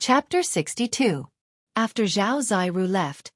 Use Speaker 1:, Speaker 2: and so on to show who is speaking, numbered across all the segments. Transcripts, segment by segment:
Speaker 1: Chapter 62. After Zhao Ziru left,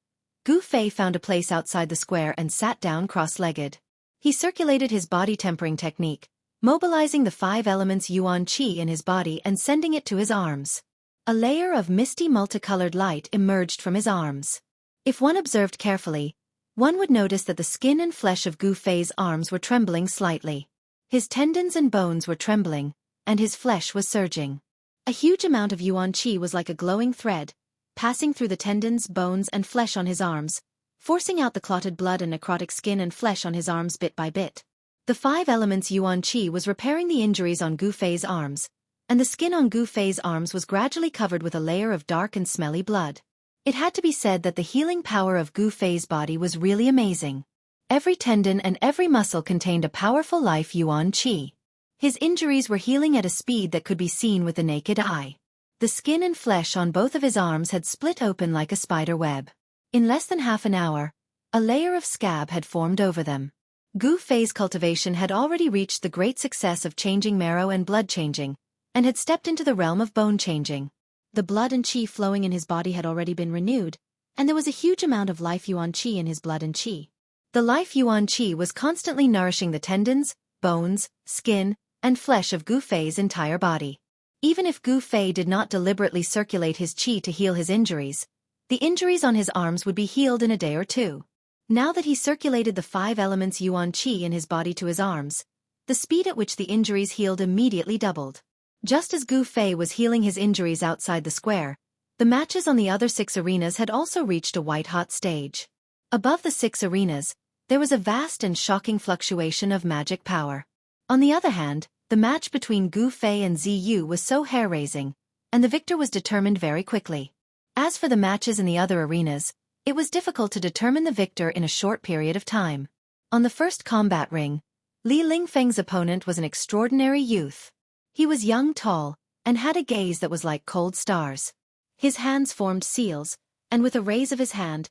Speaker 1: Gu Fei found a place outside the square and sat down cross-legged. He circulated his body tempering technique, mobilizing the 5 elements yuan qi in his body and sending it to his arms. A layer of misty multicolored light emerged from his arms. If one observed carefully, one would notice that the skin and flesh of Gu Fei's arms were trembling slightly. His tendons and bones were trembling, and his flesh was surging. A huge amount of yuan qi was like a glowing thread, passing through the tendons, bones, and flesh on his arms, forcing out the clotted blood and necrotic skin and flesh on his arms bit by bit. The 5 elements yuan qi was repairing the injuries on Gu Fei's arms, and the skin on Gu Fei's arms was gradually covered with a layer of dark and smelly blood. It had to be said that the healing power of Gu Fei's body was really amazing. Every tendon and every muscle contained a powerful life yuan qi. His injuries were healing at a speed that could be seen with the naked eye. The skin and flesh on both of his arms had split open like a spider web. In less than half an hour, a layer of scab had formed over them. Gu Fei's cultivation had already reached the great success of changing marrow and blood changing, and had stepped into the realm of bone changing. The blood and qi flowing in his body had already been renewed, and there was a huge amount of life yuan qi in his blood and qi. The life yuan qi was constantly nourishing the tendons, bones, skin, and flesh of Gu Fei's entire body. Even if Gu Fei did not deliberately circulate his qi to heal his injuries, the injuries on his arms would be healed in a day or two. Now that he circulated the 5 elements yuan qi in his body to his arms, the speed at which the injuries healed immediately doubled. Just as Gu Fei was healing his injuries outside the square, the matches on the other 6 arenas had also reached a white-hot stage. Above the 6 arenas, there was a vast and shocking fluctuation of magic power. On the other hand, the match between Gu Fei and Ziyu was so hair-raising, and the victor was determined very quickly. As for the matches in the other arenas, it was difficult to determine the victor in a short period of time. On the first combat ring, Li Lingfeng's opponent was an extraordinary youth. He was young, tall, and had a gaze that was like cold stars. His hands formed seals, and with a raise of his hand,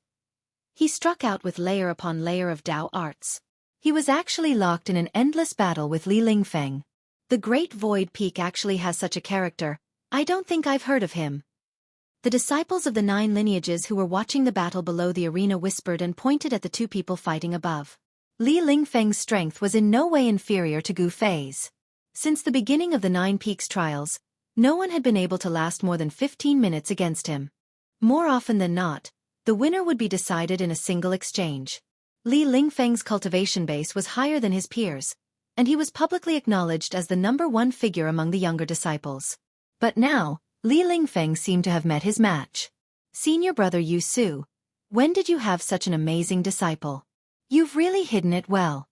Speaker 1: he struck out with layer upon layer of Dao arts. He was actually locked in an endless battle with Li Lingfeng. The Great Void Peak actually has such a character. I don't think I've heard of him. The disciples of the 9 lineages who were watching the battle below the arena whispered and pointed at the 2 people fighting above. Li Lingfeng's strength was in no way inferior to Gu Fei's. Since the beginning of the 9 Peaks trials, no one had been able to last more than 15 minutes against him. More often than not, the winner would be decided in a single exchange. Li Lingfeng's cultivation base was higher than his peers, and he was publicly acknowledged as the #1 figure among the younger disciples. But now, Li Lingfeng seemed to have met his match. Senior brother Yu Su, when did you have such an amazing disciple? You've really hidden it well.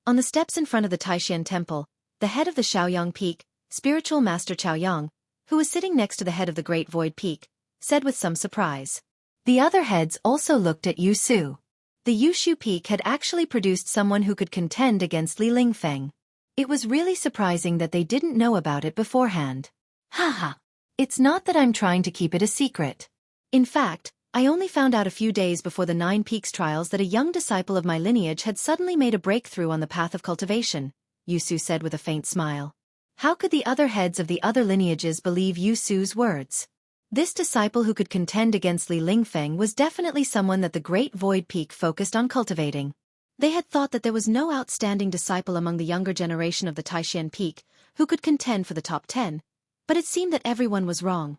Speaker 1: On the steps in front of the Taishan Temple, the head of the Shaoyang Peak, spiritual master Chaoyang, who was sitting next to the head of the Great Void Peak, said with some surprise. The other heads also looked at Yu Su. The Yushu Peak had actually produced someone who could contend against Li Lingfeng. It was really surprising that they didn't know about it beforehand. Haha. It's not that I'm trying to keep it a secret. In fact, I only found out a few days before the 9 Peaks trials that a young disciple of my lineage had suddenly made a breakthrough on the path of cultivation, Yu Su said with a faint smile. How could the other heads of the other lineages believe Yu Su's words? This disciple who could contend against Li Lingfeng was definitely someone that the Great Void Peak focused on cultivating. They had thought that there was no outstanding disciple among the younger generation of the Taishan Peak who could contend for the top 10, but it seemed that everyone was wrong.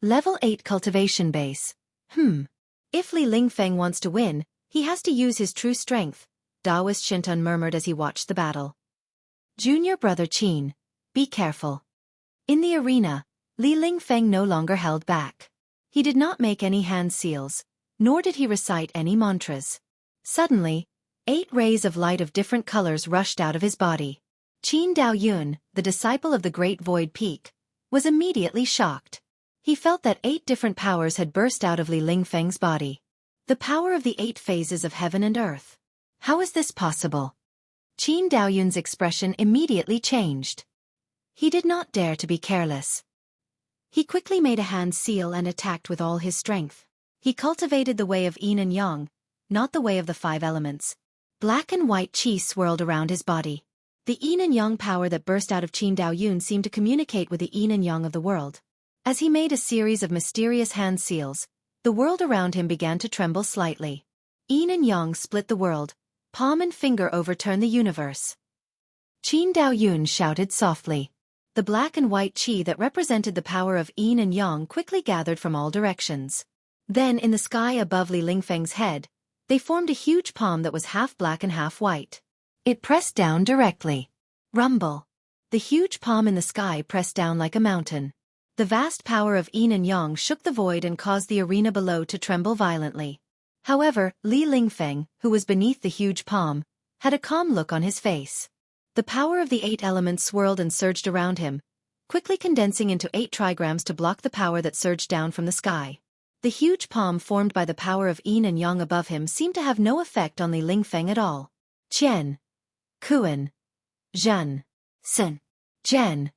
Speaker 1: Level 8 cultivation base. If Li Lingfeng wants to win, he has to use his true strength, Daoist Shintun murmured as he watched the battle. Junior brother Qin, be careful. In the arena, Li Lingfeng no longer held back. He did not make any hand seals, nor did he recite any mantras. Suddenly, 8 rays of light of different colors rushed out of his body. Qin Daoyun, the disciple of the Great Void Peak, was immediately shocked. He felt that 8 different powers had burst out of Li Lingfeng's body. The power of the 8 phases of heaven and earth. How is this possible? Qin Daoyun's expression immediately changed. He did not dare to be careless. He quickly made a hand seal and attacked with all his strength. He cultivated the way of yin and yang, not the way of the 5 elements. Black and white qi swirled around his body. The yin and yang power that burst out of Qin Daoyun seemed to communicate with the yin and yang of the world. As he made a series of mysterious hand seals, the world around him began to tremble slightly. Yin and Yang split the world, palm and finger overturned the universe. Qin Dao Yun shouted softly. The black and white qi that represented the power of Yin and Yang quickly gathered from all directions. Then, in the sky above Li Lingfeng's head, they formed a huge palm that was half black and half white. It pressed down directly. Rumble. The huge palm in the sky pressed down like a mountain. The vast power of Yin and Yang shook the void and caused the arena below to tremble violently. However, Li Lingfeng, who was beneath the huge palm, had a calm look on his face. The power of the 8 elements swirled and surged around him, quickly condensing into 8 trigrams to block the power that surged down from the sky. The huge palm formed by the power of Yin and Yang above him seemed to have no effect on Li Lingfeng at all. Qian, Kuan, Zhen, Sin, Zhen,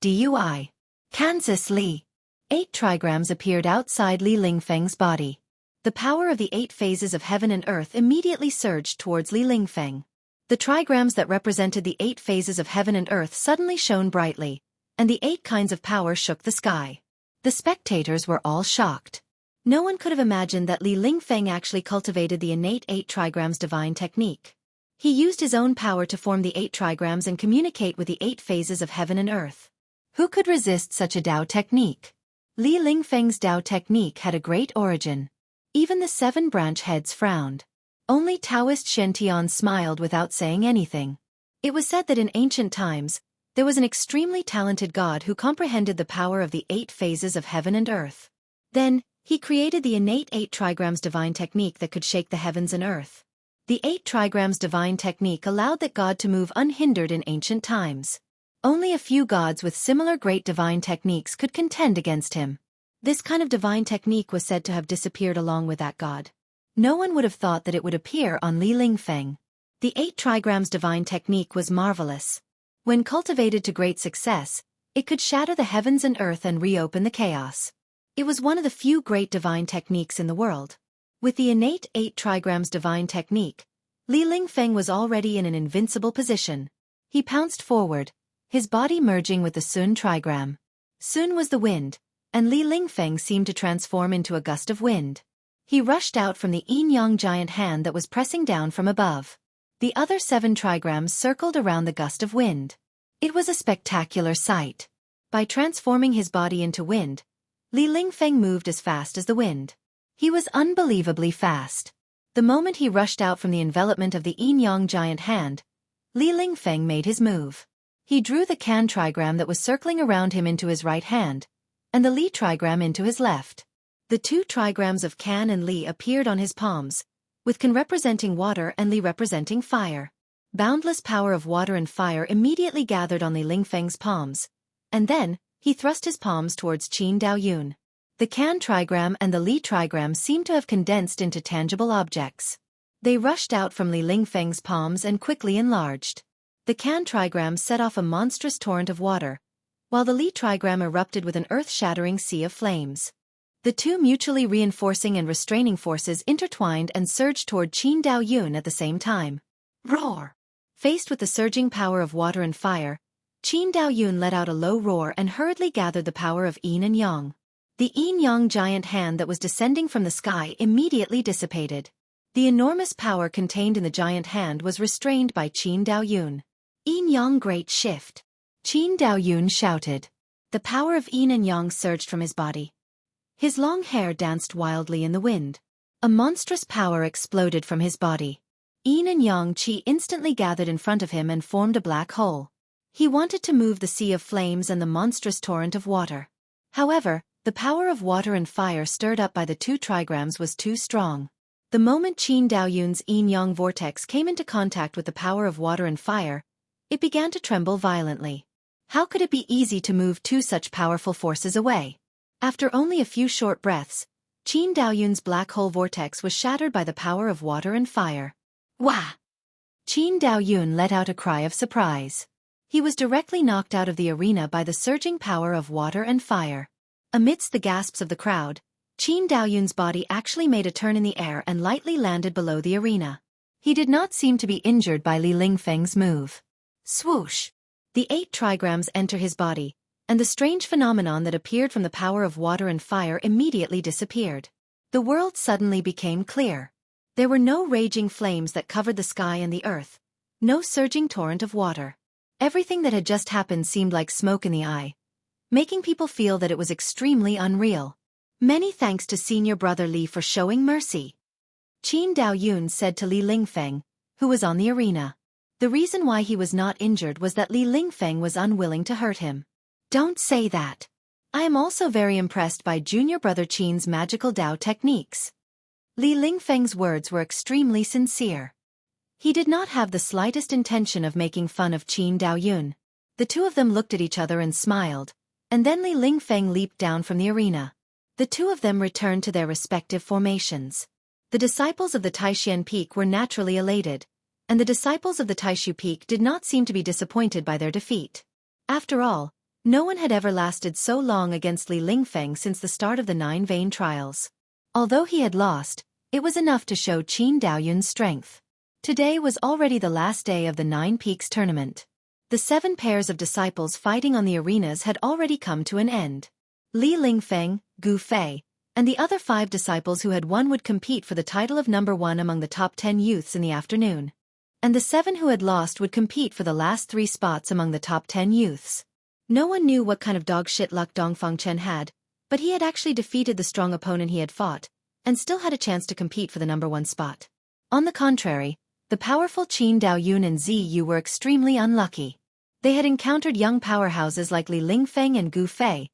Speaker 1: Dui, Kansas Li. 8 trigrams appeared outside Li Lingfeng's body. The power of the 8 phases of heaven and earth immediately surged towards Li Lingfeng. The trigrams that represented the 8 phases of heaven and earth suddenly shone brightly, and the 8 kinds of power shook the sky. The spectators were all shocked. No one could have imagined that Li Lingfeng actually cultivated the innate 8 trigrams divine technique. He used his own power to form the 8 trigrams and communicate with the 8 phases of heaven and earth. Who could resist such a Dao technique? Li Lingfeng's Dao technique had a great origin. Even the 7 branch heads frowned. Only Taoist Shen smiled without saying anything. It was said that in ancient times, there was an extremely talented god who comprehended the power of the 8 phases of heaven and earth. Then, he created the innate 8 trigrams divine technique that could shake the heavens and earth. The 8 trigrams divine technique allowed that god to move unhindered in ancient times. Only a few gods with similar great divine techniques could contend against him. This kind of divine technique was said to have disappeared along with that god. No one would have thought that it would appear on Li Lingfeng. The 8 trigrams divine technique was marvelous. When cultivated to great success, it could shatter the heavens and earth and reopen the chaos. It was one of the few great divine techniques in the world. With the innate 8 trigrams divine technique, Li Lingfeng was already in an invincible position. He pounced forward, his body merging with the Sun trigram. Sun was the wind, and Li Lingfeng seemed to transform into a gust of wind. He rushed out from the yin-yang giant hand that was pressing down from above. The other 7 trigrams circled around the gust of wind. It was a spectacular sight. By transforming his body into wind, Li Lingfeng moved as fast as the wind. He was unbelievably fast. The moment he rushed out from the envelopment of the yin-yang giant hand, Li Lingfeng made his move. He drew the Kan trigram that was circling around him into his right hand, and the Li trigram into his left. The 2 trigrams of Kan and Li appeared on his palms, with Kan representing water and Li representing fire. Boundless power of water and fire immediately gathered on Li Lingfeng's palms, and then, he thrust his palms towards Qin Dao Yun. The Kan trigram and the Li trigram seemed to have condensed into tangible objects. They rushed out from Li Lingfeng's palms and quickly enlarged. The Kan trigram set off a monstrous torrent of water, while the Li trigram erupted with an earth-shattering sea of flames. The 2 mutually reinforcing and restraining forces intertwined and surged toward Qin Dao Yun at the same time. Roar! Faced with the surging power of water and fire, Qin Dao Yun let out a low roar and hurriedly gathered the power of Yin and Yang. The yin-yang giant hand that was descending from the sky immediately dissipated. The enormous power contained in the giant hand was restrained by Qin Dao Yun. Yin-yang great shift. Qin Dao Yun shouted. The power of Yin and Yang surged from his body. His long hair danced wildly in the wind. A monstrous power exploded from his body. Yin and Yang Qi instantly gathered in front of him and formed a black hole. He wanted to move the sea of flames and the monstrous torrent of water. However, the power of water and fire stirred up by the 2 trigrams was too strong. The moment Qin Dao Yun's yin-yang vortex came into contact with the power of water and fire, it began to tremble violently. How could it be easy to move 2 such powerful forces away? After only a few short breaths, Qin Dao Yun's black hole vortex was shattered by the power of water and fire. Wah! Qin Dao Yun let out a cry of surprise. He was directly knocked out of the arena by the surging power of water and fire. Amidst the gasps of the crowd, Qin Dao Yun's body actually made a turn in the air and lightly landed below the arena. He did not seem to be injured by Li Lingfeng's move. Swoosh! The 8 trigrams enter his body, and the strange phenomenon that appeared from the power of water and fire immediately disappeared. The world suddenly became clear. There were no raging flames that covered the sky and the earth, no surging torrent of water. Everything that had just happened seemed like smoke in the eye, making people feel that it was extremely unreal. Many thanks to senior brother Li for showing mercy, Qin Daoyun said to Li Lingfeng, who was on the arena. The reason why he was not injured was that Li Lingfeng was unwilling to hurt him. Don't say that. I am also very impressed by junior brother Qin's magical Dao techniques. Li Lingfeng's words were extremely sincere. He did not have the slightest intention of making fun of Qin Daoyun. The two of them looked at each other and smiled, and then Li Lingfeng leaped down from the arena. The two of them returned to their respective formations. The disciples of the Taishan Peak were naturally elated, and the disciples of the Taishu Peak did not seem to be disappointed by their defeat. After all, no one had ever lasted so long against Li Lingfeng since the start of the 9 Vein Trials. Although he had lost, it was enough to show Qin Daoyun's strength. Today was already the last day of the 9 Peaks tournament. The 7 pairs of disciples fighting on the arenas had already come to an end. Li Lingfeng, Gu Fei, and the other 5 disciples who had won would compete for the title of number 1 among the top 10 youths in the afternoon. And the 7 who had lost would compete for the last 3 spots among the top 10 youths. No one knew what kind of dog-shit luck Dongfang Chen had, but he had actually defeated the strong opponent he had fought, and still had a chance to compete for the number 1 spot. On the contrary, the powerful Qin Daoyun and Ziyu were extremely unlucky. They had encountered young powerhouses like Li Lingfeng and Gu Fei,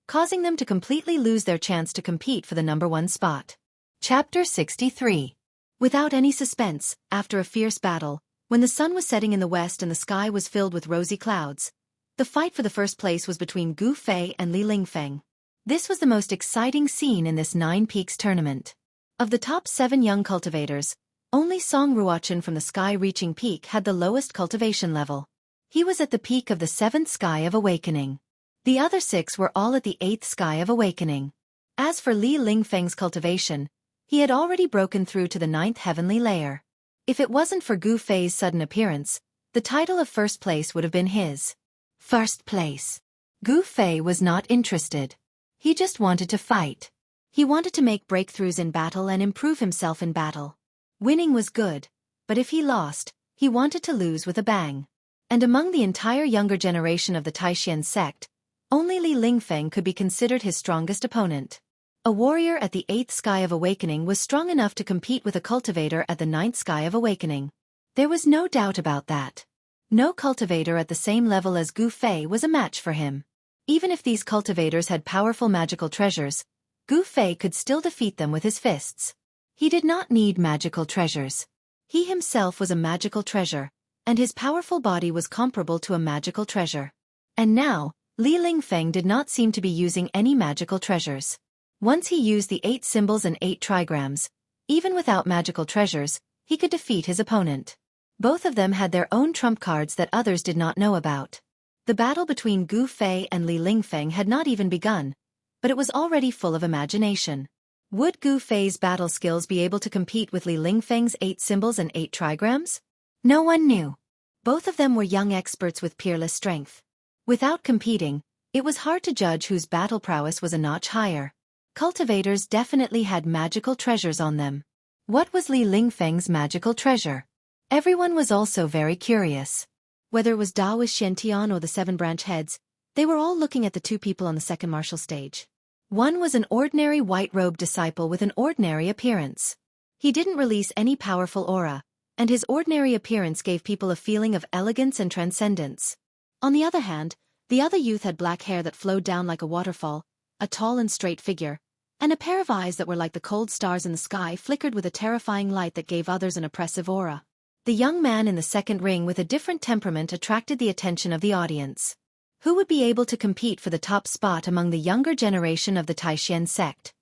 Speaker 1: causing them to completely lose their chance to compete for the number 1 spot. Chapter 63. Without any suspense, after a fierce battle, when the sun was setting in the west and the sky was filled with rosy clouds, the fight for the first place was between Gu Fei and Li Lingfeng. This was the most exciting scene in this 9 Peaks tournament. Of the top 7 young cultivators, only Song Ruochen from the sky-reaching peak had the lowest cultivation level. He was at the peak of the 7th sky of awakening. The other 6 were all at the 8th sky of awakening. As for Li Lingfeng's cultivation, he had already broken through to the 9th heavenly layer. If it wasn't for Gu Fei's sudden appearance, the title of first place would have been his. First place. Gu Fei was not interested. He just wanted to fight. He wanted to make breakthroughs in battle and improve himself in battle. Winning was good, but if he lost, he wanted to lose with a bang. And among the entire younger generation of the Taishan sect, only Li Lingfeng could be considered his strongest opponent. A warrior at the 8th sky of awakening was strong enough to compete with a cultivator at the 9th sky of awakening. There was no doubt about that. No cultivator at the same level as Gu Fei was a match for him. Even if these cultivators had powerful magical treasures, Gu Fei could still defeat them with his fists. He did not need magical treasures. He himself was a magical treasure, and his powerful body was comparable to a magical treasure. And now, Li Lingfeng did not seem to be using any magical treasures. Once he used the 8 symbols and 8 trigrams, even without magical treasures, he could defeat his opponent. Both of them had their own trump cards that others did not know about. The battle between Gu Fei and Li Lingfeng had not even begun, but it was already full of imagination. Would Gu Fei's battle skills be able to compete with Li Lingfeng's 8 symbols and 8 trigrams? No one knew. Both of them were young experts with peerless strength. Without competing, it was hard to judge whose battle prowess was a notch higher. Cultivators definitely had magical treasures on them. What was Li Lingfeng's magical treasure? Everyone was also very curious. Whether it was Daoist Xiantian or the 7 branch heads, they were all looking at the 2 people on the second martial stage. One was an ordinary white-robed disciple with an ordinary appearance. He didn't release any powerful aura, and his ordinary appearance gave people a feeling of elegance and transcendence. On the other hand, the other youth had black hair that flowed down like a waterfall, a tall and straight figure, and a pair of eyes that were like the cold stars in the sky flickered with a terrifying light that gave others an oppressive aura. The young man in the second ring with a different temperament attracted the attention of the audience. Who would be able to compete for the top spot among the younger generation of the Taishan sect?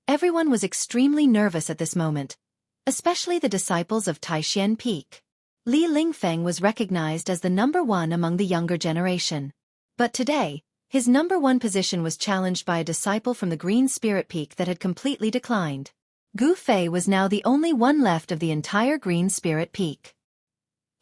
Speaker 1: Everyone was extremely nervous at this moment, especially the disciples of Taishan Peak. Li Lingfeng was recognized as the number 1 among the younger generation. But today, his number 1 position was challenged by a disciple from the Green Spirit Peak that had completely declined. Gu Fei was now the only one left of the entire Green Spirit Peak.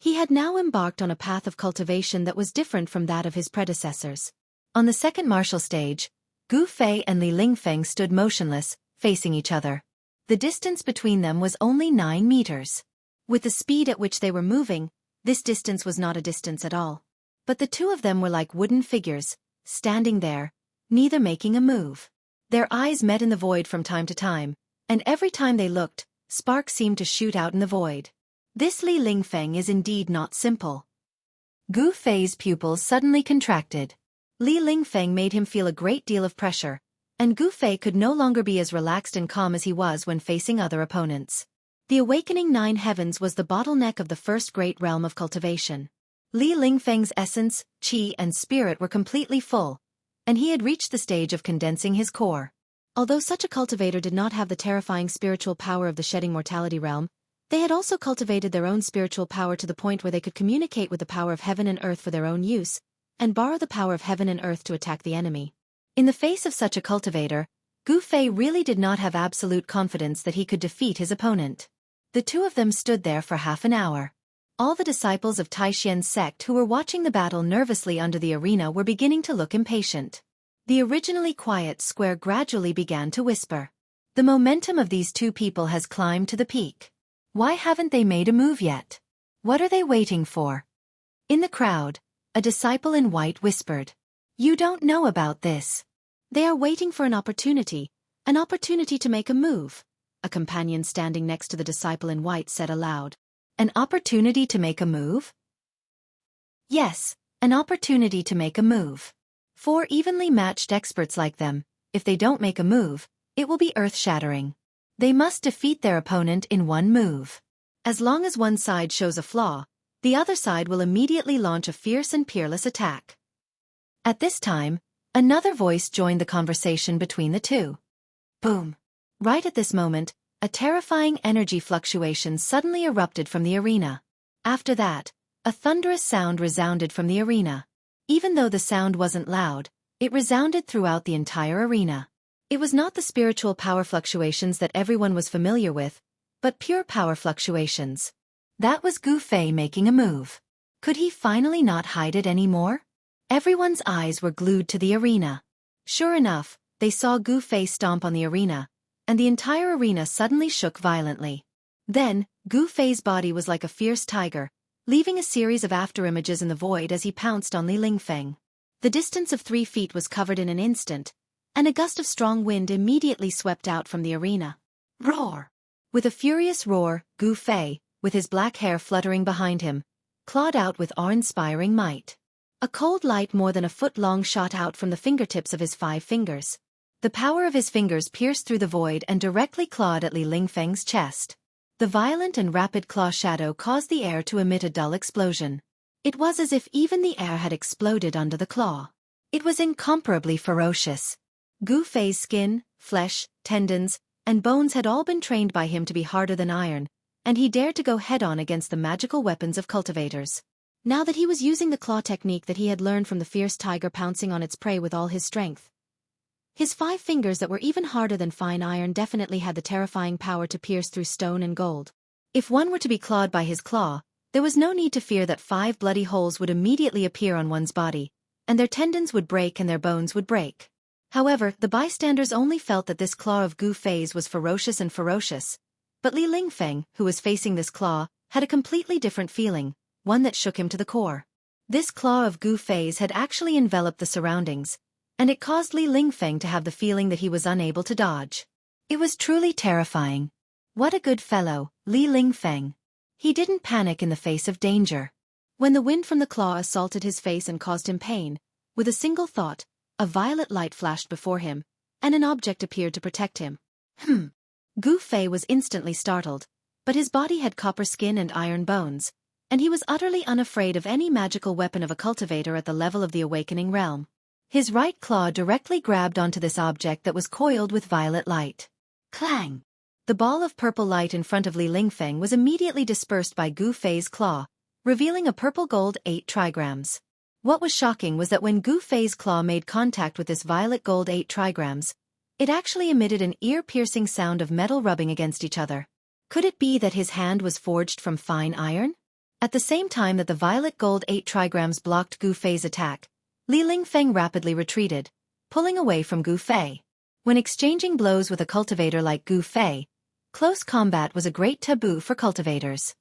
Speaker 1: He had now embarked on a path of cultivation that was different from that of his predecessors. On the second martial stage, Gu Fei and Li Lingfeng stood motionless, facing each other. The distance between them was only 9 meters. With the speed at which they were moving, this distance was not a distance at all. But the two of them were like wooden figures, standing there, neither making a move. Their eyes met in the void from time to time, and every time they looked, sparks seemed to shoot out in the void. This Li Lingfeng is indeed not simple. Gu Fei's pupils suddenly contracted. Li Lingfeng made him feel a great deal of pressure, and Gu Fei could no longer be as relaxed and calm as he was when facing other opponents. The awakening 9 heavens was the bottleneck of the first great realm of cultivation. Li Lingfeng's essence, qi and spirit were completely full, and he had reached the stage of condensing his core. Although such a cultivator did not have the terrifying spiritual power of the shedding mortality realm, they had also cultivated their own spiritual power to the point where they could communicate with the power of heaven and earth for their own use, and borrow the power of heaven and earth to attack the enemy. In the face of such a cultivator, Gu Fei really did not have absolute confidence that he could defeat his opponent. The two of them stood there for half an hour. All the disciples of Taixian's sect who were watching the battle nervously under the arena were beginning to look impatient. The originally quiet square gradually began to whisper. The momentum of these two people has climbed to the peak. Why haven't they made a move yet? What are they waiting for? In the crowd, a disciple in white whispered. You don't know about this. They are waiting for an opportunity to make a move. A companion standing next to the disciple in white said aloud. An opportunity to make a move? Yes, an opportunity to make a move. 4 evenly matched experts like them, if they don't make a move, it will be earth-shattering. They must defeat their opponent in one move. As long as one side shows a flaw, the other side will immediately launch a fierce and peerless attack. At this time, another voice joined the conversation between the two. Boom! Right at this moment, a terrifying energy fluctuation suddenly erupted from the arena. After that, a thunderous sound resounded from the arena. Even though the sound wasn't loud, it resounded throughout the entire arena. It was not the spiritual power fluctuations that everyone was familiar with, but pure power fluctuations. That was Gu Fei making a move. Could he finally not hide it anymore? Everyone's eyes were glued to the arena. Sure enough, they saw Gu Fei stomp on the arena, and the entire arena suddenly shook violently. Then, Gu Fei's body was like a fierce tiger, leaving a series of afterimages in the void as he pounced on Li Lingfeng. The distance of 3 feet was covered in an instant, and a gust of strong wind immediately swept out from the arena. Roar! With a furious roar, Gu Fei, with his black hair fluttering behind him, clawed out with awe-inspiring might. A cold light more than a foot long shot out from the fingertips of his 5 fingers. The power of his fingers pierced through the void and directly clawed at Li Lingfeng's chest. The violent and rapid claw shadow caused the air to emit a dull explosion. It was as if even the air had exploded under the claw. It was incomparably ferocious. Gu Fei's skin, flesh, tendons, and bones had all been trained by him to be harder than iron, and he dared to go head-on against the magical weapons of cultivators. Now that he was using the claw technique that he had learned from the fierce tiger pouncing on its prey with all his strength. His 5 fingers that were even harder than fine iron definitely had the terrifying power to pierce through stone and gold. If one were to be clawed by his claw, there was no need to fear that 5 bloody holes would immediately appear on one's body, and their tendons would break and their bones would break. However, the bystanders only felt that this claw of Gu Fei's was ferocious, but Li Lingfeng, who was facing this claw, had a completely different feeling, one that shook him to the core. This claw of Gu Fei's had actually enveloped the surroundings, and it caused Li Lingfeng to have the feeling that he was unable to dodge. It was truly terrifying. What a good fellow, Li Lingfeng. He didn't panic in the face of danger. When the wind from the claw assaulted his face and caused him pain, with a single thought, a violet light flashed before him, and an object appeared to protect him. Gu Fei was instantly startled, but his body had copper skin and iron bones, and he was utterly unafraid of any magical weapon of a cultivator at the level of the awakening realm. His right claw directly grabbed onto this object that was coiled with violet light. Clang! The ball of purple light in front of Li Lingfeng was immediately dispersed by Gu Fei's claw, revealing a purple gold 8 trigrams. What was shocking was that when Gu Fei's claw made contact with this violet gold 8 trigrams, it actually emitted an ear-piercing sound of metal rubbing against each other. Could it be that his hand was forged from fine iron? At the same time that the violet gold 8 trigrams blocked Gu Fei's attack, Li Lingfeng rapidly retreated, pulling away from Gu Fei. When exchanging blows with a cultivator like Gu Fei, close combat was a great taboo for cultivators.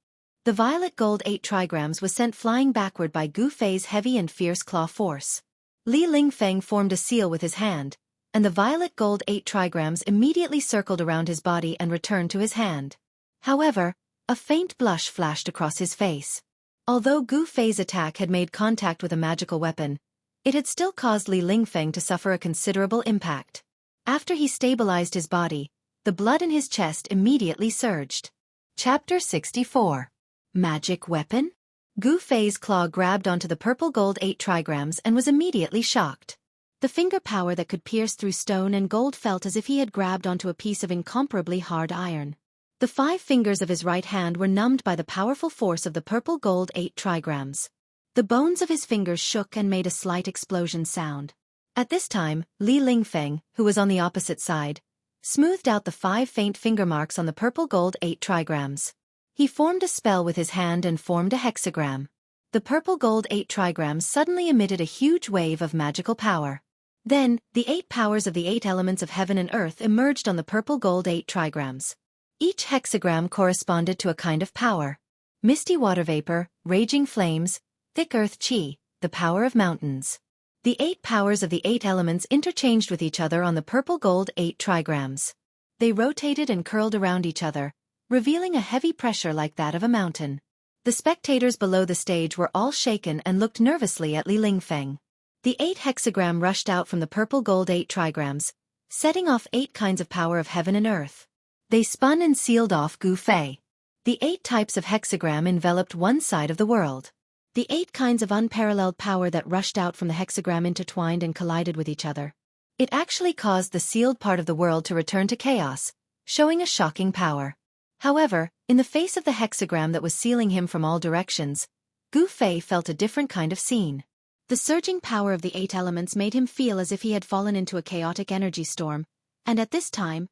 Speaker 1: The violet gold 8 trigrams was sent flying backward by Gu Fei's heavy and fierce claw force. Li Lingfeng formed a seal with his hand, and the violet gold 8 trigrams immediately circled around his body and returned to his hand. However, a faint blush flashed across his face. Although Gu Fei's attack had made contact with a magical weapon, it had still caused Li Lingfeng to suffer a considerable impact. After he stabilized his body, the blood in his chest immediately surged. Chapter 64. Magic Weapon? Gu Fei's claw grabbed onto the purple gold 8 trigrams and was immediately shocked. The finger power that could pierce through stone and gold felt as if he had grabbed onto a piece of incomparably hard iron. The 5 fingers of his right hand were numbed by the powerful force of the purple gold 8 trigrams. The bones of his fingers shook and made a slight explosion sound. At this time, Li Lingfeng, who was on the opposite side, smoothed out the 5 faint finger marks on the purple gold 8 trigrams. He formed a spell with his hand and formed a hexagram. The purple gold 8 trigrams suddenly emitted a huge wave of magical power. Then, the 8 powers of the 8 elements of heaven and earth emerged on the purple gold 8 trigrams. Each hexagram corresponded to a kind of power. Misty water vapor, raging flames, thick earth chi, the power of mountains. The 8 powers of the 8 elements interchanged with each other on the purple gold 8 trigrams. They rotated and curled around each other, revealing a heavy pressure like that of a mountain. The spectators below the stage were all shaken and looked nervously at Li Lingfeng. The 8 hexagram rushed out from the purple gold 8 trigrams, setting off 8 kinds of power of heaven and earth. They spun and sealed off Gu Fei. The 8 types of hexagram enveloped one side of the world. The 8 kinds of unparalleled power that rushed out from the hexagram intertwined and collided with each other. It actually caused the sealed part of the world to return to chaos, showing a shocking power. However, in the face of the hexagram that was sealing him from all directions, Gu Fei felt a different kind of scene. The surging power of the 8 elements made him feel as if he had fallen into a chaotic energy storm, and at this time,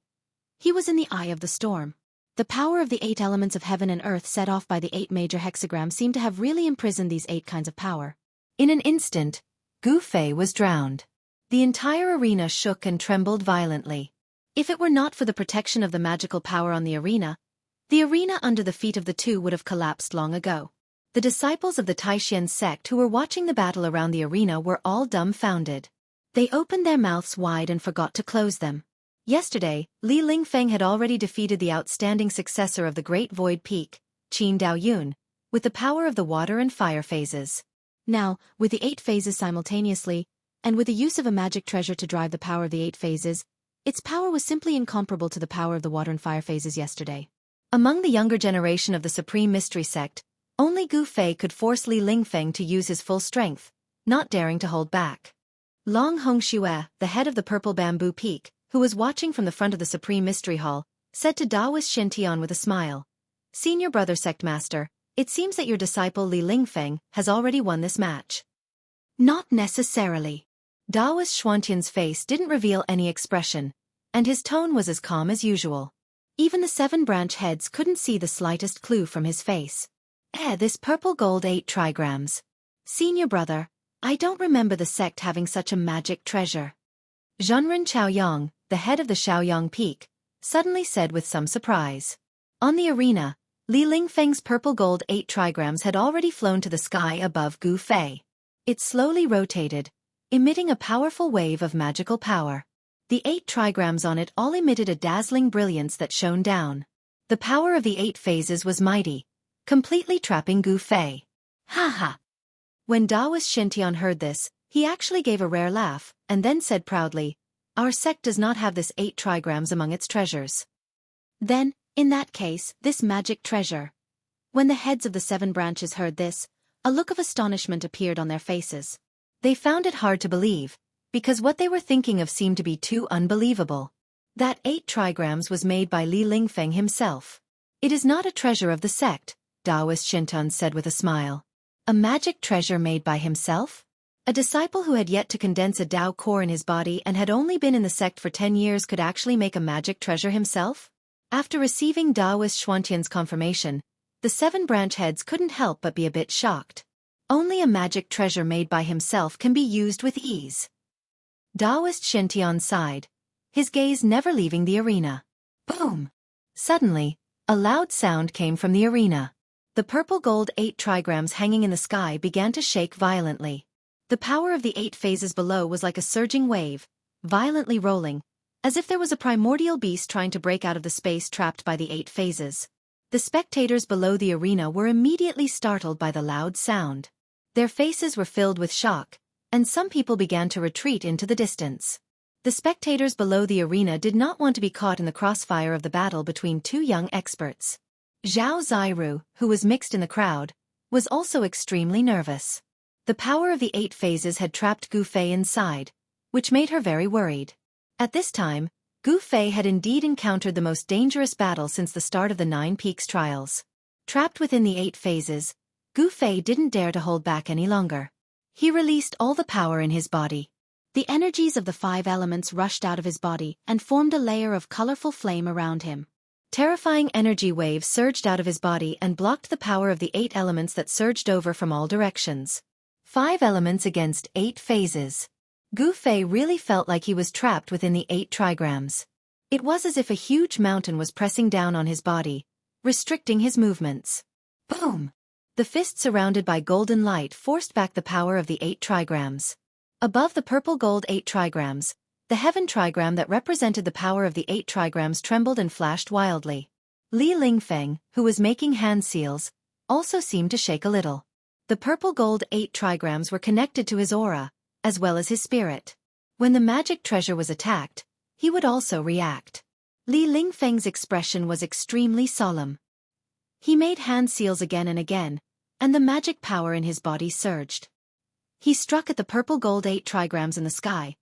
Speaker 1: he was in the eye of the storm. The power of the 8 elements of heaven and earth set off by the 8 major hexagrams seemed to have really imprisoned these 8 kinds of power. In an instant, Gu Fei was drowned. The entire arena shook and trembled violently. If it were not for the protection of the magical power on the arena under the feet of the two would have collapsed long ago. The disciples of the Taishan sect who were watching the battle around the arena were all dumbfounded. They opened their mouths wide and forgot to close them. Yesterday, Li Lingfeng had already defeated the outstanding successor of the Great Void Peak, Qin Daoyun, with the power of the water and fire phases. Now, with the 8 phases simultaneously, and with the use of a magic treasure to drive the power of the 8 phases, its power was simply incomparable to the power of the water and fire phases yesterday. Among the younger generation of the Supreme Mystery Sect, only Gu Fei could force Li Lingfeng to use his full strength, not daring to hold back. Long Hongxue, the head of the Purple Bamboo Peak, who was watching from the front of the Supreme Mystery Hall, said to Daoist Xintian with a smile, "Senior brother sect master, it seems that your disciple Li Lingfeng has already won this match." Not necessarily. Daoist Xuantian's face didn't reveal any expression, and his tone was as calm as usual. Even the 7 branch heads couldn't see the slightest clue from his face. This purple gold 8 trigrams. Senior brother, I don't remember the sect having such a magic treasure. Zhenren Chaoyang, the head of the Shaoyang Peak, suddenly said with some surprise. On the arena, Li Lingfeng's purple gold 8 trigrams had already flown to the sky above Gu Fei. It slowly rotated, emitting a powerful wave of magical power. The 8 trigrams on it all emitted a dazzling brilliance that shone down. The power of the 8 phases was mighty, completely trapping Gu Fei. Ha ha! When Daoist Xintian heard this, he actually gave a rare laugh, and then said proudly, "Our sect does not have this 8 trigrams among its treasures." Then, in that case, this magic treasure. When the heads of the 7 branches heard this, a look of astonishment appeared on their faces. They found it hard to believe, because what they were thinking of seemed to be too unbelievable. That 8 trigrams was made by Li Lingfeng himself. "It is not a treasure of the sect," Daoist Xintian said with a smile. "A magic treasure made by himself?" A disciple who had yet to condense a Dao core in his body and had only been in the sect for 10 years could actually make a magic treasure himself? After receiving Daoist Xuantian's confirmation, the 7 branch heads couldn't help but be a bit shocked. Only a magic treasure made by himself can be used with ease. Taoist Shintian sighed, his gaze never leaving the arena. Boom! Suddenly, a loud sound came from the arena. The purple gold 8 trigrams hanging in the sky began to shake violently. The power of the 8 phases below was like a surging wave, violently rolling, as if there was a primordial beast trying to break out of the space trapped by the 8 phases. The spectators below the arena were immediately startled by the loud sound. Their faces were filled with shock, and some people began to retreat into the distance. The spectators below the arena did not want to be caught in the crossfire of the battle between two young experts. Zhao Ziru, who was mixed in the crowd, was also extremely nervous. The power of the 8 phases had trapped Gu Fei inside, which made her very worried. At this time, Gu Fei had indeed encountered the most dangerous battle since the start of the 9 Peaks trials. Trapped within the 8 phases, Gu Fei didn't dare to hold back any longer. He released all the power in his body. The energies of the 5 elements rushed out of his body and formed a layer of colorful flame around him. Terrifying energy waves surged out of his body and blocked the power of the 8 elements that surged over from all directions. 5 elements against 8 phases. Gu Fei really felt like he was trapped within the 8 trigrams. It was as if a huge mountain was pressing down on his body, restricting his movements. Boom! The fist surrounded by golden light forced back the power of the 8 trigrams. Above the purple gold 8 trigrams, the heaven trigram that represented the power of the 8 trigrams trembled and flashed wildly. Li Lingfeng, who was making hand seals, also seemed to shake a little. The purple gold 8 trigrams were connected to his aura, as well as his spirit. When the magic treasure was attacked, he would also react. Li Lingfeng's expression was extremely solemn. He made hand seals again and again, and the magic power in his body surged. He struck at the purple gold 8 trigrams in the sky,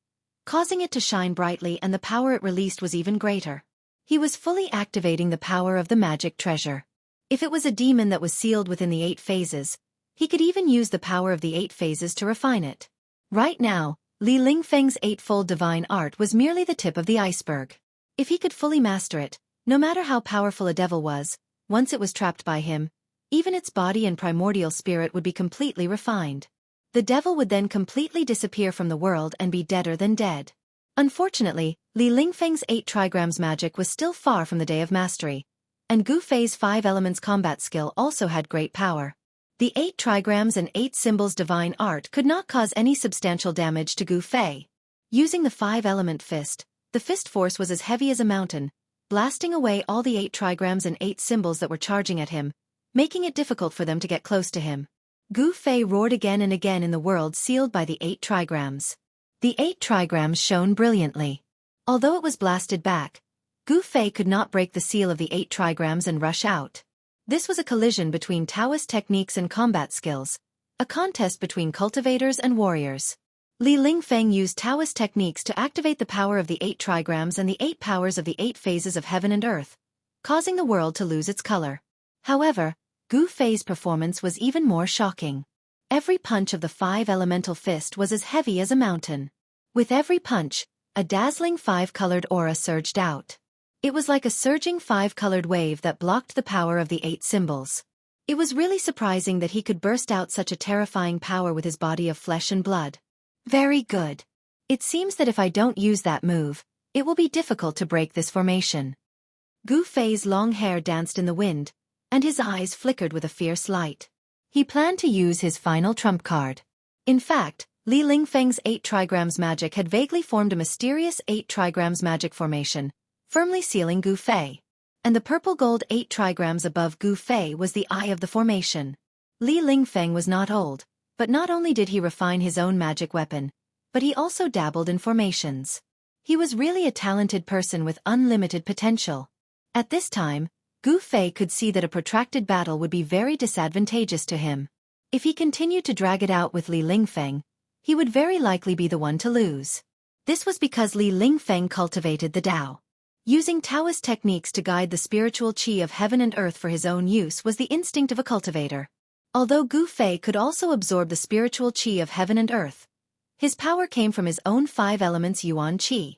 Speaker 1: causing it to shine brightly, and the power it released was even greater. He was fully activating the power of the magic treasure. If it was a demon that was sealed within the 8 phases, he could even use the power of the 8 phases to refine it. Right now, Li Lingfeng's 8-fold divine art was merely the tip of the iceberg. If he could fully master it, no matter how powerful a devil was, once it was trapped by him, even its body and primordial spirit would be completely refined. The devil would then completely disappear from the world and be deader than dead. Unfortunately, Li Lingfeng's 8 trigrams magic was still far from the day of mastery, and Gu Fei's 5 elements combat skill also had great power. The 8 trigrams and 8 symbols divine art could not cause any substantial damage to Gu Fei. Using the 5-element fist, the fist force was as heavy as a mountain, blasting away all the 8 trigrams and 8 symbols that were charging at him, making it difficult for them to get close to him. Gu Fei roared again and again in the world sealed by the 8 trigrams. The 8 trigrams shone brilliantly. Although it was blasted back, Gu Fei could not break the seal of the 8 trigrams and rush out. This was a collision between Taoist techniques and combat skills, a contest between cultivators and warriors. Li Lingfeng used Taoist techniques to activate the power of the 8 trigrams and the 8 powers of the 8 phases of heaven and earth, causing the world to lose its color. However, Gu Fei's performance was even more shocking. Every punch of the 5 elemental fist was as heavy as a mountain. With every punch, a dazzling 5-colored aura surged out. It was like a surging 5-colored wave that blocked the power of the 8 symbols. It was really surprising that he could burst out such a terrifying power with his body of flesh and blood. Very good. It seems that if I don't use that move, it will be difficult to break this formation. Gu Fei's long hair danced in the wind, and his eyes flickered with a fierce light. He planned to use his final trump card. In fact, Li Lingfeng's 8 trigrams magic had vaguely formed a mysterious 8 trigrams magic formation, firmly sealing Gu Fei. And the purple gold 8 trigrams above Gu Fei was the eye of the formation. Li Lingfeng was not old, but not only did he refine his own magic weapon, but he also dabbled in formations. He was really a talented person with unlimited potential. At this time, Gu Fei could see that a protracted battle would be very disadvantageous to him. If he continued to drag it out with Li Lingfeng, he would very likely be the one to lose. This was because Li Lingfeng cultivated the Tao. Using Taoist techniques to guide the spiritual qi of heaven and earth for his own use was the instinct of a cultivator. Although Gu Fei could also absorb the spiritual qi of heaven and earth, his power came from his own 5 elements yuan qi.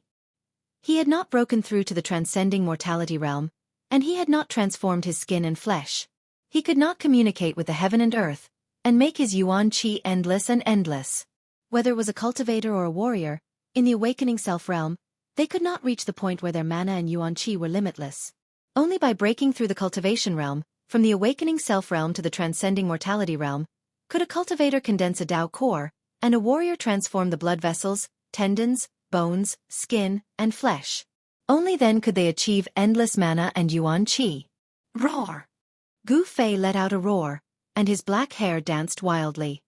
Speaker 1: He had not broken through to the transcending mortality realm, and he had not transformed his skin and flesh. He could not communicate with the heaven and earth, and make his yuan qi endless and endless. Whether it was a cultivator or a warrior, in the awakening self realm, they could not reach the point where their mana and yuan qi were limitless. Only by breaking through the cultivation realm, from the awakening self realm to the transcending mortality realm, could a cultivator condense a Tao core, and a warrior transform the blood vessels, tendons, bones, skin, and flesh. Only then could they achieve endless mana and yuan qi. Roar! Gu Fei let out a roar, and his black hair danced wildly.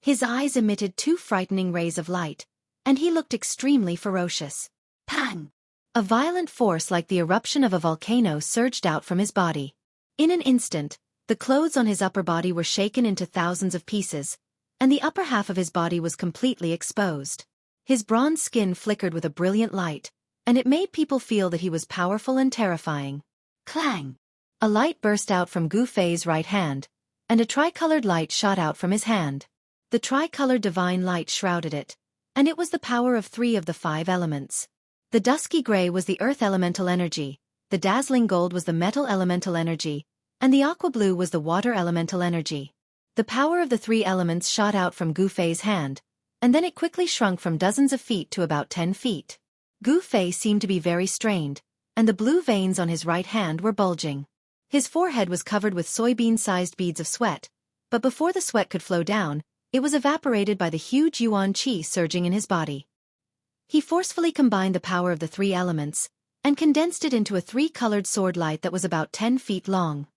Speaker 1: His eyes emitted two frightening rays of light, and he looked extremely ferocious. Pang! A violent force like the eruption of a volcano surged out from his body. In an instant, the clothes on his upper body were shaken into thousands of pieces, and the upper half of his body was completely exposed. His bronze skin flickered with a brilliant light, and it made people feel that he was powerful and terrifying. Clang! A light burst out from Gu Fei's right hand, and a tricolored light shot out from his hand. The tricolored divine light shrouded it, and it was the power of 3 of the 5 elements. The dusky gray was the earth elemental energy, the dazzling gold was the metal elemental energy, and the aqua blue was the water elemental energy. The power of the 3 elements shot out from Gu Fei's hand, and then it quickly shrunk from dozens of feet to about 10 feet. Gu Fei seemed to be very strained, and the blue veins on his right hand were bulging. His forehead was covered with soybean-sized beads of sweat, but before the sweat could flow down, it was evaporated by the huge yuan qi surging in his body. He forcefully combined the power of the 3 elements, and condensed it into a 3-colored sword light that was about 10 feet long.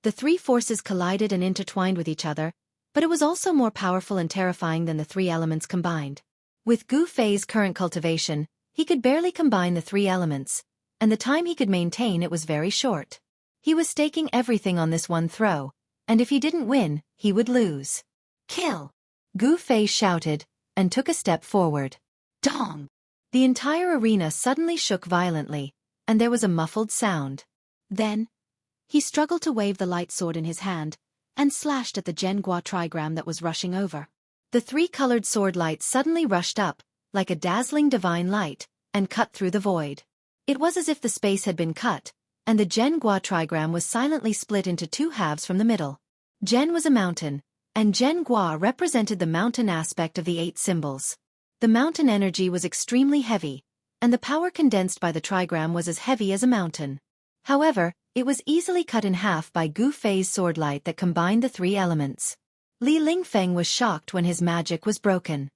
Speaker 1: The 3 forces collided and intertwined with each other, but it was also more powerful and terrifying than the 3 elements combined. With Gu Fei's current cultivation, he could barely combine the 3 elements, and the time he could maintain it was very short. He was staking everything on this one throw, and if he didn't win, he would lose. Kill! Gu Fei shouted, and took a step forward. Dong! The entire arena suddenly shook violently, and there was a muffled sound. Then, he struggled to wave the light sword in his hand, and slashed at the Zhenghua trigram that was rushing over. The 3-colored sword light suddenly rushed up, like a dazzling divine light, and cut through the void. It was as if the space had been cut, and the Zhenghua trigram was silently split into 2 halves from the middle. Zhen was a mountain, and Zhenghua represented the mountain aspect of the 8 symbols. The mountain energy was extremely heavy, and the power condensed by the trigram was as heavy as a mountain. However, it was easily cut in half by Gu Fei's sword light that combined the 3 elements. Li Lingfeng was shocked when his magic was broken.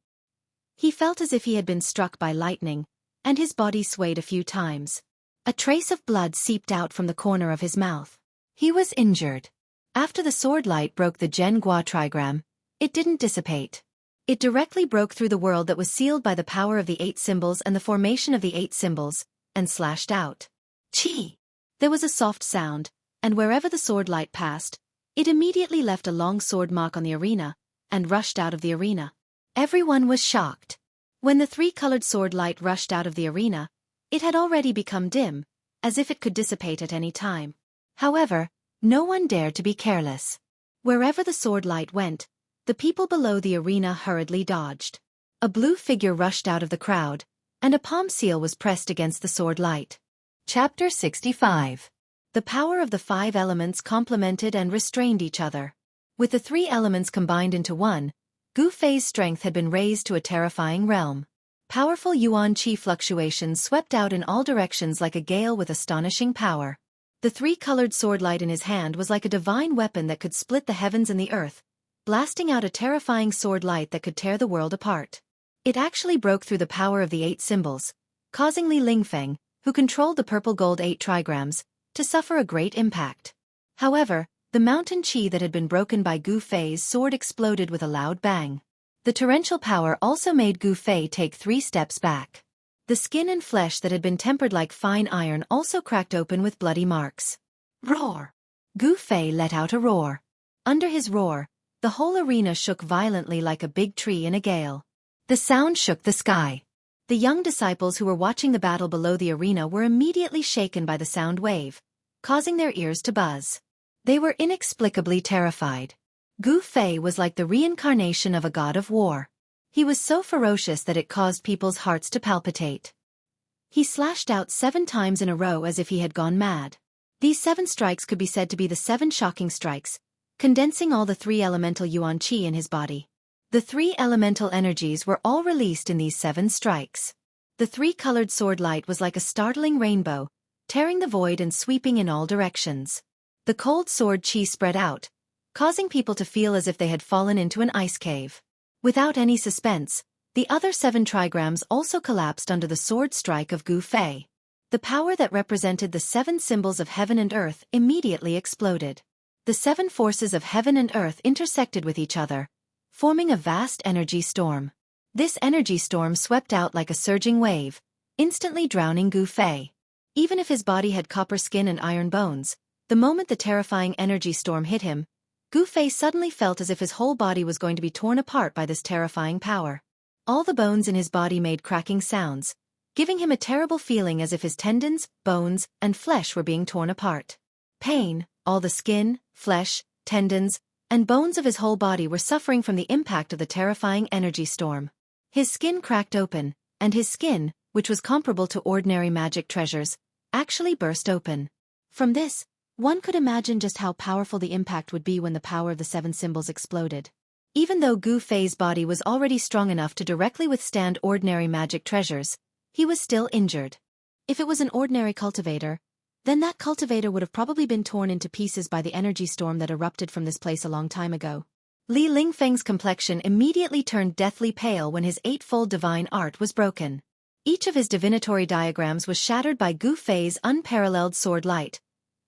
Speaker 1: He felt as if he had been struck by lightning, and his body swayed a few times. A trace of blood seeped out from the corner of his mouth. He was injured. After the sword light broke the Zhenghua trigram, it didn't dissipate. It directly broke through the world that was sealed by the power of the 8 symbols and the formation of the 8 symbols, and slashed out. Chi! There was a soft sound, and wherever the sword light passed, it immediately left a long sword mark on the arena, and rushed out of the arena. Everyone was shocked. When the 3-colored sword light rushed out of the arena, it had already become dim, as if it could dissipate at any time. However, no one dared to be careless. Wherever the sword light went, the people below the arena hurriedly dodged. A blue figure rushed out of the crowd, and a palm seal was pressed against the sword light. Chapter 65. The power of the 5 elements complemented and restrained each other. With the 3 elements combined into one, Gu Fei's strength had been raised to a terrifying realm. Powerful yuan qi fluctuations swept out in all directions like a gale with astonishing power. The 3-colored sword light in his hand was like a divine weapon that could split the heavens and the earth, blasting out a terrifying sword light that could tear the world apart. It actually broke through the power of the 8 symbols, causing Li Lingfeng, who controlled the purple gold 8 trigrams, to suffer a great impact. However, the mountain qi that had been broken by Gu Fei's sword exploded with a loud bang. The torrential power also made Gu Fei take 3 steps back. The skin and flesh that had been tempered like fine iron also cracked open with bloody marks. Roar! Gu Fei let out a roar. Under his roar, the whole arena shook violently like a big tree in a gale. The sound shook the sky. The young disciples who were watching the battle below the arena were immediately shaken by the sound wave, causing their ears to buzz. They were inexplicably terrified. Gu Fei was like the reincarnation of a god of war. He was so ferocious that it caused people's hearts to palpitate. He slashed out 7 times in a row as if he had gone mad. These 7 strikes could be said to be the 7 shocking strikes, condensing all the 3 elemental yuan qi in his body. The 3 elemental energies were all released in these 7 strikes. The 3-colored sword light was like a startling rainbow, tearing the void and sweeping in all directions. The cold sword qi spread out, causing people to feel as if they had fallen into an ice cave. Without any suspense, the other 7 trigrams also collapsed under the sword strike of Gu Fei. The power that represented the 7 symbols of heaven and earth immediately exploded. The 7 forces of heaven and earth intersected with each other, forming a vast energy storm. This energy storm swept out like a surging wave, instantly drowning Gu Fei. Even if his body had copper skin and iron bones, the moment the terrifying energy storm hit him, Gu Fei suddenly felt as if his whole body was going to be torn apart by this terrifying power. All the bones in his body made cracking sounds, giving him a terrible feeling as if his tendons, bones, and flesh were being torn apart. Pain, all the skin, flesh, tendons, and bones of his whole body were suffering from the impact of the terrifying energy storm. His skin cracked open, and his skin, which was comparable to ordinary magic treasures, actually burst open. From this, one could imagine just how powerful the impact would be when the power of the 7 symbols exploded. Even though Gu Fei's body was already strong enough to directly withstand ordinary magic treasures, he was still injured. If it was an ordinary cultivator, then that cultivator would have probably been torn into pieces by the energy storm that erupted from this place a long time ago. Li Lingfeng's complexion immediately turned deathly pale when his 8-fold divine art was broken. Each of his divinatory diagrams was shattered by Gu Fei's unparalleled sword light,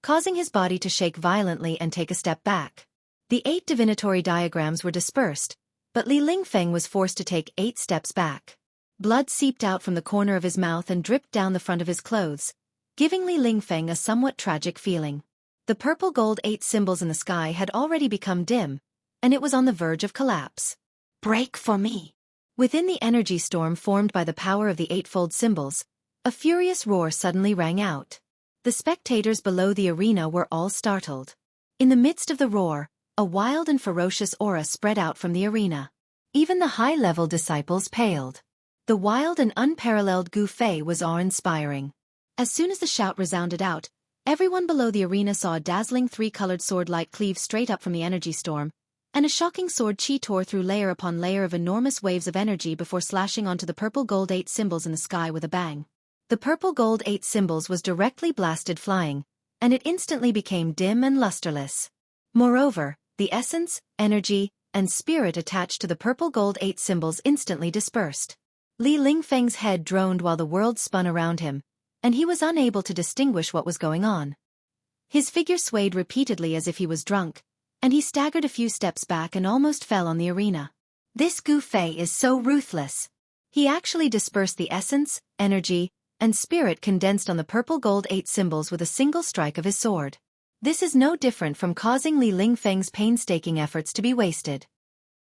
Speaker 1: causing his body to shake violently and take a step back. The 8 divinatory diagrams were dispersed, but Li Lingfeng was forced to take 8 steps back. Blood seeped out from the corner of his mouth and dripped down the front of his clothes, giving Li Lingfeng a somewhat tragic feeling. The purple gold 8 symbols in the sky had already become dim, and it was on the verge of collapse. Break for me! Within the energy storm formed by the power of the 8-fold symbols, a furious roar suddenly rang out. The spectators below the arena were all startled. In the midst of the roar, a wild and ferocious aura spread out from the arena. Even the high-level disciples paled. The wild and unparalleled Gu Fei was awe-inspiring. As soon as the shout resounded out, everyone below the arena saw a dazzling 3-colored sword light cleave straight up from the energy storm, and a shocking sword qi tore through layer upon layer of enormous waves of energy before slashing onto the purple gold 8 symbols in the sky with a bang. The purple gold 8 symbols was directly blasted flying, and it instantly became dim and lusterless. Moreover, the essence, energy, and spirit attached to the purple gold 8 symbols instantly dispersed. Li Lingfeng's head droned while the world spun around him, and he was unable to distinguish what was going on. His figure swayed repeatedly as if he was drunk, and he staggered a few steps back and almost fell on the arena. This Gu Fei is so ruthless. He actually dispersed the essence, energy, and spirit condensed on the purple gold 8 symbols with a single strike of his sword. This is no different from causing Li Lingfeng's painstaking efforts to be wasted.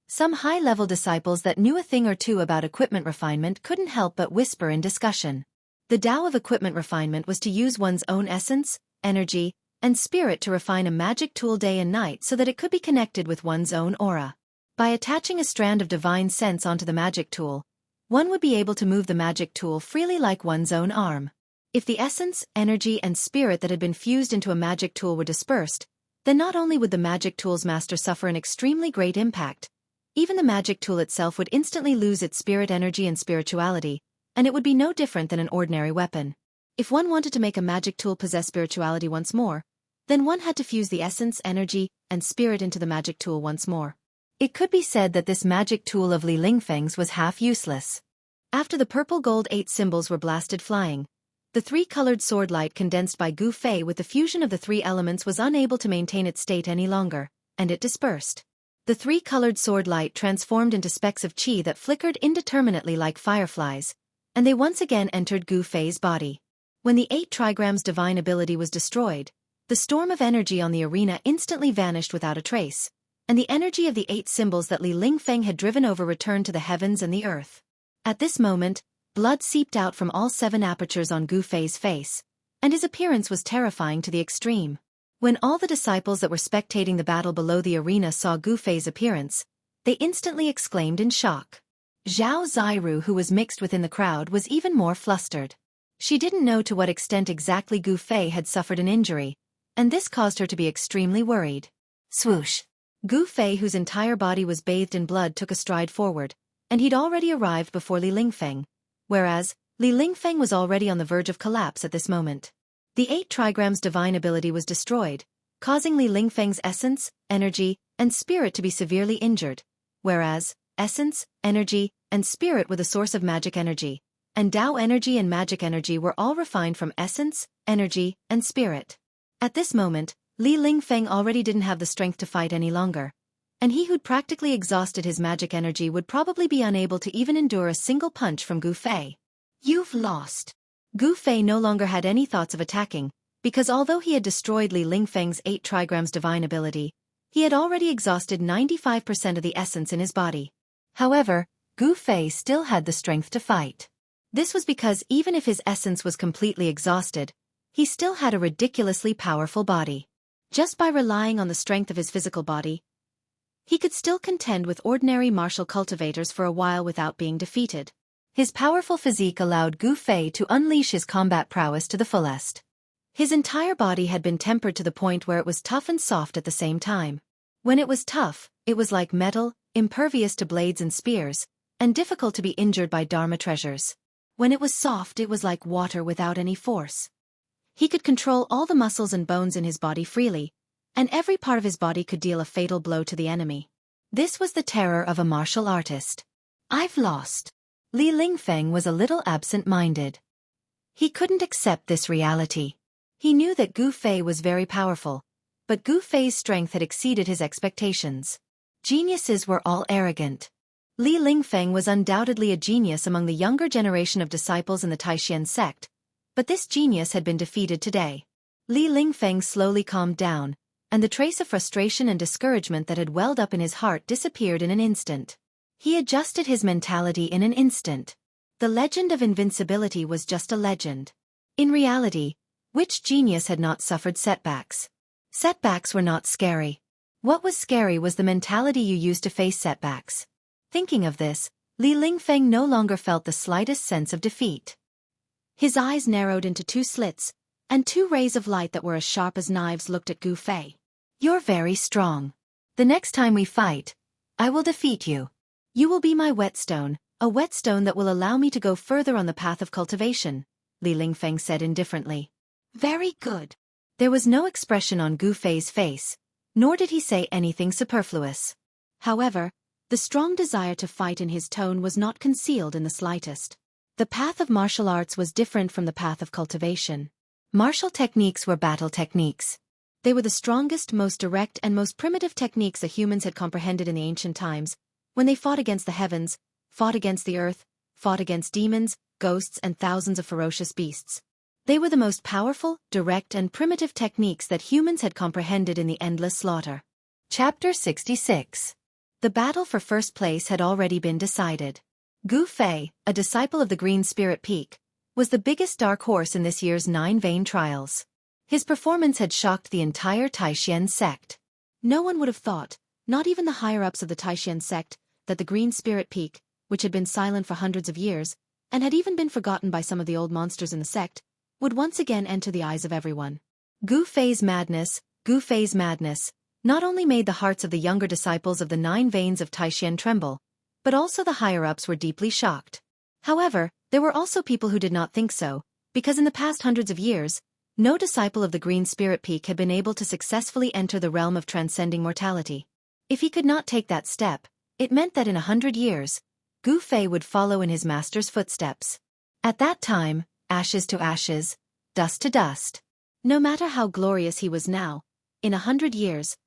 Speaker 1: Some high-level disciples that knew a thing or two about equipment refinement couldn't help but whisper in discussion. The Tao of equipment refinement was to use one's own essence, energy, and spirit to refine a magic tool day and night so that it could be connected with one's own aura. By attaching a strand of divine sense onto the magic tool, one would be able to move the magic tool freely like one's own arm. If the essence, energy, and spirit that had been fused into a magic tool were dispersed, then not only would the magic tool's master suffer an extremely great impact, even the magic tool itself would instantly lose its spirit, energy, and spirituality, and it would be no different than an ordinary weapon. If one wanted to make a magic tool possess spirituality once more, then one had to fuse the essence, energy, and spirit into the magic tool once more. It could be said that this magic tool of Li Lingfeng's was half useless. After the purple gold 8 symbols were blasted flying, the 3-colored sword light condensed by Gu Fei with the fusion of the 3 elements was unable to maintain its state any longer, and it dispersed. The 3-colored sword light transformed into specks of qi that flickered indeterminately like fireflies, and they once again entered Gu Fei's body. When the 8 trigrams divine ability was destroyed, the storm of energy on the arena instantly vanished without a trace, and the energy of the 8 symbols that Li Lingfeng had driven over returned to the heavens and the earth. At this moment, blood seeped out from all 7 apertures on Gu Fei's face, and his appearance was terrifying to the extreme. When all the disciples that were spectating the battle below the arena saw Gu Fei's appearance, they instantly exclaimed in shock. Zhao Ziru, who was mixed within the crowd, was even more flustered. She didn't know to what extent exactly Gu Fei had suffered an injury, and this caused her to be extremely worried. Swoosh! Gu Fei, whose entire body was bathed in blood, took a stride forward, and he'd already arrived before Li Lingfeng, whereas Li Lingfeng was already on the verge of collapse at this moment. The 8 trigrams divine ability was destroyed, causing Li Lingfeng's essence, energy, and spirit to be severely injured, whereas essence, energy, and spirit were the source of magic energy, and Tao energy and magic energy were all refined from essence, energy, and spirit. At this moment, Li Lingfeng already didn't have the strength to fight any longer, and he who'd practically exhausted his magic energy would probably be unable to even endure a single punch from Gu Fei. You've lost. Gu Fei no longer had any thoughts of attacking, because although he had destroyed Li Lingfeng's 8 trigrams divine ability, he had already exhausted 95% of the essence in his body. However, Gu Fei still had the strength to fight. This was because even if his essence was completely exhausted, he still had a ridiculously powerful body. Just by relying on the strength of his physical body, he could still contend with ordinary martial cultivators for a while without being defeated. His powerful physique allowed Gu Fei to unleash his combat prowess to the fullest. His entire body had been tempered to the point where it was tough and soft at the same time. When it was tough, it was like metal, impervious to blades and spears, and difficult to be injured by Dharma treasures. When it was soft, it was like water without any force. He could control all the muscles and bones in his body freely, and every part of his body could deal a fatal blow to the enemy. This was the terror of a martial artist. I've lost. Li Lingfeng was a little absent-minded. He couldn't accept this reality. He knew that Gu Fei was very powerful, but Gu Fei's strength had exceeded his expectations. Geniuses were all arrogant. Li Lingfeng was undoubtedly a genius among the younger generation of disciples in the Taishan sect, but this genius had been defeated today. Li Lingfeng slowly calmed down, and the trace of frustration and discouragement that had welled up in his heart disappeared in an instant. He adjusted his mentality in an instant. The legend of invincibility was just a legend. In reality, which genius had not suffered setbacks? Setbacks were not scary. What was scary was the mentality you used to face setbacks. Thinking of this, Li Lingfeng no longer felt the slightest sense of defeat. His eyes narrowed into 2 slits, and 2 rays of light that were as sharp as knives looked at Gu Fei. You're very strong. The next time we fight, I will defeat you. You will be my whetstone, a whetstone that will allow me to go further on the path of cultivation, Li Lingfeng said indifferently. Very good. There was no expression on Gu Fei's face, nor did he say anything superfluous. However, the strong desire to fight in his tone was not concealed in the slightest. The path of martial arts was different from the path of cultivation. Martial techniques were battle techniques. They were the strongest, most direct, and most primitive techniques the humans had comprehended in the ancient times, when they fought against the heavens, fought against the earth, fought against demons, ghosts, and thousands of ferocious beasts. They were the most powerful, direct, and primitive techniques that humans had comprehended in the endless slaughter. Chapter 66. The battle for first place had already been decided. Gu Fei, a disciple of the Green Spirit Peak, was the biggest dark horse in this year's 9 Vein Trials. His performance had shocked the entire Taishan sect. No one would have thought, not even the higher-ups of the Taishan sect, that the Green Spirit Peak, which had been silent for hundreds of years, and had even been forgotten by some of the old monsters in the sect, would once again enter the eyes of everyone. Gu Fei's madness, not only made the hearts of the younger disciples of the 9 Veins of Taishan tremble, but also the higher-ups were deeply shocked. However, there were also people who did not think so, because in the past hundreds of years, no disciple of the Green Spirit Peak had been able to successfully enter the realm of transcending mortality. If he could not take that step, it meant that in 100 years, Gu Fei would follow in his master's footsteps. At that time, ashes to ashes, dust to dust. No matter how glorious he was now, in 100 years,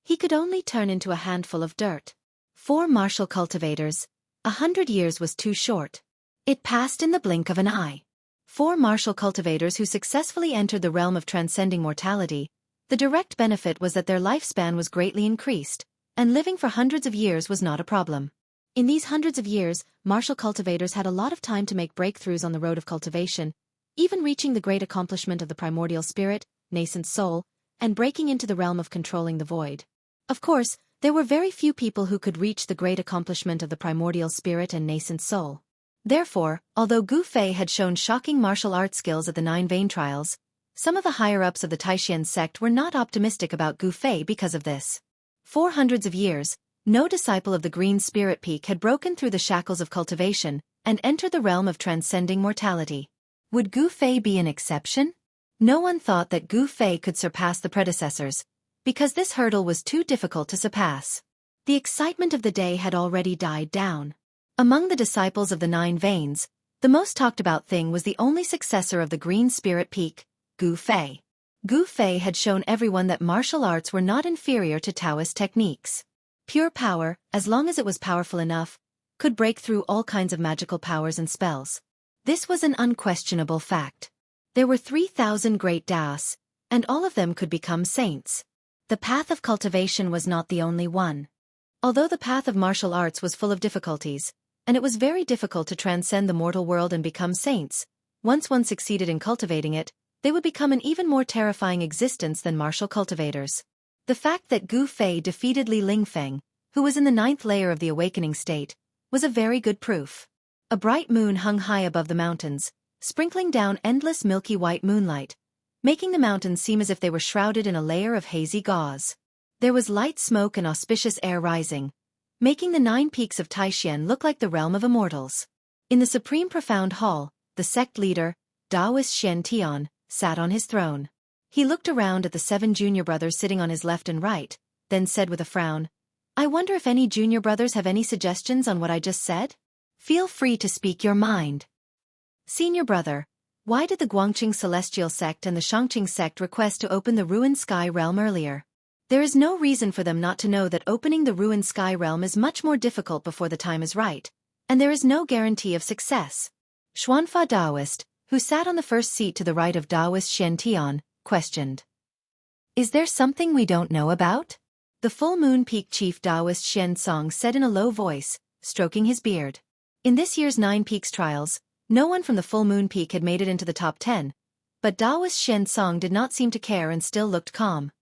Speaker 1: he could only turn into a handful of dirt. 4 martial cultivators, 100 years was too short. It passed in the blink of an eye. 4 martial cultivators who successfully entered the realm of transcending mortality. The direct benefit was that their lifespan was greatly increased, and living for hundreds of years was not a problem. In these hundreds of years, martial cultivators had a lot of time to make breakthroughs on the road of cultivation, even reaching the great accomplishment of the primordial spirit, nascent soul, and breaking into the realm of controlling the void. Of course, there were very few people who could reach the great accomplishment of the primordial spirit and nascent soul. Therefore, although Gu Fei had shown shocking martial arts skills at the 9 Vein Trials, some of the higher-ups of the Taishan sect were not optimistic about Gu Fei because of this. For hundreds of years, no disciple of the Green Spirit Peak had broken through the shackles of cultivation and entered the realm of transcending mortality. Would Gu Fei be an exception? No one thought that Gu Fei could surpass the predecessors, because this hurdle was too difficult to surpass. The excitement of the day had already died down. Among the disciples of the Nine Veins, the most talked about thing was the only successor of the Green Spirit Peak, Gu Fei. Gu Fei had shown everyone that martial arts were not inferior to Taoist techniques. Pure power, as long as it was powerful enough, could break through all kinds of magical powers and spells. This was an unquestionable fact. There were 3,000 great Daos, and all of them could become saints. The path of cultivation was not the only one. Although the path of martial arts was full of difficulties, and it was very difficult to transcend the mortal world and become saints, once one succeeded in cultivating it, they would become an even more terrifying existence than martial cultivators. The fact that Gu Fei defeated Li Lingfeng, who was in the 9th layer of the awakening state, was a very good proof. A bright moon hung high above the mountains, sprinkling down endless milky white moonlight, making the mountains seem as if they were shrouded in a layer of hazy gauze. There was light smoke and auspicious air rising, making the 9 peaks of Taishan look like the realm of immortals. In the supreme profound hall, the sect leader, Taoist Shen Tian, sat on his throne. He looked around at the 7 junior brothers sitting on his left and right, then said with a frown, "I wonder if any junior brothers have any suggestions on what I just said? Feel free to speak your mind." Senior brother, why did the Guangqing Celestial Sect and the Shangqing Sect request to open the Ruined Sky Realm earlier? There is no reason for them not to know that opening the Ruined Sky Realm is much more difficult before the time is right, and there is no guarantee of success. Xuanfa Taoist, who sat on the first seat to the right of Taoist Shen Tian, questioned. "Is there something we don't know about?" The Full Moon Peak Chief Taoist Shen Song said in a low voice, stroking his beard. In this year's 9 Peaks trials, no one from the Full Moon Peak had made it into the top 10, but Taoist Shen Song did not seem to care and still looked calm.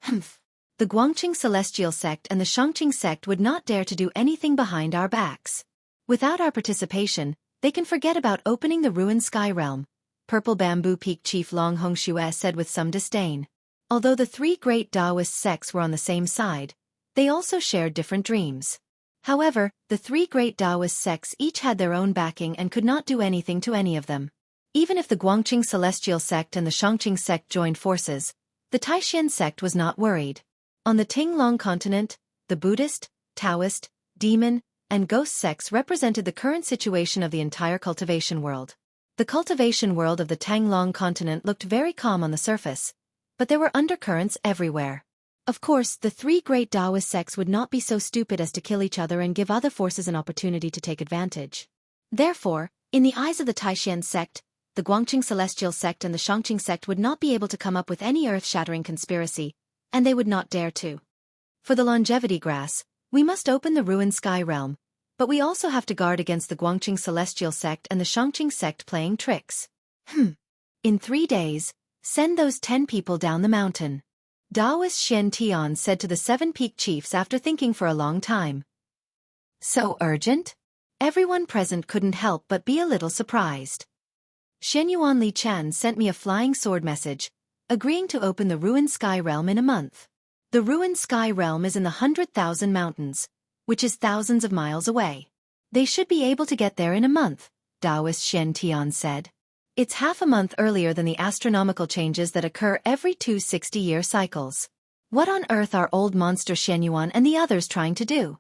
Speaker 1: "Humph. The Guangqing Celestial Sect and the Shangqing Sect would not dare to do anything behind our backs. Without our participation, they can forget about opening the Ruined Sky Realm," Purple Bamboo Peak Chief Long Hongxue said with some disdain. Although the 3 great Taoist sects were on the same side, they also shared different dreams. However, the 3 great Taoist sects each had their own backing and could not do anything to any of them. Even if the Guangqing Celestial Sect and the Shangqing Sect joined forces, the Taishan Sect was not worried. On the Tinglong continent, the Buddhist, Taoist, Demon, and Ghost sects represented the current situation of the entire cultivation world. The cultivation world of the Tanglong continent looked very calm on the surface, but there were undercurrents everywhere. Of course, the 3 great Taoist sects would not be so stupid as to kill each other and give other forces an opportunity to take advantage. Therefore, in the eyes of the Taishan sect, the Guangqing Celestial Sect and the Shangqing Sect would not be able to come up with any earth-shattering conspiracy, and they would not dare to. For the longevity grass, we must open the Ruined Sky Realm, but we also have to guard against the Guangqing Celestial Sect and the Shangqing Sect playing tricks. In 3 days, send those 10 people down the mountain. Taoist Shen Tian said to the 7 peak chiefs after thinking for a long time. So urgent? Everyone present couldn't help but be a little surprised. Shenyuan Li Chan sent me a flying sword message, agreeing to open the Ruined Sky Realm in a month. The Ruined Sky Realm is in the 100,000 mountains, which is thousands of miles away. They should be able to get there in a month, Taoist Shen Tian said. It's half a month earlier than the astronomical changes that occur every 2 60-year cycles. What on earth are old monster Shenyuan and the others trying to do?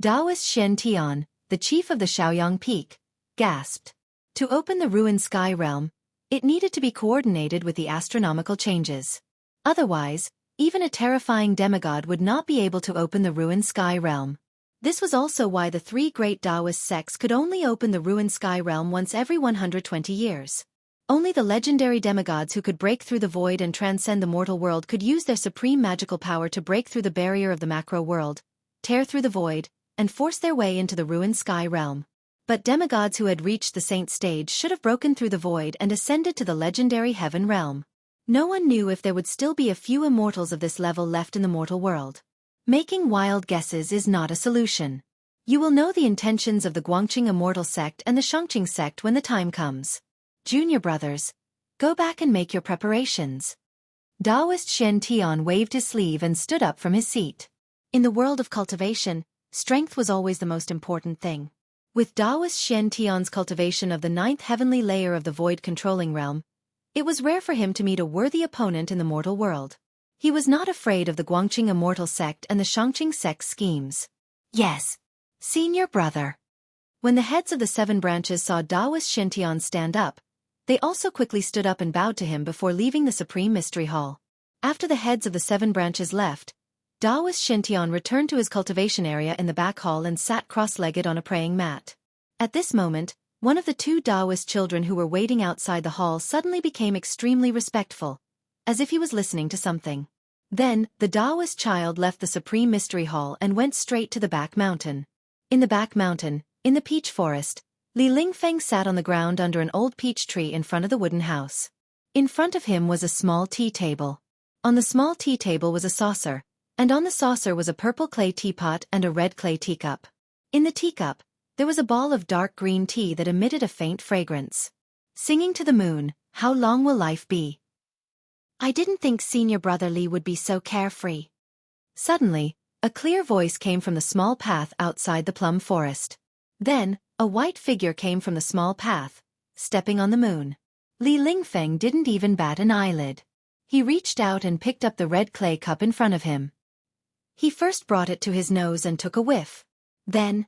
Speaker 1: Taoist Shen Tian, the chief of the Shaoyang Peak, gasped. To open the Ruined Sky Realm, it needed to be coordinated with the astronomical changes. Otherwise, even a terrifying demigod would not be able to open the Ruined Sky Realm. This was also why the 3 great Taoist sects could only open the Ruined Sky Realm once every 120 years. Only the legendary demigods who could break through the void and transcend the mortal world could use their supreme magical power to break through the barrier of the macro world, tear through the void, and force their way into the Ruined Sky Realm. But demigods who had reached the saint stage should have broken through the void and ascended to the legendary heaven realm. No one knew if there would still be a few immortals of this level left in the mortal world. Making wild guesses is not a solution. You will know the intentions of the Guangqing Immortal Sect and the Shangqing Sect when the time comes. Junior brothers, go back and make your preparations. Taoist Shen Tian waved his sleeve and stood up from his seat. In the world of cultivation, strength was always the most important thing. With Daoist Shen Tian's cultivation of the 9th heavenly layer of the void controlling realm, it was rare for him to meet a worthy opponent in the mortal world. He was not afraid of the Guangqing immortal sect and the Shangqing sect's schemes. Yes, senior brother. When the heads of the 7 branches saw Daoist Shen Tian stand up, they also quickly stood up and bowed to him before leaving the Supreme Mystery Hall. After the heads of the 7 branches left, Daoist Shen Tian returned to his cultivation area in the back hall and sat cross-legged on a praying mat. At this moment, one of the 2 Daoist children who were waiting outside the hall suddenly became extremely respectful, as if he was listening to something. Then, the Daoist child left the Supreme Mystery Hall and went straight to the back mountain. In the back mountain, in the peach forest, Li Lingfeng sat on the ground under an old peach tree in front of the wooden house. In front of him was a small tea table. On the small tea table was a saucer, and on the saucer was a purple clay teapot and a red clay teacup. In the teacup, there was a ball of dark green tea that emitted a faint fragrance. Singing to the moon, how long will life be? I didn't think senior brother Li would be so carefree. Suddenly, a clear voice came from the small path outside the plum forest. Then, a white figure came from the small path, stepping on the moon. Li Lingfeng didn't even bat an eyelid. He reached out and picked up the red clay cup in front of him. He first brought it to his nose and took a whiff. Then,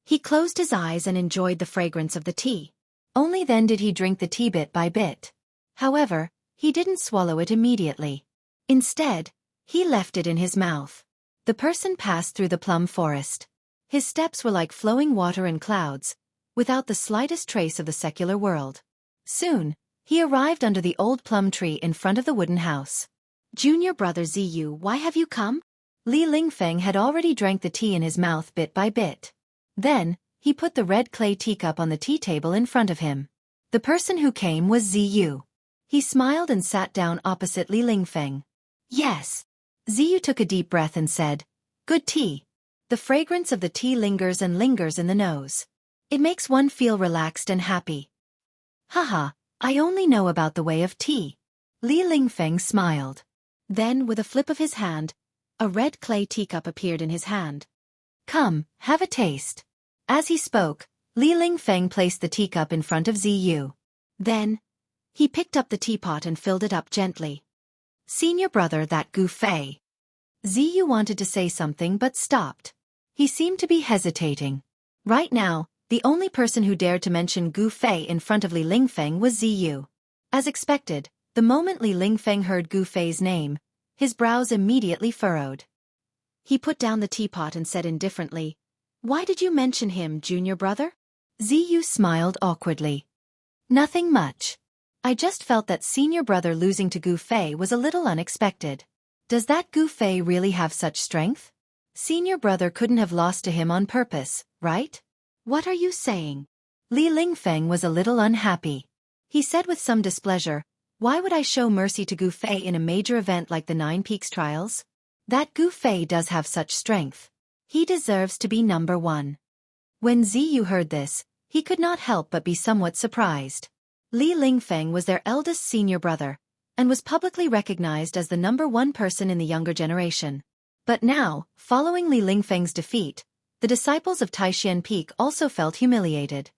Speaker 1: he closed his eyes and enjoyed the fragrance of the tea. Only then did he drink the tea bit by bit. However, he didn't swallow it immediately. Instead, he left it in his mouth. The person passed through the plum forest. His steps were like flowing water and clouds, without the slightest trace of the secular world. Soon, he arrived under the old plum tree in front of the wooden house. Junior brother Ziyu, why have you come? Li Lingfeng had already drank the tea in his mouth bit by bit. Then, he put the red clay teacup on the tea table in front of him. The person who came was Ziyu. He smiled and sat down opposite Li Lingfeng. Yes. Ziyu took a deep breath and said, "Good tea." The fragrance of the tea lingers and lingers in the nose. It makes one feel relaxed and happy. Haha, I only know about the way of tea. Li Lingfeng smiled. Then, with a flip of his hand, a red clay teacup appeared in his hand. Come, have a taste. As he spoke, Li Lingfeng placed the teacup in front of Ziyu. Then, he picked up the teapot and filled it up gently. Senior brother, that Gu Fei. Ziyu wanted to say something but stopped. He seemed to be hesitating. Right now, the only person who dared to mention Gu Fei in front of Li Lingfeng was Ziyu. As expected, the moment Li Lingfeng heard Gu Fei's name, his brows immediately furrowed. He put down the teapot and said indifferently, "Why did you mention him, junior brother?" Ziyu smiled awkwardly. Nothing much. I just felt that senior brother losing to Gu Fei was a little unexpected. Does that Gu Fei really have such strength? Senior brother couldn't have lost to him on purpose, right? What are you saying? Li Lingfeng was a little unhappy. He said with some displeasure, "Why would I show mercy to Gu Fei in a major event like the 9 Peaks trials? That Gu Fei does have such strength. He deserves to be number 1. When Ziyu heard this, he could not help but be somewhat surprised. Li Lingfeng was their eldest senior brother, and was publicly recognized as the number 1 person in the younger generation. But now, following Li Lingfeng's defeat, the disciples of Taishan Peak also felt humiliated.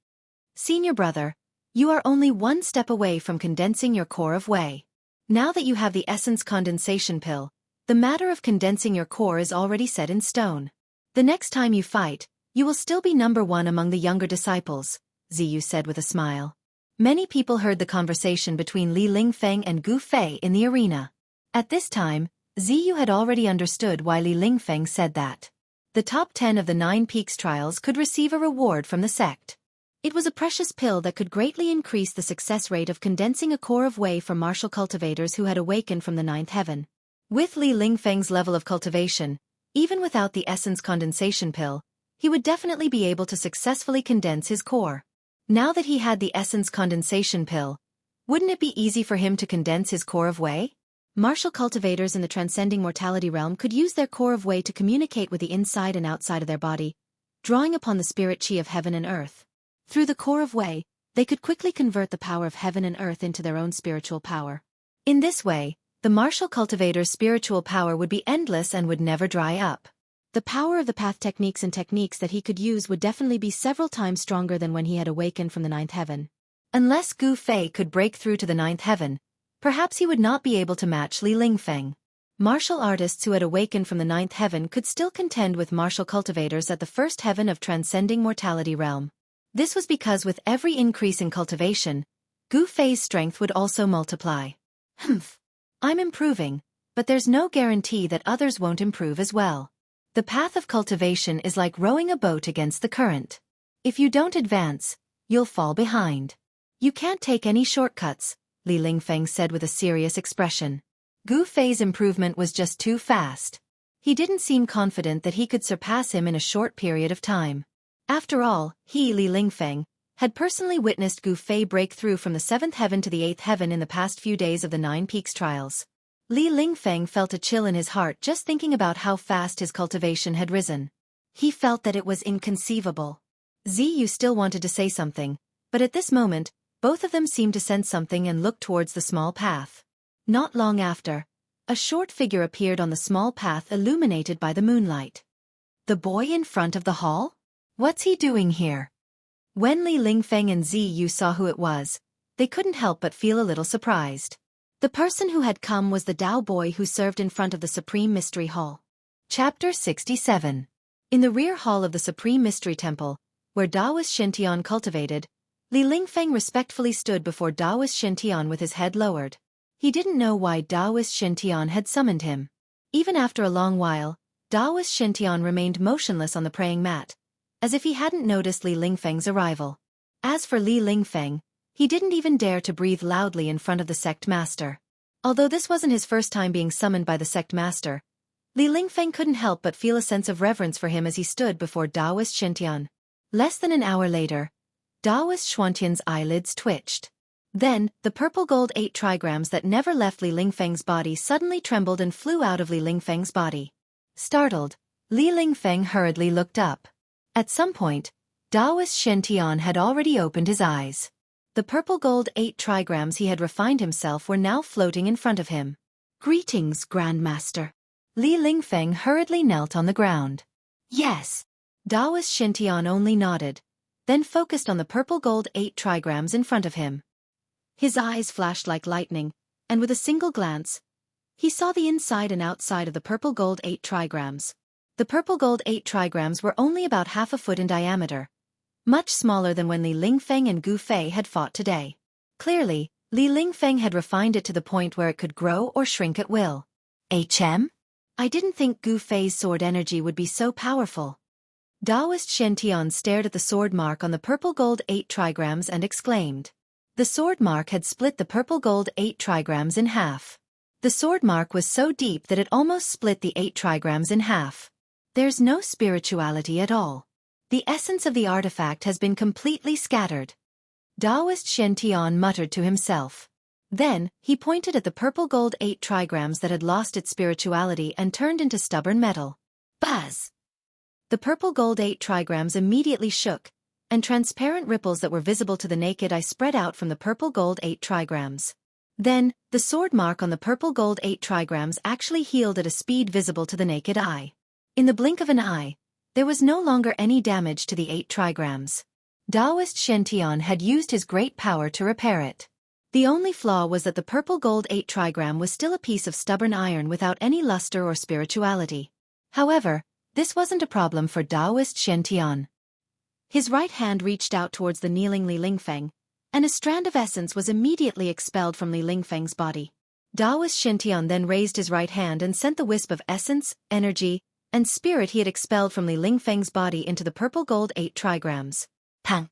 Speaker 1: Senior brother, you are only 1 step away from condensing your core of Wei. Now that you have the essence condensation pill, the matter of condensing your core is already set in stone. The next time you fight, you will still be number 1 among the younger disciples, Ziyu said with a smile. Many people heard the conversation between Li Lingfeng and Gu Fei in the arena. At this time, Ziyu had already understood why Li Lingfeng said that. The top 10 of the 9 Peaks trials could receive a reward from the sect. It was a precious pill that could greatly increase the success rate of condensing a core of Wei for martial cultivators who had awakened from the 9th heaven. With Li Lingfeng's level of cultivation, even without the essence condensation pill, he would definitely be able to successfully condense his core. Now that he had the essence condensation pill, wouldn't it be easy for him to condense his core of Wei? Martial cultivators in the transcending mortality realm could use their core of Wei to communicate with the inside and outside of their body, drawing upon the spirit chi of heaven and earth. Through the core of Wei, they could quickly convert the power of heaven and earth into their own spiritual power. In this way, the martial cultivator's spiritual power would be endless and would never dry up. The power of the path techniques and techniques that he could use would definitely be several times stronger than when he had awakened from the ninth heaven. Unless Gu Fei could break through to the ninth heaven, perhaps he would not be able to match Li Lingfeng. Martial artists who had awakened from the ninth heaven could still contend with martial cultivators at the first heaven of transcending mortality realm. This was because with every increase in cultivation, Gu Fei's strength would also multiply. I'm improving, but there's no guarantee that others won't improve as well. The path of cultivation is like rowing a boat against the current. If you don't advance, you'll fall behind. You can't take any shortcuts, Li Lingfeng said with a serious expression. Gu Fei's improvement was just too fast. He didn't seem confident that he could surpass him in a short period of time. After all, he, Li Lingfeng, had personally witnessed Gu Fei break through from the seventh heaven to the eighth heaven in the past few days of the Nine Peaks trials. Li Lingfeng felt a chill in his heart just thinking about how fast his cultivation had risen. He felt that it was inconceivable. Ziyu still wanted to say something, but at this moment, both of them seemed to sense something and looked towards the small path. Not long after, a short figure appeared on the small path illuminated by the moonlight. The boy in front of the hall? What's he doing here? When Li Lingfeng and Ziyu saw who it was, they couldn't help but feel a little surprised. The person who had come was the Dao boy who served in front of the Supreme Mystery Hall. Chapter 67. In the rear hall of the Supreme Mystery Temple, where Daoist Shintian cultivated, Li Lingfeng respectfully stood before Daoist Shintian with his head lowered. He didn't know why Daoist Shintian had summoned him. Even after a long while, Daoist Shintian remained motionless on the praying mat, as if he hadn't noticed Li Lingfeng's arrival. As for Li Lingfeng, he didn't even dare to breathe loudly in front of the sect master. Although this wasn't his first time being summoned by the sect master, Li Lingfeng couldn't help but feel a sense of reverence for him as he stood before Daoist Shintian. Less than an hour later, Daoist Xuantian's eyelids twitched. Then, the purple gold 8 trigrams that never left Li Lingfeng's body suddenly trembled and flew out of Li Lingfeng's body. Startled, Li Lingfeng hurriedly looked up. At some point, Daoist Shintian had already opened his eyes. The purple gold 8 trigrams he had refined himself were now floating in front of him. Greetings, Grandmaster. Li Lingfeng hurriedly knelt on the ground. Yes. Daoist Shintian only nodded, then focused on the purple gold 8 trigrams in front of him. His eyes flashed like lightning, and with a single glance, he saw the inside and outside of the purple gold 8 trigrams. The purple gold 8 trigrams were only about half a foot in diameter, much smaller than when Li Lingfeng and Gu Fei had fought today. Clearly, Li Lingfeng had refined it to the point where it could grow or shrink at will. I didn't think Gu Fei's sword energy would be so powerful. Daoist Shintian stared at the sword mark on the purple gold 8 trigrams and exclaimed. The sword mark had split the purple gold 8 trigrams in half. The sword mark was so deep that it almost split the 8 trigrams in half. There's no spirituality at all. The essence of the artifact has been completely scattered. Daoist Shintian muttered to himself. Then, he pointed at the purple gold 8 trigrams that had lost its spirituality and turned into stubborn metal. Buzz! The purple gold 8 trigrams immediately shook, and transparent ripples that were visible to the naked eye spread out from the purple gold 8 trigrams. Then, the sword mark on the purple gold 8 trigrams actually healed at a speed visible to the naked eye. In the blink of an eye, there was no longer any damage to the 8 trigrams. Daoist Shintian had used his great power to repair it. The only flaw was that the purple gold 8 trigram was still a piece of stubborn iron without any luster or spirituality. However, this wasn't a problem for Daoist Shintian. His right hand reached out towards the kneeling Li Lingfeng, and a strand of essence was immediately expelled from Li Lingfeng's body. Daoist Shintian then raised his right hand and sent the wisp of essence, energy, and spirit he had expelled from Li Lingfeng's body into the purple gold 8 trigrams. Pang!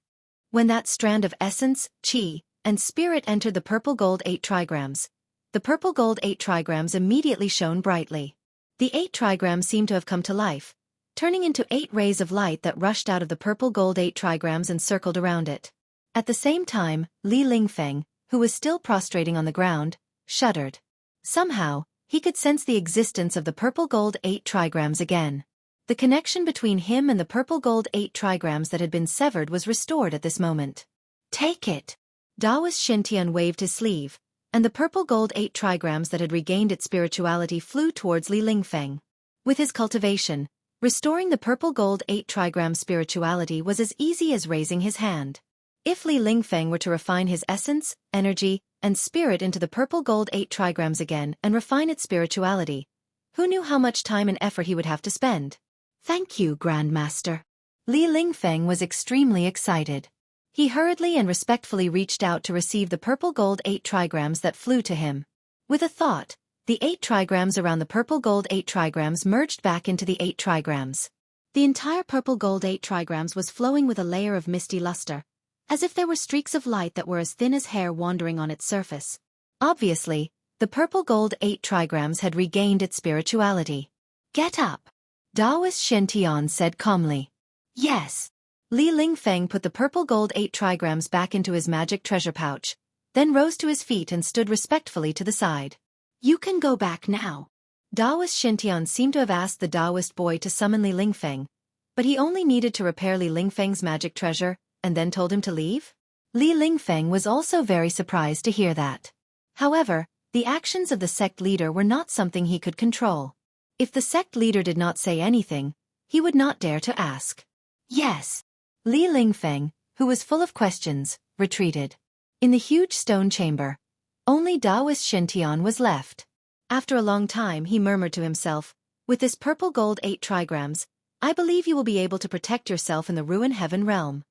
Speaker 1: When that strand of essence, qi, and spirit entered the purple gold 8 trigrams, the purple gold 8 trigrams immediately shone brightly. The 8 trigrams seemed to have come to life, turning into 8 rays of light that rushed out of the purple gold 8 trigrams and circled around it. At the same time, Li Lingfeng, who was still prostrating on the ground, shuddered. Somehow, he could sense the existence of the purple gold 8 trigrams again. The connection between him and the purple gold 8 trigrams that had been severed was restored at this moment. Take it! Daoist Shintian waved his sleeve, and the purple gold 8 trigrams that had regained its spirituality flew towards Li Lingfeng. With his cultivation, Restoring the purple gold 8 trigram spirituality was as easy as raising his hand. If Li Lingfeng were to refine his essence, energy, and spirit into the purple gold 8 trigrams again and refine its spirituality, who knew how much time and effort he would have to spend? Thank you, Grandmaster. Li Lingfeng was extremely excited. He hurriedly and respectfully reached out to receive the purple gold 8 trigrams that flew to him. With a thought, the 8 trigrams around the purple gold 8 trigrams merged back into the 8 trigrams. The entire purple gold 8 trigrams was flowing with a layer of misty luster, as if there were streaks of light that were as thin as hair wandering on its surface. Obviously, the purple gold 8 trigrams had regained its spirituality. Get up, Taoist Shen said calmly. Yes. Li Lingfeng put the purple gold 8 trigrams back into his magic treasure pouch, then rose to his feet and stood respectfully to the side. You can go back now. Taoist Shen seemed to have asked the Taoist boy to summon Li Lingfeng, but he only needed to repair Li Lingfeng's magic treasure, and then told him to leave? Li Lingfeng was also very surprised to hear that. However, the actions of the sect leader were not something he could control. If the sect leader did not say anything, he would not dare to ask. Yes. Li Lingfeng, who was full of questions, retreated. In the huge stone chamber, only Taoist Shen was left. After a long time he murmured to himself, with this purple gold 8 trigrams, I believe you will be able to protect yourself in the ruin heaven realm.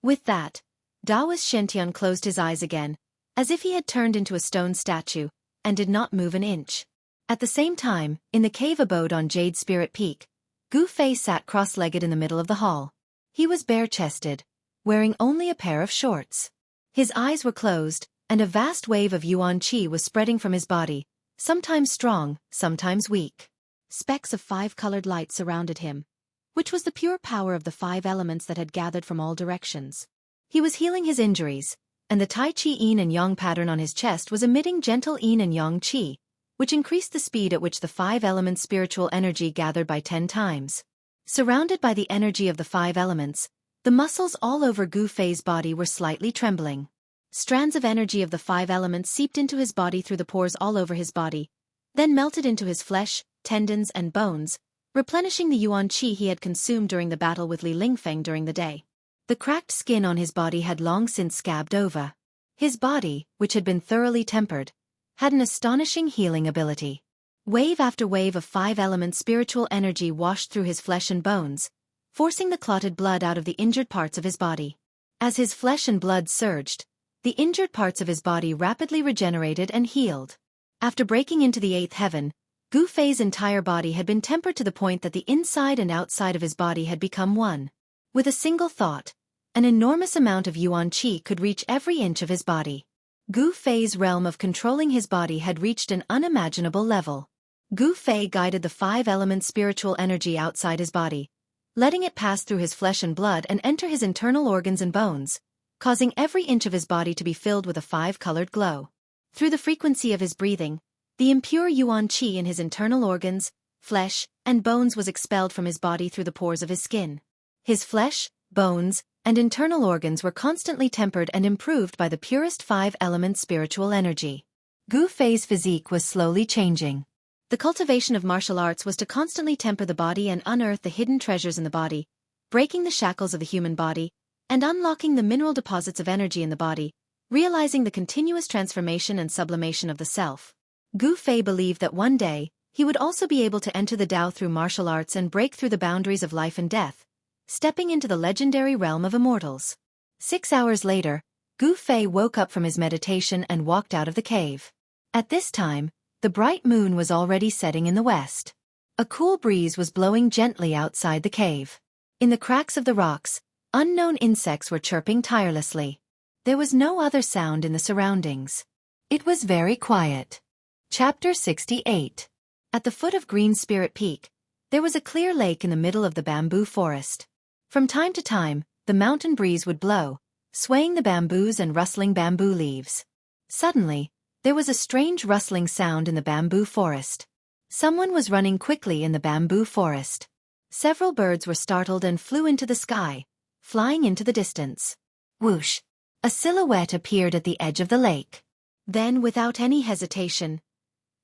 Speaker 1: With that, Taoist Shen closed his eyes again, as if he had turned into a stone statue, and did not move an inch. At the same time, in the cave abode on Jade Spirit Peak, Gu Fei sat cross-legged in the middle of the hall. He was bare-chested, wearing only a pair of shorts. His eyes were closed, and a vast wave of yuan qi was spreading from his body, sometimes strong, sometimes weak. Specks of 5-colored light surrounded him, which was the pure power of the 5 elements that had gathered from all directions. He was healing his injuries, and the Tai Chi Yin and Yang pattern on his chest was emitting gentle Yin and Yang Qi, which increased the speed at which the 5 elements' spiritual energy gathered by 10 times. Surrounded by the energy of the 5 elements, the muscles all over Gu Fei's body were slightly trembling. Strands of energy of the 5 elements seeped into his body through the pores all over his body, then melted into his flesh, tendons, and bones, replenishing the yuan qi he had consumed during the battle with Li Lingfeng during the day. The cracked skin on his body had long since scabbed over. His body, which had been thoroughly tempered, had an astonishing healing ability. Wave after wave of 5 elements spiritual energy washed through his flesh and bones, forcing the clotted blood out of the injured parts of his body. As his flesh and blood surged, the injured parts of his body rapidly regenerated and healed. After breaking into the 8th heaven, Gu Fei's entire body had been tempered to the point that the inside and outside of his body had become one. With a single thought, an enormous amount of yuan qi could reach every inch of his body. Gu Fei's realm of controlling his body had reached an unimaginable level. Gu Fei guided the 5 elements spiritual energy outside his body, letting it pass through his flesh and blood and enter his internal organs and bones, causing every inch of his body to be filled with a 5-colored glow. Through the frequency of his breathing, the impure yuan qi in his internal organs, flesh, and bones was expelled from his body through the pores of his skin. His flesh, bones, and internal organs were constantly tempered and improved by the purest 5 elements spiritual energy. Gu Fei's physique was slowly changing. The cultivation of martial arts was to constantly temper the body and unearth the hidden treasures in the body, breaking the shackles of the human body, and unlocking the mineral deposits of energy in the body, realizing the continuous transformation and sublimation of the self. Gu Fei believed that one day, he would also be able to enter the Tao through martial arts and break through the boundaries of life and death, stepping into the legendary realm of immortals. 6 hours later, Gu Fei woke up from his meditation and walked out of the cave. At this time, the bright moon was already setting in the west. A cool breeze was blowing gently outside the cave. In the cracks of the rocks, unknown insects were chirping tirelessly. There was no other sound in the surroundings. It was very quiet. Chapter 68. At the foot of Green Spirit Peak, there was a clear lake in the middle of the bamboo forest. From time to time, the mountain breeze would blow, swaying the bamboos and rustling bamboo leaves. Suddenly, there was a strange rustling sound in the bamboo forest. Someone was running quickly in the bamboo forest. Several birds were startled and flew into the sky, flying into the distance. Whoosh! A silhouette appeared at the edge of the lake. Then, without any hesitation,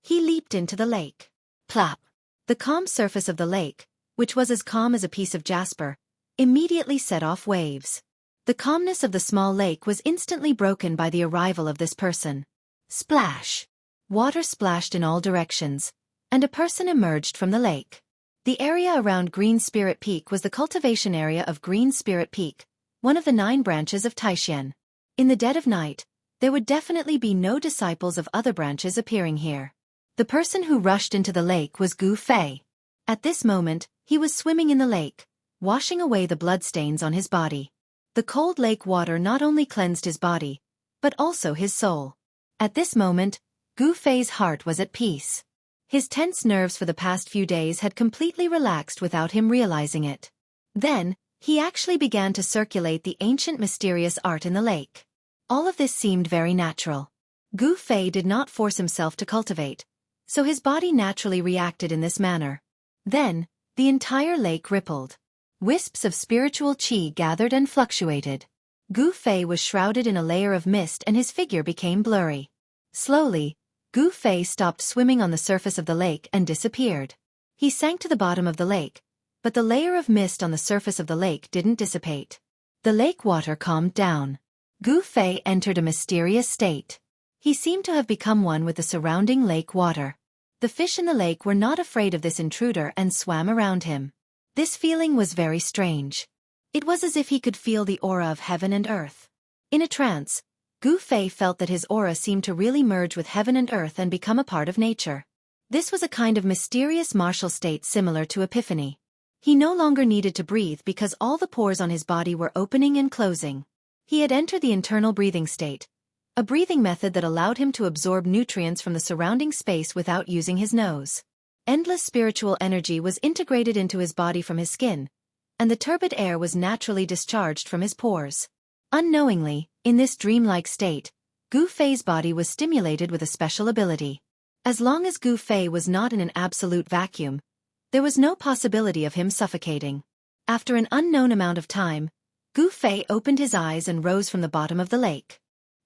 Speaker 1: he leaped into the lake. Plop! The calm surface of the lake, which was as calm as a piece of jasper, immediately set off waves. The calmness of the small lake was instantly broken by the arrival of this person. Splash! Water splashed in all directions, and a person emerged from the lake. The area around Green Spirit Peak was the cultivation area of Green Spirit Peak, one of the 9 branches of Taishan. In the dead of night, there would definitely be no disciples of other branches appearing here. The person who rushed into the lake was Gu Fei. At this moment, he was swimming in the lake, washing away the bloodstains on his body. The cold lake water not only cleansed his body, but also his soul. At this moment, Gu Fei's heart was at peace. His tense nerves for the past few days had completely relaxed without him realizing it. Then, he actually began to circulate the ancient mysterious art in the lake. All of this seemed very natural. Gu Fei did not force himself to cultivate, so his body naturally reacted in this manner. Then, the entire lake rippled. Wisps of spiritual qi gathered and fluctuated. Gu Fei was shrouded in a layer of mist and his figure became blurry. Slowly, Gu Fei stopped swimming on the surface of the lake and disappeared. He sank to the bottom of the lake, but the layer of mist on the surface of the lake didn't dissipate. The lake water calmed down. Gu Fei entered a mysterious state. He seemed to have become one with the surrounding lake water. The fish in the lake were not afraid of this intruder and swam around him. This feeling was very strange. It was as if he could feel the aura of heaven and earth. In a trance, Gu Fei felt that his aura seemed to really merge with heaven and earth and become a part of nature. This was a kind of mysterious martial state similar to epiphany. He no longer needed to breathe because all the pores on his body were opening and closing. He had entered the internal breathing state, a breathing method that allowed him to absorb nutrients from the surrounding space without using his nose. Endless spiritual energy was integrated into his body from his skin, and the turbid air was naturally discharged from his pores. Unknowingly, in this dreamlike state, Gu Fei's body was stimulated with a special ability. As long as Gu Fei was not in an absolute vacuum, there was no possibility of him suffocating. After an unknown amount of time, Gu Fei opened his eyes and rose from the bottom of the lake.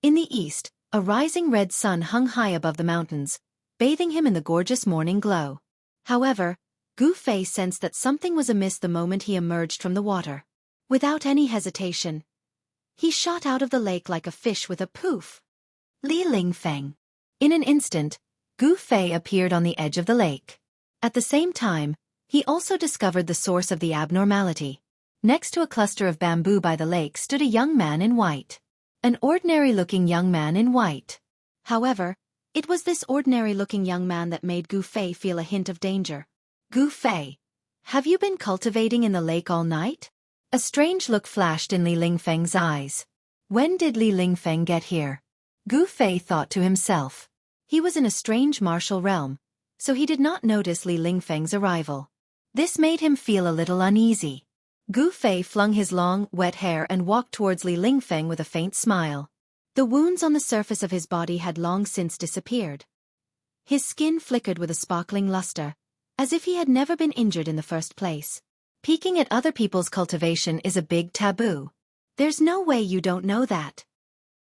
Speaker 1: In the east, a rising red sun hung high above the mountains, bathing him in the gorgeous morning glow. However, Gu Fei sensed that something was amiss the moment he emerged from the water. Without any hesitation, he shot out of the lake like a fish with a poof. Li Lingfeng. In an instant, Gu Fei appeared on the edge of the lake. At the same time, he also discovered the source of the abnormality. Next to a cluster of bamboo by the lake stood a young man in white. An ordinary-looking young man in white. However, it was this ordinary-looking young man that made Gu Fei feel a hint of danger. Gu Fei, have you been cultivating in the lake all night? A strange look flashed in Li Lingfeng's eyes. When did Li Lingfeng get here? Gu Fei thought to himself. He was in a strange martial realm, so he did not notice Li Lingfeng's arrival. This made him feel a little uneasy. Gu Fei flung his long, wet hair and walked towards Li Lingfeng with a faint smile. The wounds on the surface of his body had long since disappeared. His skin flickered with a sparkling luster, as if he had never been injured in the first place. Peeking at other people's cultivation is a big taboo. There's no way you don't know that.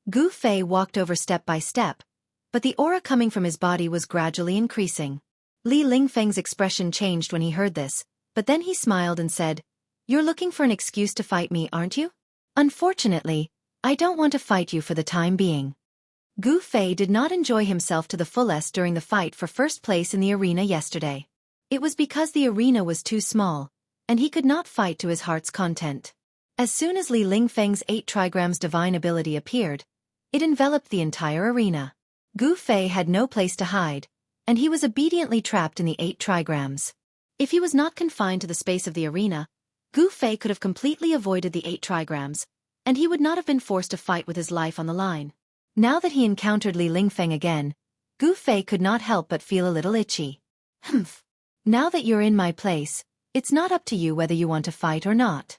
Speaker 1: Gu Fei walked over step by step, but the aura coming from his body was gradually increasing. Li Lingfeng's expression changed when he heard this, but then he smiled and said, "You're looking for an excuse to fight me, aren't you? Unfortunately, I don't want to fight you for the time being." Gu Fei did not enjoy himself to the fullest during the fight for first place in the arena yesterday. It was because the arena was too small, and he could not fight to his heart's content. As soon as Li Lingfeng's 8 trigrams divine ability appeared, it enveloped the entire arena. Gu Fei had no place to hide, and he was obediently trapped in the 8 trigrams. If he was not confined to the space of the arena, Gu Fei could have completely avoided the 8 trigrams, and he would not have been forced to fight with his life on the line. Now that he encountered Li Lingfeng again, Gu Fei could not help but feel a little itchy. Humph. Now that you're in my place, it's not up to you whether you want to fight or not.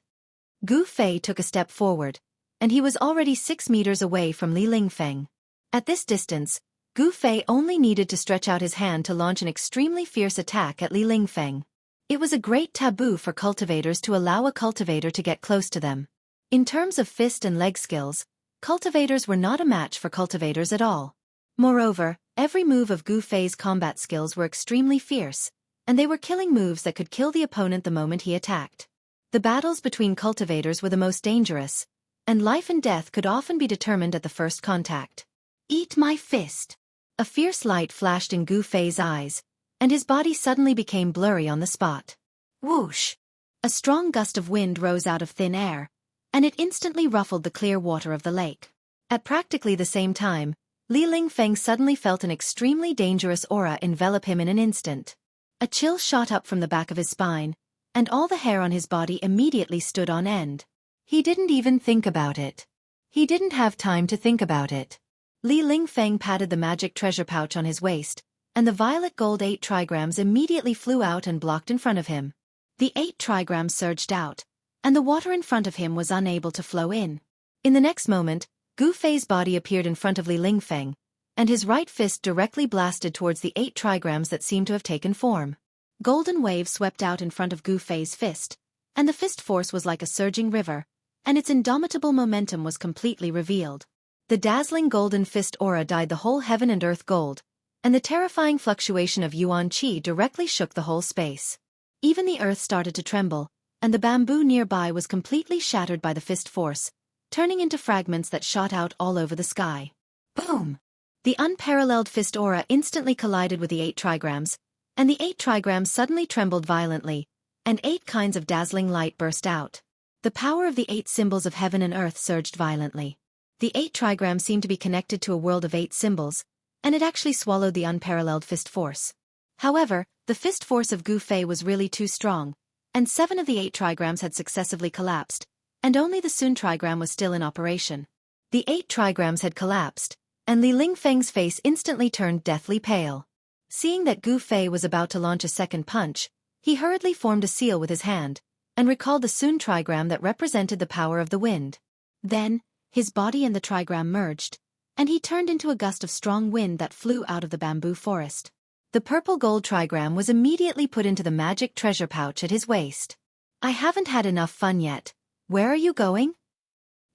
Speaker 1: Gu Fei took a step forward, and he was already 6 meters away from Li Lingfeng. At this distance, Gu Fei only needed to stretch out his hand to launch an extremely fierce attack at Li Lingfeng. It was a great taboo for cultivators to allow a cultivator to get close to them. In terms of fist and leg skills, cultivators were not a match for cultivators at all. Moreover, every move of Gu Fei's combat skills were extremely fierce, and they were killing moves that could kill the opponent the moment he attacked. The battles between cultivators were the most dangerous, and life and death could often be determined at the first contact. Eat my fist! A fierce light flashed in Gu Fei's eyes, and his body suddenly became blurry on the spot. Whoosh! A strong gust of wind rose out of thin air, and it instantly ruffled the clear water of the lake. At practically the same time, Li Lingfeng suddenly felt an extremely dangerous aura envelop him in an instant. A chill shot up from the back of his spine, and all the hair on his body immediately stood on end. He didn't even think about it. He didn't have time to think about it. Li Lingfeng patted the magic treasure pouch on his waist, and the violet gold 8 trigrams immediately flew out and blocked in front of him. The 8 trigrams surged out, and the water in front of him was unable to flow in. In the next moment, Gu Fei's body appeared in front of Li Lingfeng, and his right fist directly blasted towards the 8 trigrams that seemed to have taken form. Golden waves swept out in front of Gu Fei's fist, and the fist force was like a surging river, and its indomitable momentum was completely revealed. The dazzling golden fist aura dyed the whole heaven and earth gold, and the terrifying fluctuation of yuan qi directly shook the whole space. Even the earth started to tremble, and the bamboo nearby was completely shattered by the fist force, turning into fragments that shot out all over the sky. Boom! The unparalleled fist aura instantly collided with the 8 trigrams, and the 8 trigrams suddenly trembled violently, and 8 kinds of dazzling light burst out. The power of the 8 symbols of heaven and earth surged violently. The 8 trigrams seemed to be connected to a world of 8 symbols, and it actually swallowed the unparalleled fist force. However, the fist force of Gu Fei was really too strong, and 7 of the 8 trigrams had successively collapsed, and only the Sun trigram was still in operation. The 8 trigrams had collapsed, and Li Lingfeng's face instantly turned deathly pale. Seeing that Gu Fei was about to launch a second punch, he hurriedly formed a seal with his hand, and recalled the Sun trigram that represented the power of the wind. Then, his body and the trigram merged, and he turned into a gust of strong wind that flew out of the bamboo forest. The purple gold trigram was immediately put into the magic treasure pouch at his waist. I haven't had enough fun yet. Where are you going?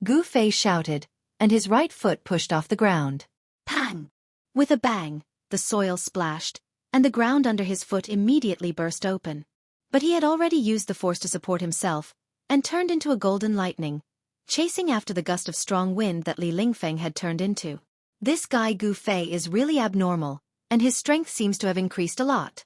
Speaker 1: Gu Fei shouted, and his right foot pushed off the ground. Pang! With a bang, the soil splashed, and the ground under his foot immediately burst open. But he had already used the force to support himself, and turned into a golden lightning, chasing after the gust of strong wind that Li Lingfeng had turned into. This guy Gu Fei is really abnormal, and his strength seems to have increased a lot.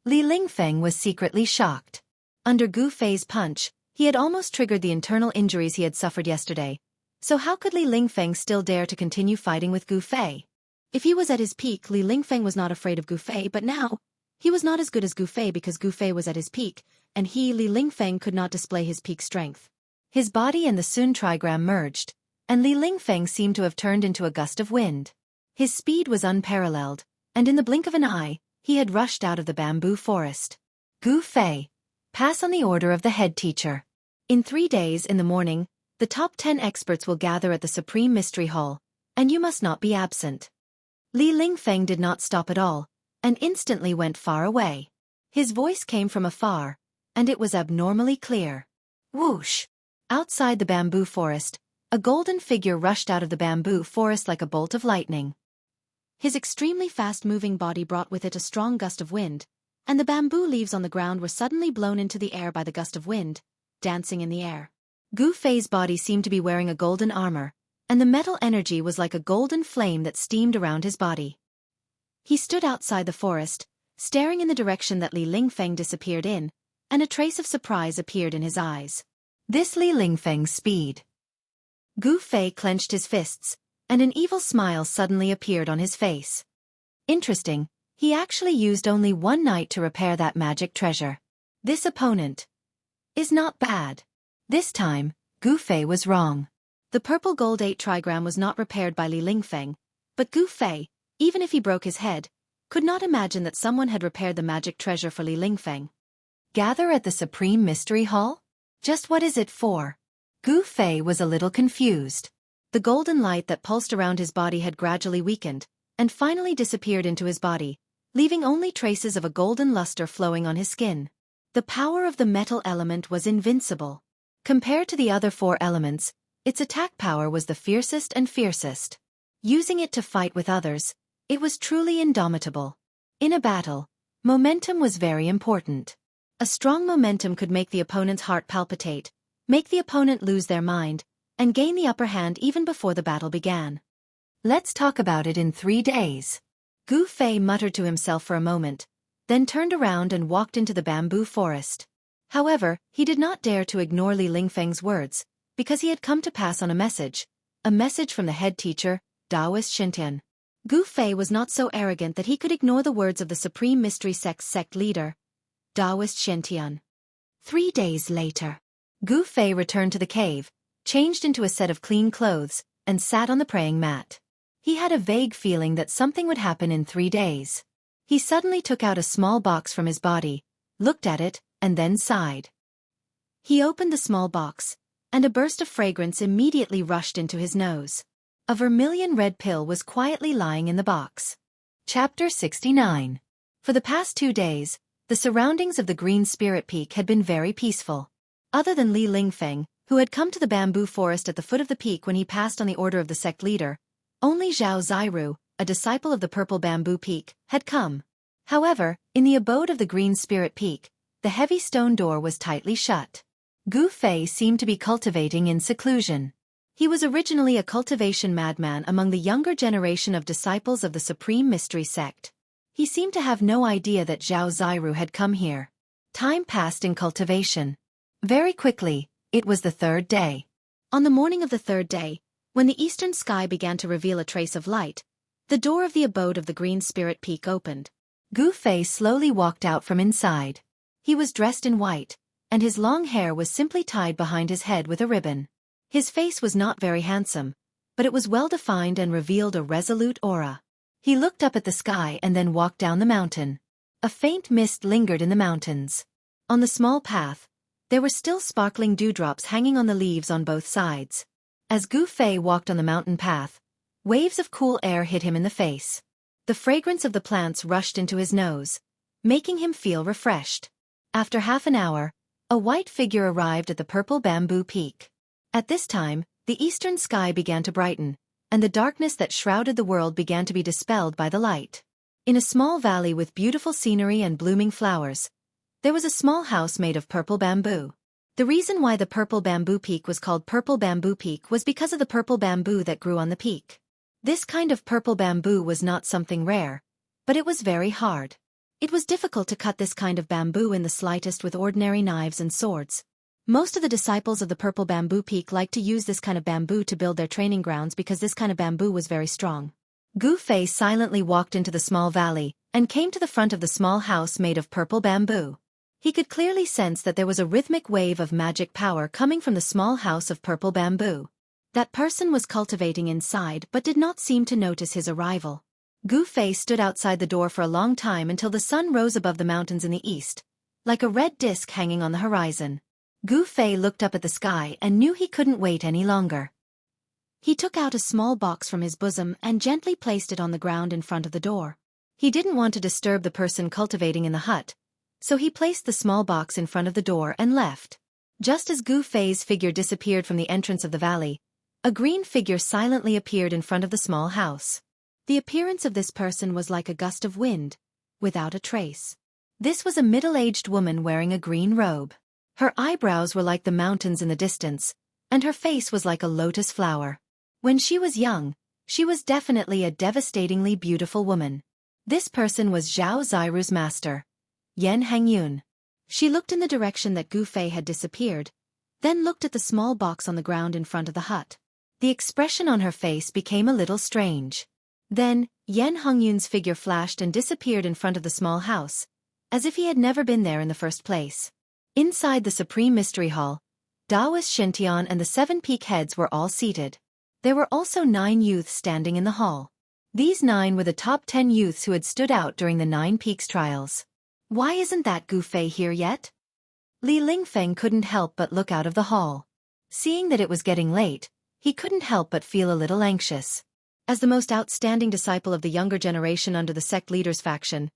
Speaker 1: Li Lingfeng was secretly shocked. Under Gu Fei's punch, he had almost triggered the internal injuries he had suffered yesterday, so how could Li Lingfeng still dare to continue fighting with Gu Fei? If he was at his peak, Li Lingfeng was not afraid of Gu Fei, but now, he was not as good as Gu Fei because Gu Fei was at his peak, and he, Li Lingfeng, could not display his peak strength. His body and the Sun trigram merged, and Li Lingfeng seemed to have turned into a gust of wind. His speed was unparalleled, and in the blink of an eye, he had rushed out of the bamboo forest. Gu Fei, pass on the order of the head teacher. In 3 days in the morning, the top 10 experts will gather at the Supreme Mystery Hall, and you must not be absent. Li Lingfeng did not stop at all, and instantly went far away. His voice came from afar, and it was abnormally clear. Whoosh! Outside the bamboo forest, a golden figure rushed out of the bamboo forest like a bolt of lightning. His extremely fast-moving body brought with it a strong gust of wind, and the bamboo leaves on the ground were suddenly blown into the air by the gust of wind, dancing in the air. Gu Fei's body seemed to be wearing a golden armor, and the metal energy was like a golden flame that steamed around his body. He stood outside the forest, staring in the direction that Li Lingfeng disappeared in, and a trace of surprise appeared in his eyes. This Li Lingfeng's speed. Gu Fei clenched his fists, and an evil smile suddenly appeared on his face. Interesting, he actually used only 1 night to repair that magic treasure. This opponent is not bad. This time, Gu Fei was wrong. The purple gold 8 trigram was not repaired by Li Lingfeng, but Gu Fei, even if he broke his head, could not imagine that someone had repaired the magic treasure for Li Lingfeng. Gather at the Supreme Mystery Hall? Just what is it for? Gu Fei was a little confused. The golden light that pulsed around his body had gradually weakened, and finally disappeared into his body, leaving only traces of a golden luster flowing on his skin. The power of the metal element was invincible. Compared to the other 4 elements, its attack power was the fiercest and fiercest. Using it to fight with others, it was truly indomitable. In a battle, Momentum was very important. A strong momentum could make the opponent's heart palpitate, make the opponent lose their mind, and gain the upper hand even before the battle began. Let's talk about it in 3 days. Gu Fei muttered to himself for a moment, then turned around and walked into the bamboo forest. However, he did not dare to ignore Li Lingfeng's words, because he had come to pass on a message from the head teacher, Taoist Xintian. Gu Fei was not so arrogant that he could ignore the words of the Supreme Mystery Sect's sect leader, Taoist Xintian. 3 days later, Gu Fei returned to the cave, changed into a set of clean clothes, and sat on the praying mat. He had a vague feeling that something would happen in 3 days. He suddenly took out a small box from his body, looked at it, and then sighed. He opened the small box, and a burst of fragrance immediately rushed into his nose. A vermilion red pill was quietly lying in the box. Chapter 69. For the past 2 days, the surroundings of the Green Spirit Peak had been very peaceful. Other than Li Lingfeng, who had come to the bamboo forest at the foot of the peak when he passed on the order of the sect leader, only Zhao Ziru, a disciple of the Purple Bamboo Peak, had come. However, in the abode of the Green Spirit Peak, the heavy stone door was tightly shut. Gu Fei seemed to be cultivating in seclusion. He was originally a cultivation madman among the younger generation of disciples of the Supreme Mystery Sect. He seemed to have no idea that Zhao Ziru had come here. Time passed in cultivation. Very quickly, it was the 3rd day. On the morning of the 3rd day, when the eastern sky began to reveal a trace of light, the door of the abode of the Green Spirit Peak opened. Gu Fei slowly walked out from inside. He was dressed in white, and his long hair was simply tied behind his head with a ribbon. His face was not very handsome, but it was well-defined and revealed a resolute aura. He looked up at the sky and then walked down the mountain. A faint mist lingered in the mountains. On the small path, there were still sparkling dewdrops hanging on the leaves on both sides. As Gu Fei walked on the mountain path, waves of cool air hit him in the face. The fragrance of the plants rushed into his nose, making him feel refreshed. After half an hour, a white figure arrived at the Purple Bamboo Peak. At this time, the eastern sky began to brighten, and the darkness that shrouded the world began to be dispelled by the light. In a small valley with beautiful scenery and blooming flowers, there was a small house made of purple bamboo. The reason why the Purple Bamboo Peak was called Purple Bamboo Peak was because of the purple bamboo that grew on the peak. This kind of purple bamboo was not something rare, but it was very hard. It was difficult to cut this kind of bamboo in the slightest with ordinary knives and swords. Most of the disciples of the Purple Bamboo Peak liked to use this kind of bamboo to build their training grounds because this kind of bamboo was very strong. Gu Fei silently walked into the small valley and came to the front of the small house made of purple bamboo. He could clearly sense that there was a rhythmic wave of magic power coming from the small house of purple bamboo. That person was cultivating inside but did not seem to notice his arrival. Gu Fei stood outside the door for a long time until the sun rose above the mountains in the east, like a red disk hanging on the horizon. Gu Fei looked up at the sky and knew he couldn't wait any longer. He took out a small box from his bosom and gently placed it on the ground in front of the door. He didn't want to disturb the person cultivating in the hut, so he placed the small box in front of the door and left. Just as Gu Fei's figure disappeared from the entrance of the valley, a green figure silently appeared in front of the small house. The appearance of this person was like a gust of wind, without a trace. This was a middle-aged woman wearing a green robe. Her eyebrows were like the mountains in the distance, and her face was like a lotus flower. When she was young, she was definitely a devastatingly beautiful woman. This person was Zhao Ziru's master, Yan Hangyun. She looked in the direction that Gu Fei had disappeared, then looked at the small box on the ground in front of the hut. The expression on her face became a little strange. Then, Yan Hangyun's figure flashed and disappeared in front of the small house, as if he had never been there in the first place. Inside the Supreme Mystery Hall, Taoist Xintian and the 7 peak heads were all seated. There were also 9 youths standing in the hall. These 9 were the top 10 youths who had stood out during the 9 Peaks trials. Why isn't that Gu Fei here yet? Li Lingfeng couldn't help but look out of the hall. Seeing that it was getting late, he couldn't help but feel a little anxious. As the most outstanding disciple of the younger generation under the sect leader's faction,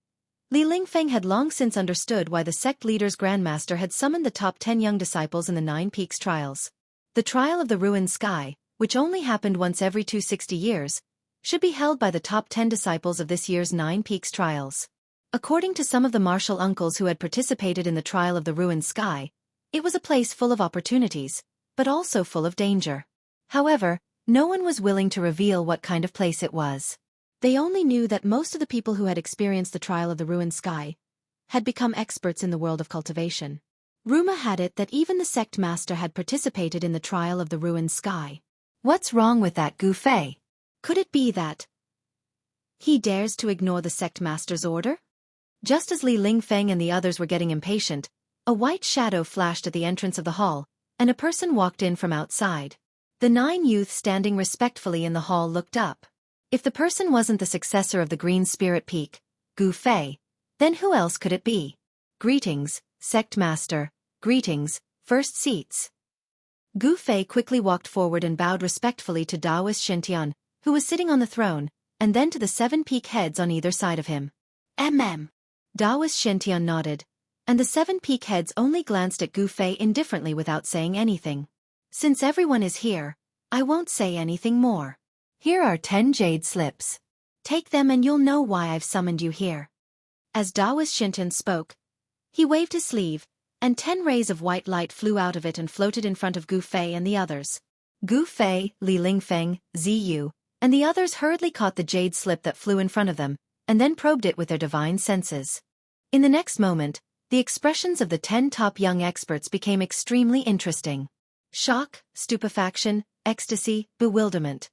Speaker 1: Li Lingfeng had long since understood why the sect leader's grandmaster had summoned the top 10 young disciples in the 9 Peaks trials. The trial of the ruined sky, which only happened once every 260 years, should be held by the top 10 disciples of this year's 9 Peaks trials. According to some of the martial uncles who had participated in the trial of the ruined sky, it was a place full of opportunities, but also full of danger. However, no one was willing to reveal what kind of place it was. They only knew that most of the people who had experienced the trial of the ruined sky had become experts in the world of cultivation. Rumor had it that even the sect master had participated in the trial of the ruined sky. What's wrong with that, Gu Fei? Could it be that he dares to ignore the sect master's order? Just as Li Lingfeng and the others were getting impatient, a white shadow flashed at the entrance of the hall, and a person walked in from outside. The 9 youths standing respectfully in the hall looked up. If the person wasn't the successor of the Green Spirit Peak, Gu Fei, then who else could it be? Greetings, sect master. Greetings, first seats. Gu Fei quickly walked forward and bowed respectfully to Daoist Shintian, who was sitting on the throne, and then to the 7 peak heads on either side of him. Daoist Shintian nodded, and the 7 peak heads only glanced at Gu Fei indifferently without saying anything. Since everyone is here, I won't say anything more. Here are 10 jade slips. Take them and you'll know why I've summoned you here. As Daoist Shintian spoke, he waved his sleeve, and 10 rays of white light flew out of it and floated in front of Gu Fei and the others. Gu Fei, Li Lingfeng, Ziyu, and the others hurriedly caught the jade slip that flew in front of them, and then probed it with their divine senses. In the next moment, the expressions of the 10 top young experts became extremely interesting. Shock, stupefaction, ecstasy, bewilderment.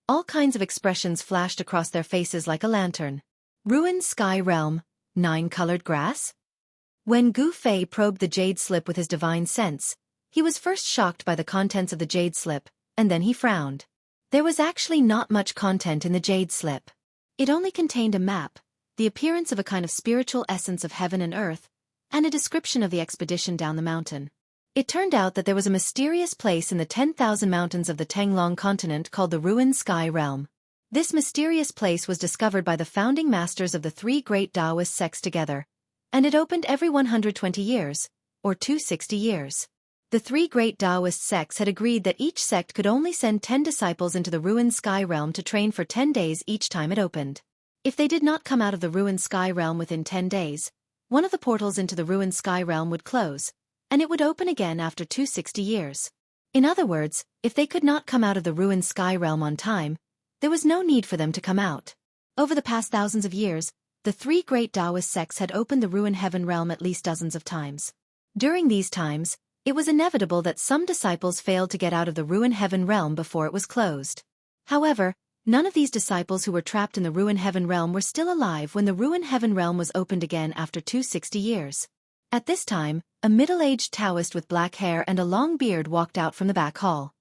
Speaker 1: All kinds of expressions flashed across their faces like a lantern. Ruined sky realm, 9-colored grass? When Gu Fei probed the jade slip with his divine sense, he was first shocked by the contents of the jade slip, and then he frowned. There was actually not much content in the jade slip. It only contained a map, the appearance of a kind of spiritual essence of heaven and earth, and a description of the expedition down the mountain. It turned out that there was a mysterious place in the 10,000 mountains of the Tenglong continent called the Ruined Sky Realm. This mysterious place was discovered by the founding masters of the 3 great Taoist sects together, and it opened every 120 years, or 260 years. The 3 great Taoist sects had agreed that each sect could only send 10 disciples into the Ruined Sky Realm to train for 10 days each time it opened. If they did not come out of the Ruined Sky Realm within 10 days, one of the portals into the Ruined Sky Realm would close, and it would open again after 260 years. In other words, if they could not come out of the Ruined Sky Realm on time, there was no need for them to come out. Over the past thousands of years, the 3 great Taoist sects had opened the Ruined Heaven Realm at least dozens of times. During these times, it was inevitable that some disciples failed to get out of the Ruined Heaven Realm before it was closed. However, none of these disciples who were trapped in the Ruined Heaven Realm were still alive when the Ruined Heaven Realm was opened again after 260 years. At this time, a middle-aged Taoist with black hair and a long beard walked out from the back hall.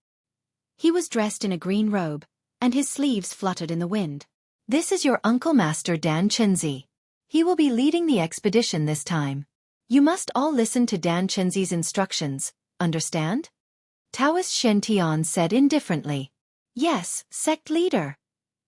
Speaker 1: He was dressed in a green robe, and his sleeves fluttered in the wind. This is your uncle Master Dan Chenzi. He will be leading the expedition this time. You must all listen to Dan Chenzi's instructions, understand? Taoist Shen Tian said indifferently. Yes, sect leader.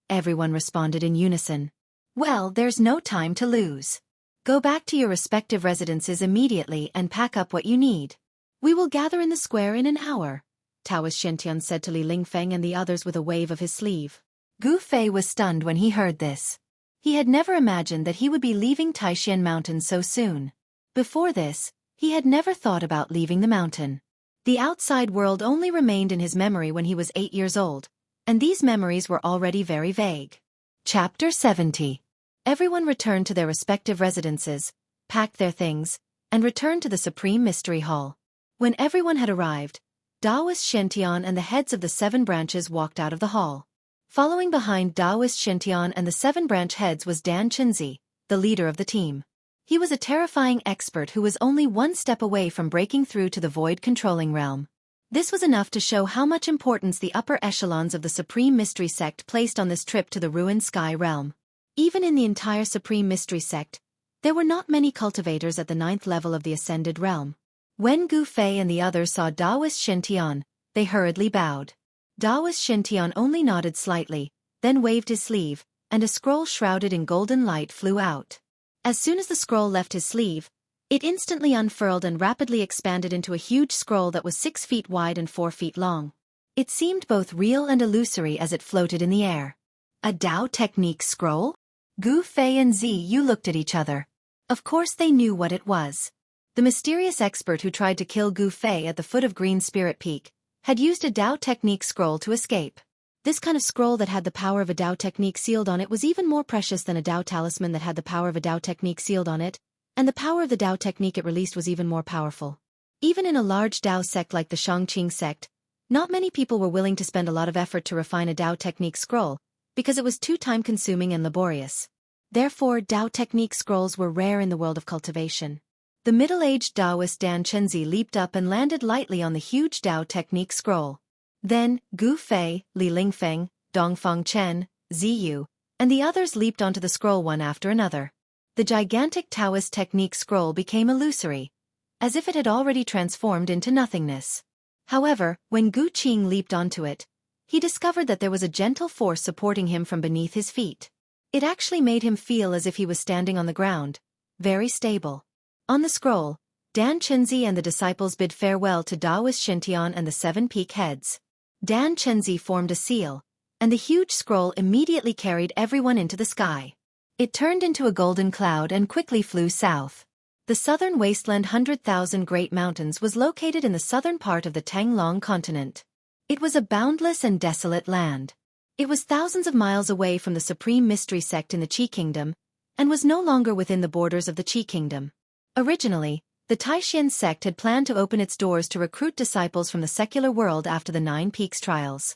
Speaker 1: Everyone responded in unison. Well, there's no time to lose. Go back to your respective residences immediately and pack up what you need. We will gather in the square in an hour, Taoist Shintian said to Li Lingfeng and the others with a wave of his sleeve. Gu Fei was stunned when he heard this. He had never imagined that he would be leaving Taishan Mountain so soon. Before this, he had never thought about leaving the mountain. The outside world only remained in his memory when he was 8 years old, and these memories were already very vague. Chapter 70. Everyone returned to their respective residences, packed their things, and returned to the Supreme Mystery Hall. When everyone had arrived, Taoist Shintian and the heads of the 7 branches walked out of the hall. Following behind Taoist Shintian and the 7 branch heads was Dan Chenzi, the leader of the team. He was a terrifying expert who was only 1 step away from breaking through to the void controlling realm. This was enough to show how much importance the upper echelons of the Supreme Mystery Sect placed on this trip to the Ruined Sky Realm. Even in the entire Supreme Mystery Sect, there were not many cultivators at the 9th level of the Ascended Realm. When Gu Fei and the others saw Taoist Shintian, they hurriedly bowed. Taoist Shintian only nodded slightly, then waved his sleeve, and a scroll shrouded in golden light flew out. As soon as the scroll left his sleeve, it instantly unfurled and rapidly expanded into a huge scroll that was 6 feet wide and 4 feet long. It seemed both real and illusory as it floated in the air. A Tao Technique scroll? Gu Fei and Ziyu looked at each other. Of course they knew what it was. The mysterious expert who tried to kill Gu Fei at the foot of Green Spirit Peak had used a Dao technique scroll to escape. This kind of scroll that had the power of a Dao technique sealed on it was even more precious than a Dao talisman that had the power of a Dao technique sealed on it, and the power of the Dao technique it released was even more powerful. Even in a large Dao sect like the Shangqing sect, not many people were willing to spend a lot of effort to refine a Dao technique scroll, because it was too time-consuming and laborious. Therefore, Dao technique scrolls were rare in the world of cultivation. The middle-aged Taoist Dan Chenzi leaped up and landed lightly on the huge Dao technique scroll. Then, Gu Fei, Li Lingfeng, Dongfang Chen, Ziyu, and the others leaped onto the scroll one after another. The gigantic Taoist technique scroll became illusory, as if it had already transformed into nothingness. However, when Gu Qing leaped onto it, he discovered that there was a gentle force supporting him from beneath his feet. It actually made him feel as if he was standing on the ground, very stable. On the scroll, Dan Chenzi and the disciples bid farewell to Daoist Xintian and the 7 peak heads. Dan Chenzi formed a seal, and the huge scroll immediately carried everyone into the sky. It turned into a golden cloud and quickly flew south. The southern wasteland 100,000 Great Mountains was located in the southern part of the Tanglong continent. It was a boundless and desolate land. It was thousands of miles away from the supreme mystery sect in the Qi Kingdom, and was no longer within the borders of the Qi Kingdom. Originally, the Taishan sect had planned to open its doors to recruit disciples from the secular world after the 9 Peaks trials.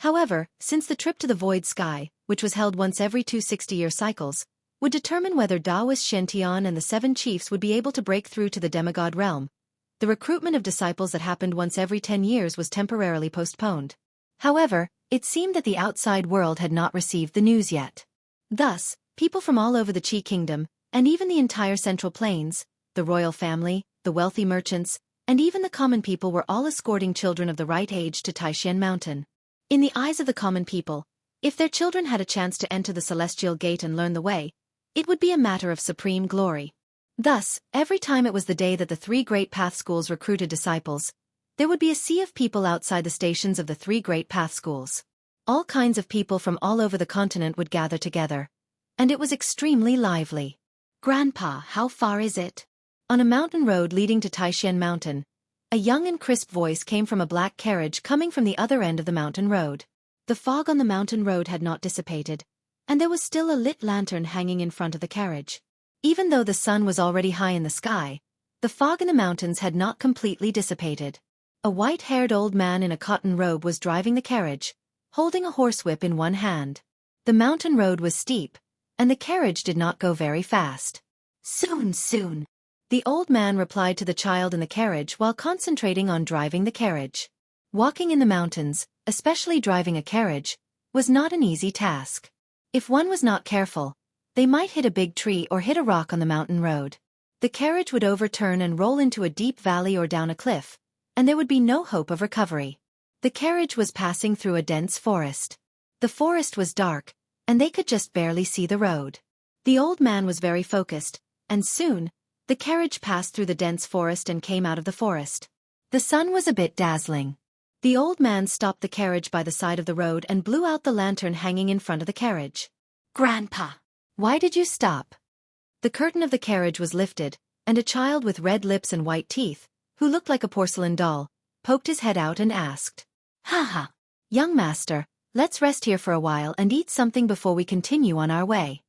Speaker 1: However, since the trip to the Void Sky, which was held once every 2 60-year cycles, would determine whether Daoist Shen and the 7 chiefs would be able to break through to the demigod realm, the recruitment of disciples that happened once every 10 years was temporarily postponed. However, it seemed that the outside world had not received the news yet. Thus, people from all over the Qi Kingdom, and even the entire Central Plains, the royal family, the wealthy merchants, and even the common people were all escorting children of the right age to Taishan Mountain. In the eyes of the common people, if their children had a chance to enter the Celestial Gate and learn the way, it would be a matter of supreme glory. Thus, every time it was the day that the 3 great path schools recruited disciples, there would be a sea of people outside the stations of the 3 great path schools. All kinds of people from all over the continent would gather together, and it was extremely lively. "Grandpa, how far is it?" On a mountain road leading to Taishan Mountain, a young and crisp voice came from a black carriage coming from the other end of the mountain road. The fog on the mountain road had not dissipated, and there was still a lit lantern hanging in front of the carriage. Even though the sun was already high in the sky, the fog in the mountains had not completely dissipated. A white-haired old man in a cotton robe was driving the carriage, holding a horsewhip in one hand. The mountain road was steep, and the carriage did not go very fast. "Soon, soon," the old man replied to the child in the carriage while concentrating on driving the carriage. Walking in the mountains, especially driving a carriage, was not an easy task. If one was not careful, they might hit a big tree or hit a rock on the mountain road. The carriage would overturn and roll into a deep valley or down a cliff, and there would be no hope of recovery. The carriage was passing through a dense forest. The forest was dark, and they could just barely see the road. The old man was very focused, and soon, the carriage passed through the dense forest and came out of the forest. The sun was a bit dazzling. The old man stopped the carriage by the side of the road and blew out the lantern hanging in front of the carriage. "Grandpa, why did you stop?" The curtain of the carriage was lifted, and a child with red lips and white teeth, who looked like a porcelain doll, poked his head out and asked, "Haha, young master, let's rest here for a while and eat something before we continue on our way."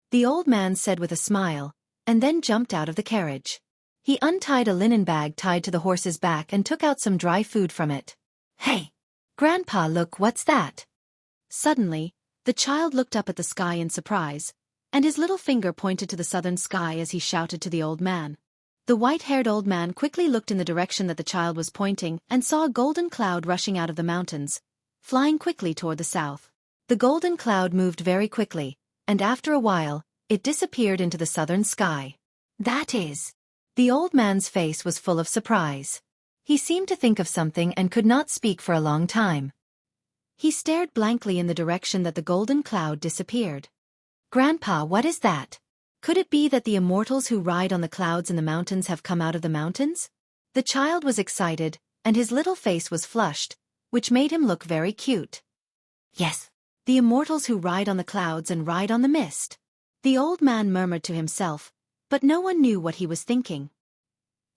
Speaker 1: The old man said with a smile, and then jumped out of the carriage. He untied a linen bag tied to the horse's back and took out some dry food from it. "Hey, Grandpa, look, what's that?" Suddenly, the child looked up at the sky in surprise, and his little finger pointed to the southern sky as he shouted to the old man. The white-haired old man quickly looked in the direction that the child was pointing and saw a golden cloud rushing out of the mountains, flying quickly toward the south. The golden cloud moved very quickly, and after a while, it disappeared into the southern sky. "That is..." The old man's face was full of surprise. He seemed to think of something and could not speak for a long time. He stared blankly in the direction that the golden cloud disappeared. "Grandpa, what is that? Could it be that the immortals who ride on the clouds in the mountains have come out of the mountains?" The child was excited, and his little face was flushed, which made him look very cute. "Yes, the immortals who ride on the clouds and ride on the mist." The old man murmured to himself, but no one knew what he was thinking.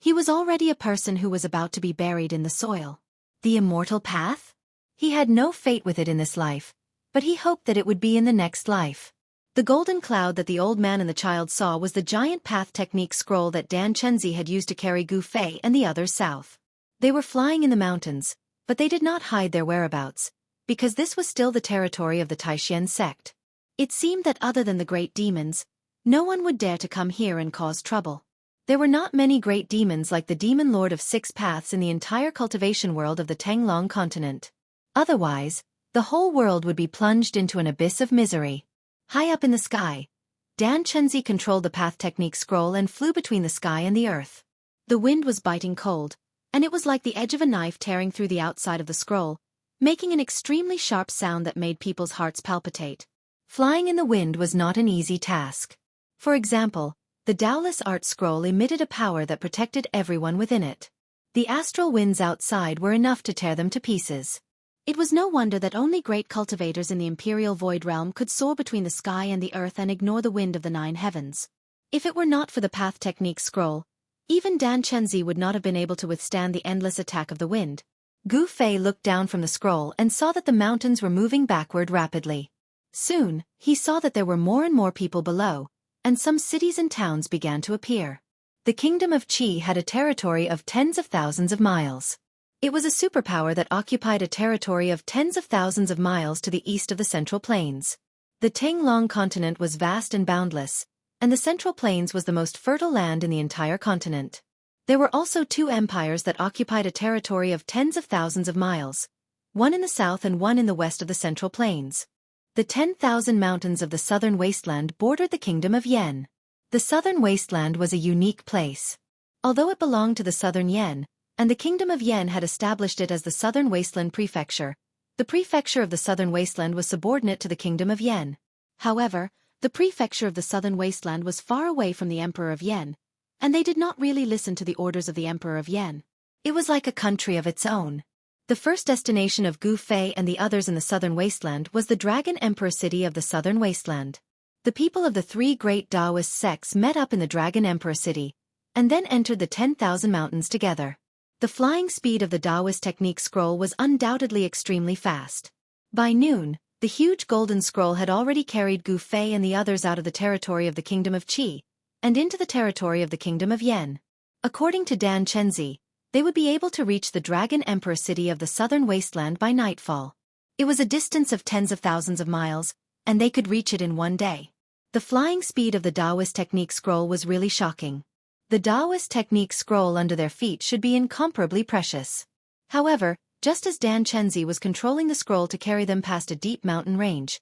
Speaker 1: He was already a person who was about to be buried in the soil. The immortal path? He had no fate with it in this life, but he hoped that it would be in the next life. The golden cloud that the old man and the child saw was the giant path technique scroll that Dan Chenzi had used to carry Gu Fei and the others south. They were flying in the mountains, but they did not hide their whereabouts, because this was still the territory of the Taishan sect. It seemed that other than the great demons, no one would dare to come here and cause trouble. There were not many great demons like the demon lord of 6 paths in the entire cultivation world of the Tanglong continent. Otherwise, the whole world would be plunged into an abyss of misery. High up in the sky, Dan Chenzi controlled the path technique scroll and flew between the sky and the earth. The wind was biting cold, and it was like the edge of a knife tearing through the outside of the scroll, making an extremely sharp sound that made people's hearts palpitate. Flying in the wind was not an easy task. For example, the Boundless art scroll emitted a power that protected everyone within it. The astral winds outside were enough to tear them to pieces. It was no wonder that only great cultivators in the Imperial Void Realm could soar between the sky and the earth and ignore the wind of the 9 heavens. If it were not for the path technique scroll, even Dan Chenzi would not have been able to withstand the endless attack of the wind. Gu Fei looked down from the scroll and saw that the mountains were moving backward rapidly. Soon, he saw that there were more and more people below, and some cities and towns began to appear. The kingdom of Qi had a territory of tens of thousands of miles. It was a superpower that occupied a territory of tens of thousands of miles to the east of the Central Plains. The Tanglong continent was vast and boundless, and the Central Plains was the most fertile land in the entire continent. There were also 2 empires that occupied a territory of tens of thousands of miles, one in the south and one in the west of the Central Plains. The 10,000 mountains of the southern wasteland bordered the kingdom of Yen. The southern wasteland was a unique place. Although it belonged to the southern Yen, and the kingdom of Yen had established it as the southern wasteland prefecture, the prefecture of the southern wasteland was subordinate to the kingdom of Yen. However, the prefecture of the southern wasteland was far away from the emperor of Yen, and they did not really listen to the orders of the emperor of Yen. It was like a country of its own. The first destination of Gu Fei and the others in the southern wasteland was the Dragon Emperor city of the southern wasteland. The people of the 3 great Taoist sects met up in the Dragon Emperor city, and then entered the 10,000 mountains together. The flying speed of the Taoist technique scroll was undoubtedly extremely fast. By noon, the huge golden scroll had already carried Gu Fei and the others out of the territory of the kingdom of Qi, and into the territory of the kingdom of Yen. According to Dan Chenzi, they would be able to reach the Dragon Emperor city of the southern wasteland by nightfall. It was a distance of tens of thousands of miles, and they could reach it in one day. The flying speed of the Taoist technique scroll was really shocking. The Taoist technique scroll under their feet should be incomparably precious. However, just as Dan Chenzi was controlling the scroll to carry them past a deep mountain range,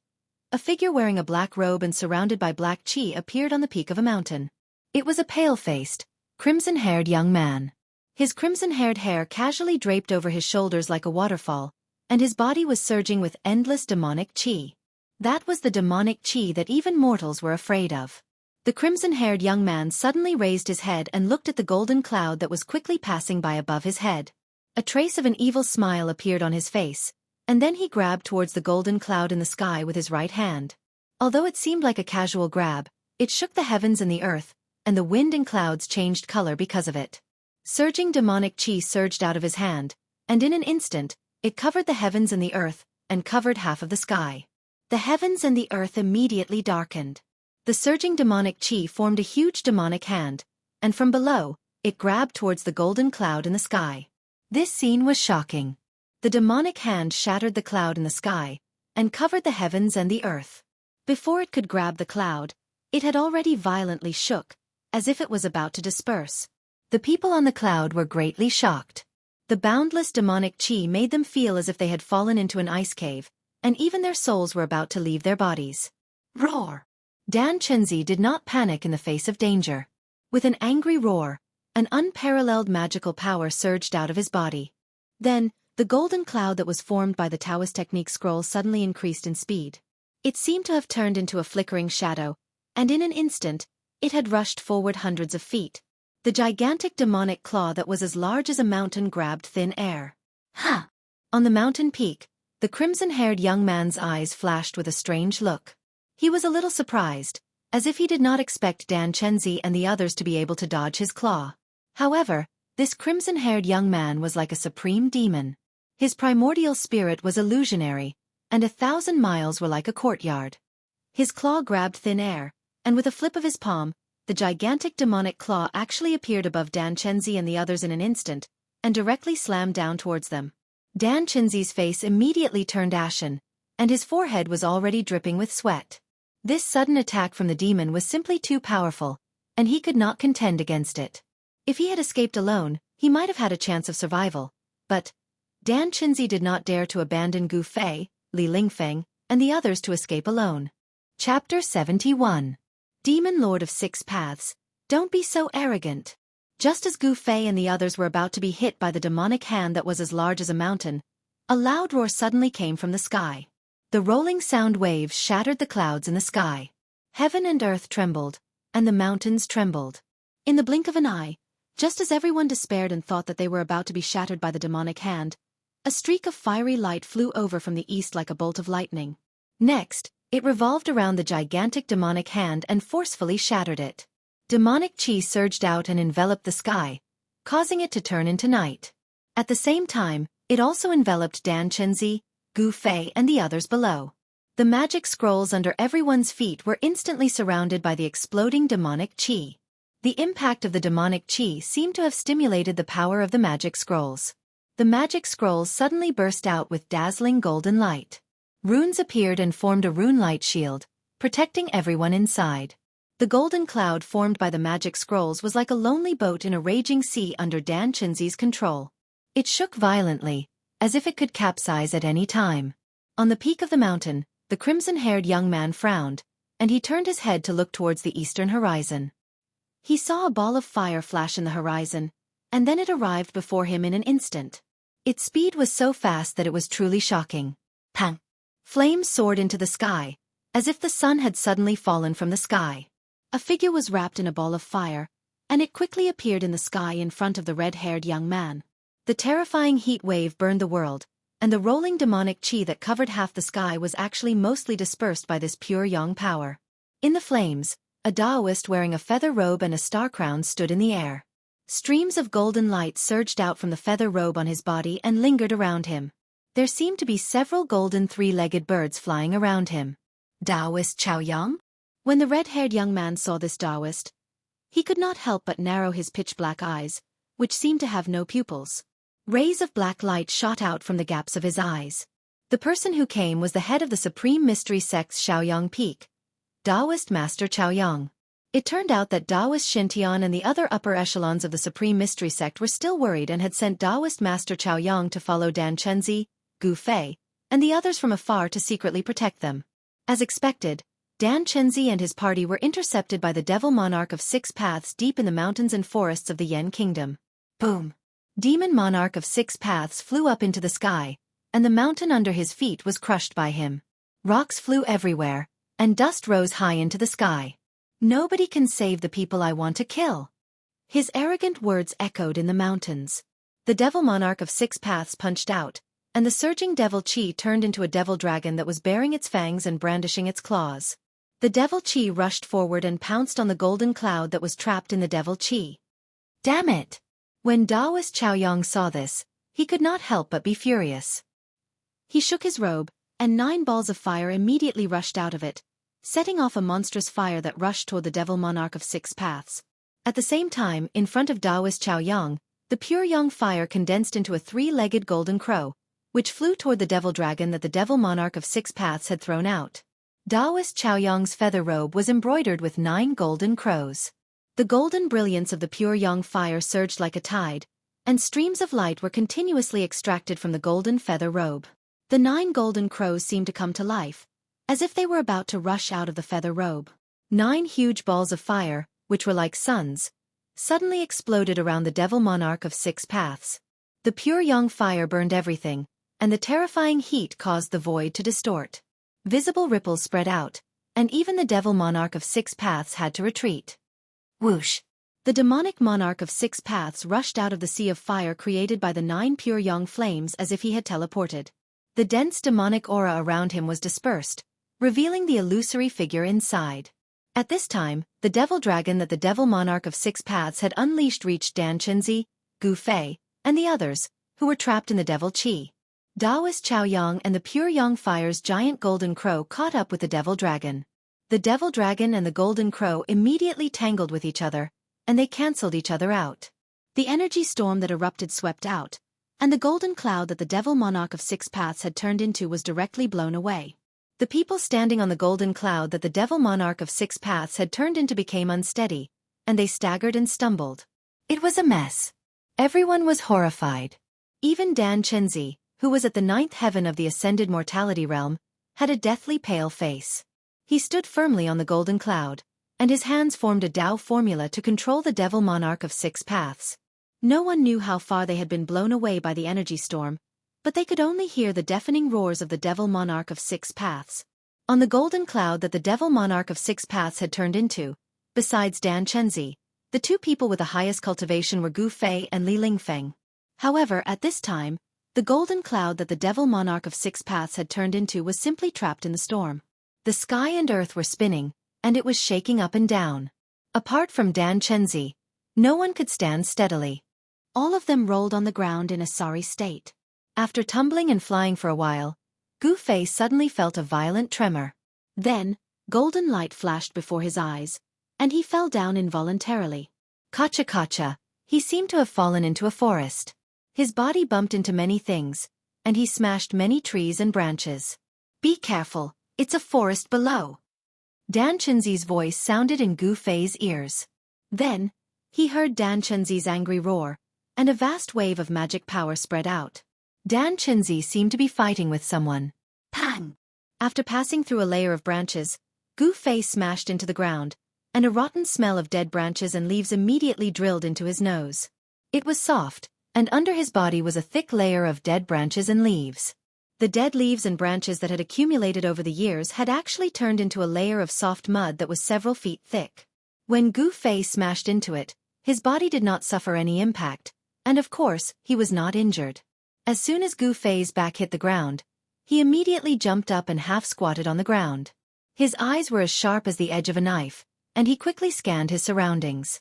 Speaker 1: a figure wearing a black robe and surrounded by black qi appeared on the peak of a mountain. It was a pale-faced, crimson-haired young man. His crimson-haired hair casually draped over his shoulders like a waterfall, and his body was surging with endless demonic qi. That was the demonic qi that even mortals were afraid of. The crimson-haired young man suddenly raised his head and looked at the golden cloud that was quickly passing by above his head. A trace of an evil smile appeared on his face, and then he grabbed towards the golden cloud in the sky with his right hand. Although it seemed like a casual grab, it shook the heavens and the earth, and the wind and clouds changed color because of it. Surging demonic qi surged out of his hand, and in an instant, it covered the heavens and the earth, and covered half of the sky. The heavens and the earth immediately darkened. The surging demonic qi formed a huge demonic hand, and from below, it grabbed towards the golden cloud in the sky. This scene was shocking. The demonic hand shattered the cloud in the sky, and covered the heavens and the earth. Before it could grab the cloud, it had already violently shook, as if it was about to disperse. The people on the cloud were greatly shocked. The boundless demonic qi made them feel as if they had fallen into an ice cave, and even their souls were about to leave their bodies. Roar! Dan Chenzi did not panic in the face of danger. With an angry roar, an unparalleled magical power surged out of his body. Then, the golden cloud that was formed by the Taoist technique scroll suddenly increased in speed. It seemed to have turned into a flickering shadow, and in an instant, it had rushed forward hundreds of feet. The gigantic demonic claw that was as large as a mountain grabbed thin air. Ha! On the mountain peak, the crimson-haired young man's eyes flashed with a strange look. He was a little surprised, as if he did not expect Dan Chenzi and the others to be able to dodge his claw. However, this crimson-haired young man was like a supreme demon. His primordial spirit was illusionary, and 1,000 miles were like a courtyard. His claw grabbed thin air, and with a flip of his palm, the gigantic demonic claw actually appeared above Dan Chenzi and the others in an instant, and directly slammed down towards them. Dan Chenzi's face immediately turned ashen, and his forehead was already dripping with sweat. This sudden attack from the demon was simply too powerful, and he could not contend against it. If he had escaped alone, he might have had a chance of survival, but Dan Chenzi did not dare to abandon Gu Fei, Li Lingfeng, and the others to escape alone. Chapter 71. Demon Lord of Six Paths, don't be so arrogant. Just as Gu Fei and the others were about to be hit by the demonic hand that was as large as a mountain, a loud roar suddenly came from the sky. The rolling sound waves shattered the clouds in the sky. Heaven and earth trembled, and the mountains trembled. In the blink of an eye, just as everyone despaired and thought that they were about to be shattered by the demonic hand, a streak of fiery light flew over from the east like a bolt of lightning. Next, it revolved around the gigantic demonic hand and forcefully shattered it. Demonic chi surged out and enveloped the sky, causing it to turn into night. At the same time, it also enveloped Dan Chenzi, Gu Fei and the others below. The magic scrolls under everyone's feet were instantly surrounded by the exploding demonic chi. The impact of the demonic chi seemed to have stimulated the power of the magic scrolls. The magic scrolls suddenly burst out with dazzling golden light. Runes appeared and formed a rune light shield, protecting everyone inside. The golden cloud formed by the magic scrolls was like a lonely boat in a raging sea under Dan Chenzi's control. It shook violently, as if it could capsize at any time. On the peak of the mountain, the crimson-haired young man frowned, and he turned his head to look towards the eastern horizon. He saw a ball of fire flash in the horizon, and then it arrived before him in an instant. Its speed was so fast that it was truly shocking. Pang! Flames soared into the sky, as if the sun had suddenly fallen from the sky. A figure was wrapped in a ball of fire, and it quickly appeared in the sky in front of the red-haired young man. The terrifying heat wave burned the world, and the rolling demonic chi that covered half the sky was actually mostly dispersed by this pure yang power. In the flames, a Taoist wearing a feather robe and a star crown stood in the air. Streams of golden light surged out from the feather robe on his body and lingered around him. There seemed to be several golden three-legged birds flying around him. Taoist Chaoyang? When the red-haired young man saw this Taoist, he could not help but narrow his pitch-black eyes, which seemed to have no pupils. Rays of black light shot out from the gaps of his eyes. The person who came was the head of the Supreme Mystery Sect's Shaoyang Peak, Taoist Master Chaoyang. It turned out that Taoist Shintian and the other upper echelons of the Supreme Mystery Sect were still worried and had sent Taoist Master Chaoyang to follow Dan Chenzi, Gu Fei, and the others from afar to secretly protect them. As expected, Dan Chenzi and his party were intercepted by the Devil Monarch of Six Paths deep in the mountains and forests of the Yen Kingdom. Boom! Demon Monarch of Six Paths flew up into the sky, and the mountain under his feet was crushed by him. Rocks flew everywhere, and dust rose high into the sky. Nobody can save the people I want to kill. His arrogant words echoed in the mountains. The Devil Monarch of Six Paths punched out, and the surging devil chi turned into a devil dragon that was baring its fangs and brandishing its claws. The devil chi rushed forward and pounced on the golden cloud that was trapped in the devil chi. Damn it! When Taoist Chaoyang saw this, he could not help but be furious. He shook his robe, and 9 balls of fire immediately rushed out of it, setting off a monstrous fire that rushed toward the Devil Monarch of Six Paths. At the same time, in front of Taoist Chaoyang, the pure yang fire condensed into a 3-legged golden crow, which flew toward the devil dragon that the Devil Monarch of Six Paths had thrown out. Taoist Chaoyang's feather robe was embroidered with 9 golden crows. The golden brilliance of the pure yang fire surged like a tide, and streams of light were continuously extracted from the golden feather robe. The 9 golden crows seemed to come to life, as if they were about to rush out of the feather robe. 9 huge balls of fire, which were like suns, suddenly exploded around the Devil Monarch of Six Paths. The pure yang fire burned everything, and the terrifying heat caused the void to distort. Visible ripples spread out, and even the Devil Monarch of Six Paths had to retreat. Whoosh! The demonic Monarch of Six Paths rushed out of the sea of fire created by the 9 pure yang flames as if he had teleported. The dense demonic aura around him was dispersed, revealing the illusory figure inside. At this time, the devil dragon that the devil monarch of six paths had unleashed reached Dan Chenzi, Gu Fei, and the others, who were trapped in the devil Qi. Taoist Chao Yang and the pure Yang Fire's giant golden crow caught up with the devil dragon. The devil dragon and the golden crow immediately tangled with each other, and they cancelled each other out. The energy storm that erupted swept out, and the golden cloud that the devil monarch of six paths had turned into was directly blown away. The people standing on the golden cloud that the devil monarch of six paths had turned into became unsteady, and they staggered and stumbled. It was a mess. Everyone was horrified. Even Dan Chenzi, who was at the ninth heaven of the ascended mortality realm, had a deathly pale face. He stood firmly on the golden cloud, and his hands formed a Tao formula to control the devil monarch of six paths. No one knew how far they had been blown away by the energy storm, but they could only hear the deafening roars of the devil monarch of six paths. On the golden cloud that the devil monarch of six paths had turned into, besides Dan Chenzi, the two people with the highest cultivation were Gu Fei and Li Lingfeng. However, at this time, the golden cloud that the devil monarch of six paths had turned into was simply trapped in the storm. The sky and earth were spinning, and it was shaking up and down. Apart from Dan Chenzi, no one could stand steadily. All of them rolled on the ground in a sorry state. After tumbling and flying for a while, Gu Fei suddenly felt a violent tremor. Then, golden light flashed before his eyes, and he fell down involuntarily. Kacha, he seemed to have fallen into a forest. His body bumped into many things, and he smashed many trees and branches. Be careful, it's a forest below. Dan Chenzi's voice sounded in Gu Fei's ears. Then, he heard Dan Chenzi's angry roar, and a vast wave of magic power spread out. Dan Chenzi seemed to be fighting with someone. Pang! After passing through a layer of branches, Gu Fei smashed into the ground, and a rotten smell of dead branches and leaves immediately drilled into his nose. It was soft, and under his body was a thick layer of dead branches and leaves. The dead leaves and branches that had accumulated over the years had actually turned into a layer of soft mud that was several feet thick. When Gu Fei smashed into it, his body did not suffer any impact, and of course, he was not injured. As soon as Gu Fei's back hit the ground, he immediately jumped up and half-squatted on the ground. His eyes were as sharp as the edge of a knife, and he quickly scanned his surroundings.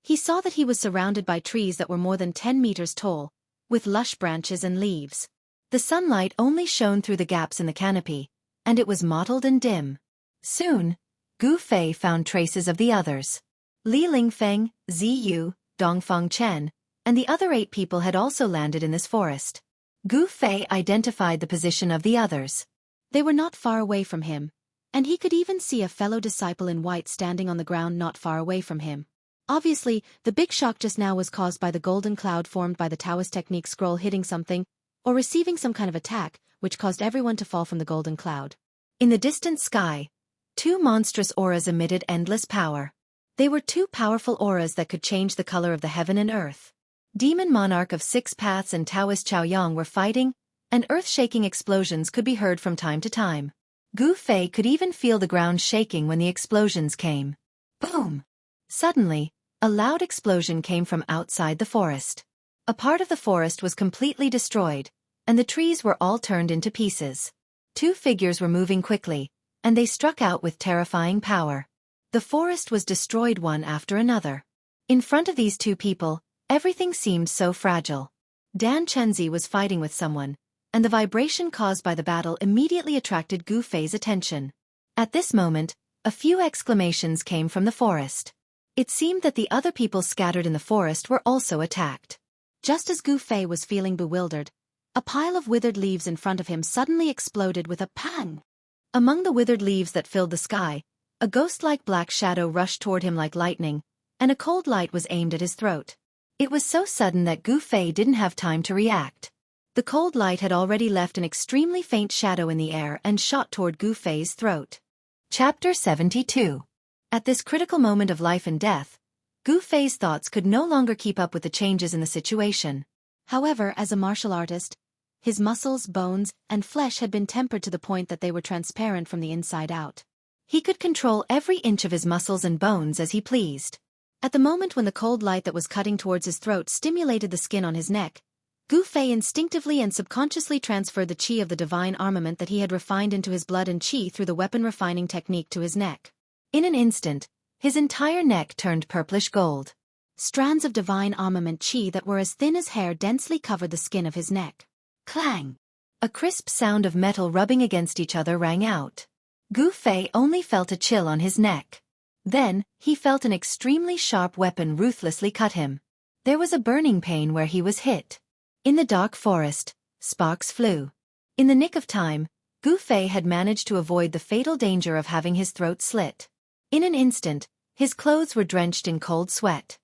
Speaker 1: He saw that he was surrounded by trees that were more than 10 meters tall, with lush branches and leaves. The sunlight only shone through the gaps in the canopy, and it was mottled and dim. Soon, Gu Fei found traces of the others. Li Lingfeng, Ziyu, Dongfeng Chen, and the other 8 people had also landed in this forest. Gu Fei identified the position of the others. They were not far away from him, and he could even see a fellow disciple in white standing on the ground not far away from him. Obviously, the big shock just now was caused by the golden cloud formed by the Taoist technique scroll hitting something, or receiving some kind of attack, which caused everyone to fall from the golden cloud. In the distant sky, 2 monstrous auras emitted endless power. They were 2 powerful auras that could change the color of the heaven and earth. Demon Monarch of 6 Paths and Taoist Chao Yang were fighting, and earth-shaking explosions could be heard from time to time. Gu Fei could even feel the ground shaking when the explosions came. Boom! Suddenly, a loud explosion came from outside the forest. A part of the forest was completely destroyed, and the trees were all turned into pieces. 2 figures were moving quickly, and they struck out with terrifying power. The forest was destroyed one after another. In front of these 2 people, everything seemed so fragile. Dan Chenzi was fighting with someone, and the vibration caused by the battle immediately attracted Gu Fei's attention. At this moment, a few exclamations came from the forest. It seemed that the other people scattered in the forest were also attacked. Just as Gu Fei was feeling bewildered, a pile of withered leaves in front of him suddenly exploded with a pang. Among the withered leaves that filled the sky, a ghost-like black shadow rushed toward him like lightning, and a cold light was aimed at his throat. It was so sudden that Gu Fei didn't have time to react. The cold light had already left an extremely faint shadow in the air and shot toward Gu Fei's throat. Chapter 72. At this critical moment of life and death, Gu Fei's thoughts could no longer keep up with the changes in the situation. However, as a martial artist, his muscles, bones, and flesh had been tempered to the point that they were transparent from the inside out. He could control every inch of his muscles and bones as he pleased. At the moment when the cold light that was cutting towards his throat stimulated the skin on his neck, Gu Fei instinctively and subconsciously transferred the qi of the divine armament that he had refined into his blood and qi through the weapon refining technique to his neck. In an instant, his entire neck turned purplish gold.
Speaker 2: Strands of divine armament chi that were as thin as hair densely covered the skin of his neck. Clang!
Speaker 1: A crisp sound of metal rubbing against each other rang out. Gu Fei only felt a chill on his neck. Then, he felt an extremely sharp weapon ruthlessly cut him. There was a burning pain where he was hit. In the dark forest, sparks flew. In the nick of time, Gu Fei had managed to avoid the fatal danger of having his throat slit. In an instant, his clothes were drenched in cold sweat.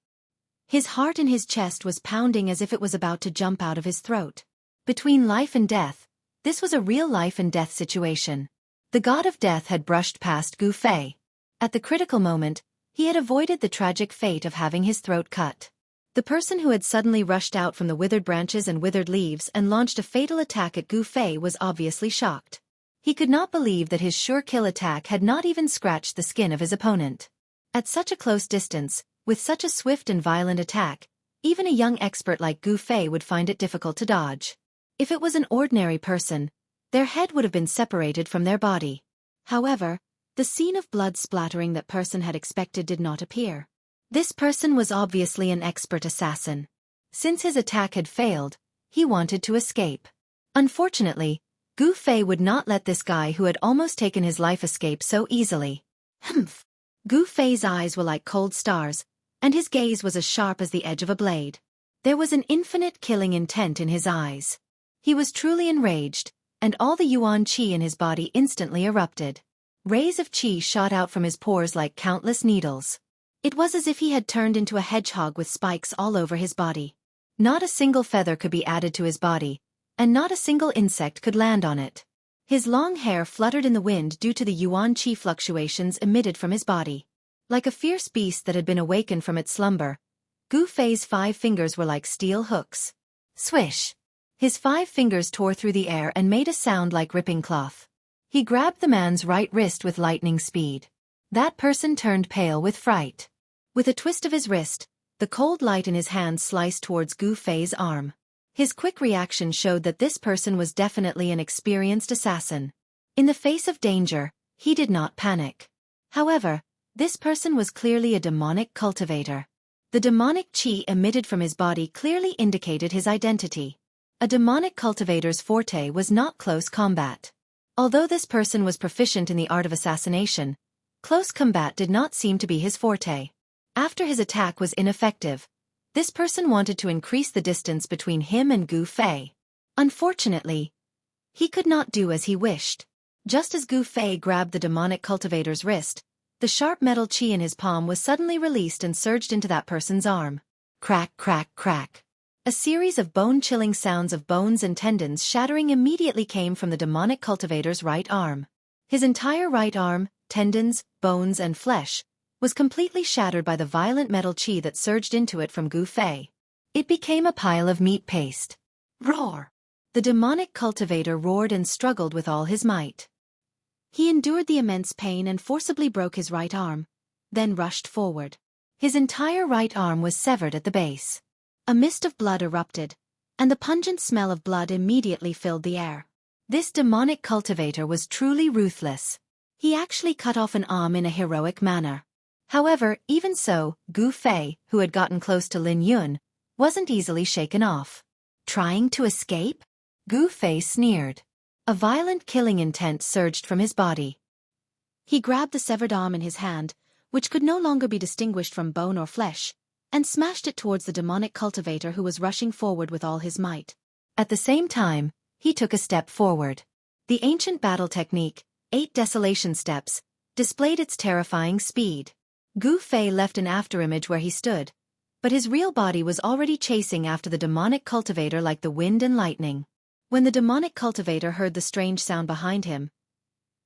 Speaker 1: His heart in his chest was pounding as if it was about to jump out of his throat. Between life and death, this was a real life and death situation. The god of death had brushed past Gu Fei. At the critical moment, he had avoided the tragic fate of having his throat cut. The person who had suddenly rushed out from the withered branches and withered leaves and launched a fatal attack at Gu Fei was obviously shocked. He could not believe that his sure kill attack had not even scratched the skin of his opponent. At such a close distance, with such a swift and violent attack, even a young expert like Gu Fei would find it difficult to dodge. If it was an ordinary person, their head would have been separated from their body. However, the scene of blood splattering that person had expected did not appear. This person was obviously an expert assassin. Since his attack had failed, he wanted to escape. Unfortunately, Gu Fei would not let this guy who had almost taken his life escape so easily. Humph! Gu Fei's eyes were like cold stars, and his gaze was as sharp as the edge of a blade. There was an infinite killing intent in his eyes. He was truly enraged, and all the yuan qi in his body instantly erupted. Rays of qi shot out from his pores like countless needles. It was as if he had turned into a hedgehog with spikes all over his body. Not a single feather could be added to his body, and not a single insect could land on it. His long hair fluttered in the wind due to the yuan qi fluctuations emitted from his body. Like a fierce beast that had been awakened from its slumber, Gu Fei's 5 fingers were like steel hooks. Swish! His 5 fingers tore through the air and made a sound like ripping cloth. He grabbed the man's right wrist with lightning speed. That person turned pale with fright. With a twist of his wrist, the cold light in his hand sliced towards Gu Fei's arm. His quick reaction showed that this person was definitely an experienced assassin. In the face of danger, he did not panic. However, this person was clearly a demonic cultivator. The demonic qi emitted from his body clearly indicated his identity. A demonic cultivator's forte was not close combat. Although this person was proficient in the art of assassination, close combat did not seem to be his forte. After his attack was ineffective, this person wanted to increase the distance between him and Gu Fei. Unfortunately, he could not do as he wished. Just as Gu Fei grabbed the demonic cultivator's wrist, the sharp metal qi in his palm was suddenly released and surged into that person's arm. Crack, crack, crack. A series of bone-chilling sounds of bones and tendons shattering immediately came from the demonic cultivator's right arm. His entire right arm, tendons, bones and flesh, was completely shattered by the violent metal qi that surged into it from Gu Fei. It became a pile of meat paste. Roar! The demonic cultivator roared and struggled with all his might. He endured the immense pain and forcibly broke his right arm, then rushed forward. His entire right arm was severed at the base. A mist of blood erupted, and the pungent smell of blood immediately filled the air. This demonic cultivator was truly ruthless. He actually cut off an arm in a heroic manner. However, even so, Gu Fei, who had gotten close to Lin Yun, wasn't easily shaken off. Trying to escape? Gu Fei sneered. A violent killing intent surged from his body. He grabbed the severed arm in his hand, which could no longer be distinguished from bone or flesh, and smashed it towards the demonic cultivator who was rushing forward with all his might. At the same time, he took a step forward. The ancient battle technique, 8 desolation steps, displayed its terrifying speed. Gu Fei left an afterimage where he stood, but his real body was already chasing after the demonic cultivator like the wind and lightning. When the demonic cultivator heard the strange sound behind him,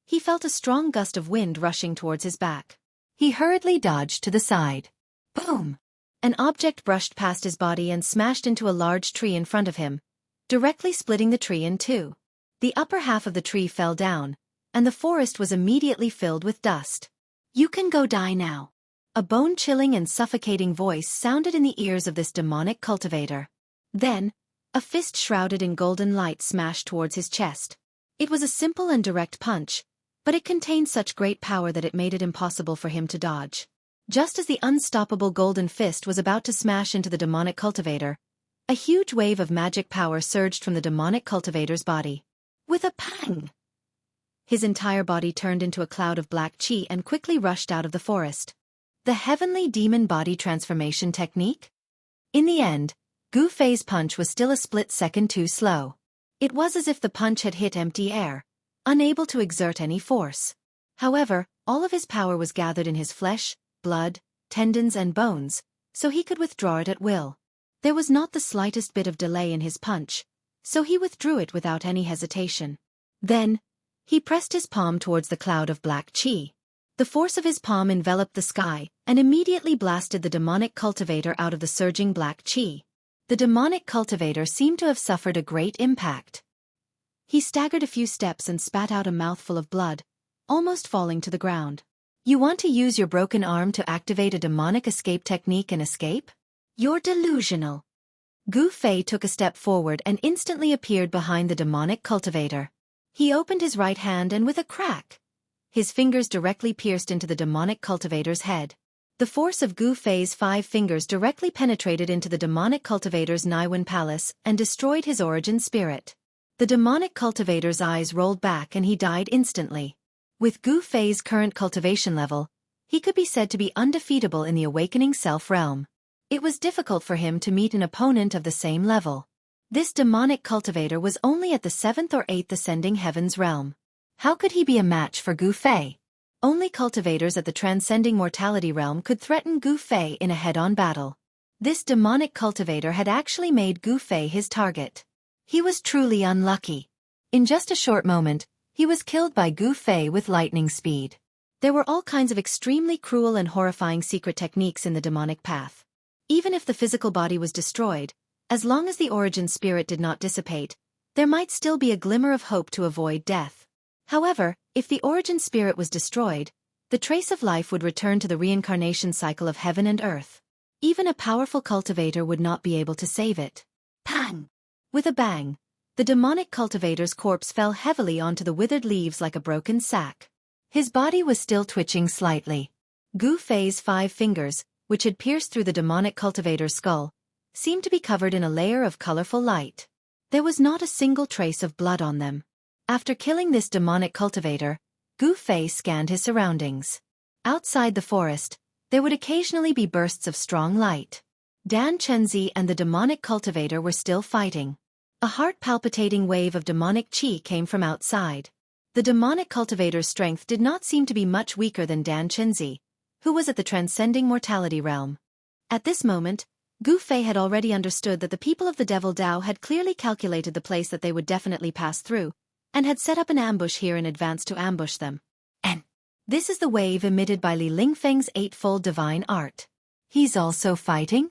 Speaker 1: he felt a strong gust of wind rushing towards his back. He hurriedly dodged to the side. Boom! An object brushed past his body and smashed into a large tree in front of him, directly splitting the tree in two. The upper half of the tree fell down, and the forest was immediately filled with dust. "You can go die now." A bone-chilling and suffocating voice sounded in the ears of this demonic cultivator. Then, a fist shrouded in golden light smashed towards his chest. It was a simple and direct punch,
Speaker 2: but it contained such great power that it made it impossible for him to dodge. Just as the unstoppable golden fist was about to smash into the demonic cultivator, a huge wave of magic power surged from the demonic cultivator's body. With a pang, his entire body turned into a cloud of black chi and quickly rushed out of the forest. The heavenly demon body transformation technique? In the end, Gu Fei's punch was still a split second too slow. It was as if the punch had hit empty air, unable to exert any force. However, all of his power was gathered in his flesh, blood, tendons and bones, so he could withdraw it at will. There was not the slightest bit of delay in his punch, so he withdrew it without any hesitation. Then, he pressed his palm towards the cloud of black chi. The force of his palm enveloped the sky and immediately blasted the demonic cultivator out of the surging black chi. The demonic cultivator seemed to have suffered a great impact. He staggered a few steps and spat out a mouthful of blood, almost falling to the ground. You want to use your broken arm to activate a demonic escape technique and escape? You're delusional. Gu Fei took a step forward and instantly appeared behind the demonic cultivator. He opened his right hand and with a crack, his fingers directly pierced into the demonic cultivator's head. The force of Gu Fei's 5 fingers directly penetrated into the demonic cultivator's Niwen palace and destroyed his origin spirit. The demonic cultivator's eyes rolled back and he died instantly. With Gu Fei's current cultivation level, he could be said to be undefeatable in the awakening self realm. It was difficult for him to meet an opponent of the same level. This demonic cultivator was only at the 7th or 8th ascending heavens realm. How could he be a match for Gu Fei? Only cultivators at the transcending mortality realm could threaten Gu Fei in a head-on battle. This demonic cultivator had actually made Gu Fei his target. He was truly unlucky. In just a short moment, he was killed by Gu Fei with lightning speed. There were all kinds of extremely cruel and horrifying secret techniques in the demonic path. Even if the physical body was destroyed, as long as the origin spirit did not dissipate, there might still be a glimmer of hope to avoid death. However, if the origin spirit was destroyed, the trace of life would return to the reincarnation cycle of heaven and earth. Even a powerful cultivator would not be able to save it. Pang! With a bang, the demonic cultivator's corpse fell heavily onto the withered leaves like a broken sack. His body was still twitching slightly. Gu Fei's 5 fingers, which had pierced through the demonic cultivator's skull, seemed to be covered in a layer of colorful light. There was not a single trace of blood on them. After killing this demonic cultivator, Gu Fei scanned his surroundings. Outside the forest, there would occasionally be bursts of strong light. Dan Chenzi and the demonic cultivator were still fighting. A heart-palpitating wave of demonic qi came from outside. The demonic cultivator's strength did not seem to be much weaker than Dan Chenzi, who was at the transcending mortality realm. At this moment, Gu Fei had already understood that the people of the Devil Dao had clearly calculated the place that they would definitely pass through, and had set up an ambush here in advance to ambush them. And this is the wave emitted by Li Lingfeng's 8-fold divine art. He's also fighting?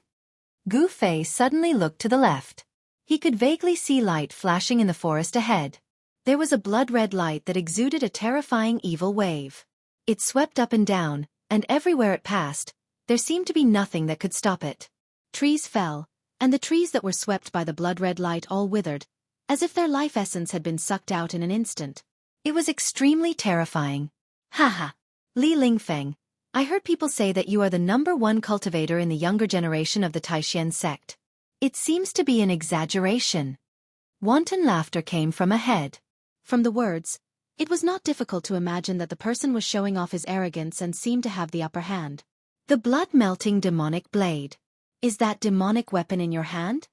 Speaker 2: Gu Fei suddenly looked to the left. He could vaguely see light flashing in the forest ahead. There was a blood-red light that exuded a terrifying evil wave. It swept up and down, and everywhere it passed, there seemed to be nothing that could stop it. Trees fell, and the trees that were swept by the blood-red light all withered, as if their life essence had been sucked out in an instant. It was extremely terrifying. Haha. Li Lingfeng, I heard people say that you are the #1 cultivator in the younger generation of the Taishan sect. It seems to be an exaggeration. Wanton laughter came from ahead. From the words, it was not difficult to imagine that the person was showing off his arrogance and seemed to have the upper hand. The blood-melting demonic blade. Is that demonic weapon in your hand?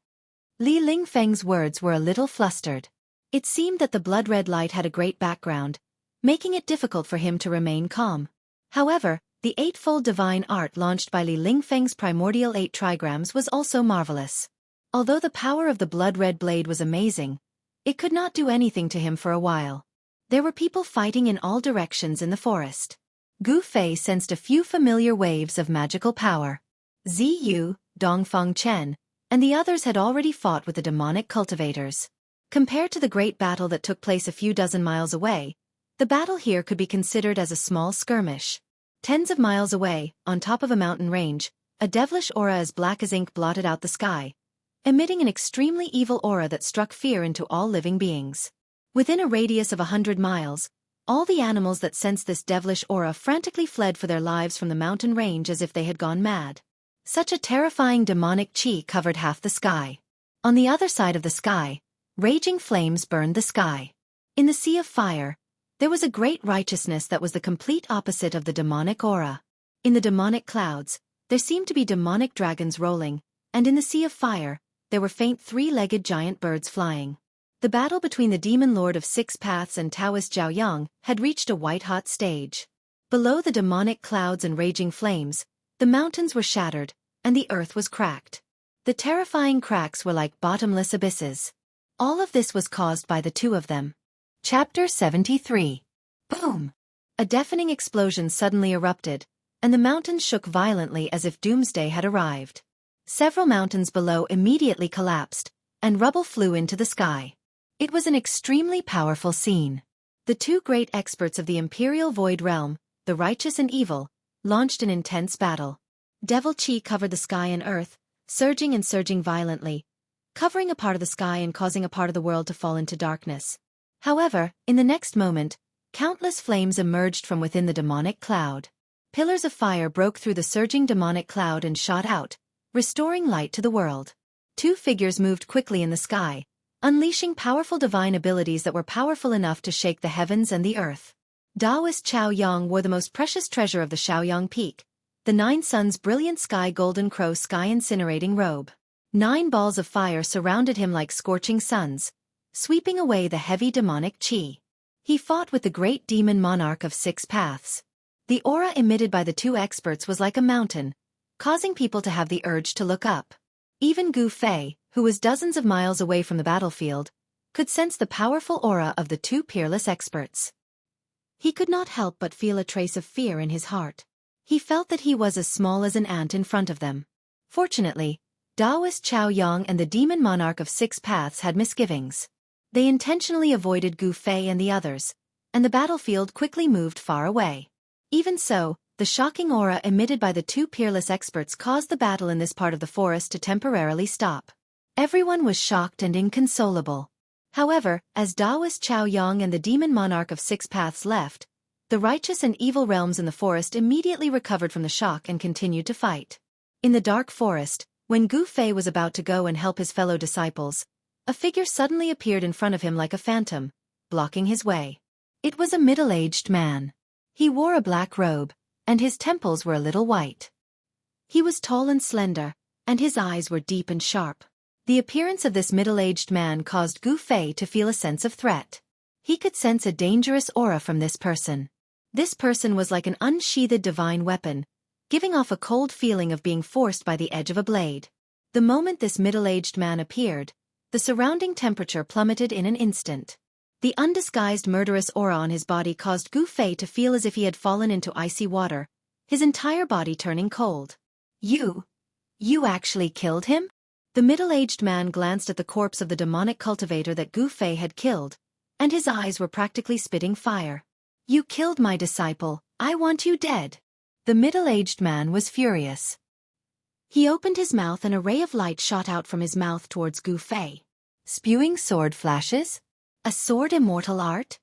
Speaker 2: Li Lingfeng's words were a little flustered. It seemed that the blood-red light had a great background, making it difficult for him to remain calm. However, the 8-fold divine art launched by Li Lingfeng's primordial 8 trigrams was also marvelous. Although the power of the blood-red blade was amazing, it could not do anything to him for a while. There were people fighting in all directions in the forest. Gu Fei sensed a few familiar waves of magical power. Ziyu, Dongfeng Chen, and the others had already fought with the demonic cultivators. Compared to the great battle that took place a few dozen miles away, the battle here could be considered as a small skirmish. Tens of miles away, on top of a mountain range, a devilish aura as black as ink blotted out the sky, emitting an extremely evil aura that struck fear into all living beings. Within a radius of 100 miles, All the animals that sensed this devilish aura frantically fled for their lives from the mountain range as if they had gone mad. Such a terrifying demonic chi covered half the sky. On the other side of the sky, raging flames burned the sky. In the sea of fire, there was a great righteousness that was the complete opposite of the demonic aura. In the demonic clouds, there seemed to be demonic dragons rolling, and in the sea of fire, there were faint three-legged giant birds flying. The battle between the demon lord of six paths and Taoist Zhao Yang had reached a white-hot stage. Below the demonic clouds and raging flames, the mountains were shattered, and the earth was cracked. The terrifying cracks were like bottomless abysses. All of this was caused by the two of them. Chapter 73. Boom! A deafening explosion suddenly erupted, and the mountains shook violently as if doomsday had arrived. Several mountains below immediately collapsed, and rubble flew into the sky. It was an extremely powerful scene. The two great experts of the Imperial Void Realm, the righteous and evil, launched an intense battle. Devil Chi covered the sky and earth, surging and surging violently, covering a part of the sky and causing a part of the world to fall into darkness. However, in the next moment, countless flames emerged from within the demonic cloud. Pillars of fire broke through the surging demonic cloud and shot out, restoring light to the world. Two figures moved quickly in the sky, unleashing powerful divine abilities that were powerful enough to shake the heavens and the earth. Taoist Zhao Yang wore the most precious treasure of the Shaoyang Peak, the 9 Suns' brilliant sky golden crow sky incinerating robe. 9 balls of fire surrounded him like scorching suns, sweeping away the heavy demonic chi. He fought with the great demon monarch of 6 paths. The aura emitted by the two experts was like a mountain, causing people to have the urge to look up. Even Gu Fei, who was dozens of miles away from the battlefield, could sense the powerful aura of the two peerless experts. He could not help but feel a trace of fear in his heart. He felt that he was as small as an ant in front of them. Fortunately, Taoist Zhao Yang and the demon monarch of 6 paths had misgivings. They intentionally avoided Gu Fei and the others, and the battlefield quickly moved far away. Even so, the shocking aura emitted by the two peerless experts caused the battle in this part of the forest to temporarily stop. Everyone was shocked and inconsolable. However, as Taoist Zhao Yang and the demon monarch of 6 paths left, the righteous and evil realms in the forest immediately recovered from the shock and continued to fight. In the dark forest, when Gu Fei was about to go and help his fellow disciples, a figure suddenly appeared in front of him like a phantom, blocking his way. It was a middle-aged man. He wore a black robe, and his temples were a little white. He was tall and slender, and his eyes were deep and sharp. The appearance of this middle-aged man caused Gu Fei to feel a sense of threat. He could sense a dangerous aura from this person. This person was like an unsheathed divine weapon, giving off a cold feeling of being forced by the edge of a blade. The moment this middle-aged man appeared, the surrounding temperature plummeted in an instant. The undisguised murderous aura on his body caused Gu Fei to feel as if he had fallen into icy water, his entire body turning cold. You actually killed him? The middle-aged man glanced at the corpse of the demonic cultivator that Gu Fei had killed, and his eyes were practically spitting fire. You killed my disciple, I want you dead. The middle-aged man was furious. He opened his mouth and a ray of light shot out from his mouth towards Gu Fei. Spewing sword flashes? A sword immortal art?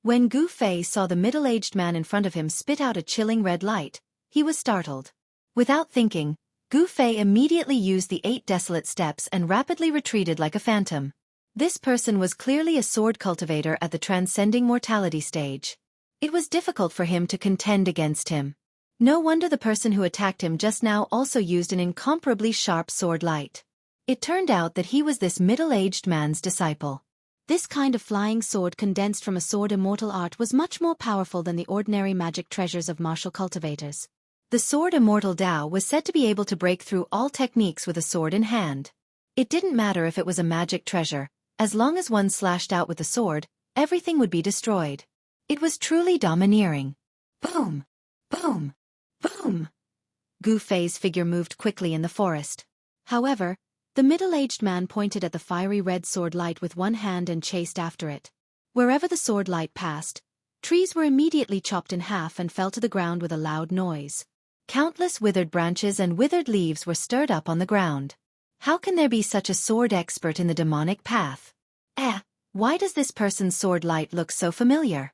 Speaker 2: When Gu Fei saw the middle-aged man in front of him spit out a chilling red light, he was startled. Without thinking, Gu Fei immediately used the 8 desolate steps and rapidly retreated like a phantom. This person was clearly a sword cultivator at the transcending mortality stage. It was difficult for him to contend against him. No wonder the person who attacked him just now also used an incomparably sharp sword light. It turned out that he was this middle-aged man's disciple. This kind of flying sword condensed from a sword immortal art was much more powerful than the ordinary magic treasures of martial cultivators. The sword immortal Dao was said to be able to break through all techniques with a sword in hand. It didn't matter if it was a magic treasure, as long as one slashed out with the sword, everything would be destroyed. It was truly domineering. Boom! Boom! Boom! Gu Fei's figure moved quickly in the forest. However, the middle-aged man pointed at the fiery red sword light with one hand and chased after it. Wherever the sword light passed, trees were immediately chopped in half and fell to the ground with a loud noise. Countless withered branches and withered leaves were stirred up on the ground. How can there be such a sword expert in the demonic path? Why does this person's sword light look so familiar?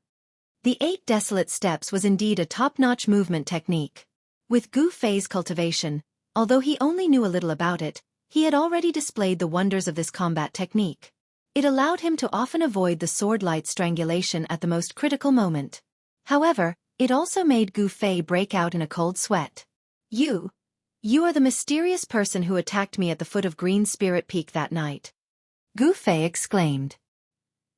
Speaker 2: The 8 desolate steps was indeed a top-notch movement technique. With Gu Fei's cultivation, although he only knew a little about it, he had already displayed the wonders of this combat technique. It allowed him to often avoid the sword-light strangulation at the most critical moment. However, it also made Gu Fei break out in a cold sweat. You are the mysterious person who attacked me at the foot of Green Spirit Peak that night. Gu Fei exclaimed.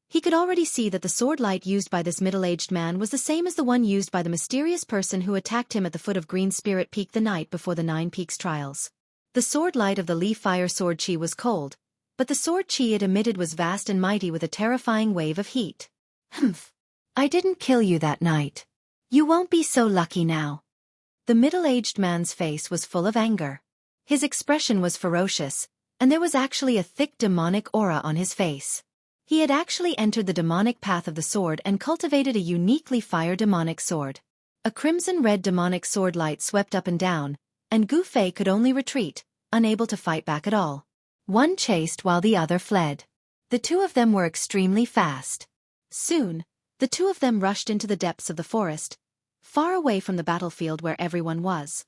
Speaker 2: He could already see that the sword light used by this middle-aged man was the same as the one used by the mysterious person who attacked him at the foot of Green Spirit Peak the night before the 9 Peaks trials. The sword light of the Li Fire Sword Chi was cold, but the sword chi it emitted was vast and mighty with a terrifying wave of heat. Humph! I didn't kill you that night. You won't be so lucky now. The middle-aged man's face was full of anger. His expression was ferocious, and there was actually a thick demonic aura on his face. He had actually entered the demonic path of the sword and cultivated a uniquely fire demonic sword. A crimson-red demonic sword light swept up and down, and Gu Fei could only retreat, unable to fight back at all. One chased while the other fled. The two of them were extremely fast. Soon, the two of them rushed into the depths of the forest, far away from the battlefield where everyone was.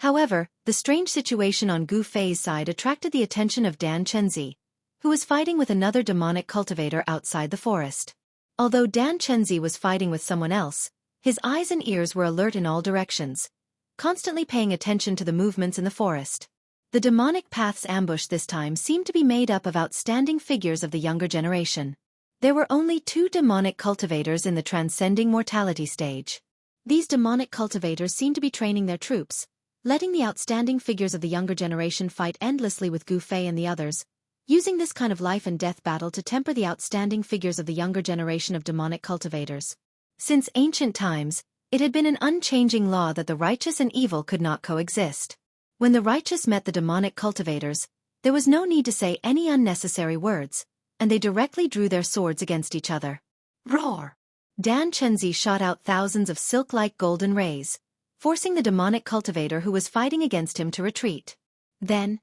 Speaker 2: However, the strange situation on Gu Fei's side attracted the attention of Dan Chenzi, who was fighting with another demonic cultivator outside the forest. Although Dan Chenzi was fighting with someone else, his eyes and ears were alert in all directions, constantly paying attention to the movements in the forest. The demonic path's ambush this time seemed to be made up of outstanding figures of the younger generation. There were only 2 demonic cultivators in the transcending mortality stage. These demonic cultivators seemed to be training their troops, letting the outstanding figures of the younger generation fight endlessly with Gu Fei and the others, using this kind of life and death battle to temper the outstanding figures of the younger generation of demonic cultivators. Since ancient times, it had been an unchanging law that the righteous and evil could not coexist. When the righteous met the demonic cultivators, there was no need to say any unnecessary words, and they directly drew their swords against each other. Roar! Dan Chenzi shot out thousands of silk-like golden rays, forcing the demonic cultivator who was fighting against him to retreat. Then,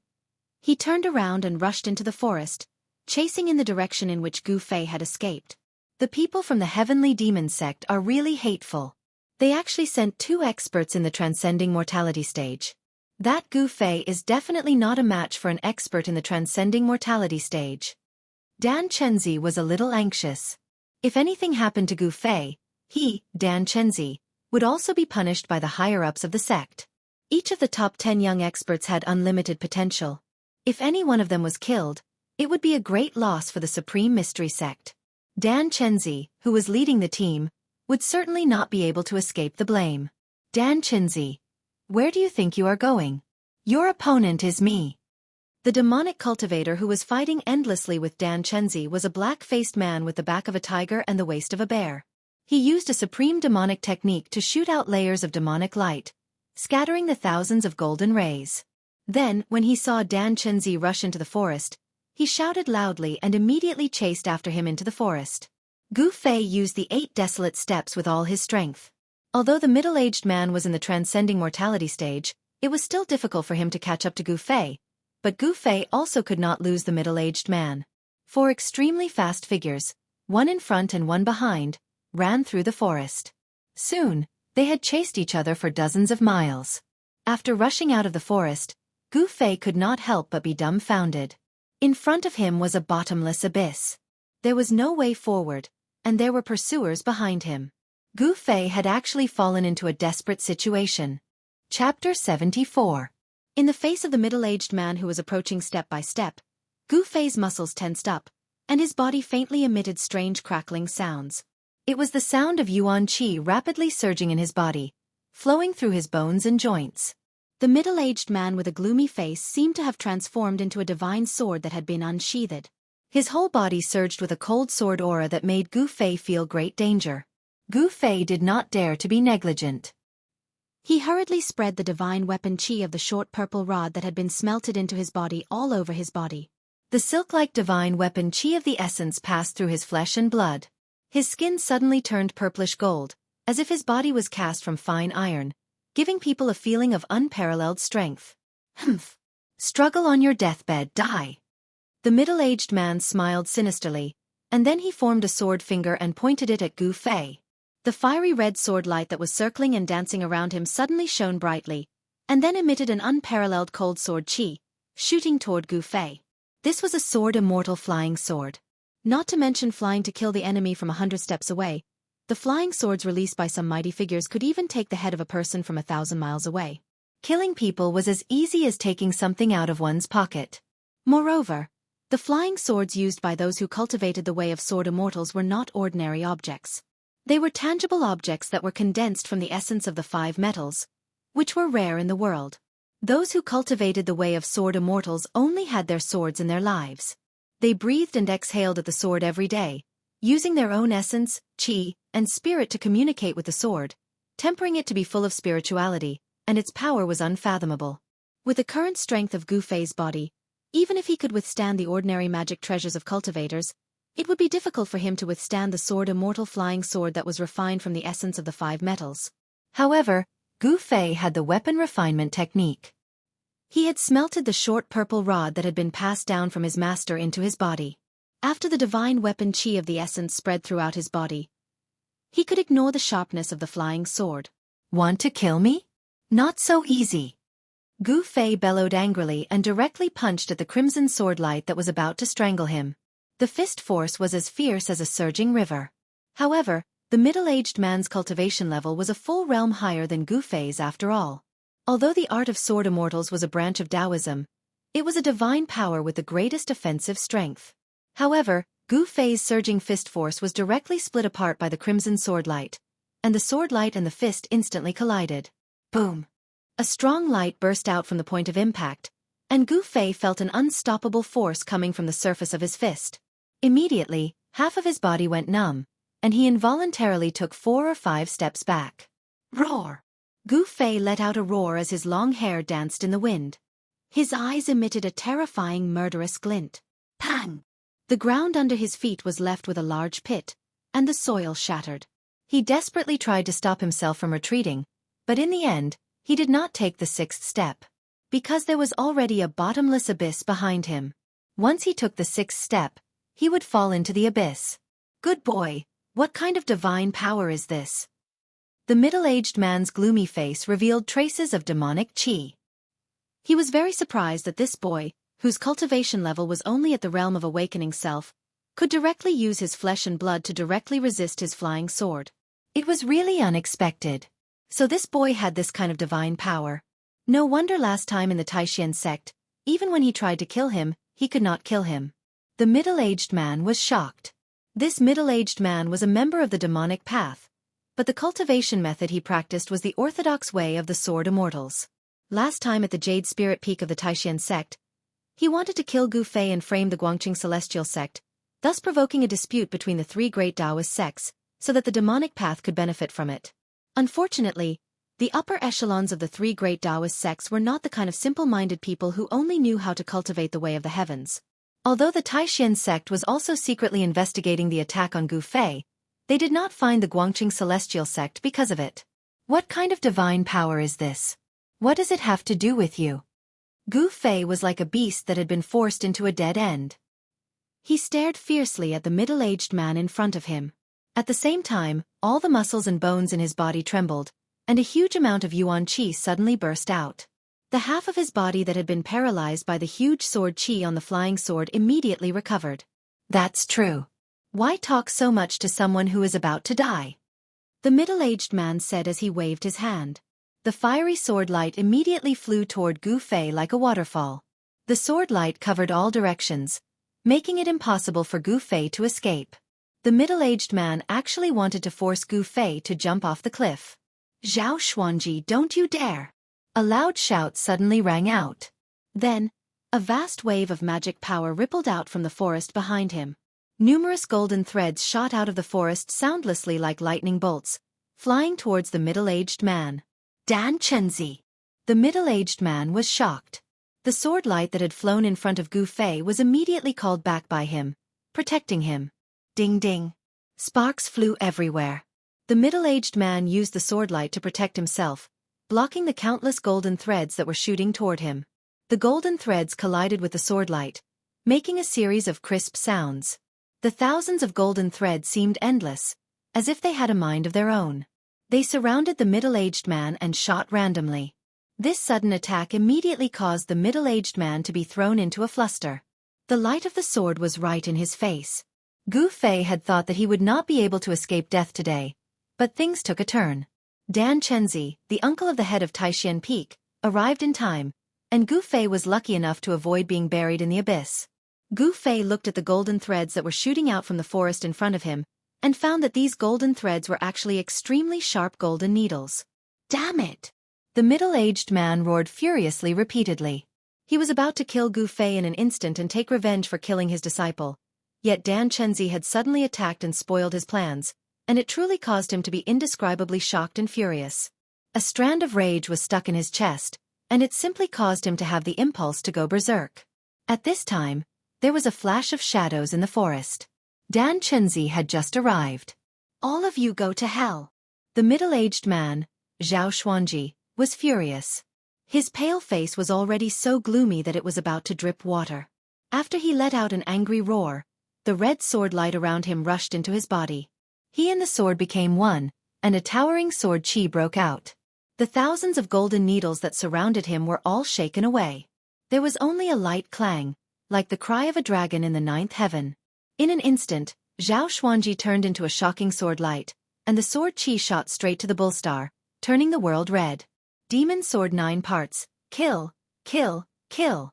Speaker 2: he turned around and rushed into the forest, chasing in the direction in which Gu Fei had escaped. The people from the Heavenly Demon sect are really hateful. They actually sent 2 experts in the transcending mortality stage. That Gu Fei is definitely not a match for an expert in the transcending mortality stage. Dan Chenzi was a little anxious. If anything happened to Gu Fei, he, Dan Chenzi, would also be punished by the higher-ups of the sect. Each of the top 10 young experts had unlimited potential. If any one of them was killed, it would be a great loss for the Supreme Mystery Sect. Dan Chenzi, who was leading the team, would certainly not be able to escape the blame. Dan Chenzi, where do you think you are going? Your opponent is me. The demonic cultivator who was fighting endlessly with Dan Chenzi was a black-faced man with the back of a tiger and the waist of a bear. He used a supreme demonic technique to shoot out layers of demonic light, scattering the thousands of golden rays. Then, when he saw Dan Chenzi rush into the forest, he shouted loudly and immediately chased after him into the forest. Gu Fei used the 8 desolate steps with all his strength. Although the middle-aged man was in the transcending mortality stage, it was still difficult for him to catch up to Gu Fei, but Gu Fei also could not lose the middle-aged man. 4 extremely fast figures, one in front and one behind, ran through the forest. Soon, they had chased each other for dozens of miles. After rushing out of the forest, Gu Fei could not help but be dumbfounded. In front of him was a bottomless abyss. There was no way forward, and there were pursuers behind him. Gu Fei had actually fallen into a desperate situation. Chapter 74. In the face of the middle-aged man who was approaching step by step, Gu Fei's muscles tensed up, and his body faintly emitted strange crackling sounds. It was the sound of Yuan Qi rapidly surging in his body, flowing through his bones and joints. The middle-aged man with a gloomy face seemed to have transformed into a divine sword that had been unsheathed. His whole body surged with a cold sword aura that made Gu Fei feel great danger. Gu Fei did not dare to be negligent. He hurriedly spread the divine weapon Qi of the short purple rod that had been smelted into his body all over his body. The silk-like divine weapon Qi of the essence passed through his flesh and blood. His skin suddenly turned purplish gold, as if his body was cast from fine iron, giving people a feeling of unparalleled strength. Humph! Struggle on your deathbed, die! The middle-aged man smiled sinisterly, and then he formed a sword finger and pointed it at Gu Fei. The fiery red sword light that was circling and dancing around him suddenly shone brightly, and then emitted an unparalleled cold sword chi, shooting toward Gu Fei. This was a sword immortal flying sword. Not to mention flying to kill the enemy from 100 steps away, the flying swords released by some mighty figures could even take the head of a person from 1,000 miles away.
Speaker 1: Killing people was as easy as taking something out of one's pocket.
Speaker 2: Moreover, the flying swords used by those who cultivated the way of sword immortals were not ordinary objects. They were tangible objects that were condensed from the essence of the 5 metals, which were rare in the world. Those who cultivated the way of sword immortals only had their swords in their lives. They breathed and exhaled at the sword every day, using their own essence, chi, and spirit to communicate with the sword, tempering it to be full of spirituality, and its power was unfathomable. With the current strength of Gu Fei's body, even if he could withstand the ordinary magic treasures of cultivators, it would be difficult for him to withstand the sword immortal flying sword that was refined from the essence of the 5 metals.
Speaker 1: However, Gu Fei had the weapon refinement technique.
Speaker 2: He had smelted the short purple rod that had been passed down from his master into his body. After the divine weapon chi of the essence spread throughout his body, he could ignore the sharpness of the flying sword.
Speaker 1: Want to kill me? Not so easy.
Speaker 2: Gu Fei bellowed angrily and directly punched at the crimson sword light that was about to strangle him. The fist force was as fierce as a surging river. However, the middle-aged man's cultivation level was a full realm higher than Gu Fei's after all. Although the art of sword immortals was a branch of Taoism, it was a divine power with the greatest offensive strength. However, Gu Fei's surging fist force was directly split apart by the crimson sword light, and the sword light and the fist instantly collided. Boom! A strong light burst out from the point of impact, and Gu Fei felt an unstoppable force coming from the surface of his fist. Immediately, half of his body went numb, and he involuntarily took 4 or 5 steps back. Roar! Gu Fei let out a roar as his long hair danced in the wind. His eyes emitted a terrifying murderous glint. Pang! The ground under his feet was left with a large pit, and the soil shattered. He desperately tried to stop himself from retreating, but in the end, he did not take the 6th step, because there was already a bottomless abyss behind him. Once he took the 6th step, he would fall into the abyss. Good boy, what kind of divine power is this? The middle-aged man's gloomy face revealed traces of demonic chi. He was very surprised that this boy, whose cultivation level was only at the realm of awakening self, could directly use his flesh and blood to directly resist his flying sword.
Speaker 1: It was really unexpected.
Speaker 2: So this boy had this kind of divine power. No wonder last time in the Taishan sect, even when he tried to kill him, he could not kill him. The middle-aged man was shocked. This middle-aged man was a member of the demonic path, but the cultivation method he practiced was the orthodox way of the sword immortals. Last time at the Jade Spirit Peak of the Taishan sect, he wanted to kill Gu Fei and frame the Guangqing Celestial sect, thus provoking a dispute between the 3 great Taoist sects, so that the demonic path could benefit from it. Unfortunately, the upper echelons of the 3 great Taoist sects were not the kind of simple-minded people who only knew how to cultivate the way of the heavens. Although the Taishan sect was also secretly investigating the attack on Gu Fei, they did not find the Guangqing Celestial sect because of it.
Speaker 1: What kind of divine power is this? What does it have to do with you?
Speaker 2: Gu Fei was like a beast that had been forced into a dead end. He stared fiercely at the middle-aged man in front of him. At the same time, all the muscles and bones in his body trembled, and a huge amount of yuan qi suddenly burst out. The half of his body that had been paralyzed by the huge sword qi on the flying sword immediately recovered.
Speaker 1: That's true.
Speaker 2: Why talk so much to someone who is about to die? The middle-aged man said as he waved his hand. The fiery sword light immediately flew toward Gu Fei like a waterfall. The sword light covered all directions, making it impossible for Gu Fei to escape. The middle-aged man actually wanted to force Gu Fei to jump off the cliff. Zhao Xuanji, don't you dare! A loud shout suddenly rang out. Then, a vast wave of magic power rippled out from the forest behind him. Numerous golden threads shot out of the forest soundlessly like lightning bolts, flying towards the middle-aged man. Dan Chenzi! The middle-aged man was shocked. The sword light that had flown in front of Gu Fei was immediately called back by him, protecting him. Ding ding! Sparks flew everywhere. The middle-aged man used the sword light to protect himself, blocking the countless golden threads that were shooting toward him. The golden threads collided with the sword light, making a series of crisp sounds. The thousands of golden threads seemed endless, as if they had a mind of their own. They surrounded the middle-aged man and shot randomly. This sudden attack immediately caused the middle-aged man to be thrown into a fluster. The light of the sword was right in his face. Gu Fei had thought that he would not be able to escape death today, but things took a turn. Dan Chenzi, the uncle of the head of Taishan Peak, arrived in time, and Gu Fei was lucky enough to avoid being buried in the abyss. Gu Fei looked at the golden threads that were shooting out from the forest in front of him, and found that these golden threads were actually extremely sharp golden needles. Damn it! The middle-aged man roared furiously repeatedly. He was about to kill Gu Fei in an instant and take revenge for killing his disciple. Yet Dan Chenzi had suddenly attacked and spoiled his plans, and it truly caused him to be indescribably shocked and furious. A strand of rage was stuck in his chest, and it simply caused him to have the impulse to go berserk. At this time, there was a flash of shadows in the forest. Dan Chenzi had just arrived. All of you go to hell. The middle-aged man, Zhao Xuanji, was furious. His pale face was already so gloomy that it was about to drip water. After he let out an angry roar, the red sword light around him rushed into his body. He and the sword became one, and a towering sword chi broke out. The thousands of golden needles that surrounded him were all shaken away. There was only a light clang, like the cry of a dragon in the ninth heaven. In an instant, Zhao Xuanji turned into a shocking sword light, and the sword chi shot straight to the bullstar, turning the world red. Demon sword 9 parts, kill, kill, kill.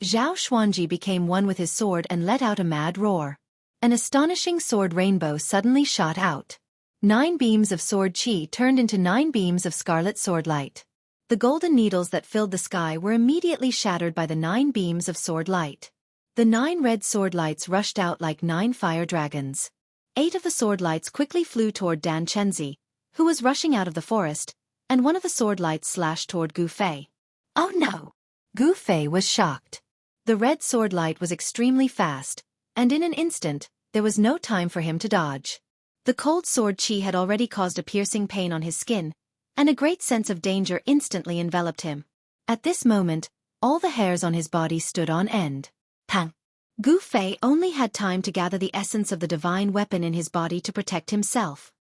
Speaker 2: Zhao Xuanji became one with his sword and let out a mad roar. An astonishing sword rainbow suddenly shot out. 9 beams of sword chi turned into 9 beams of scarlet sword light. The golden needles that filled the sky were immediately shattered by the 9 beams of sword light. The 9 red sword lights rushed out like 9 fire dragons. 8 of the sword lights quickly flew toward Dan Chenzi, who was rushing out of the forest, and one of the sword lights slashed toward Gu Fei. Oh no! Gu Fei was shocked. The red sword light was extremely fast, and in an instant, there was no time for him to dodge. The cold sword chi had already caused a piercing pain on his skin, and a great sense of danger instantly enveloped him. At this moment, all the hairs on his body stood on end. Pang! Gu Fei only had time to gather the essence of the divine weapon in his body to protect himself.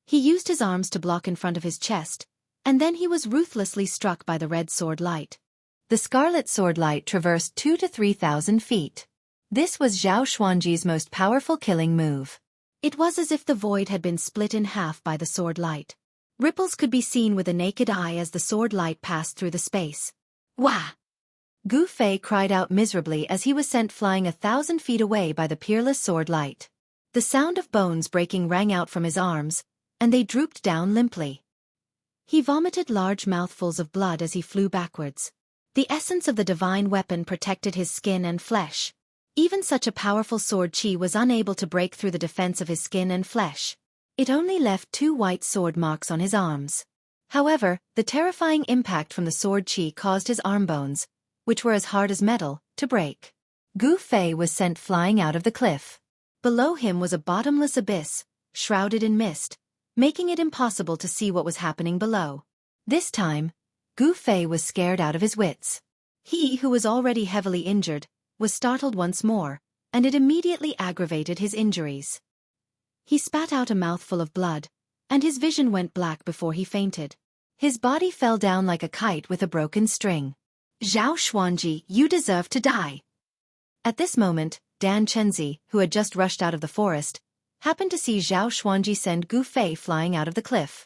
Speaker 2: He used his arms to block in front of his chest, and then he was ruthlessly struck by the red sword light. The scarlet sword light traversed 2,000 to 3,000 feet. This was Zhao Xuanji's most powerful killing move. It was as if the void had been split in half by the sword light. Ripples could be seen with the naked eye as the sword light passed through the space. Wah! Gu Fei cried out miserably as he was sent flying 1,000 feet away by the peerless sword light. The sound of bones breaking rang out from his arms, and they drooped down limply. He vomited large mouthfuls of blood as he flew backwards. The essence of the divine weapon protected his skin and flesh. Even such a powerful sword chi was unable to break through the defense of his skin and flesh. It only left 2 white sword marks on his arms. However, the terrifying impact from the sword chi caused his arm bones, which were as hard as metal, to break. Gu Fei was sent flying out of the cliff. Below him was a bottomless abyss, shrouded in mist, making it impossible to see what was happening below. This time, Gu Fei was scared out of his wits. He, who was already heavily injured, was startled once more, and it immediately aggravated his injuries. He spat out a mouthful of blood, and his vision went black before he fainted. His body fell down like a kite with a broken string. Zhao Xuanji, you deserve to die. At this moment, Dan Chenzi, who had just rushed out of the forest, happened to see Zhao Xuanji send Gu Fei flying out of the cliff.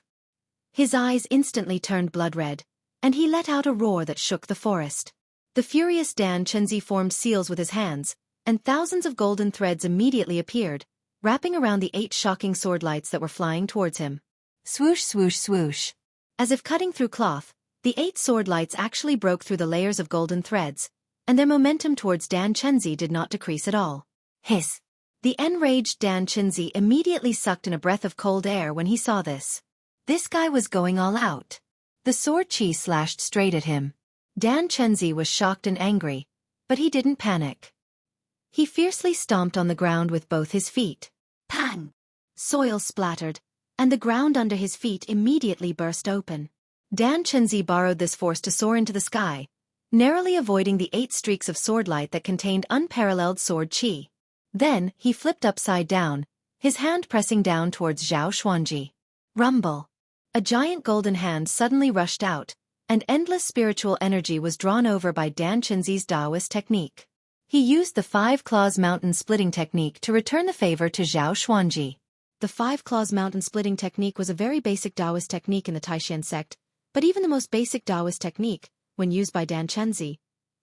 Speaker 2: His eyes instantly turned blood red, and he let out a roar that shook the forest. The furious Dan Chenzi formed seals with his hands, and thousands of golden threads immediately appeared, wrapping around the 8 shocking sword lights that were flying towards him. Swoosh swoosh swoosh. As if cutting through cloth, the 8 sword lights actually broke through the layers of golden threads, and their momentum towards Dan Chenzi did not decrease at all. Hiss! The enraged Dan Chenzi immediately sucked in a breath of cold air when he saw this. This guy was going all out. The sword chi slashed straight at him. Dan Chenzi was shocked and angry, but he didn't panic. He fiercely stomped on the ground with both his feet. Pang! Soil splattered, and the ground under his feet immediately burst open. Dan Chenzi borrowed this force to soar into the sky, narrowly avoiding the 8 streaks of sword light that contained unparalleled sword chi. Then, he flipped upside down, his hand pressing down towards Zhao Xuanji. Rumble. A giant golden hand suddenly rushed out, and endless spiritual energy was drawn over by Dan Chenzi's Taoist technique. He used the Five Claws Mountain Splitting Technique to return the favor to Zhao Xuanji. The Five Claws Mountain Splitting Technique was a very basic Taoist technique in the Taishan sect, but even the most basic Taoist technique, when used by Dan Chenzi,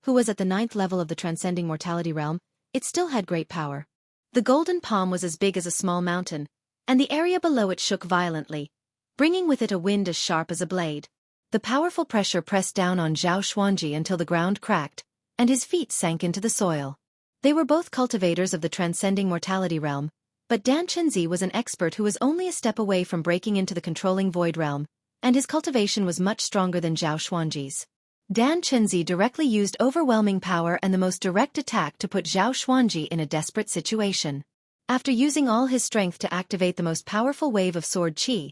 Speaker 2: who was at the 9th level of the transcending mortality realm, it still had great power. The golden palm was as big as a small mountain, and the area below it shook violently, bringing with it a wind as sharp as a blade. The powerful pressure pressed down on Zhao Xuanji until the ground cracked, and his feet sank into the soil. They were both cultivators of the transcending mortality realm, but Dan Chenzi was an expert who was only a step away from breaking into the controlling void realm, and his cultivation was much stronger than Zhao Xuanji's. Dan Chenzi directly used overwhelming power and the most direct attack to put Zhao Xuanji in a desperate situation. After using all his strength to activate the most powerful wave of sword qi,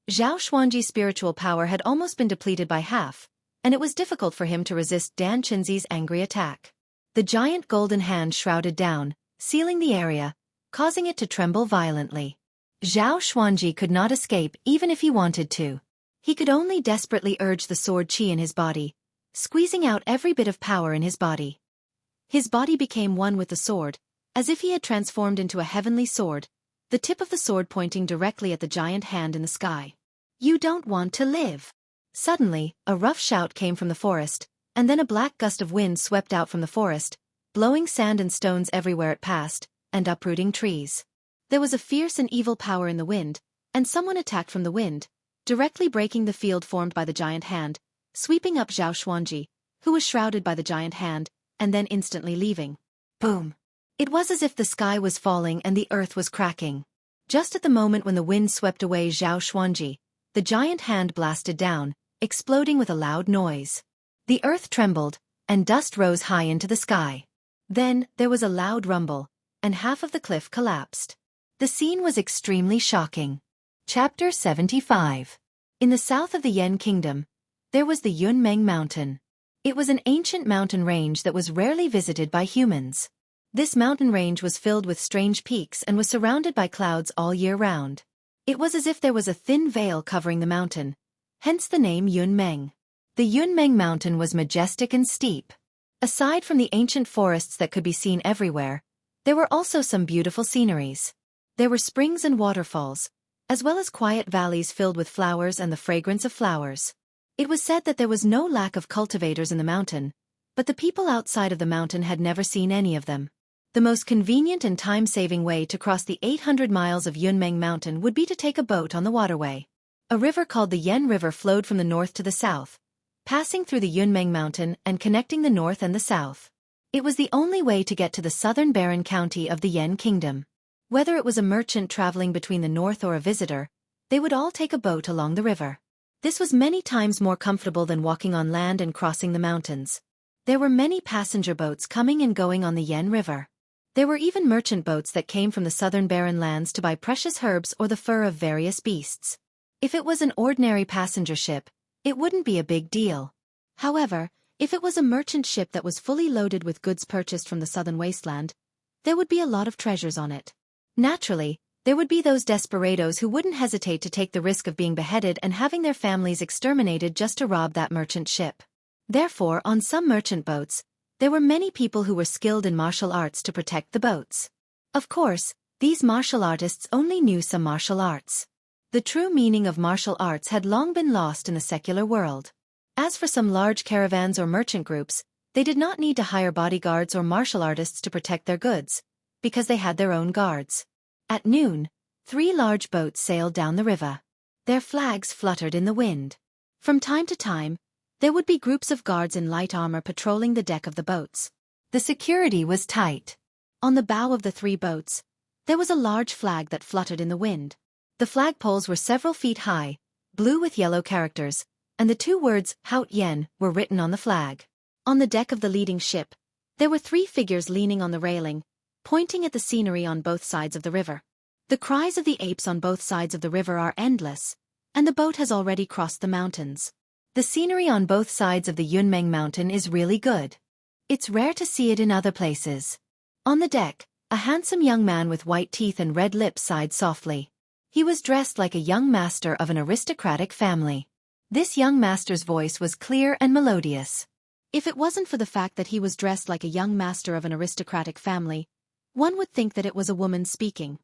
Speaker 2: Zhao Xuanji's spiritual power had almost been depleted by half, and it was difficult for him to resist Dan Chenzi's angry attack. The giant golden hand shrouded down, sealing the area, causing it to tremble violently. Zhao Xuanji could not escape even if he wanted to. He could only desperately urge the sword qi in his body, squeezing out every bit of power in his body. His body became one with the sword, as if he had transformed into a heavenly sword, the tip of the sword pointing directly at the giant hand in the sky. "You don't want to live." Suddenly, a rough shout came from the forest, and then a black gust of wind swept out from the forest, blowing sand and stones everywhere it passed, and uprooting trees. There was a fierce and evil power in the wind, and someone attacked from the wind, directly breaking the field formed by the giant hand, sweeping up Zhao Xuanji, who was shrouded by the giant hand, and then instantly leaving. Boom! It was as if the sky was falling and the earth was cracking. Just at the moment when the wind swept away Zhao Xuanji, the giant hand blasted down, exploding with a loud noise. The earth trembled, and dust rose high into the sky. Then, there was a loud rumble, and half of the cliff collapsed. The scene was extremely shocking. Chapter 75. In the south of the Yan Kingdom, there was the Yunmeng Mountain. It was an ancient mountain range that was rarely visited by humans. This mountain range was filled with strange peaks and was surrounded by clouds all year round. It was as if there was a thin veil covering the mountain, hence the name Yunmeng. The Yunmeng Mountain was majestic and steep. Aside from the ancient forests that could be seen everywhere, there were also some beautiful sceneries. There were springs and waterfalls, as well as quiet valleys filled with flowers and the fragrance of flowers. It was said that there was no lack of cultivators in the mountain, but the people outside of the mountain had never seen any of them. The most convenient and time-saving way to cross the 800 miles of Yunmeng Mountain would be to take a boat on the waterway. A river called the Yan River flowed from the north to the south, passing through the Yunmeng Mountain and connecting the north and the south. It was the only way to get to the southern barren county of the Yan Kingdom. Whether it was a merchant traveling between the north or a visitor, they would all take a boat along the river. This was many times more comfortable than walking on land and crossing the mountains. There were many passenger boats coming and going on the Yan River. There were even merchant boats that came from the southern barren lands to buy precious herbs or the fur of various beasts. If it was an ordinary passenger ship, it wouldn't be a big deal. However, if it was a merchant ship that was fully loaded with goods purchased from the southern wasteland, there would be a lot of treasures on it. Naturally, there would be those desperados who wouldn't hesitate to take the risk of being beheaded and having their families exterminated just to rob that merchant ship. Therefore, on some merchant boats, there were many people who were skilled in martial arts to protect the boats. Of course, these martial artists only knew some martial arts. The true meaning of martial arts had long been lost in the secular world. As for some large caravans or merchant groups, they did not need to hire bodyguards or martial artists to protect their goods, because they had their own guards. At noon, 3 large boats sailed down the river. Their flags fluttered in the wind. From time to time, there would be groups of guards in light armor patrolling the deck of the boats. The security was tight. On the bow of the 3 boats, there was a large flag that fluttered in the wind. The flagpoles were several feet high, blue with yellow characters, and the 2 words, Haut Yen, were written on the flag. On the deck of the leading ship, there were 3 figures leaning on the railing, pointing at the scenery on both sides of the river. The cries of the apes on both sides of the river are endless, and the boat has already crossed the mountains. The scenery on both sides of the Yunmeng Mountain is really good. It's rare to see it in other places. On the deck,
Speaker 1: A handsome young man with white teeth and red lips sighed softly. He was dressed like a young master of an aristocratic family. This young master's voice was clear and melodious.
Speaker 2: If it wasn't for the fact that he was dressed like a young master of an aristocratic family, one would think that it was a woman speaking.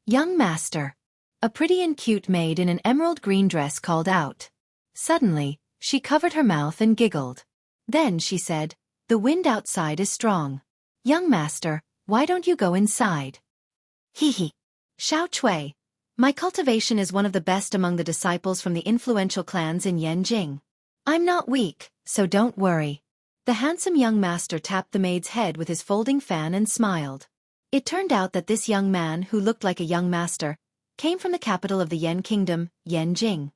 Speaker 1: Young master. A pretty and cute maid in an emerald green dress called out. Suddenly, she covered her mouth and giggled. Then she said, "The wind outside is strong. Young master, why don't you go inside?"
Speaker 2: Hee hee.
Speaker 1: Xiao Cui. My cultivation is one of the best among the disciples from the influential clans in Yanjing. I'm not weak, so don't worry. The handsome young master tapped the maid's head with his folding fan and smiled. It turned out that this young man, who looked like a young master, came from the capital of the Yan Kingdom, Yanjing.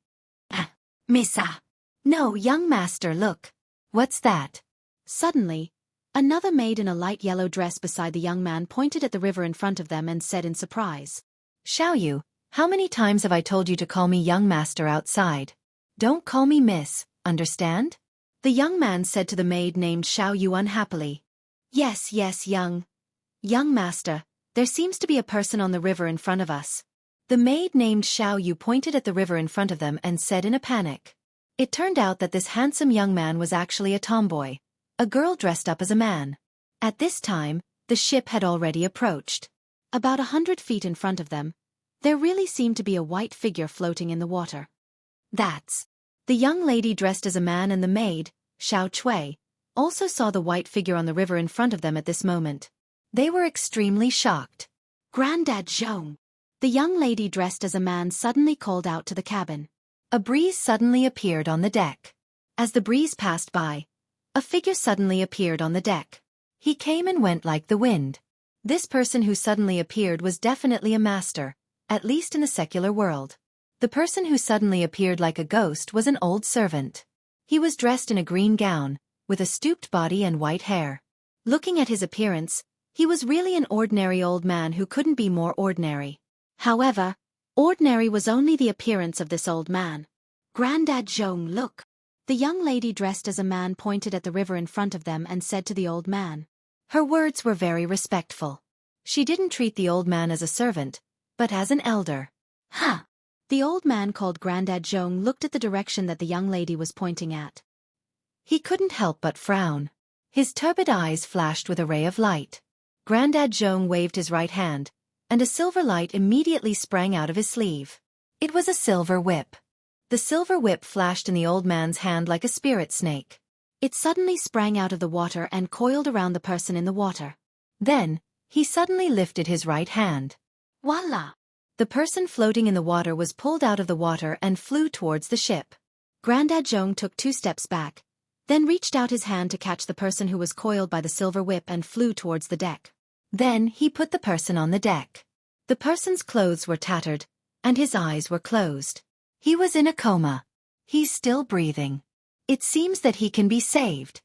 Speaker 2: Missa.
Speaker 1: No, young master, look. What's that?
Speaker 2: Suddenly, another maid in a light yellow dress beside the young man pointed at the river in front of them and said in surprise.
Speaker 1: Xiaoyu, how many times have I told you to call me young master outside? Don't call me miss, understand? The young man said to the maid named Xiaoyu unhappily. Yes, young master, there seems to be a person on the river in front of us. The maid named Xiaoyu pointed at the river in front of them and said in a panic. It turned out that this handsome young man was actually a tomboy, a girl dressed up as a man. At this time, the ship had already approached.
Speaker 2: About 100 feet in front of them, there really seemed to be a white figure floating in the water.
Speaker 1: That's the young lady dressed as a man, and the maid, Xiao Cui, also saw the white figure on the river in front of them at this moment. They were extremely shocked.
Speaker 2: Granddad Zhong. The young lady dressed as a man suddenly called out to the cabin.
Speaker 1: A breeze suddenly appeared on the deck. As the breeze passed by, a figure suddenly appeared on the deck. He came and went like the wind. This person who suddenly appeared was definitely a master, at least in the secular world. The person who suddenly appeared like a ghost was an old servant. He was dressed in a green gown, with a stooped body and white hair. Looking at his appearance, he was really an ordinary old man who couldn't be more ordinary.
Speaker 2: However, ordinary was only the appearance of this old man. Granddad Zhong, look. The young lady dressed as a man pointed at the river in front of them and said to the old man.
Speaker 1: Her words were very respectful. She didn't treat the old man as a servant, but as an elder.
Speaker 2: Huh. The old man called Granddad Zhong looked at the direction that the young lady was pointing at.
Speaker 1: He couldn't help but frown. His turbid eyes flashed with a ray of light. Granddad Zhong waved his right hand, and a silver light immediately sprang out of his sleeve. It was a silver whip. The silver whip flashed in the old man's hand like a spirit snake.
Speaker 2: It suddenly sprang out of the water and coiled around the person in the water.
Speaker 1: Then, he suddenly lifted his right hand.
Speaker 2: Voila!
Speaker 1: The person floating in the water was pulled out of the water and flew towards the ship.
Speaker 2: Granddad Zhong took 2 steps back, then reached out his hand to catch the person who was coiled by the silver whip and flew towards the deck.
Speaker 1: Then he put the person on the deck. The person's clothes were tattered, and his eyes were closed. He was in a coma. He's still breathing. It seems that he can be saved.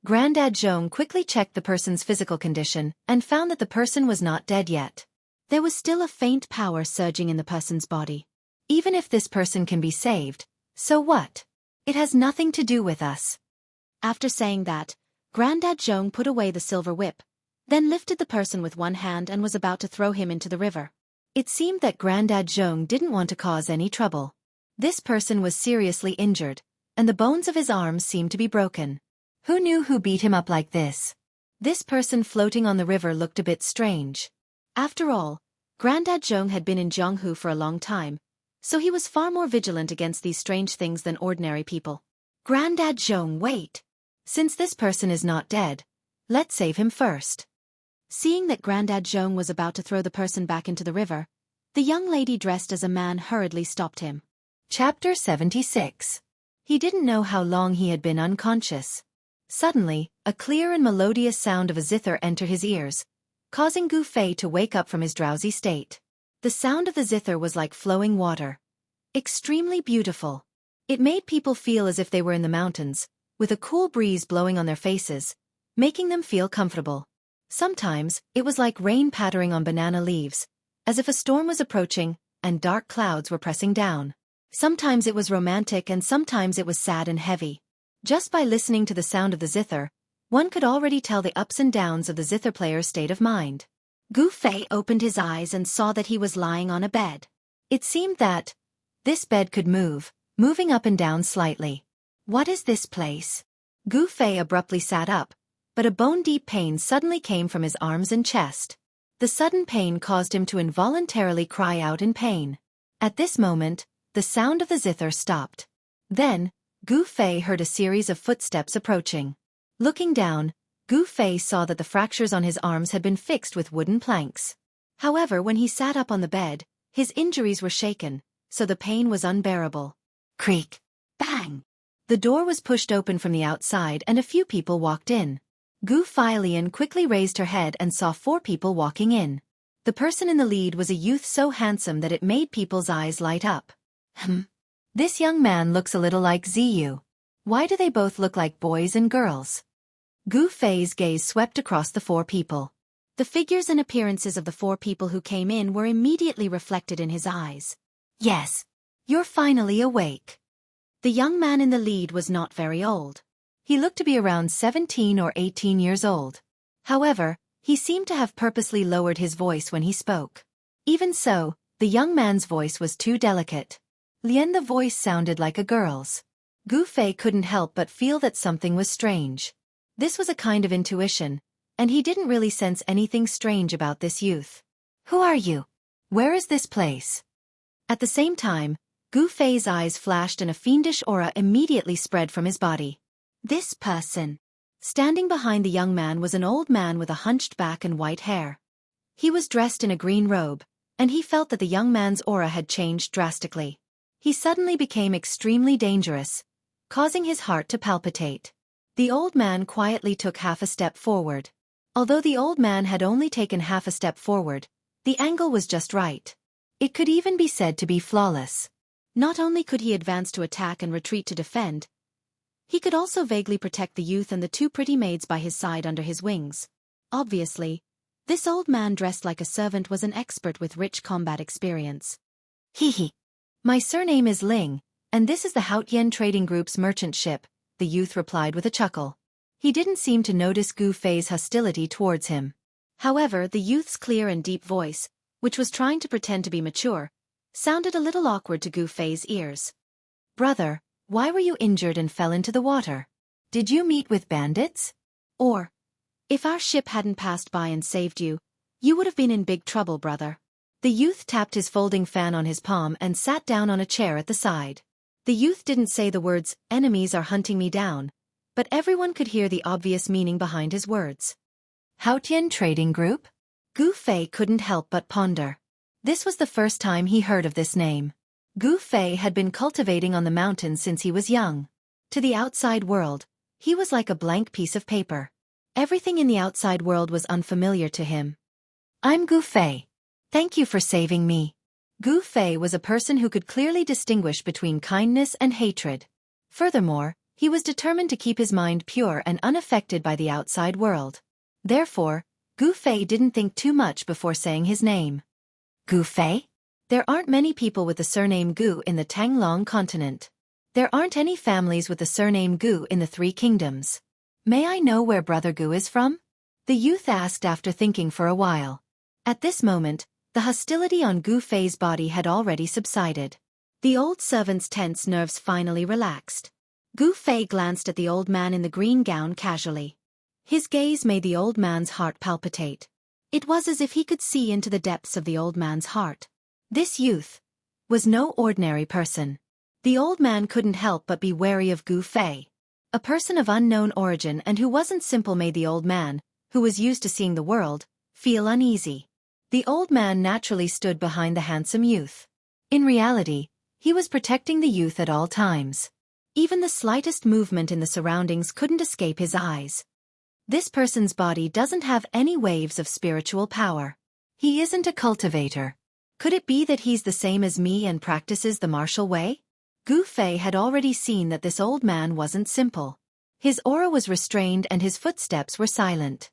Speaker 1: Granddad Zhong quickly checked the person's physical condition and found that the person was not dead yet.
Speaker 2: There was still a faint power surging in the person's body.
Speaker 1: Even if this person can be saved, so what? It has nothing to do with us.
Speaker 2: After saying that, Granddad Zhong put away the silver whip, then lifted the person with one hand and was about to throw him into the river.
Speaker 1: It seemed that Granddad Zhong didn't want to cause any trouble. This person was seriously injured, and the bones of his arms seemed to be broken. Who knew who beat him up like this? This person floating on the river looked a bit strange. After all, Granddad Zhong had been in Zhonghu for a long time, so he was far more vigilant against these strange things than ordinary people. Granddad Zhong, wait. Since this person is not dead, let's save him first.
Speaker 2: Seeing that Granddad Zhong was about to throw the person back into the river, the young lady dressed as a man hurriedly stopped him.
Speaker 1: Chapter 76. He didn't know how long he had been unconscious. Suddenly, a clear and melodious sound of a zither entered his ears, causing Gu Fei to wake up from his drowsy state. The sound of the zither was like flowing water. Extremely beautiful. It made people feel as if they were in the mountains, with a cool breeze blowing on their faces, making them feel comfortable. Sometimes, it was like rain pattering on banana leaves, as if a storm was approaching, and dark clouds were pressing down. Sometimes it was romantic and sometimes it was sad and heavy. Just by listening to the sound of the zither, one could already tell the ups and downs of the zither player's state of mind.
Speaker 2: Gu Fei opened his eyes and saw that he was lying on a bed. It seemed that this bed could move, moving up and down slightly. What is this place? Gu Fei abruptly sat up, but a bone-deep pain suddenly came from his arms and chest. The sudden pain caused him to involuntarily cry out in pain. At this moment, the sound of the zither stopped. Then, Gu Fei heard a series of footsteps approaching. Looking down, Gu Fei saw that the fractures on his arms had been fixed with wooden planks. However, when he sat up on the bed, his injuries were shaken, so the pain was unbearable. Creak! Bang! The door was pushed open from the outside and a few people walked in. Gu Feilian quickly raised her head and saw 4 people walking in. The person in the lead was a youth so handsome that it made people's eyes light up. This young man looks a little like Ziyu. Why do they both look like boys and girls? Gu Fei's gaze swept across the 4 people. The figures and appearances of the 4 people who came in were immediately reflected in his eyes. Yes, you're finally awake. The young man in the lead was not very old. He looked to be around 17 or 18 years old. However, he seemed to have purposely lowered his voice when he spoke. Even so, the young man's voice was too delicate. The voice sounded like a girl's. Gu Fei couldn't help but feel that something was strange. This was a kind of intuition, and he didn't really sense anything strange about this youth. Who are you? Where is this place? At the same time, Gu Fei's eyes flashed and a fiendish aura immediately spread from his body. This person. Standing behind the young man was an old man with a hunched back and white hair. He was dressed in a green robe, and he felt that the young man's aura had changed drastically. He suddenly became extremely dangerous, causing his heart to palpitate. The old man quietly took half a step forward. Although the old man had only taken half a step forward, the angle was just right. It could even be said to be flawless. Not only could he advance to attack and retreat to defend, he could also vaguely protect the youth and the 2 pretty maids by his side under his wings. Obviously, this old man dressed like a servant was an expert with rich combat experience. Hee. My surname is Ling, and this is the Haotian Trading Group's merchant ship, the youth replied with a chuckle. He didn't seem to notice Gu Fei's hostility towards him. However, the youth's clear and deep voice, which was trying to pretend to be mature, sounded a little awkward to Gu Fei's ears. Brother, why were you injured and fell into the water? Did you meet with bandits? Or, if our ship hadn't passed by and saved you, you would have been in big trouble, brother. The youth tapped his folding fan on his palm and sat down on a chair at the side. The youth didn't say the words, "Enemies are hunting me down," but everyone could hear the obvious meaning behind his words. Haotian Trading Group? Gu Fei couldn't help but ponder. This was the first time he heard of this name. Gu Fei had been cultivating on the mountains since he was young. To the outside world, he was like a blank piece of paper. Everything in the outside world was unfamiliar to him. I'm Gu Fei. Thank you for saving me. Gu Fei was a person who could clearly distinguish between kindness and hatred. Furthermore, he was determined to keep his mind pure and unaffected by the outside world. Therefore, Gu Fei didn't think too much before saying his name. Gu Fei? There aren't many people with the surname Gu in the Tanglong continent. There aren't any families with the surname Gu in the 3 kingdoms. May I know where Brother Gu is from? The youth asked after thinking for a while. At this moment, the hostility on Gu Fei's body had already subsided. The old servant's tense nerves finally relaxed. Gu Fei glanced at the old man in the green gown casually. His gaze made the old man's heart palpitate. It was as if he could see into the depths of the old man's heart. This youth was no ordinary person. The old man couldn't help but be wary of Gu Fei. A person of unknown origin and who wasn't simple made the old man, who was used to seeing the world, feel uneasy. The old man naturally stood behind the handsome youth. In reality, he was protecting the youth at all times. Even the slightest movement in the surroundings couldn't escape his eyes. This person's body doesn't have any waves of spiritual power. He isn't a cultivator. Could it be that he's the same as me and practices the martial way? Gu Fei had already seen that this old man wasn't simple. His aura was restrained and his footsteps were silent.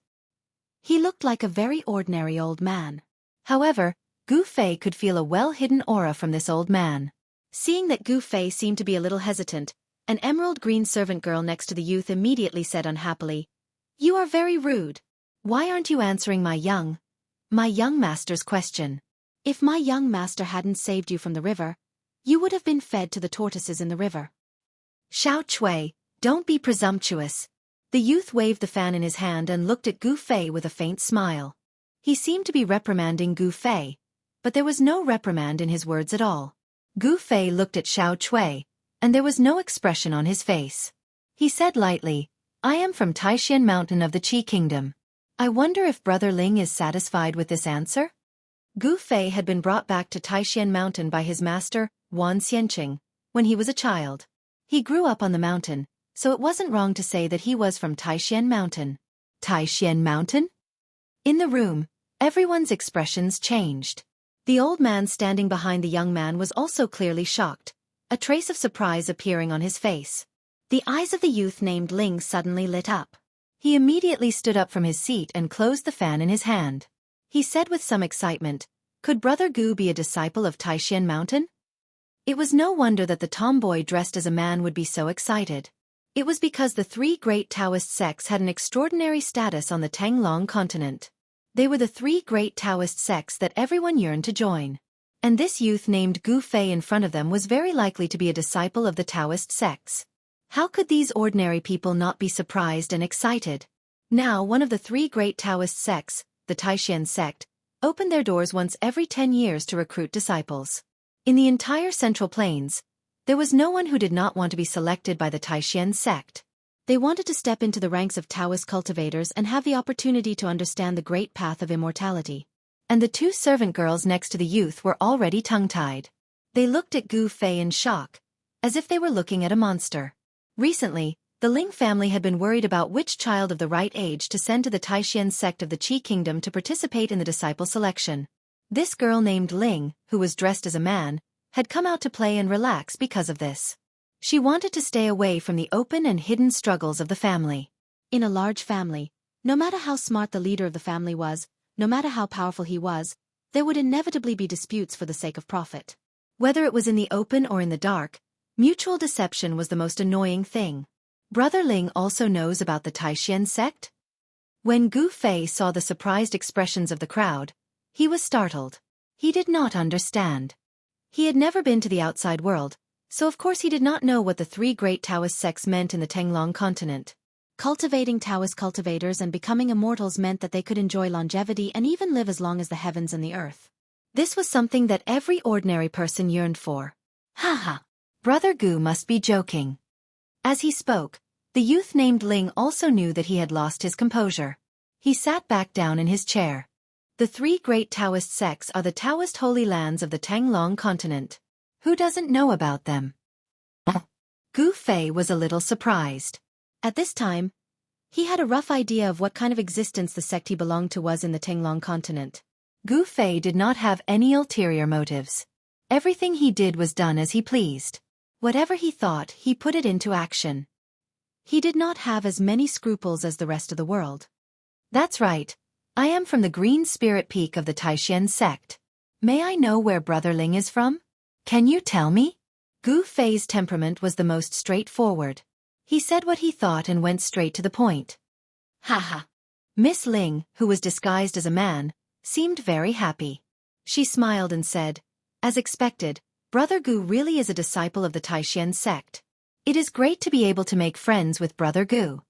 Speaker 2: He looked like a very ordinary old man. However, Gu Fei could feel a well-hidden aura from this old man. Seeing that Gu Fei seemed to be a little hesitant, an emerald green servant girl next to the youth immediately said unhappily, "You are very rude. Why aren't you answering my young My young master's question. If my young master hadn't saved you from the river, you would have been fed to the tortoises in the river. Xiao Chui, don't be presumptuous. The youth waved the fan in his hand and looked at Gu Fei with a faint smile. He seemed to be reprimanding Gu Fei, but there was no reprimand in his words at all. Gu Fei looked at Xiao Chui, and there was no expression on his face. He said lightly, I am from Taishan Mountain of the Qi Kingdom. I wonder if Brother Ling is satisfied with this answer? Gu Fei had been brought back to Taishan Mountain by his master, Wan Xianqing, when he was a child. He grew up on the mountain, so it wasn't wrong to say that he was from Taishan Mountain. Taishan Mountain? In the room, everyone's expressions changed. The old man standing behind the young man was also clearly shocked, a trace of surprise appearing on his face. The eyes of the youth named Ling suddenly lit up. He immediately stood up from his seat and closed the fan in his hand. He said with some excitement, could Brother Gu be a disciple of Taishan Mountain? It was no wonder that the tomboy dressed as a man would be so excited. It was because the three great Taoist sects had an extraordinary status on the Tanglong continent. They were the three great Taoist sects that everyone yearned to join. And this youth named Gu Fei in front of them was very likely to be a disciple of the Taoist sects. How could these ordinary people not be surprised and excited? Now one of the three great Taoist sects, the Taishan sect, opened their doors once every 10 years to recruit disciples. In the entire Central Plains, there was no one who did not want to be selected by the Taishan sect. They wanted to step into the ranks of Taoist cultivators and have the opportunity to understand the great path of immortality. And the two servant girls next to the youth were already tongue-tied. They looked at Gu Fei in shock, as if they were looking at a monster. Recently, the Ling family had been worried about which child of the right age to send to the Taishan sect of the Qi Kingdom to participate in the disciple selection. This girl named Ling, who was dressed as a man, had come out to play and relax because of this. She wanted to stay away from the open and hidden struggles of the family. In a large family, no matter how smart the leader of the family was, no matter how powerful he was, there would inevitably be disputes for the sake of profit. Whether it was in the open or in the dark, mutual deception was the most annoying thing. Brother Ling also knows about the Taishan sect? When Gu Fei saw the surprised expressions of the crowd, he was startled. He did not understand. He had never been to the outside world, so of course he did not know what the three great Taoist sects meant in the Tanglong continent. Cultivating Taoist cultivators and becoming immortals meant that they could enjoy longevity and even live as long as the heavens and the earth. This was something that every ordinary person yearned for. Haha. Brother Gu must be joking. As he spoke, the youth named Ling also knew that he had lost his composure. He sat back down in his chair. The three great Taoist sects are the Taoist holy lands of the Tanglong continent. Who doesn't know about them? Gu Fei was a little surprised. At this time, he had a rough idea of what kind of existence the sect he belonged to was in the Tanglong continent. Gu Fei did not have any ulterior motives. Everything he did was done as he pleased. Whatever he thought, he put it into action. He did not have as many scruples as the rest of the world. That's right. I am from the Green Spirit Peak of the Taishan sect. May I know where Brother Ling is from? Can you tell me? Gu Fei's temperament was the most straightforward. He said what he thought and went straight to the point. Haha. Miss Ling, who was disguised as a man, seemed very happy. She smiled and said, as expected, Brother Gu really is a disciple of the Taishan sect. It is great to be able to make friends with Brother Gu.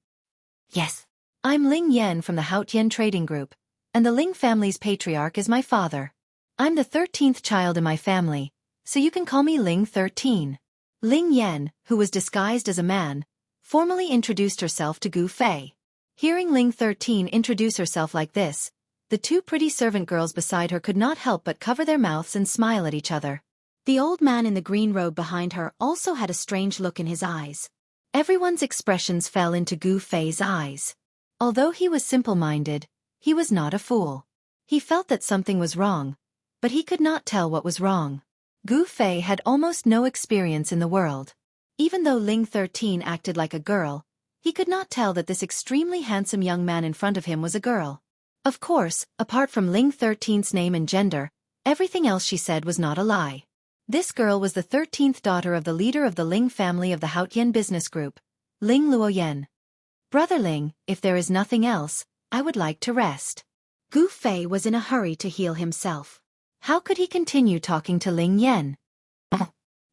Speaker 2: Yes. I'm Ling Yan from the Haotian Trading Group, and the Ling family's patriarch is my father. I'm the 13th child in my family, so you can call me Ling 13. Ling Yan, who was disguised as a man, formally introduced herself to Gu Fei. Hearing Ling 13 introduce herself like this, the two pretty servant girls beside her could not help but cover their mouths and smile at each other. The old man in the green robe behind her also had a strange look in his eyes. Everyone's expressions fell into Gu Fei's eyes. Although he was simple-minded, he was not a fool. He felt that something was wrong, but he could not tell what was wrong. Gu Fei had almost no experience in the world. Even though Ling 13 acted like a girl, he could not tell that this extremely handsome young man in front of him was a girl. Of course, apart from Ling 13's name and gender, everything else she said was not a lie. This girl was the 13th daughter of the leader of the Ling family of the Haotian business group, Ling Luoyan. Brother Ling, if there is nothing else, I would like to rest. Gu Fei was in a hurry to heal himself. How could he continue talking to Ling Yan?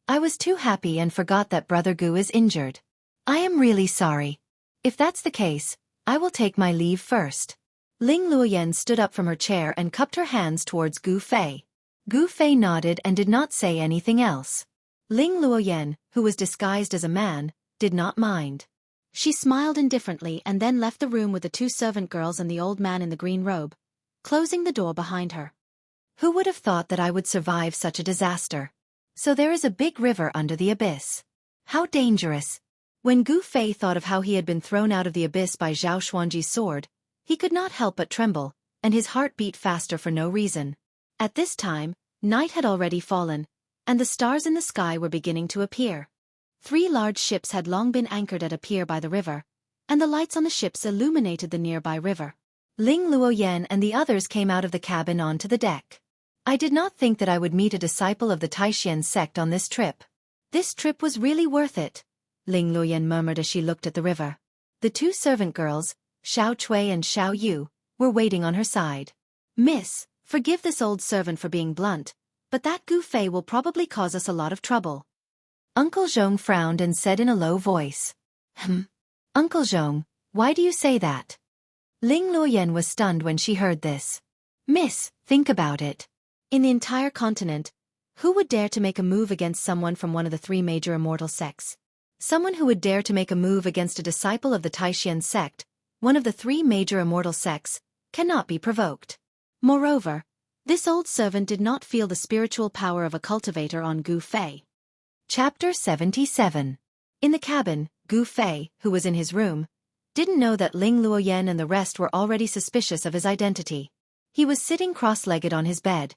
Speaker 2: I was too happy and forgot that Brother Gu is injured. I am really sorry. If that's the case, I will take my leave first. Ling Luoyan stood up from her chair and cupped her hands towards Gu Fei. Gu Fei nodded and did not say anything else. Ling Luoyan, who was disguised as a man, did not mind. She smiled indifferently and then left the room with the two servant girls and the old man in the green robe, closing the door behind her. Who would have thought that I would survive such a disaster? So there is a big river under the abyss. How dangerous! When Gu Fei thought of how he had been thrown out of the abyss by Zhao Xuanji's sword, he could not help but tremble, and his heart beat faster for no reason. At this time, night had already fallen, and the stars in the sky were beginning to appear. 3 large ships had long been anchored at a pier by the river, and the lights on the ships illuminated the nearby river. Ling Luoyan and the others came out of the cabin onto the deck. I did not think that I would meet a disciple of the Taishan sect on this trip. This trip was really worth it, Ling Luoyan murmured as she looked at the river. The 2 servant girls, Xiao Cui and Xiao Yu, were waiting on her side. Miss, forgive this old servant for being blunt, but that Gu Fei will probably cause us a lot of trouble. Uncle Zhong frowned and said in a low voice. Uncle Zhong, why do you say that? Ling Luoyan was stunned when she heard this. Miss, think about it. In the entire continent, who would dare to make a move against someone from one of the 3 major immortal sects? Someone who would dare to make a move against a disciple of the Taishan sect, one of the 3 major immortal sects, cannot be provoked. Moreover, this old servant did not feel the spiritual power of a cultivator on Gu Fei. Chapter 77. In the cabin, Gu Fei, who was in his room, didn't know that Ling Luoyan and the rest were already suspicious of his identity. He was sitting cross-legged on his bed,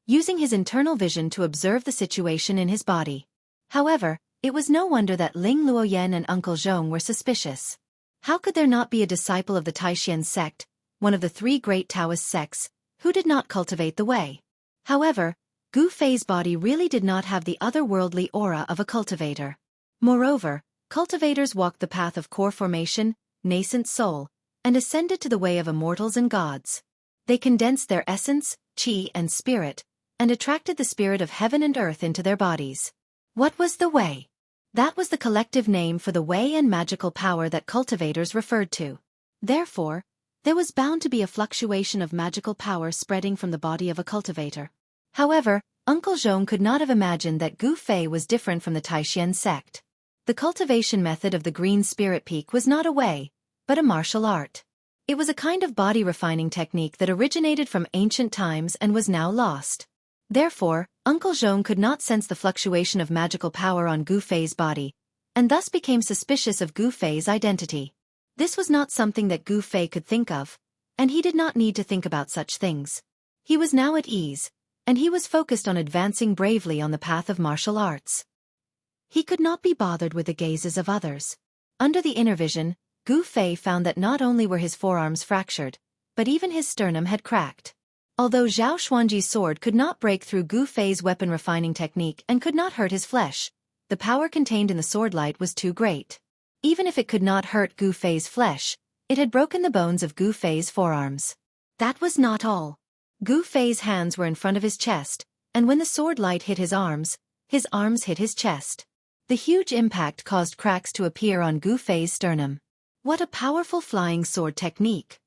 Speaker 2: using his internal vision to observe the situation in his body. However, it was no wonder that Ling Luoyan and Uncle Zhong were suspicious. How could there not be a disciple of the Taishan sect, one of the 3 great Taoist sects, who did not cultivate the way? However, Gu Fei's body really did not have the otherworldly aura of a cultivator. Moreover, cultivators walked the path of core formation, nascent soul, and ascended to the way of immortals and gods. They condensed their essence, qi and spirit, and attracted the spirit of heaven and earth into their bodies. What was the way? That was the collective name for the way and magical power that cultivators referred to. Therefore, there was bound to be a fluctuation of magical power spreading from the body of a cultivator. However, Uncle Zhong could not have imagined that Gu Fei was different from the Taishan sect. The cultivation method of the Green Spirit Peak was not a way, but a martial art. It was a kind of body refining technique that originated from ancient times and was now lost. Therefore, Uncle Zhong could not sense the fluctuation of magical power on Gu Fei's body, and thus became suspicious of Gu Fei's identity. This was not something that Gu Fei could think of, and he did not need to think about such things. He was now at ease, and he was focused on advancing bravely on the path of martial arts. He could not be bothered with the gazes of others. Under the inner vision, Gu Fei found that not only were his forearms fractured, but even his sternum had cracked. Although Zhao Xuanji's sword could not break through Gu Fei's weapon refining technique and could not hurt his flesh, the power contained in the sword light was too great. Even if it could not hurt Gu Fei's flesh, it had broken the bones of Gu Fei's forearms. That was not all. Gu Fei's hands were in front of his chest, and when the sword light hit his arms hit his chest. The huge impact caused cracks to appear on Gu Fei's sternum. What a powerful flying sword technique!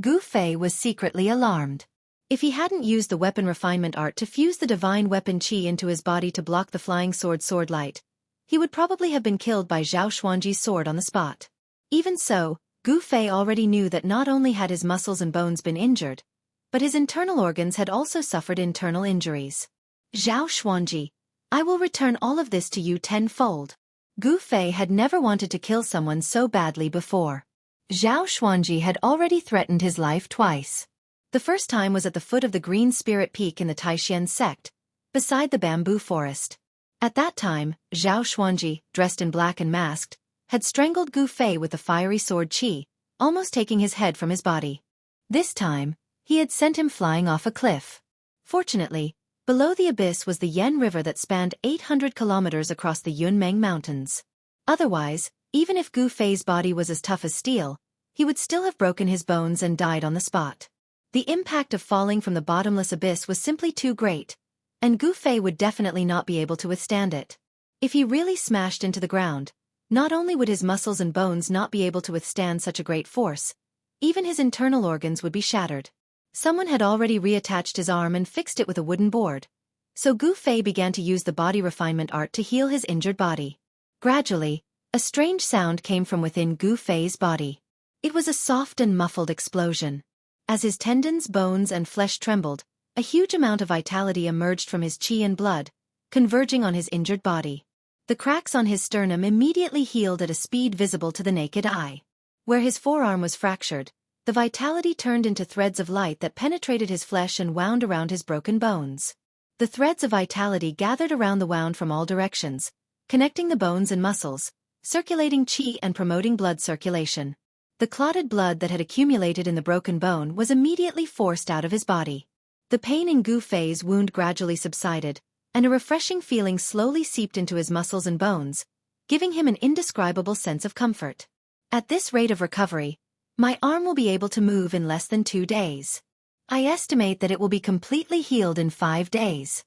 Speaker 2: Gu Fei was secretly alarmed. If he hadn't used the weapon refinement art to fuse the divine weapon qi into his body to block the flying sword light, he would probably have been killed by Zhao Xuanji's sword on the spot. Even so, Gu Fei already knew that not only had his muscles and bones been injured, but his internal organs had also suffered internal injuries. Zhao Xuanji, I will return all of this to you tenfold. Gu Fei had never wanted to kill someone so badly before. Zhao Xuanji had already threatened his life twice. The first time was at the foot of the Green Spirit Peak in the Taishan sect, beside the bamboo forest. At that time, Zhao Xuanji, dressed in black and masked, had strangled Gu Fei with the fiery sword qi, almost taking his head from his body. This time, he had sent him flying off a cliff. Fortunately, below the abyss was the Yan River that spanned 800 kilometers across the Yunmeng Mountains. Otherwise, even if Gu Fei's body was as tough as steel, he would still have broken his bones and died on the spot. The impact of falling from the bottomless abyss was simply too great, and Gu Fei would definitely not be able to withstand it. If he really smashed into the ground, not only would his muscles and bones not be able to withstand such a great force, even his internal organs would be shattered. Someone had already reattached his arm and fixed it with a wooden board, so Gu Fei began to use the body refinement art to heal his injured body. Gradually, a strange sound came from within Gu Fei's body. It was a soft and muffled explosion. As his tendons, bones, and flesh trembled, a huge amount of vitality emerged from his qi and blood, converging on his injured body. The cracks on his sternum immediately healed at a speed visible to the naked eye. Where his forearm was fractured, the vitality turned into threads of light that penetrated his flesh and wound around his broken bones. The threads of vitality gathered around the wound from all directions, connecting the bones and muscles, circulating qi and promoting blood circulation. The clotted blood that had accumulated in the broken bone was immediately forced out of his body. The pain in Gu Fei's wound gradually subsided, and a refreshing feeling slowly seeped into his muscles and bones, giving him an indescribable sense of comfort. At this rate of recovery, my arm will be able to move in less than 2 days. I estimate that it will be completely healed in 5 days.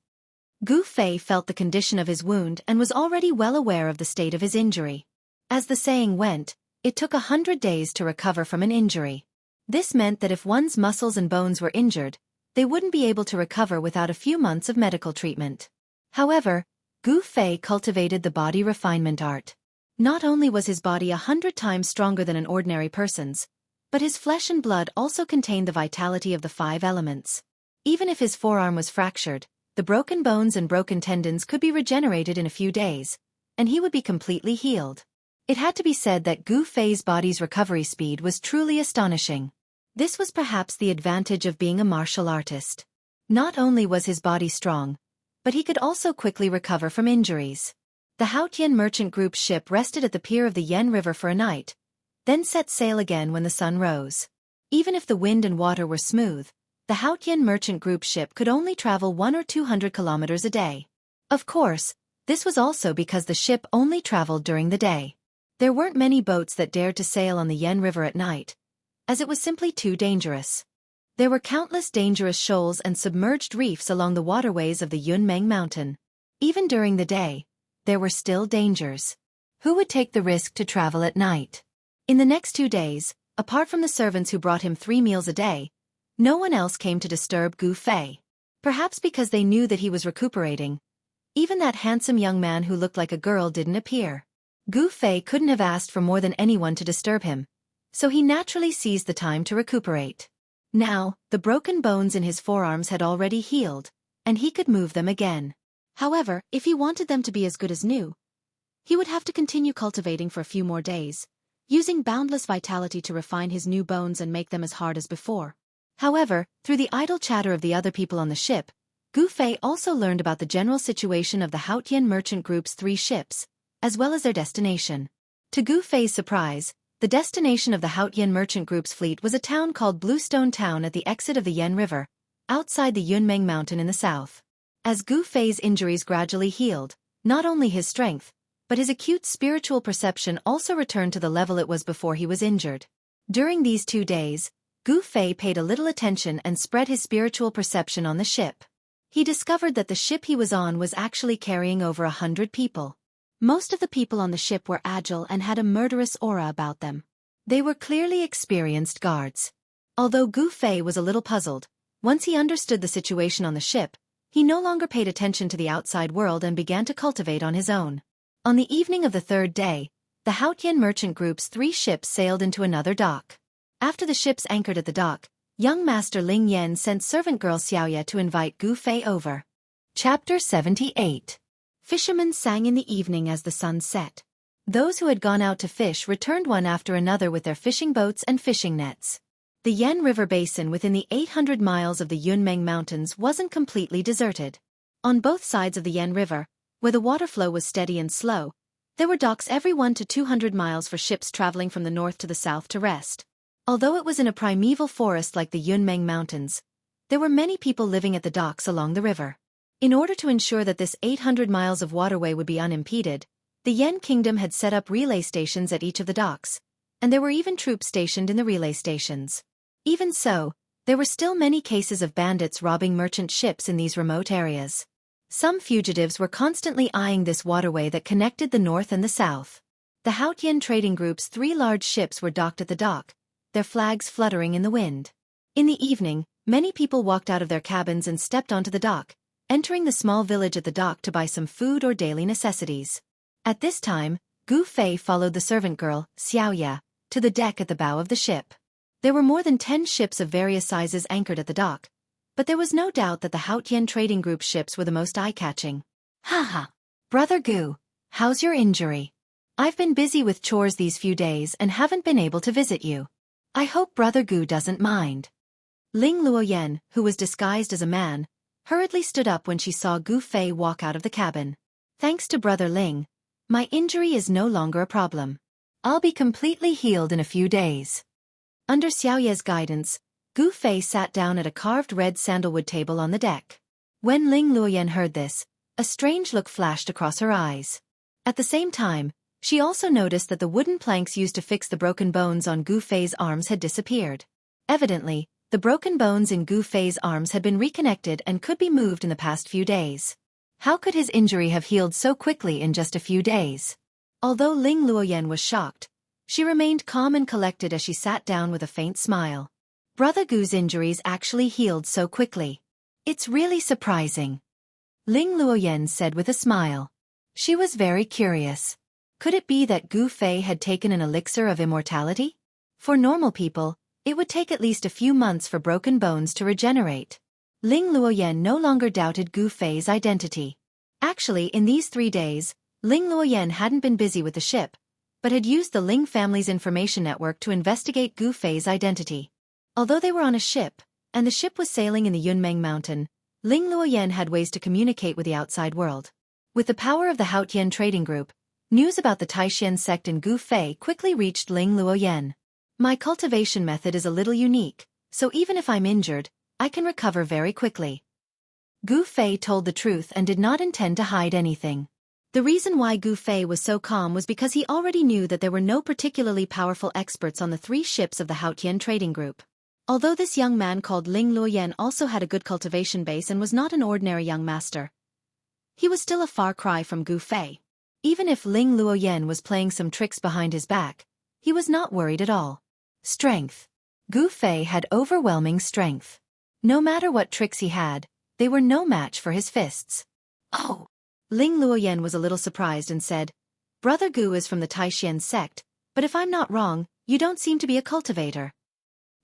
Speaker 2: Gu Fei felt the condition of his wound and was already well aware of the state of his injury. As the saying went, it took 100 days to recover from an injury. This meant that if one's muscles and bones were injured, they wouldn't be able to recover without a few months of medical treatment. However, Gu Fei cultivated the body refinement art. Not only was his body 100 times stronger than an ordinary person's, but his flesh and blood also contained the vitality of the 5 elements. Even if his forearm was fractured, the broken bones and broken tendons could be regenerated in a few days, and he would be completely healed. It had to be said that Gu Fei's body's recovery speed was truly astonishing. This was perhaps the advantage of being a martial artist. Not only was his body strong, but he could also quickly recover from injuries. The Haotian merchant group's ship rested at the pier of the Yen River for a night, then set sail again when the sun rose. Even if the wind and water were smooth, the Haotian merchant group's ship could only travel 100 or 200 kilometers a day. Of course, this was also because the ship only traveled during the day. There weren't many boats that dared to sail on the Yen River at night, as it was simply too dangerous. There were countless dangerous shoals and submerged reefs along the waterways of the Yunmeng Mountain. Even during the day, there were still dangers. Who would take the risk to travel at night? In the next 2 days, apart from the servants who brought him 3 meals a day, no one else came to disturb Gu Fei. Perhaps because they knew that he was recuperating. Even that handsome young man who looked like a girl didn't appear. Gu Fei couldn't have asked for more than anyone to disturb him, so he naturally seized the time to recuperate. Now, the broken bones in his forearms had already healed, and he could move them again. However, if he wanted them to be as good as new, he would have to continue cultivating for a few more days, using boundless vitality to refine his new bones and make them as hard as before. However, through the idle chatter of the other people on the ship, Gu Fei also learned about the general situation of the Haotian merchant group's 3 ships, as well as their destination. To Gu Fei's surprise, the destination of the Haotian merchant group's fleet was a town called Bluestone Town at the exit of the Yen River, outside the Yunmeng Mountain in the south. As Gu Fei's injuries gradually healed, not only his strength, but his acute spiritual perception also returned to the level it was before he was injured. During these 2 days, Gu Fei paid a little attention and spread his spiritual perception on the ship. He discovered that the ship he was on was actually carrying over 100 people. Most of the people on the ship were agile and had a murderous aura about them. They were clearly experienced guards. Although Gu Fei was a little puzzled, once he understood the situation on the ship, he no longer paid attention to the outside world and began to cultivate on his own. On the evening of the 3rd day, the Haotian merchant group's 3 ships sailed into another dock. After the ships anchored at the dock, young Master Ling Yan sent servant girl Xiaoya to invite Gu Fei over. Chapter 78. Fishermen sang in the evening as the sun set. Those who had gone out to fish returned one after another with their fishing boats and fishing nets. The Yen River basin within the 800 miles of the Yunmeng Mountains wasn't completely deserted. On both sides of the Yen River, where the water flow was steady and slow, there were docks every 100 to 200 miles for ships traveling from the north to the south to rest. Although it was in a primeval forest like the Yunmeng Mountains, there were many people living at the docks along the river. In order to ensure that this 800 miles of waterway would be unimpeded, the Yen Kingdom had set up relay stations at each of the docks, and there were even troops stationed in the relay stations. Even so, There were still many cases of bandits robbing merchant ships in these remote areas. Some fugitives were constantly eyeing this waterway that connected the north and the south. The Haotian Trading Group's 3 large ships were docked at the dock, their flags fluttering in the wind. In the evening, many people walked out of their cabins and stepped onto the dock, entering the small village at the dock to buy some food or daily necessities. At this time, Gu Fei followed the servant girl, Xiaoya, to the deck at the bow of the ship. There were more than 10 ships of various sizes anchored at the dock, but there was no doubt that the Haotian Trading Group ships were the most eye-catching. Haha. Brother Gu, how's your injury? I've been busy with chores these few days and haven't been able to visit you. I hope Brother Gu doesn't mind. Ling Luoyan, who was disguised as a man, hurriedly stood up when she saw Gu Fei walk out of the cabin. Thanks to Brother Ling, my injury is no longer a problem. I'll be completely healed in a few days. Under Xiaoya's guidance, Gu Fei sat down at a carved red sandalwood table on the deck. When Ling Luoyan heard this, a strange look flashed across her eyes. At the same time, she also noticed that the wooden planks used to fix the broken bones on Gu Fei's arms had disappeared. Evidently, the broken bones in Gu Fei's arms had been reconnected and could be moved in the past few days. How could his injury have healed so quickly in just a few days? Although Ling Luoyan was shocked, she remained calm and collected as she sat down with a faint smile. Brother Gu's injuries actually healed so quickly. It's really surprising. Ling Luoyan said with a smile. She was very curious. Could it be that Gu Fei had taken an elixir of immortality? For normal people, it would take at least a few months for broken bones to regenerate. Ling Luoyan no longer doubted Gu Fei's identity. Actually, in these 3 days, Ling Luoyan hadn't been busy with the ship, but had used the Ling family's information network to investigate Gu Fei's identity. Although they were on a ship, and the ship was sailing in the Yunmeng Mountain, Ling Luoyan had ways to communicate with the outside world. With the power of the Haotian Trading Group, news about the Taishan sect in Gu Fei quickly reached Ling Luoyan. My cultivation method is a little unique, so even if I'm injured, I can recover very quickly. Gu Fei told the truth and did not intend to hide anything. The reason why Gu Fei was so calm was because he already knew that there were no particularly powerful experts on the 3 ships of the Haotian Trading Group. Although this young man called Ling Luoyan also had a good cultivation base and was not an ordinary young master, he was still a far cry from Gu Fei. Even if Ling Luoyan was playing some tricks behind his back, he was not worried at all. Strength. Gu Fei had overwhelming strength. No matter what tricks he had, they were no match for his fists. Oh! Ling Luoyan was a little surprised and said, Brother Gu is from the Taishan sect, but if I'm not wrong, you don't seem to be a cultivator.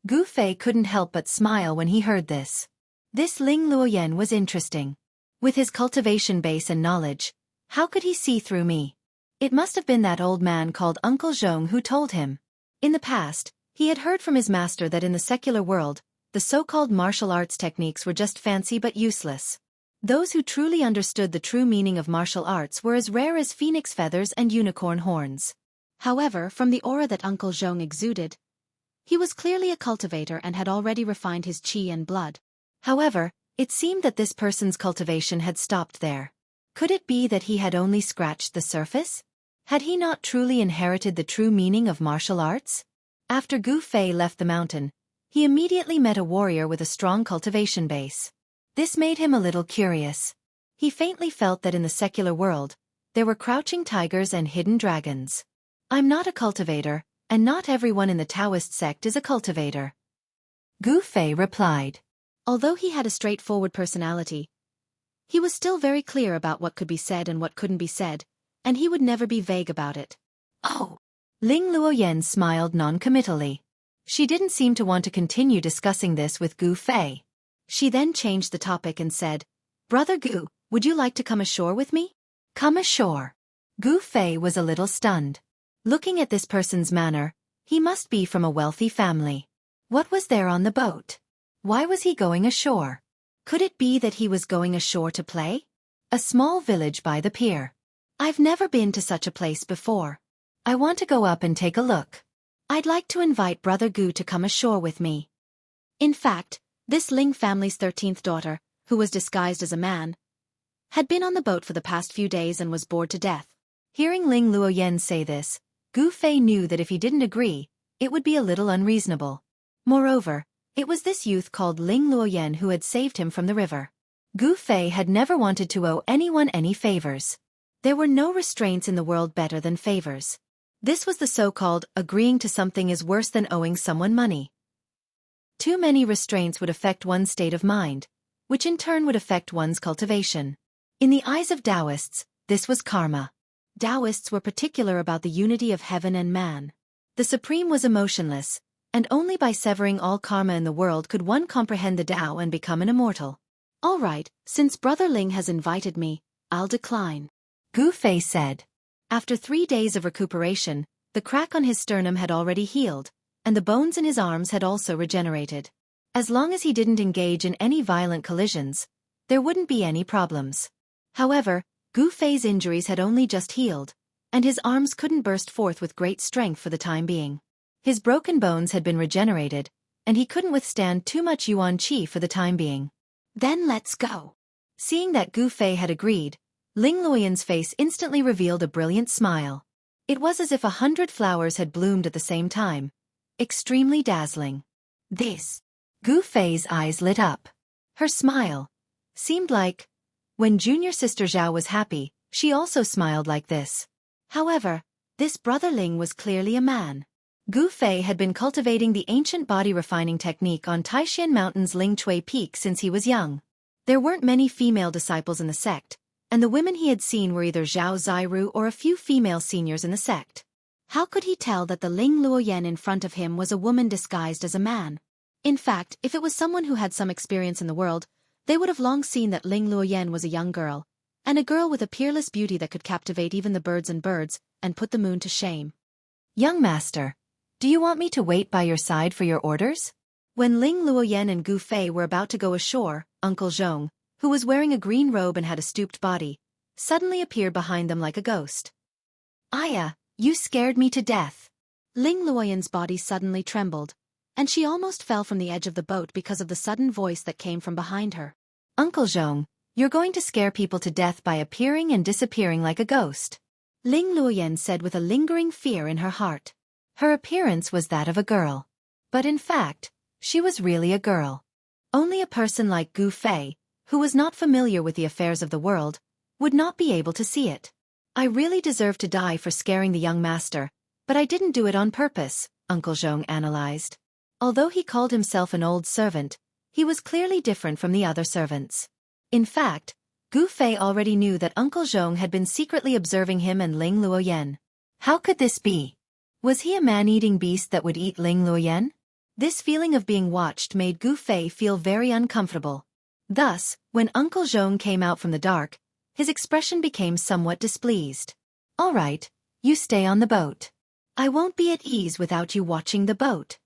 Speaker 2: Gu Fei couldn't help but smile when he heard this. This Ling Luoyan was interesting. With his cultivation base and knowledge, how could he see through me? It must have been that old man called Uncle Zhong who told him. In the past, he had heard from his master that in the secular world, the so-called martial arts techniques were just fancy but useless. Those who truly understood the true meaning of martial arts were as rare as phoenix feathers and unicorn horns. However, from the aura that Uncle Zhong exuded, he was clearly a cultivator and had already refined his qi and blood. However, it seemed that this person's cultivation had stopped there. Could it be that he had only scratched the surface? Had he not truly inherited the true meaning of martial arts? After Gu Fei left the mountain, he immediately met a warrior with a strong cultivation base. This made him a little curious. He faintly felt that in the secular world, there were crouching tigers and hidden dragons. I'm not a cultivator, and not everyone in the Taoist sect is a cultivator. Gu Fei replied. Although he had a straightforward personality, he was still very clear about what could be said and what couldn't be said, and he would never be vague about it. Oh! Ling Luoyan smiled non-committally. She didn't seem to want to continue discussing this with Gu Fei. She then changed the topic and said, Brother Gu, would you like to come ashore with me? Come ashore. Gu Fei was a little stunned. Looking at this person's manner, he must be from a wealthy family. What was there on the boat? Why was he going ashore? Could it be that he was going ashore to play? A small village by the pier. I've never been to such a place before. I want to go up and take a look. I'd like to invite Brother Gu to come ashore with me. In fact, this Ling family's 13th daughter, who was disguised as a man, had been on the boat for the past few days and was bored to death. Hearing Ling Luoyan say this, Gu Fei knew that if he didn't agree, it would be a little unreasonable. Moreover, It was this youth called Ling Luoyan who had saved him from the river. Gu Fei had never wanted to owe anyone any favors. There were no restraints in the world better than favors. This was the so-called agreeing to something is worse than owing someone money. Too many restraints would affect one's state of mind, which in turn would affect one's cultivation. In the eyes of Taoists, this was karma. Taoists were particular about the unity of heaven and man. The Supreme was emotionless, and only by severing all karma in the world could one comprehend the Tao and become an immortal. All right, since Brother Ling has invited me, I'll decline, Gu Fei said. After 3 days of recuperation, the crack on his sternum had already healed, and the bones in his arms had also regenerated. As long as he didn't engage in any violent collisions, there wouldn't be any problems. However, Gu Fei's injuries had only just healed, and his arms couldn't burst forth with great strength for the time being. His broken bones had been regenerated, and he couldn't withstand too much yuan qi for the time being. Then let's go. Seeing that Gu Fei had agreed, Ling Luoyan's face instantly revealed a brilliant smile. It was as if 100 flowers had bloomed at the same time. Extremely dazzling. This. Gu Fei's eyes lit up. Her smile seemed like, when junior sister Zhao was happy, she also smiled like this. However, this Brother Ling was clearly a man. Gu Fei had been cultivating the ancient body refining technique on Taishan Mountain's Ling Chui Peak since he was young. There weren't many female disciples in the sect, and the women he had seen were either Zhao Zairu or a few female seniors in the sect. How could he tell that the Ling Luoyan in front of him was a woman disguised as a man? In fact, if it was someone who had some experience in the world, they would have long seen that Ling Luoyan was a young girl, and a girl with a peerless beauty that could captivate even the birds and put the moon to shame. Young master, do you want me to wait by your side for your orders? When Ling Luoyan and Gu Fei were about to go ashore, Uncle Zhong, who was wearing a green robe and had a stooped body, suddenly appeared behind them like a ghost. Aya, you scared me to death. Ling Luoyan's body suddenly trembled, and she almost fell from the edge of the boat because of the sudden voice that came from behind her. Uncle Zhong, you're going to scare people to death by appearing and disappearing like a ghost, Ling Luoyan said with a lingering fear in her heart. Her appearance was that of a girl. But in fact, she was really a girl. Only a person like Gu Fei, who was not familiar with the affairs of the world, would not be able to see it. I really deserve to die for scaring the young master, but I didn't do it on purpose, Uncle Zhong analyzed. Although he called himself an old servant, he was clearly different from the other servants. In fact, Gu Fei already knew that Uncle Zhong had been secretly observing him and Ling Luoyan. How could this be? Was he a man-eating beast that would eat Ling Luoyan? This feeling of being watched made Gu Fei feel very uncomfortable. Thus, when Uncle Zhong came out from the dark, his expression became somewhat displeased. All right, you stay on the boat. I won't be at ease without you watching the boat,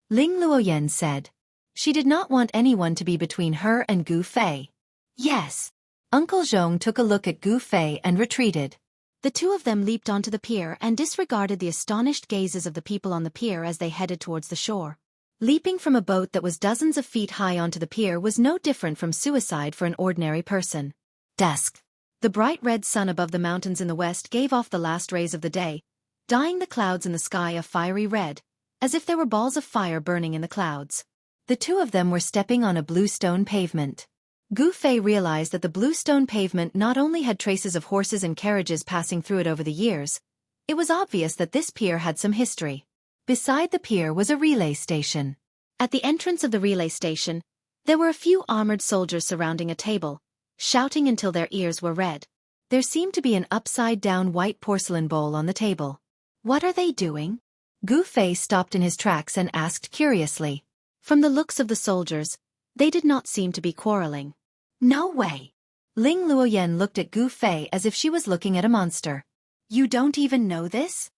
Speaker 2: Ling Luoyan said. She did not want anyone to be between her and Gu Fei. Yes. Uncle Zhong took a look at Gu Fei and retreated. The two of them leaped onto the pier and disregarded the astonished gazes of the people on the pier as they headed towards the shore. Leaping from a boat that was dozens of feet high onto the pier was no different from suicide for an ordinary person. Dusk. The bright red sun above the mountains in the west gave off the last rays of the day, dyeing the clouds in the sky a fiery red, as if there were balls of fire burning in the clouds. The two of them were stepping on a blue stone pavement. Gu Fei realized that the blue stone pavement not only had traces of horses and carriages passing through it over the years, it was obvious that this pier had some history. Beside the pier was a relay station. At the entrance of the relay station, there were a few armored soldiers surrounding a table, shouting until their ears were red. There seemed to be an upside-down white porcelain bowl on the table. What are they doing? Gu Fei stopped in his tracks and asked curiously. From the looks of the soldiers, they did not seem to be quarreling. No way. Ling Luoyan looked at Gu Fei as if she was looking at a monster. You don't even know this?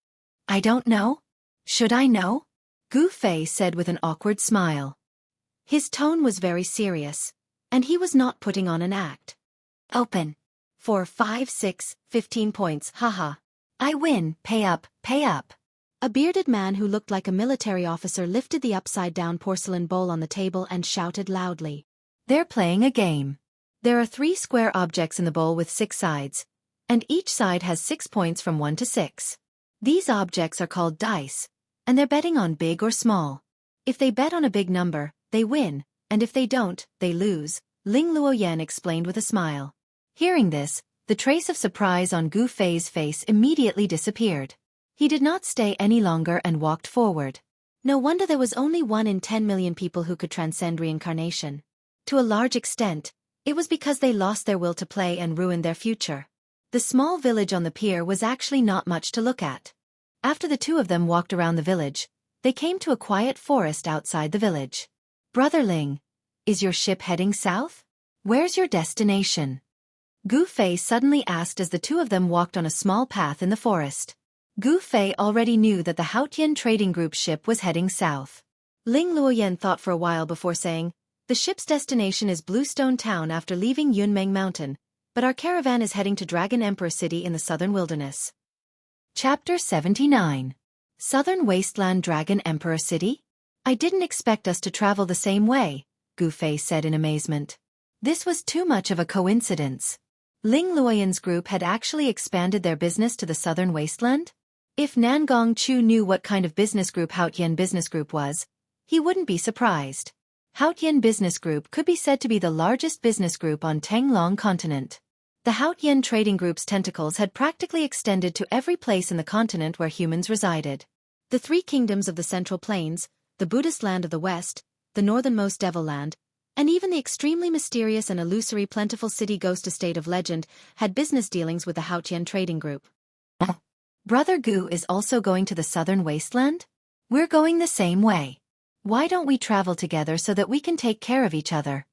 Speaker 2: I don't know. Should I know? Gu Fei said with an awkward smile. His tone was very serious, and he was not putting on an act. Open. 4, 5, 6, 15 points, haha. I win, pay up, pay up. A bearded man who looked like a military officer lifted the upside-down porcelain bowl on the table and shouted loudly. They're playing a game. There are 3 square objects in the bowl with 6 sides, and each side has 6 points from 1 to 6. These objects are called dice, and they're betting on big or small. If they bet on a big number,
Speaker 1: they win, and if they don't, they lose, Ling Luoyan explained with a smile. Hearing this, the trace of surprise on Gu Fei's face immediately disappeared. He did not stay any longer and walked forward. No wonder there was only 1 in 10 million people who could transcend reincarnation. To a large extent, it was because they lost their will to play and ruined their future. The small village on the pier was actually not much to look at. After the two of them walked around the village, they came to a quiet forest outside the village. Brother Ling, is your ship heading south? Where's your destination? Gu Fei suddenly asked as the two of them walked on a small path in the forest. Gu Fei already knew that the Haotian Trading Group's ship was heading south. Ling Luoyan thought for a while before saying, the ship's destination is Bluestone Town after leaving Yunmeng Mountain, but our caravan is heading to Dragon Emperor City in the southern wilderness. Chapter 79. Southern Wasteland Dragon Emperor City? I didn't expect us to travel the same way, Gu Fei said in amazement. This was too much of a coincidence. Ling Luoyan's group had actually expanded their business to the southern wasteland? If Nangong Chu knew what kind of business group Haotian Business Group was, he wouldn't be surprised. Haotian Business Group could be said to be the largest business group on Tenglong continent. The Haotian Trading Group's tentacles had practically extended to every place in the continent where humans resided. The 3 kingdoms of the Central Plains, the Buddhist land of the West, the northernmost Devil Land, and even the extremely mysterious and illusory plentiful city ghost estate of Legend had business dealings with the Haotian Trading Group. Brother Gu is also going to the southern wasteland? We're going the same way. Why don't we travel together so that we can take care of each other?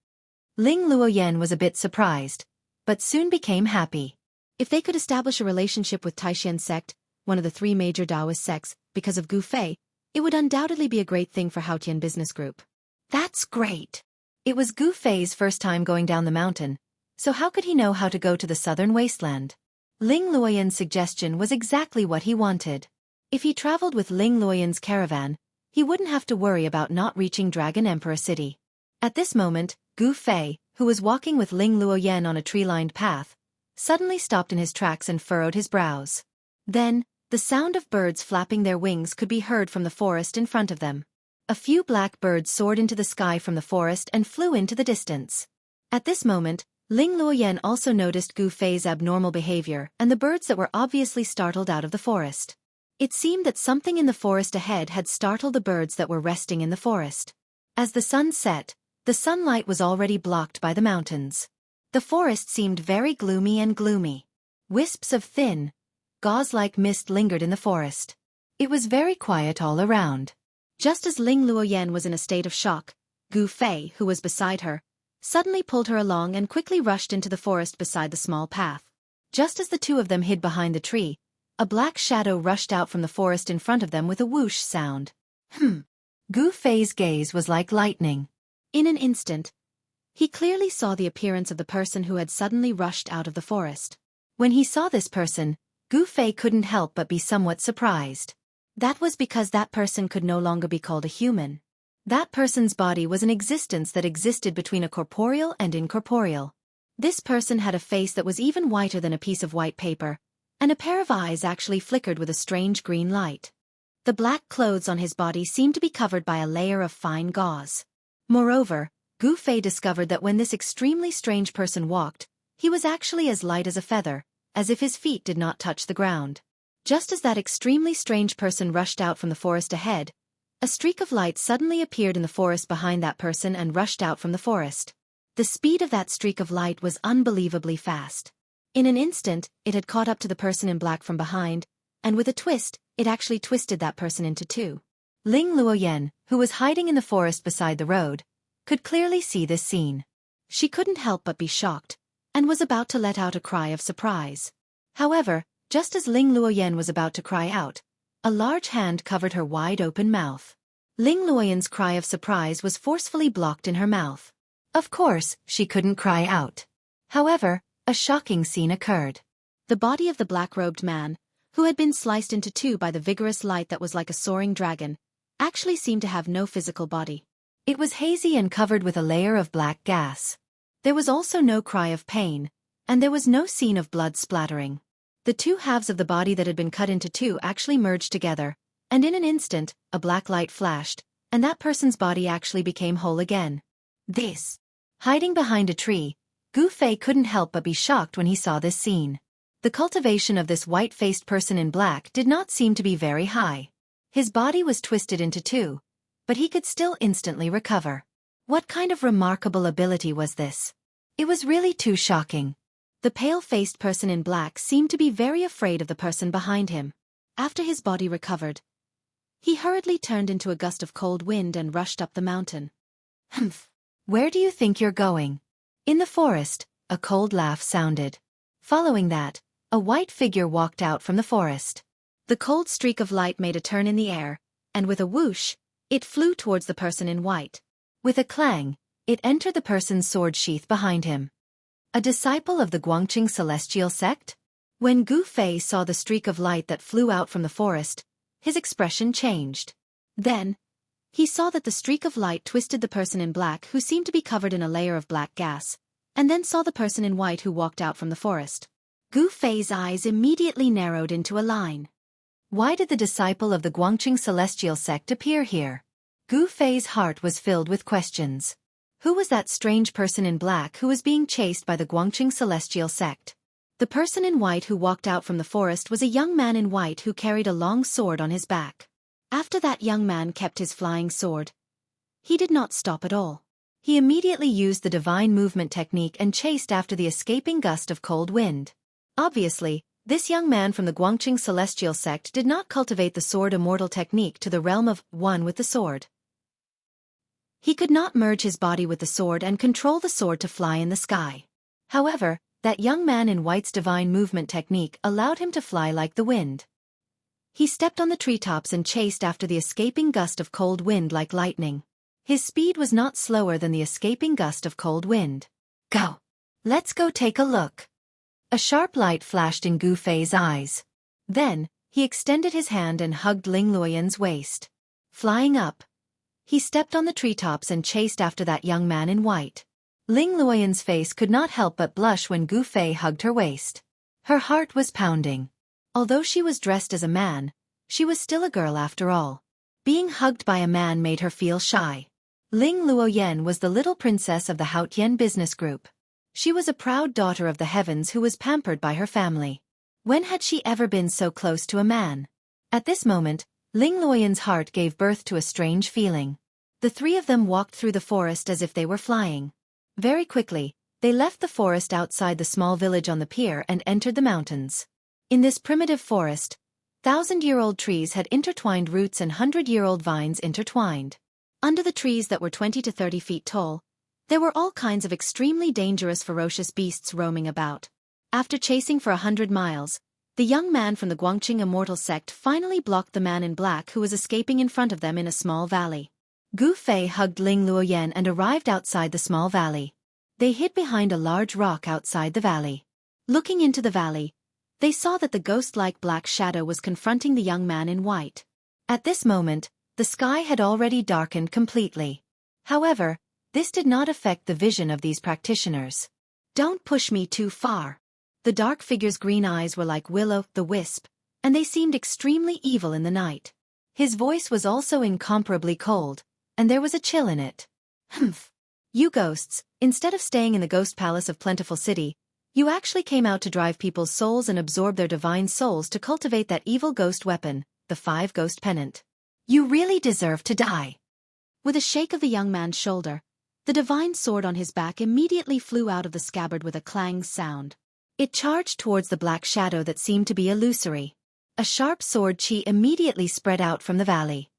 Speaker 1: Ling Luoyan was a bit surprised, but soon became happy. If they could establish a relationship with Taishan sect, one of the 3 major Taoist sects, because of Gu Fei, it would undoubtedly be a great thing for Haotian Business Group. That's great! It was Gu Fei's first time going down the mountain, so how could he know how to go to the southern wasteland? Ling Luoyan's suggestion was exactly what he wanted. If he traveled with Ling Luoyan's caravan, he wouldn't have to worry about not reaching Dragon Emperor City. At this moment, Gu Fei, who was walking with Ling Luoyan on a tree-lined path, suddenly stopped in his tracks and furrowed his brows. Then, the sound of birds flapping their wings could be heard from the forest in front of them. A few black birds soared into the sky from the forest and flew into the distance. At this moment, Ling Luoyan also noticed Gu Fei's abnormal behavior and the birds that were obviously startled out of the forest. It seemed that something in the forest ahead had startled the birds that were resting in the forest. As the sun set, the sunlight was already blocked by the mountains. The forest seemed very gloomy. Wisps of thin, gauze-like mist lingered in the forest. It was very quiet all around. Just as Ling Luoyan was in a state of shock, Gu Fei, who was beside her, suddenly pulled her along and quickly rushed into the forest beside the small path. Just as the two of them hid behind the tree, a black shadow rushed out from the forest in front of them with a whoosh sound. Gu Fei's gaze was like lightning. In an instant, he clearly saw the appearance of the person who had suddenly rushed out of the forest. When he saw this person, Gu Fei couldn't help but be somewhat surprised. That was because that person could no longer be called a human. That person's body was an existence that existed between a corporeal and incorporeal. This person had a face that was even whiter than a piece of white paper, and a pair of eyes actually flickered with a strange green light. The black clothes on his body seemed to be covered by a layer of fine gauze. Moreover, Gu Fei discovered that when this extremely strange person walked, he was actually as light as a feather, as if his feet did not touch the ground. Just as that extremely strange person rushed out from the forest ahead, a streak of light suddenly appeared in the forest behind that person and rushed out from the forest. The speed of that streak of light was unbelievably fast. In an instant, it had caught up to the person in black from behind, and with a twist, it actually twisted that person into 2. Ling Luoyan, who was hiding in the forest beside the road, could clearly see this scene. She couldn't help but be shocked, and was about to let out a cry of surprise. However, just as Ling Luoyan was about to cry out, a large hand covered her wide-open mouth. Ling Luoyan's cry of surprise was forcefully blocked in her mouth. Of course, she couldn't cry out. However, a shocking scene occurred. The body of the black-robed man, who had been sliced into 2 by the vigorous light that was like a soaring dragon, actually seemed to have no physical body. It was hazy and covered with a layer of black gas. There was also no cry of pain, and there was no scene of blood splattering. The 2 halves of the body that had been cut into 2 actually merged together, and in an instant, a black light flashed,
Speaker 2: and that person's body actually became whole again. This. Hiding behind a tree, Gu Fei couldn't help but be shocked when he saw this scene. The cultivation of this white-faced person in black did not seem to be very high. His body was twisted into two, but he could still instantly recover. What kind of remarkable ability was this? It was really too shocking. The pale-faced person in black seemed to be very afraid of the person behind him. After his body recovered, he hurriedly turned into a gust of cold wind and rushed up the mountain. Humph! Where do you think you're going? In the forest, a cold laugh sounded. Following that, a white figure walked out from the forest. The cold streak of light made a turn in the air, and with a whoosh, it flew towards the person in white. With a clang, it entered the person's sword sheath behind him. A disciple of the Guangqing celestial sect? When Gu Fei saw the streak of light that flew out from the forest, his expression changed. Then, he saw that the streak of light twisted the person in black who seemed to be covered in a layer of black gas, and then saw the person in white who walked out from the forest. Gu Fei's eyes immediately narrowed into a line. Why did the disciple of the Guangqing celestial sect appear here? Gu Fei's heart was filled with questions. Who was that strange person in black who was being chased by the Guangqing celestial sect? The person in white who walked out from the forest was a young man in white who carried a long sword on his back. After that young man kept his flying sword, he did not stop at all. He immediately used the divine movement technique and chased after the escaping gust of cold wind. Obviously, this young man from the Guangqing celestial sect did not cultivate the sword immortal technique to the realm of one with the sword. He could not merge his body with the sword and control the sword to fly in the sky. However, that young man in white's divine movement technique allowed him to fly like the wind. He stepped on the treetops and chased after the escaping gust of cold wind like lightning. His speed was not slower than the escaping gust of cold wind. Go! Let's go take a look. A sharp light flashed in Gu Fei's eyes. Then, he extended his hand and hugged Ling Luoyan's waist. Flying up, he stepped on the treetops and chased after that young man in white. Ling Luoyan's face could not help but blush when Gu Fei hugged her waist. Her heart was pounding. Although she was dressed as a man, she was still a girl after all. Being hugged by a man made her feel shy. Ling Luoyan was the little princess of the Haotian business group. She was a proud daughter of the heavens who was pampered by her family. When had she ever been so close to a man? At this moment, Ling Luoyan's heart gave birth to a strange feeling. The three of them walked through the forest as if they were flying. Very quickly, they left the forest outside the small village on the pier and entered the mountains. In this primitive forest, 1,000-year-old trees had intertwined roots and 100-year-old vines intertwined. Under the trees that were 20 to 30 feet tall, there were all kinds of extremely dangerous ferocious beasts roaming about. After chasing for 100 miles, the young man from the Guangqing immortal sect finally blocked the man in black who was escaping in front of them in a small valley. Gu Fei hugged Ling Luoyan and arrived outside the small valley. They hid behind a large rock outside the valley. Looking into the valley, they saw that the ghost-like black shadow was confronting the young man in white. At this moment, the sky had already darkened completely. However, this did not affect the vision of these practitioners. Don't push me too far. The dark figure's green eyes were like Willow the Wisp, and they seemed extremely evil in the night. His voice was also incomparably cold, and there was a chill in it. Humph. You ghosts, instead of staying in the ghost palace of Plentiful City, you actually came out to drive people's souls and absorb their divine souls to cultivate that evil ghost weapon, the 5-ghost pennant. You really deserve to die. With a shake of the young man's shoulder, the divine sword on his back immediately flew out of the scabbard with a clang sound. It charged towards the black shadow that seemed to be illusory. A sharp sword chi immediately spread out from the valley.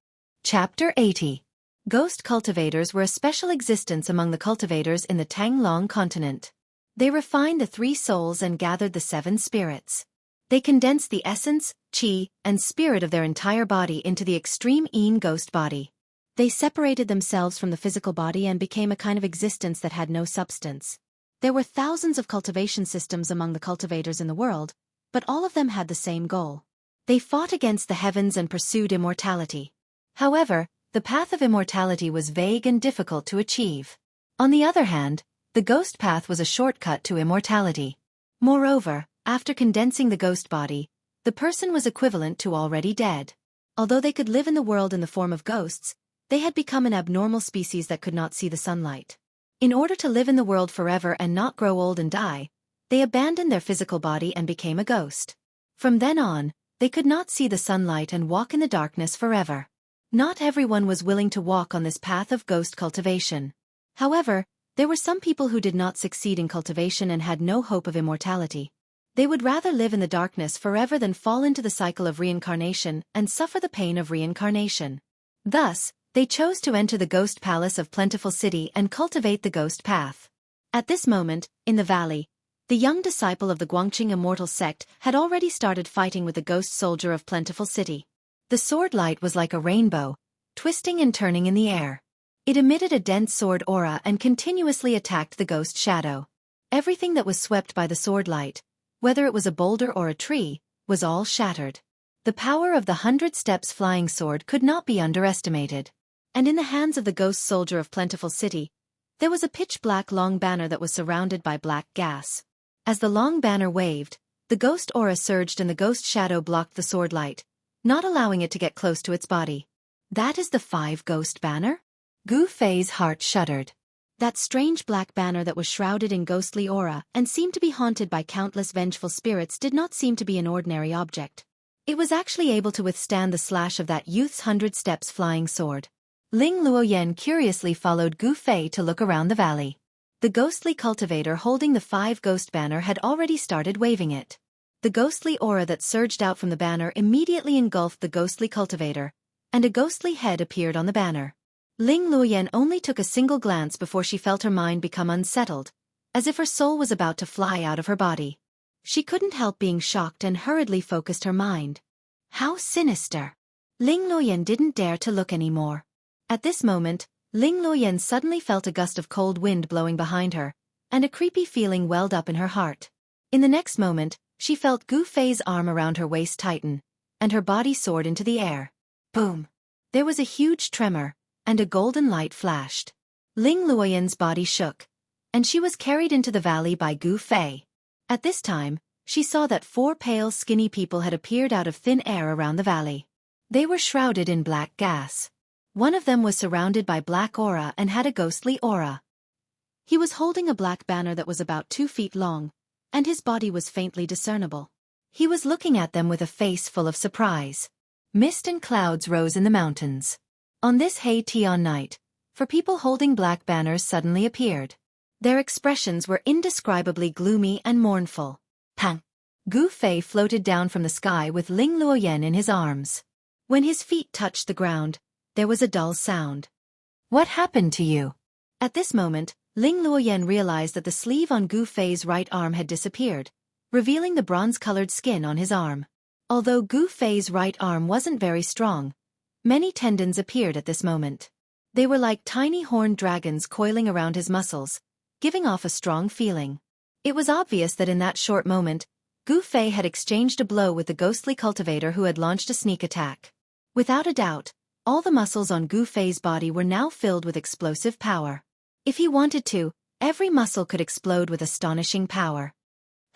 Speaker 2: Chapter 80. Ghost cultivators were a special existence among the cultivators in the Tanglong continent. They refined the 3 souls and gathered the 7 spirits. They condensed the essence, chi, and spirit of their entire body into the extreme Yin ghost body. They separated themselves from the physical body and became a kind of existence that had no substance. There were thousands of cultivation systems among the cultivators in the world, but all of them had the same goal. They fought against the heavens and pursued immortality. However, the path of immortality was vague and difficult to achieve. On the other hand, the ghost path was a shortcut to immortality. Moreover, after condensing the ghost body, the person was equivalent to already dead. Although they could live in the world in the form of ghosts, They had become an abnormal species that could not see the sunlight. In order to live in the world forever and not grow old and die, they abandoned their physical body and became a ghost. From then on, they could not see the sunlight and walk in the darkness forever. Not everyone was willing to walk on this path of ghost cultivation. However, there were some people who did not succeed in cultivation and had no hope of immortality. They would rather live in the darkness forever than fall into the cycle of reincarnation and suffer the pain of reincarnation. Thus, they chose to enter the ghost palace of Plentiful City and cultivate the ghost path. At this moment, in the valley, the young disciple of the Guangqing immortal sect had already started fighting with the ghost soldier of Plentiful City. The sword light was like a rainbow, twisting and turning in the air. It emitted a dense sword aura and continuously attacked the ghost shadow. Everything that was swept by the sword light, whether it was a boulder or a tree, was all shattered. The power of the 100 steps flying sword could not be underestimated. And in the hands of the ghost soldier of Plentiful City, there was a pitch-black long banner that was surrounded by black gas. As the long banner waved, the ghost aura surged and the ghost shadow blocked the sword light, not allowing it to get close to its body. That is the 5 ghost banner? Gu Fei's heart shuddered. That strange black banner that was shrouded in ghostly aura and seemed to be haunted by countless vengeful spirits did not seem to be an ordinary object. It was actually able to withstand the slash of that youth's 100 steps flying sword. Ling Luoyan curiously followed Gu Fei to look around the valley. The ghostly cultivator holding the 5 ghost banner had already started waving it. The ghostly aura that surged out from the banner immediately engulfed the ghostly cultivator, and a ghostly head appeared on the banner. Ling Luoyan only took a single glance before she felt her mind become unsettled, as if her soul was about to fly out of her body. She couldn't help being shocked and hurriedly focused her mind. How sinister! Ling Luoyan didn't dare to look anymore. At this moment, Ling Luoyan suddenly felt a gust of cold wind blowing behind her, and a creepy feeling welled up in her heart. In the next moment, she felt Gu Fei's arm around her waist tighten, and her body soared into the air. Boom! There was a huge tremor, and a golden light flashed. Ling Luoyan's body shook, and she was carried into the valley by Gu Fei. At this time, she saw that 4 pale skinny people had appeared out of thin air around the valley. They were shrouded in black gas. One of them was surrounded by black aura and had a ghostly aura. He was holding a black banner that was about 2 feet long, and his body was faintly discernible. He was looking at them with a face full of surprise. Mist and clouds rose in the mountains. On this Hei-Tian night, 4 people holding black banners suddenly appeared. Their expressions were indescribably gloomy and mournful. Pang! Gu Fei floated down from the sky with Ling Luoyan in his arms. When his feet touched the ground, there was a dull sound. What happened to you? At this moment, Ling Luoyan realized that the sleeve on Gu Fei's right arm had disappeared, revealing the bronze-colored skin on his arm. Although Gu Fei's right arm wasn't very strong, many tendons appeared at this moment. They were like tiny horned dragons coiling around his muscles, giving off a strong feeling. It was obvious that in that short moment, Gu Fei had exchanged a blow with the ghostly cultivator who had launched a sneak attack. Without a doubt, all the muscles on Gu Fei's body were now filled with explosive power. If he wanted to, every muscle could explode with astonishing power.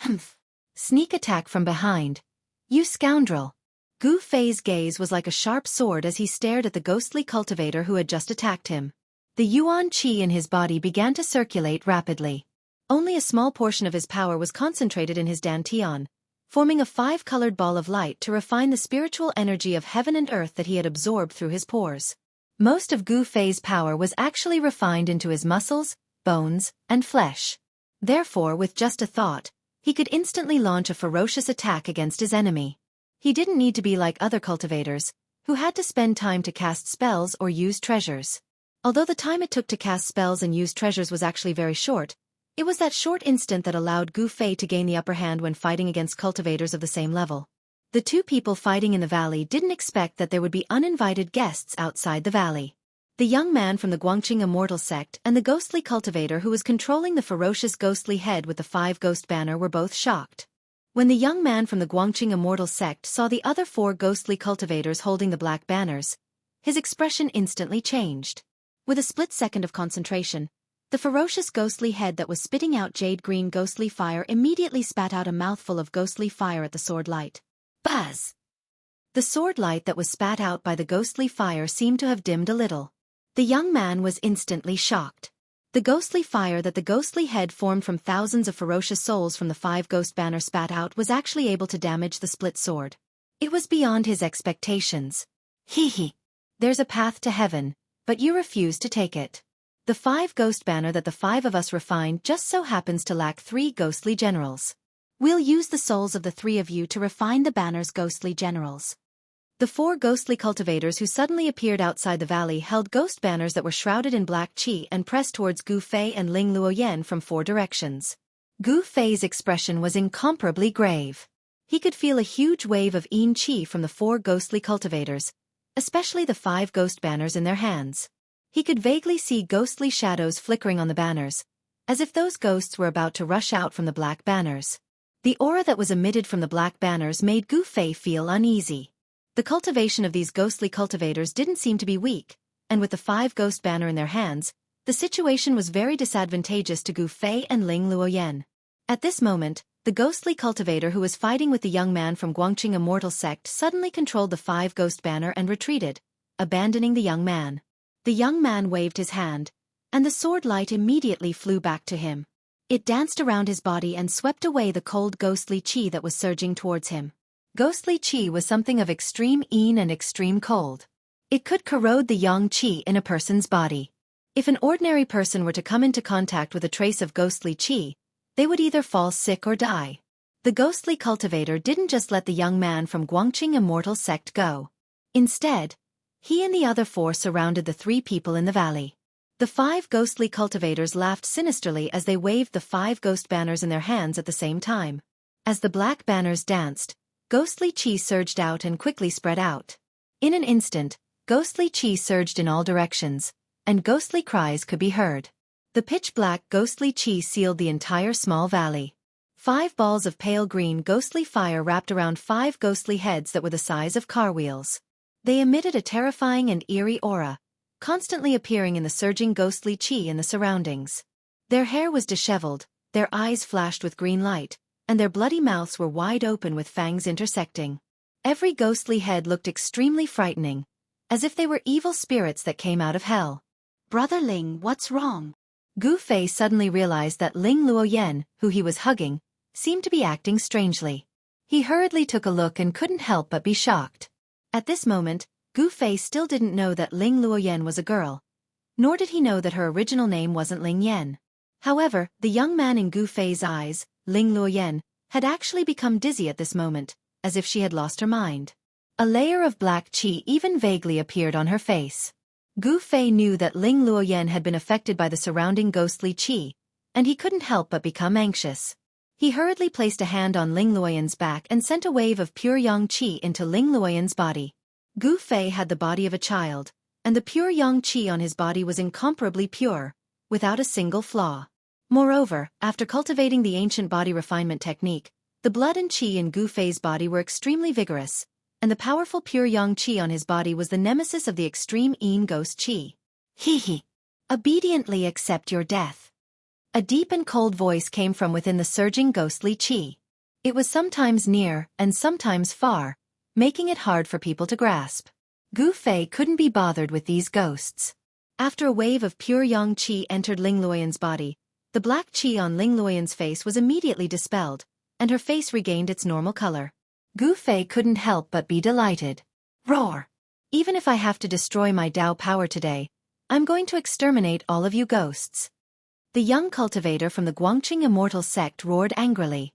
Speaker 2: Humph! Sneak attack from behind. You scoundrel! Gu Fei's gaze was like a sharp sword as he stared at the ghostly cultivator who had just attacked him. The yuan qi in his body began to circulate rapidly. Only a small portion of his power was concentrated in his dantian, forming a 5-colored ball of light to refine the spiritual energy of heaven and earth that he had absorbed through his pores. Most of Gu Fei's power was actually refined into his muscles, bones, and flesh. Therefore, with just a thought, he could instantly launch a ferocious attack against his enemy. He didn't need to be like other cultivators, who had to spend time to cast spells or use treasures. Although the time it took to cast spells and use treasures was actually very short, it was that short instant that allowed Gu Fei to gain the upper hand when fighting against cultivators of the same level. The 2 people fighting in the valley didn't expect that there would be uninvited guests outside the valley. The young man from the Guangqing immortal sect and the ghostly cultivator who was controlling the ferocious ghostly head with the 5 ghost banner were both shocked. When the young man from the Guangqing immortal sect saw the other 4 ghostly cultivators holding the black banners, his expression instantly changed. With a split second of concentration, the ferocious ghostly head that was spitting out jade-green ghostly fire immediately spat out a mouthful of ghostly fire at the sword light. Buzz! The sword light that was spat out by the ghostly fire seemed to have dimmed a little. The young man was instantly shocked. The ghostly fire that the ghostly head formed from thousands of ferocious souls from the 5 ghost banner spat out was actually able to damage the split sword. It was beyond his expectations. Hee. There's a path to heaven, but you refuse to take it. The 5 ghost banner that the 5 of us refined just so happens to lack 3 ghostly generals. We'll use the souls of the 3 of you to refine the banner's ghostly generals. The 4 ghostly cultivators who suddenly appeared outside the valley held ghost banners that were shrouded in black qi and pressed towards Gu Fei and Ling Luoyan from 4 directions. Gu Fei's expression was incomparably grave. He could feel a huge wave of yin qi from the 4 ghostly cultivators, especially the 5 ghost banners in their hands. He could vaguely see ghostly shadows flickering on the banners, as if those ghosts were about to rush out from the black banners. The aura that was emitted from the black banners made Gu Fei feel uneasy. The cultivation of these ghostly cultivators didn't seem to be weak, and with the 5 ghost banner in their hands, the situation was very disadvantageous to Gu Fei and Ling Luoyan. At this moment, the ghostly cultivator who was fighting with the young man from Guangqing Immortal Sect suddenly controlled the 5 ghost banner and retreated, abandoning the young man. The young man waved his hand, and the sword light immediately flew back to him. It danced around his body and swept away the cold ghostly qi that was surging towards him. Ghostly qi was something of extreme yin and extreme cold. It could corrode the yang qi in a person's body. If an ordinary person were to come into contact with a trace of ghostly qi, they would either fall sick or die. The ghostly cultivator didn't just let the young man from Guangqing Immortal Sect go. Instead, he and the other 4 surrounded the 3 people in the valley. The 5 ghostly cultivators laughed sinisterly as they waved the 5 ghost banners in their hands at the same time. As the black banners danced, ghostly qi surged out and quickly spread out. In an instant, ghostly qi surged in all directions, and ghostly cries could be heard. The pitch-black ghostly qi sealed the entire small valley. 5 balls of pale green ghostly fire wrapped around 5 ghostly heads that were the size of car wheels. They emitted a terrifying and eerie aura, constantly appearing in the surging ghostly qi in the surroundings. Their hair was disheveled, their eyes flashed with green light, and their bloody mouths were wide open with fangs intersecting. Every ghostly head looked extremely frightening, as if they were evil spirits that came out of hell. "Brother Ling, what's wrong?" Gu Fei suddenly realized that Ling Luoyan, who he was hugging, seemed to be acting strangely. He hurriedly took a look and couldn't help but be shocked. At this moment, Gu Fei still didn't know that Ling Luoyan was a girl, nor did he know that her original name wasn't Ling Yan. However, the young man in Gu Fei's eyes, Ling Luoyan, had actually become dizzy at this moment, as if she had lost her mind. A layer of black qi even vaguely appeared on her face. Gu Fei knew that Ling Luoyan had been affected by the surrounding ghostly qi, and he couldn't help but become anxious. He hurriedly placed a hand on Ling Luoyan's back and sent a wave of pure yang qi into Ling Luoyan's body. Gu Fei had the body of a child, and the pure yang qi on his body was incomparably pure, without a single flaw. Moreover, after cultivating the ancient body refinement technique, the blood and qi in Gu Fei's body were extremely vigorous, and the powerful pure yang qi on his body was the nemesis of the extreme yin ghost qi. Hee. Obediently accept your death. A deep and cold voice came from within the surging ghostly qi. It was sometimes near and sometimes far, making it hard for people to grasp. Gu Fei couldn't be bothered with these ghosts. After a wave of pure yang qi entered Ling Luoyan's body, the black qi on Ling Luoyan's face was immediately dispelled, and her face regained its normal color. Gu Fei couldn't help but be delighted. Roar! Even if I have to destroy my Dao power today, I'm going to exterminate all of you ghosts. The young cultivator from the Guangqing Immortal Sect roared angrily.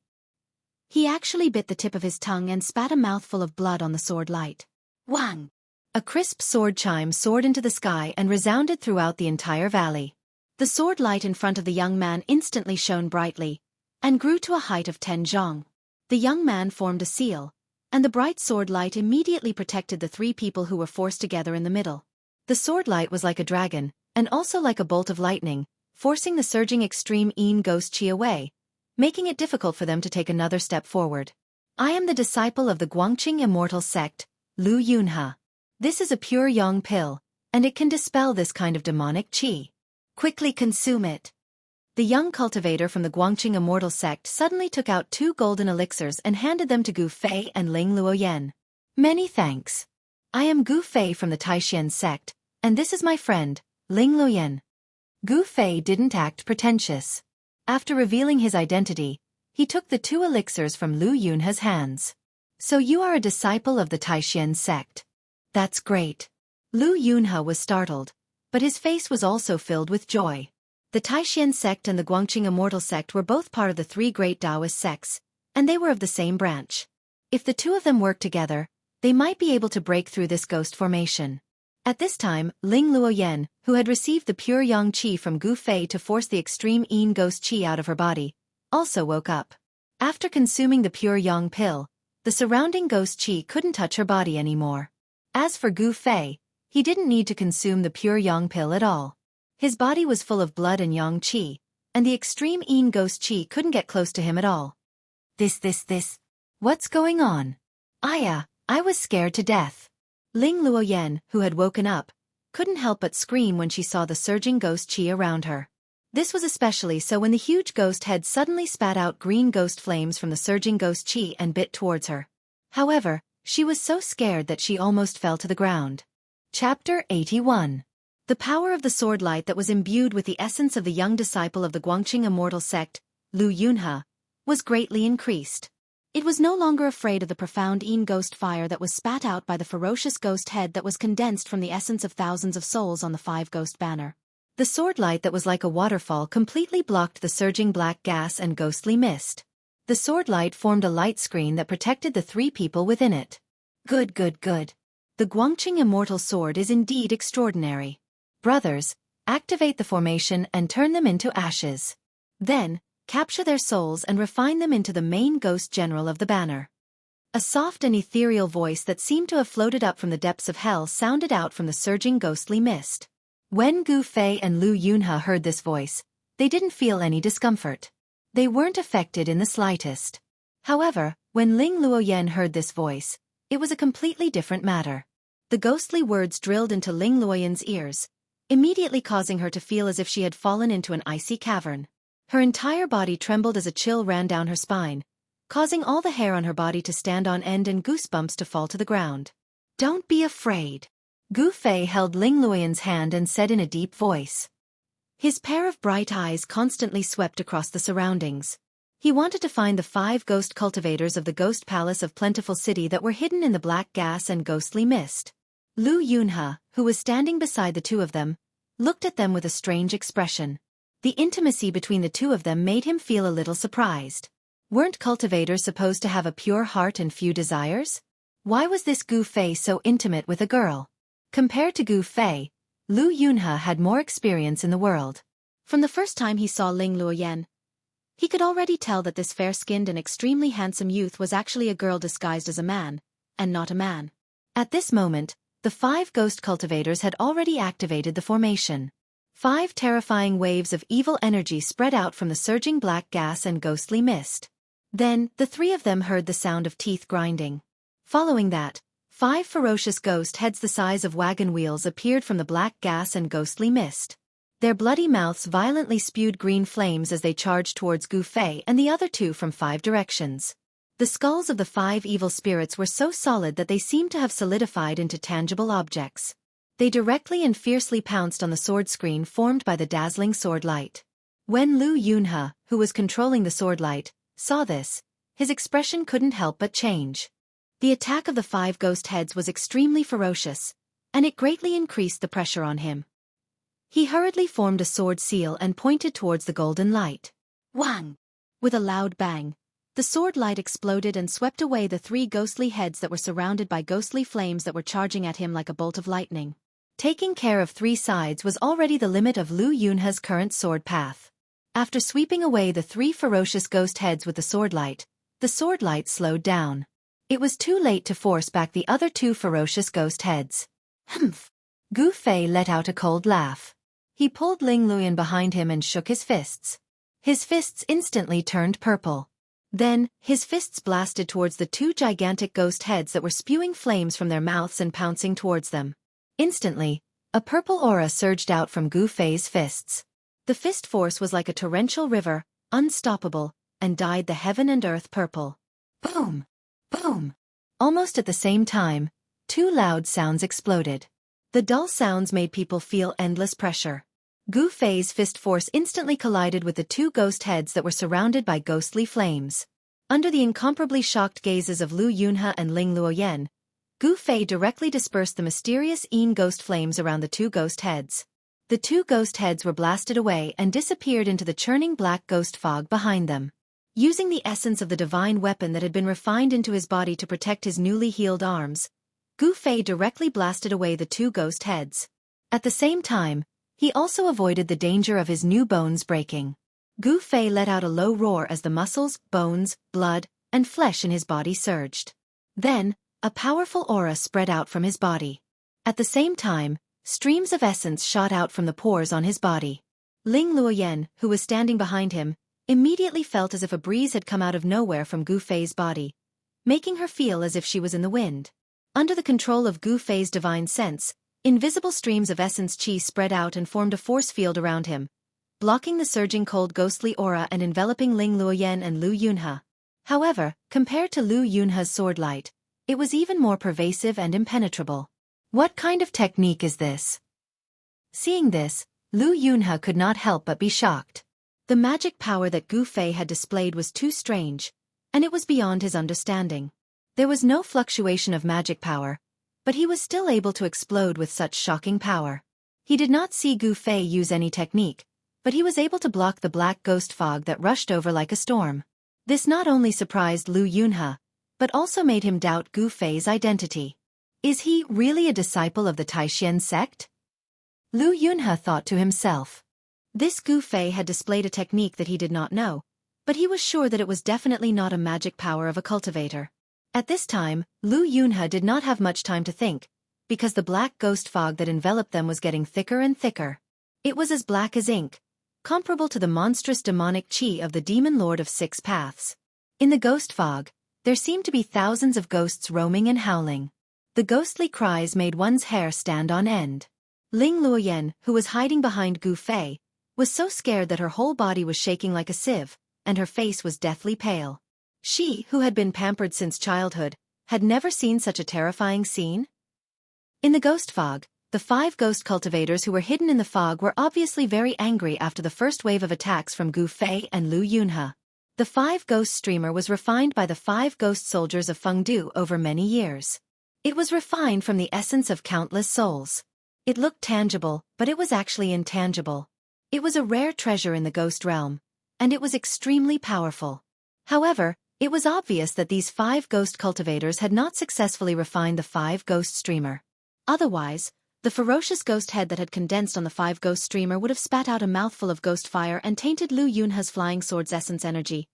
Speaker 2: He actually bit the tip of his tongue and spat a mouthful of blood on the sword light. Wang! A crisp sword chime soared into the sky and resounded throughout the entire valley. The sword light in front of the young man instantly shone brightly, and grew to a height of 10 zhong. The young man formed a seal, and the bright sword light immediately protected the 3 people who were forced together in the middle. The sword light was like a dragon, and also like a bolt of lightning, forcing the surging extreme yin ghost qi away, making it difficult for them to take another step forward. I am the disciple of the Guangqing Immortal Sect, Lu Yunhe. This is a pure yang pill, and it can dispel this kind of demonic qi. Quickly consume it. The young cultivator from the Guangqing Immortal Sect suddenly took out 2 golden elixirs and handed them to Gu Fei and Ling Luoyan. Many thanks. I am Gu Fei from the Taishan Sect, and this is my friend,
Speaker 1: Ling Luoyan. Gu Fei didn't act pretentious. After revealing his identity, he took the 2 elixirs from Lu Yunhe's hands. So you are a disciple of the Taishan sect. That's great. Lu Yunhe was startled, but his face was also filled with joy. The Taishan sect and the Guangqing Immortal sect were both part of the 3 great Taoist sects, and they were of the same branch. If the 2 of them worked together, they might be able to break through this ghost formation. At this time, Ling Luoyan, who had received the pure yang qi from Gu Fei to force the extreme yin ghost qi out of her body, also woke up. After consuming the pure yang pill, the surrounding ghost qi couldn't touch her body anymore. As for Gu Fei, he didn't need to consume the pure yang pill at all. His body was full of blood and yang qi, and the extreme yin ghost qi couldn't get close to him at all. This. What's going on? I was scared to death. Ling Luoyan, who had woken up, couldn't help but scream when she saw the surging ghost qi around her. This was especially so when the huge ghost head suddenly spat out green ghost flames from the surging ghost qi and bit towards her. However, she was so scared that she almost fell to the ground. Chapter 81. The power of the sword light that was imbued with the essence of the young disciple of the Guangqing Immortal sect, Lu Yunhe, was greatly increased. It was no longer afraid of the profound yin ghost fire that was spat out by the ferocious ghost head that was condensed from the essence of thousands of souls on the 5 ghost banner. The sword light that was like a waterfall completely blocked the surging black gas and ghostly mist. The sword light formed a light screen that protected the 3 people within it. Good. The Guangqing Immortal Sword is indeed extraordinary. Brothers, activate the formation and turn them into ashes. Then, capture their souls and refine them into the main ghost general of the banner. A soft and ethereal voice that seemed to have floated up from the depths of hell sounded out from the surging ghostly mist. When Gu Fei and Lu Yunhe heard this voice, they didn't feel any discomfort. They weren't affected in the slightest. However, when Ling Luoyan heard this voice, it was a completely different matter. The ghostly words drilled into Ling Luoyan's ears, immediately causing her to feel as if she had fallen into an icy cavern. Her entire body trembled as a chill ran down her spine, causing all the hair on her body to stand on end and goosebumps to fall to the ground. Don't be afraid. Gu Fei held Ling Luoyan's hand and said in a deep voice. His pair of bright eyes constantly swept across the surroundings. He wanted to find the 5 ghost cultivators of the ghost palace of Plentiful City that were hidden in the black gas and ghostly mist. Lu Yunhe, who was standing beside the 2 of them, looked at them with a strange expression. The intimacy between the 2 of them made him feel a little surprised. Weren't cultivators supposed to have a pure heart and few desires? Why was this Gu Fei so intimate with a girl? Compared to Gu Fei, Lu Yunhe had more experience in the world. From the first time he saw Ling Luoyan, he could already tell that this fair-skinned and extremely handsome youth was actually a girl disguised as a man, and not a man. At this moment, the 5 ghost cultivators had already activated the formation. 5 terrifying waves of evil energy spread out from the surging black gas and ghostly mist. Then, the 3 of them heard the sound of teeth grinding. Following that, 5 ferocious ghost heads the size of wagon wheels appeared from the black gas and ghostly mist. Their bloody mouths violently spewed green flames as they charged towards Gu Fei and the other 2 from 5 directions. The skulls of the 5 evil spirits were so solid that they seemed to have solidified into tangible objects. They directly and fiercely pounced on the sword screen formed by the dazzling sword light. When Lu Yunhe, who was controlling the sword light, saw this, his expression couldn't help but change. The attack of the 5 ghost heads was extremely ferocious, and it greatly increased the pressure on him. He hurriedly formed a sword seal and pointed towards the golden light. Wang! With a loud bang, the sword light exploded and swept away the 3 ghostly heads that were surrounded by ghostly flames that were charging at him like a bolt of lightning. Taking care of 3 sides was already the limit of Lu Yunhe's current sword path. After sweeping away the 3 ferocious ghost heads with the sword light slowed down. It was too late to force back the other 2 ferocious ghost heads. Humph! Gu Fei let out a cold laugh. He pulled Ling Luoyan behind him and shook his fists. His fists instantly turned purple. Then, his fists blasted towards the 2 gigantic ghost heads that were spewing flames from their mouths and pouncing towards them. Instantly, a purple aura surged out from Gu Fei's fists. The fist force was like a torrential river, unstoppable, and dyed the heaven and earth purple. Boom! Boom! Almost at the same time, 2 loud sounds exploded.
Speaker 2: The dull sounds made people feel endless pressure. Gu Fei's fist force instantly collided with the two ghost heads that were surrounded by ghostly flames. Under the incomparably shocked gazes of Lu Yunhe and Ling Luoyan, Gu Fei directly dispersed the mysterious ghost flames around the two ghost heads. The two ghost heads were blasted away and disappeared into the churning black ghost fog behind them. Using the essence of the divine weapon that had been refined into his body to protect his newly healed arms, Gu Fei directly blasted away the two ghost heads. At the same time, he also avoided the danger of his new bones breaking. Gu Fei let out a low roar as the muscles, bones, blood, and flesh in his body surged. Then, a powerful aura spread out from his body. At the same time, streams of essence shot out from the pores on his body. Ling Luoyan, who was standing behind him, immediately felt as if a breeze had come out of nowhere from Gu Fei's body, making her feel as if she was in the wind. Under the control of Gu Fei's divine sense, invisible streams of essence qi spread out and formed a force field around him, blocking the surging cold ghostly aura and enveloping Ling Luoyan and Lu Yunhe. However, compared to Lu Yunhe's sword light, it was even more pervasive and impenetrable. What kind of technique is this? Seeing this, Lu Yunhe could not help but be shocked. The magic power that Gu Fei had displayed was too strange, and it was beyond his understanding. There was no fluctuation of magic power, but he was still able to explode with such shocking power. He did not see Gu Fei use any technique, but he was able to block the black ghost fog that rushed over like a storm. This not only surprised Lu Yunhe, but also made him doubt Gu Fei's identity. Is he really a disciple of the Taishan sect? Lu Yunhe thought to himself. This Gu Fei had displayed a technique that he did not know, but he was sure that it was definitely not a magic power of a cultivator. At this time, Lu Yunhe did not have much time to think, because the black ghost fog that enveloped them was getting thicker and thicker. It was as black as ink, comparable to the monstrous demonic qi of the demon lord of six paths. In the ghost fog, there seemed to be thousands of ghosts roaming and howling. The ghostly cries made one's hair stand on end. Ling Luoyan, who was hiding behind Gu Fei, was so scared that her whole body was shaking like a sieve, and her face was deathly pale. She, who had been pampered since childhood, had never seen such a terrifying scene. In the ghost fog, the 5 ghost cultivators who were hidden in the fog were obviously very angry after the first wave of attacks from Gu Fei and Lu Yunhe. The 5 ghost streamer was refined by the 5 ghost soldiers of Fengdu over many years. It was refined from the essence of countless souls. It looked tangible, but it was actually intangible. It was a rare treasure in the ghost realm, and it was extremely powerful. However, it was obvious that these 5 ghost cultivators had not successfully refined the 5 ghost streamer. Otherwise, the ferocious ghost head that had condensed on the 5 ghost streamer would have spat out a mouthful of ghost fire and tainted Lu Yunhe's flying sword's essence energy,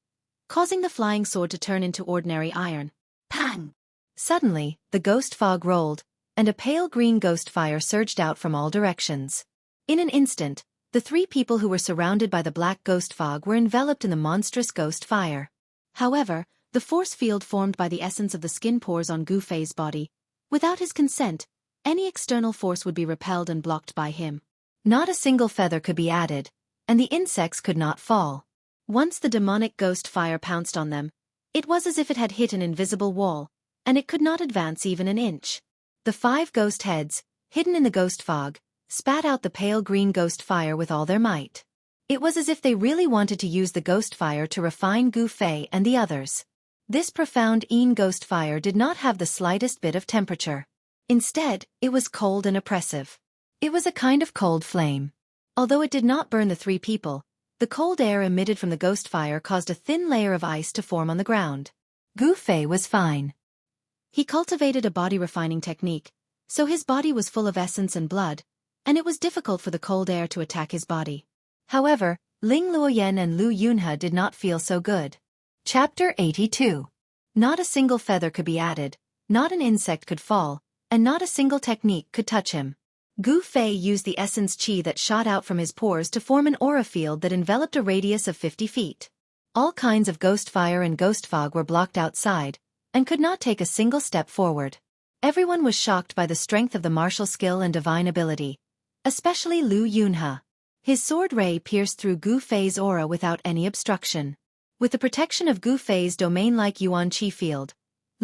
Speaker 2: causing the flying sword to turn into ordinary iron. Pang! Suddenly, the ghost fog rolled, and a pale green ghost fire surged out from all directions. In an instant, the 3 people who were surrounded by the black ghost fog were enveloped in the monstrous ghost fire. However, the force field formed by the essence of the skin pores on Gu Fei's body, without his consent, any external force would be repelled and blocked by him. Not a single feather could be added, and the insects could not fall. Once the demonic ghost fire pounced on them, it was as if it had hit an invisible wall, and it could not advance even an inch. The 5 ghost heads, hidden in the ghost fog, spat out the pale green ghost fire with all their might. It was as if they really wanted to use the ghost fire to refine Gu Fei and the others. This profound ghost fire did not have the slightest bit of temperature. Instead, it was cold and oppressive. It was a kind of cold flame. Although it did not burn the 3 people, the cold air emitted from the ghost fire caused a thin layer of ice to form on the ground. Gu Fei was fine. He cultivated a body-refining technique, so his body was full of essence and blood, and it was difficult for the cold air to attack his body. However, Ling Luoyan and Lu Yunhe did not feel so good. Chapter 82. Not a single feather could be added, not an insect could fall, and not a single technique could touch him. Gu Fei used the essence qi that shot out from his pores to form an aura field that enveloped a radius of 50 feet. All kinds of ghost fire and ghost fog were blocked outside, and could not take a single step forward. Everyone was shocked by the strength of the martial skill and divine ability, especially Lu Yunhe. His sword ray pierced through Gu Fei's aura without any obstruction. With the protection of Gu Fei's domain-like Yuan Qi field,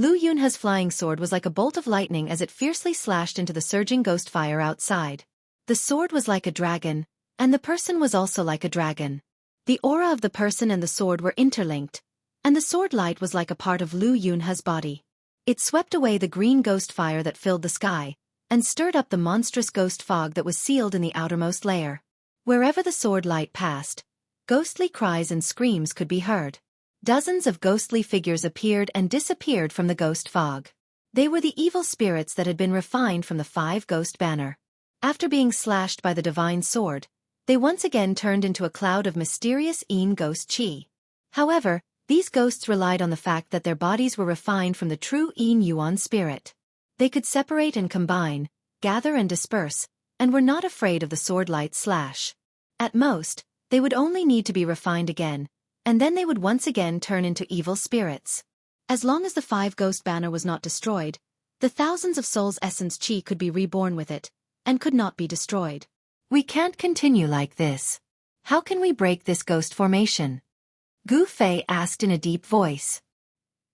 Speaker 2: Lu Yunhe's flying sword was like a bolt of lightning as it fiercely slashed into the surging ghost fire outside. The sword was like a dragon, and the person was also like a dragon. The aura of the person and the sword were interlinked, and the sword light was like a part of Lu Yunhe's body. It swept away the green ghost fire that filled the sky, and stirred up the monstrous ghost fog that was sealed in the outermost layer. Wherever the sword light passed, ghostly cries and screams could be heard. Dozens of ghostly figures appeared and disappeared from the ghost fog. They were the evil spirits that had been refined from the 5 ghost banner. After being slashed by the divine sword, they once again turned into a cloud of mysterious Yin ghost chi. However, these ghosts relied on the fact that their bodies were refined from the true Yin Yuan spirit. They could separate and combine, gather and disperse, and were not afraid of the sword light's slash. At most, they would only need to be refined again, and then they would once again turn into evil spirits. As long as the 5 ghost banner was not destroyed, the thousands of souls' essence chi could be reborn with it, and could not be destroyed.
Speaker 1: We can't continue like this. How can we break this ghost formation? Gu Fei asked in a deep voice.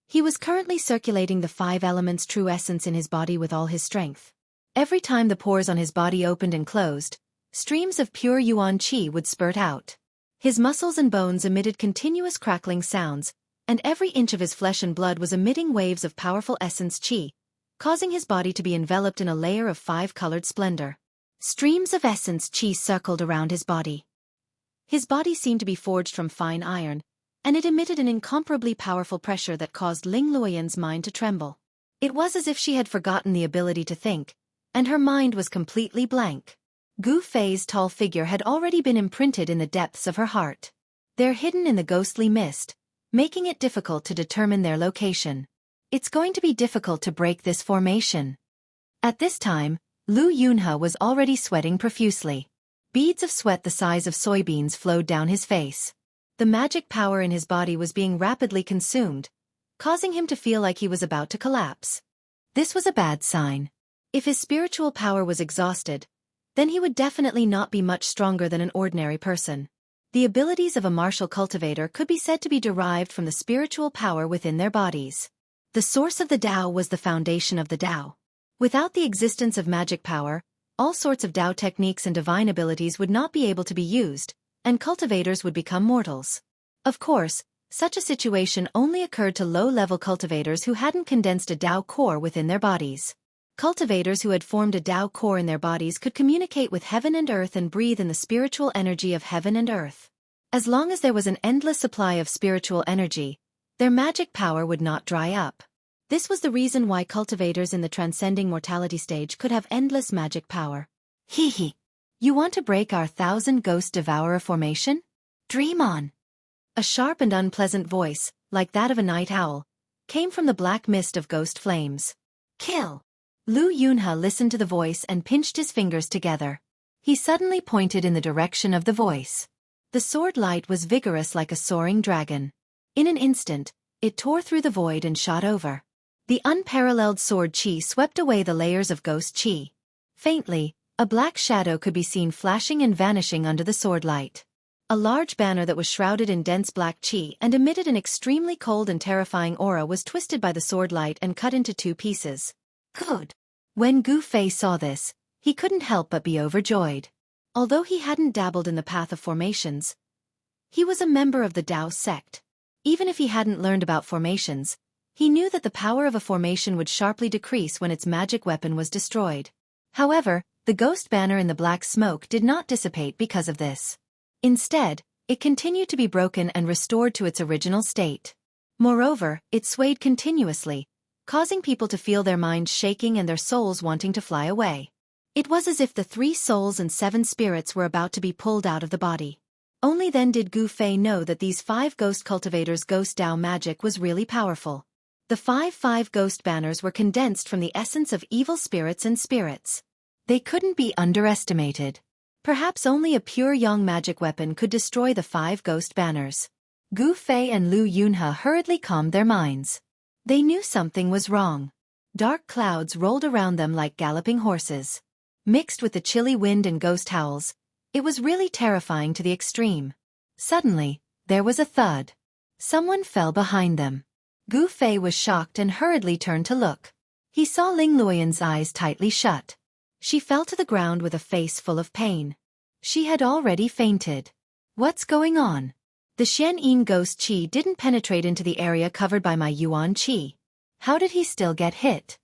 Speaker 2: He was currently circulating the 5 elements' true essence in his body with all his strength. Every time the pores on his body opened and closed, streams of pure Yuan Qi would spurt out. His muscles and bones emitted continuous crackling sounds, and every inch of his flesh and blood was emitting waves of powerful essence Qi, causing his body to be enveloped in a layer of 5-colored splendor. Streams of essence Qi circled around his body. His body seemed to be forged from fine iron, and it emitted an incomparably powerful pressure that caused Ling Luoyan's mind to tremble. It was as if she had forgotten the ability to think, and her mind was completely blank. Gu Fei's tall figure had already been imprinted in the depths of her heart. They're hidden in the ghostly mist, making it difficult to determine their location. It's going to be difficult to break this formation. At this time, Lu Yunhe was already sweating profusely. Beads of sweat the size of soybeans flowed down his face. The magic power in his body was being rapidly consumed, causing him to feel like he was about to collapse. This was a bad sign. If his spiritual power was exhausted, then he would definitely not be much stronger than an ordinary person. The abilities of a martial cultivator could be said to be derived from the spiritual power within their bodies. The source of the Tao was the foundation of the Tao. Without the existence of magic power, all sorts of Tao techniques and divine abilities would not be able to be used, and cultivators would become mortals. Of course, such a situation only occurred to low-level cultivators who hadn't condensed a Tao core within their bodies. Cultivators who had formed a Tao core in their bodies could communicate with heaven and earth and breathe in the spiritual energy of heaven and earth. As long as there was an endless supply of spiritual energy, their magic power would not dry up. This was the reason why cultivators in the transcending mortality stage could have endless magic power.
Speaker 1: Hee hee. You want to break our 1,000 ghost devourer formation? Dream on.
Speaker 2: A sharp and unpleasant voice, like that of a night owl, came from the black mist of ghost flames.
Speaker 1: Kill.
Speaker 2: Lu Yunhe listened to the voice and pinched his fingers together. He suddenly pointed in the direction of the voice. The sword light was vigorous like a soaring dragon. In an instant, it tore through the void and shot over. The unparalleled sword chi swept away the layers of ghost chi. Faintly, a black shadow could be seen flashing and vanishing under the sword light. A large banner that was shrouded in dense black chi and emitted an extremely cold and terrifying aura was twisted by the sword light and cut into 2 pieces.
Speaker 1: Good.
Speaker 2: When Gu Fei saw this, he couldn't help but be overjoyed. Although he hadn't dabbled in the path of formations, he was a member of the Tao sect. Even if he hadn't learned about formations, he knew that the power of a formation would sharply decrease when its magic weapon was destroyed. However, the ghost banner in the black smoke did not dissipate because of this. Instead, it continued to be broken and restored to its original state. Moreover, it swayed continuously, causing people to feel their minds shaking and their souls wanting to fly away. It was as if the 3 souls and 7 spirits were about to be pulled out of the body. Only then did Gu Fei know that these 5 ghost cultivators' ghost Tao magic was really powerful. The 5 ghost banners were condensed from the essence of evil spirits and spirits. They couldn't be underestimated. Perhaps only a pure yang magic weapon could destroy the 5 ghost banners. Gu Fei and Lu Yunhe hurriedly calmed their minds. They knew something was wrong. Dark clouds rolled around them like galloping horses. Mixed with the chilly wind and ghost howls, it was really terrifying to the extreme. Suddenly, there was a thud. Someone fell behind them.
Speaker 1: Gu Fei was shocked and hurriedly turned to look. He saw Ling Luoyan's eyes tightly shut. She fell to the ground with a face full of pain. She had already fainted. What's going on? The Xian Yin ghost qi didn't penetrate into the area covered by my yuan qi. How did he still get hit?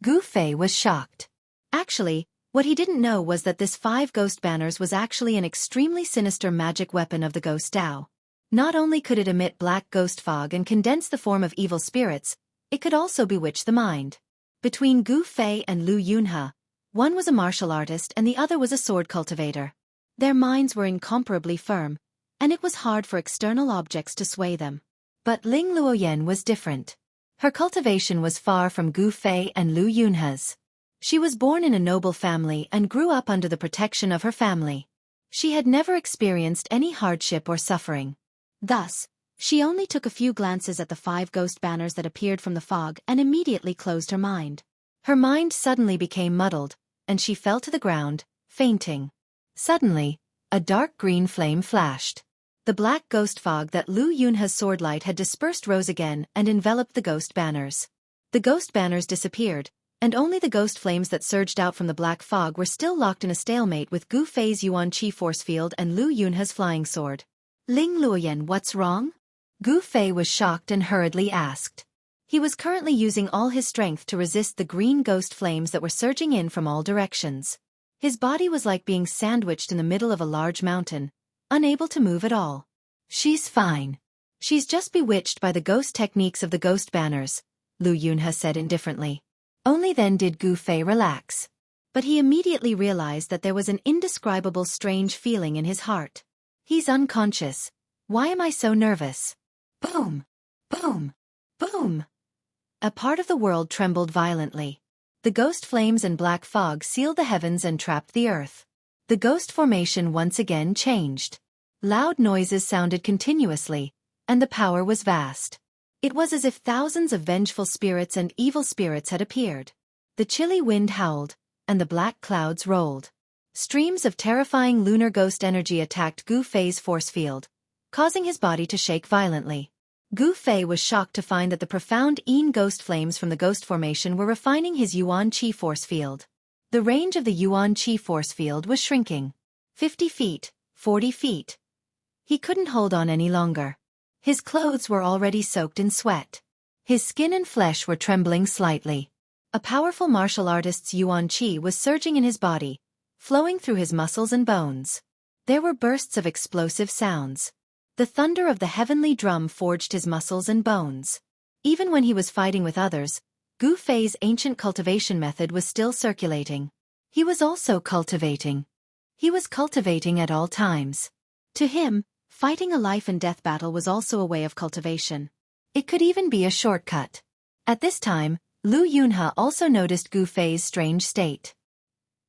Speaker 1: Gu Fei was shocked. Actually, what he didn't know was that this 5 ghost banners was actually an extremely sinister magic weapon of the ghost Dao. Not only could it emit black ghost fog and condense the form of evil spirits, it could also bewitch the mind. Between Gu Fei and Lu Yunhe, one was a martial artist and the other was a sword cultivator. Their minds were incomparably firm, and it was hard for external objects to sway them. But Ling Luoyan was different. Her cultivation was far from Gu Fei and Lu Yunhe's. She was born in a noble family and grew up under the protection of her family. She had never experienced any hardship or suffering. Thus, she only took a few glances at the 5 ghost banners that appeared from the fog and immediately closed her mind. Her mind suddenly became muddled, and she fell to the ground, fainting. Suddenly, a dark green flame flashed. The black ghost fog that Lu Yunhe's sword light had dispersed rose again and enveloped the ghost banners. The ghost banners disappeared, and only the ghost flames that surged out from the black fog were still locked in a stalemate with Gu Fei's Yuan Qi force field and Lu Yunhe's flying sword. Ling Luoyan, what's wrong? Gu Fei was shocked and hurriedly asked. He was currently using all his strength to resist the green ghost flames that were surging in from all directions. His body was like being sandwiched in the middle of a large mountain, unable to move at all. She's fine. She's just bewitched by the ghost techniques of the ghost banners, Lu Yunhe said indifferently. Only then did Gu Fei relax. But he immediately realized that there was an indescribable strange feeling in his heart. He's unconscious. Why am I so nervous? Boom! Boom! Boom! A part of the world trembled violently. The ghost flames and black fog sealed the heavens and trapped the earth. The ghost formation once again changed. Loud noises sounded continuously, and the power was vast. It was as if thousands of vengeful spirits and evil spirits had appeared. The chilly wind howled, and the black clouds rolled. Streams of terrifying lunar ghost energy attacked Gu Fei's force field, causing his body to shake violently. Gu Fei was shocked to find that the profound Yin ghost flames from the ghost formation were refining his Yuan Qi force field. The range of the Yuan Qi force field was shrinking. 50 feet, 40 feet. He couldn't hold on any longer. His clothes were already soaked in sweat. His skin and flesh were trembling slightly. A powerful martial artist's Yuan Qi was surging in his body, flowing through his muscles and bones. There were bursts of explosive sounds. The thunder of the heavenly drum forged his muscles and bones. Even when he was fighting with others, Gu Fei's ancient cultivation method was still circulating. He was also cultivating. He was cultivating at all times. To him, fighting a life-and-death battle was also a way of cultivation. It could even be a shortcut. At this time, Lu Yunhe also noticed Gu Fei's strange state.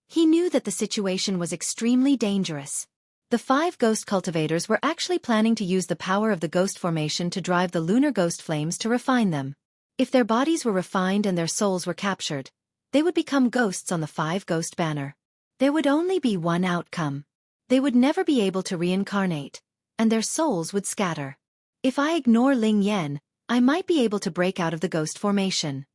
Speaker 1: He knew that the situation was extremely dangerous. The 5 ghost cultivators were actually planning to use the power of the ghost formation to drive the lunar ghost flames to refine them. If their bodies were refined and their souls were captured, they would become ghosts on the 5 ghost banner. There would only be one outcome. They would never be able to reincarnate, and their souls would scatter. If I ignore Ling Yan, I might be able to break out of the ghost formation.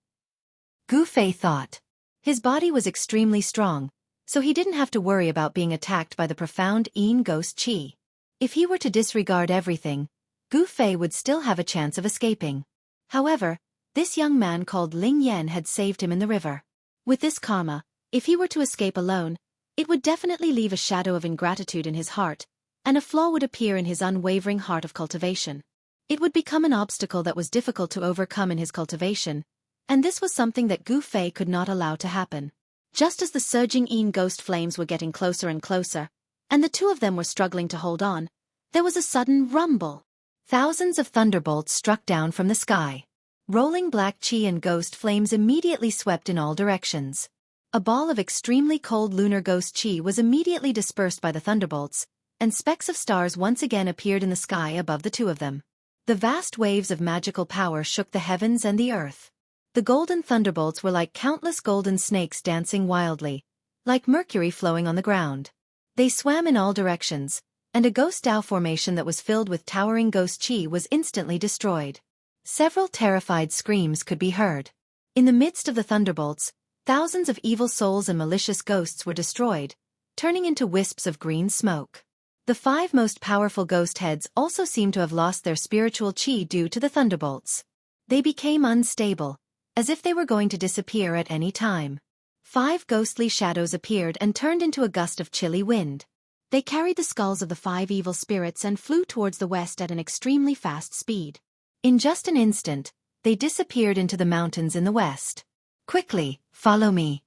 Speaker 1: Gu Fei thought. His body was extremely strong, so he didn't have to worry about being attacked by the profound Yin ghost qi. If he were to disregard everything, Gu Fei would still have a chance of escaping. However, this young man called Ling Yan had saved him in the river. With this karma, if he were to escape alone, it would definitely leave a shadow of ingratitude in his heart, and a flaw would appear in his unwavering heart of cultivation. It would become an obstacle that was difficult to overcome in his cultivation, and this was something that Gu Fei could not allow to happen. Just as the surging Yin ghost flames were getting closer and closer, and the two of them were struggling to hold on, there was a sudden rumble. Thousands of thunderbolts struck down from the sky. Rolling black qi and ghost flames immediately swept in all directions. A ball of extremely cold lunar ghost qi was immediately dispersed by the thunderbolts, and specks of stars once again appeared in the sky above the two of them. The vast waves of magical power shook the heavens and the earth. The golden thunderbolts were like countless golden snakes dancing wildly, like mercury flowing on the ground. They swam in all directions, and a ghost Dao formation that was filled with towering ghost qi was instantly destroyed. Several terrified screams could be heard. In the midst of the thunderbolts, thousands of evil souls and malicious ghosts were destroyed, turning into wisps of green smoke. The 5 most powerful ghost heads also seemed to have lost their spiritual chi due to the thunderbolts. They became unstable, as if they were going to disappear at any time. 5 ghostly shadows appeared and turned into a gust of chilly wind. They carried the skulls of the 5 evil spirits and flew towards the west at an extremely fast speed. In just an instant, they disappeared into the mountains in the west. "Quickly, follow me."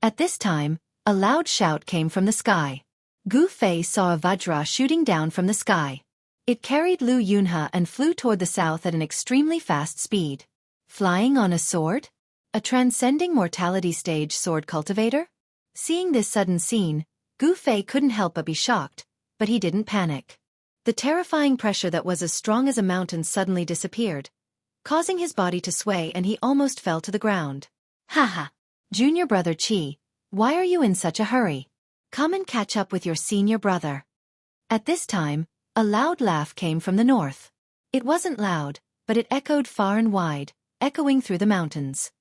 Speaker 1: At this time, a loud shout came from the sky. Gu Fei saw a Vajra shooting down from the sky. It carried Lu Yunhe and flew toward the south at an extremely fast speed. Flying on a sword? A transcending mortality stage sword cultivator? Seeing this sudden scene, Gu Fei couldn't help but be shocked, but he didn't panic. The terrifying pressure that was as strong as a mountain suddenly disappeared, causing his body to sway, and he almost fell to the ground. "Haha! Junior brother Qi, why are you in such a hurry? Come and catch up with your senior brother." At this time, a loud laugh came from the north. It wasn't loud, but it echoed far and wide, echoing through the mountains.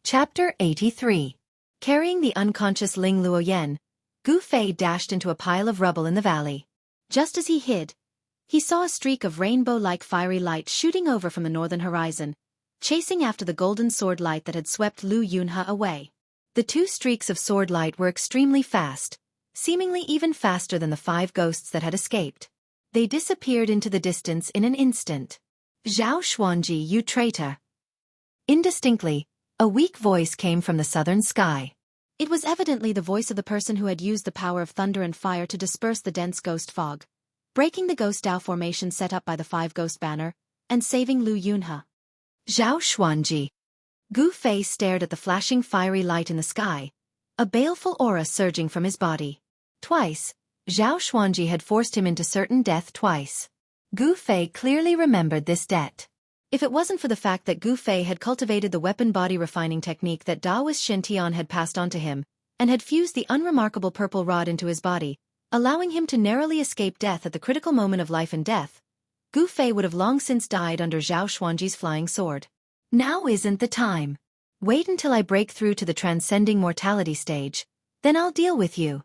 Speaker 1: Chapter 83. Carrying the unconscious Ling Luoyan, Gu Fei dashed into a pile of rubble in the valley. Just as he hid, he saw a streak of rainbow-like fiery light shooting over from the northern horizon, chasing after the golden sword light that had swept Lu Yunhe away. The 2 streaks of sword light were extremely fast, seemingly even faster than the 5 ghosts that had escaped. They disappeared into the distance in an instant. "Zhao Xuanji, you traitor!" Indistinctly, a weak voice came from the southern sky. It was evidently the voice of the person who had used the power of thunder and fire to disperse the dense ghost fog, breaking the ghost Dao formation set up by the 5 ghost banner, and saving Lu Yunhe. "Zhao Xuanji." Gu Fei stared at the flashing fiery light in the sky, a baleful aura surging from his body. Twice, Zhao Xuanji had forced him into certain death twice. Gu Fei clearly remembered this debt. If it wasn't for the fact that Gu Fei had cultivated the weapon body refining technique that Daoist Shen Tian had passed on to him, and had fused the unremarkable purple rod into his body, allowing him to narrowly escape death at the critical moment of life and death, Gu Fei would have long since died under Zhao Xuanji's flying sword. "Now isn't the time. Wait until I break through to the transcending mortality stage, then I'll deal with you."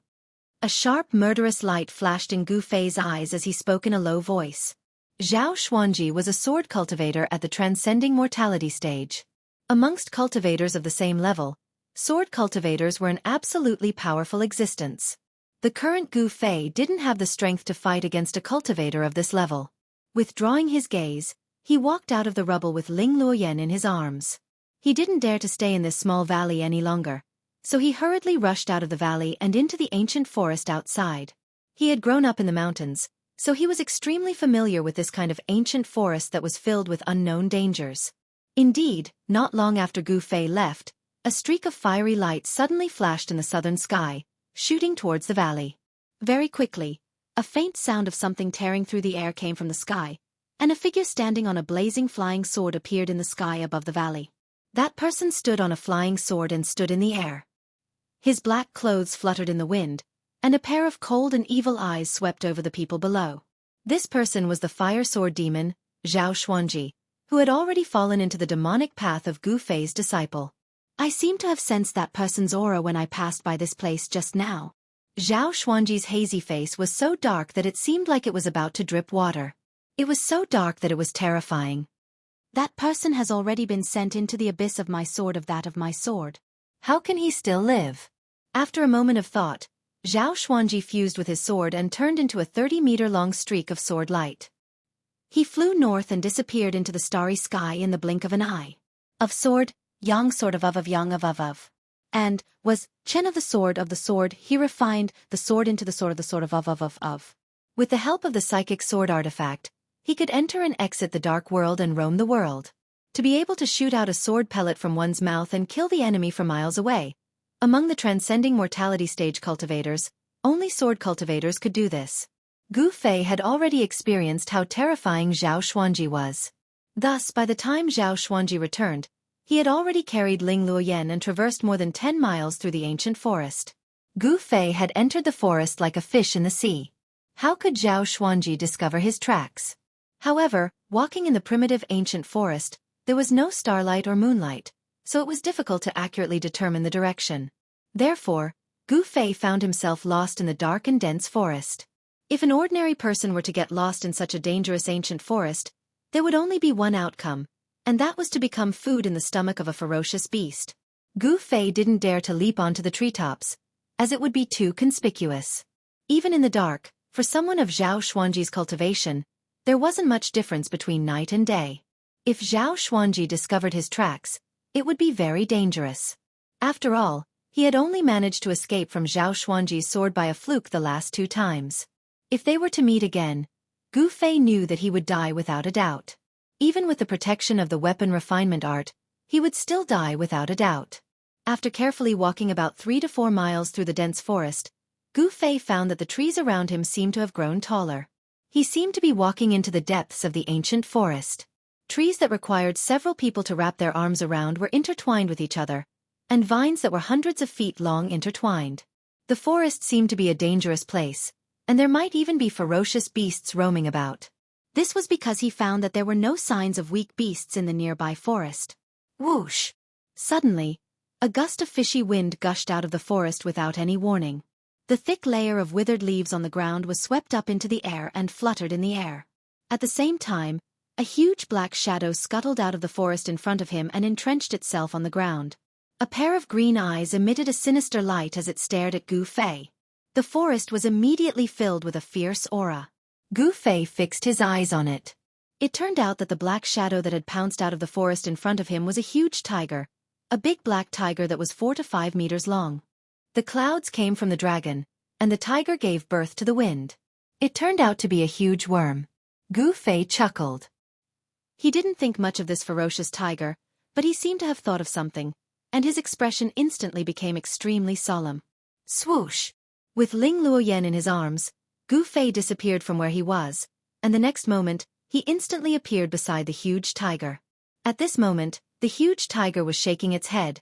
Speaker 1: A sharp murderous light flashed in Gu Fei's eyes as he spoke in a low voice. Zhao Xuanji was a sword cultivator at the transcending mortality stage. Amongst cultivators of the same level, sword cultivators were an absolutely powerful existence. The current Gu Fei didn't have the strength to fight against a cultivator of this level. Withdrawing his gaze, he walked out of the rubble with Ling Luoyan in his arms. He didn't dare to stay in this small valley any longer, so he hurriedly rushed out of the valley and into the ancient forest outside. He had grown up in the mountains, so he was extremely familiar with this kind of ancient forest that was filled with unknown dangers. Indeed, not long after Gu Fei left, a streak of fiery light suddenly flashed in the southern sky, shooting towards the valley. Very quickly, a faint sound of something tearing through the air came from the sky, and a figure standing on a blazing flying sword appeared in the sky above the valley. That person stood on a flying sword and stood in the air. His black clothes fluttered in the wind, and a pair of cold and evil eyes swept over the people below. This person was the fire sword demon, Zhao Xuanji, who had already fallen into the demonic path of Gu Fei's disciple. "I seem to have sensed that person's aura when I passed by this place just now." Zhao Xuanji's hazy face was so dark that it seemed like it was about to drip water. It was so dark that it was terrifying. "That person has already been sent into the abyss of my sword of that of my sword. How can he still live?" After a moment of thought, Zhao Xuanji fused with his sword and turned into a 30-meter-long streak of sword light. He flew north and disappeared into the starry sky in the blink of an eye. Of sword, yang sword of yang of. And, was, Chen of the sword, he refined the sword into the sword of. With the help of the psychic sword artifact, he could enter and exit the dark world and roam the world. To be able to shoot out a sword pellet from one's mouth and kill the enemy from miles away. Among the transcending mortality stage cultivators, only sword cultivators could do this. Gu Fei had already experienced how terrifying Zhao Xuanji was. Thus, by the time Zhao Xuanji returned, he had already carried Ling Luoyan and traversed more than 10 miles through the ancient forest. Gu Fei had entered the forest like a fish in the sea. How could Zhao Xuanji discover his tracks? However,
Speaker 2: Walking in the primitive ancient forest, there was no starlight or moonlight, so it was difficult to accurately determine the direction. Therefore, Gu Fei found himself lost in the dark and dense forest. If an ordinary person were to get lost in such a dangerous ancient forest, there would only be one outcome, and that was to become food in the stomach of a ferocious beast. Gu Fei didn't dare to leap onto the treetops, as it would be too conspicuous. Even in the dark, for someone of Zhao Xuanji's cultivation, there wasn't much difference between night and day. If Zhao Xuanji discovered his tracks, it would be very dangerous. After all, he had only managed to escape from Zhao Xuanji's sword by a fluke the last 2 times. If they were to meet again, Gu Fei knew that he would die without a doubt. Even with the protection of the weapon refinement art, he would still die without a doubt. After carefully walking about 3 to 4 miles through the dense forest, Gu Fei found that the trees around him seemed to have grown taller. He seemed to be walking into the depths of the ancient forest. Trees that required several people to wrap their arms around were intertwined with each other, and vines that were hundreds of feet long intertwined. The forest seemed to be a dangerous place, and there might even be ferocious beasts roaming about. This was because he found that there were no signs of weak beasts in the nearby forest. Whoosh! Suddenly, a gust of fishy wind gushed out of the forest without any warning. The thick layer of withered leaves on the ground was swept up into the air and fluttered in the air. At the same time, a huge black shadow scuttled out of the forest in front of him and entrenched itself on the ground. A pair of green eyes emitted a sinister light as it stared at Gu Fei. The forest was immediately filled with a fierce aura. Gu Fei fixed his eyes on it. It turned out that the black shadow that had pounced out of the forest in front of him was a huge tiger, a big black tiger that was 4 to 5 meters long. The clouds came from the dragon, and the tiger gave birth to the wind. It turned out to be a huge worm. Gu Fei chuckled. He didn't think much of this ferocious tiger, but he seemed to have thought of something, and his expression instantly became extremely solemn. Swoosh! With Ling Luoyan in his arms, Gu Fei disappeared from where he was, and the next moment, he instantly appeared beside the huge tiger. At this moment, the huge tiger was shaking its head,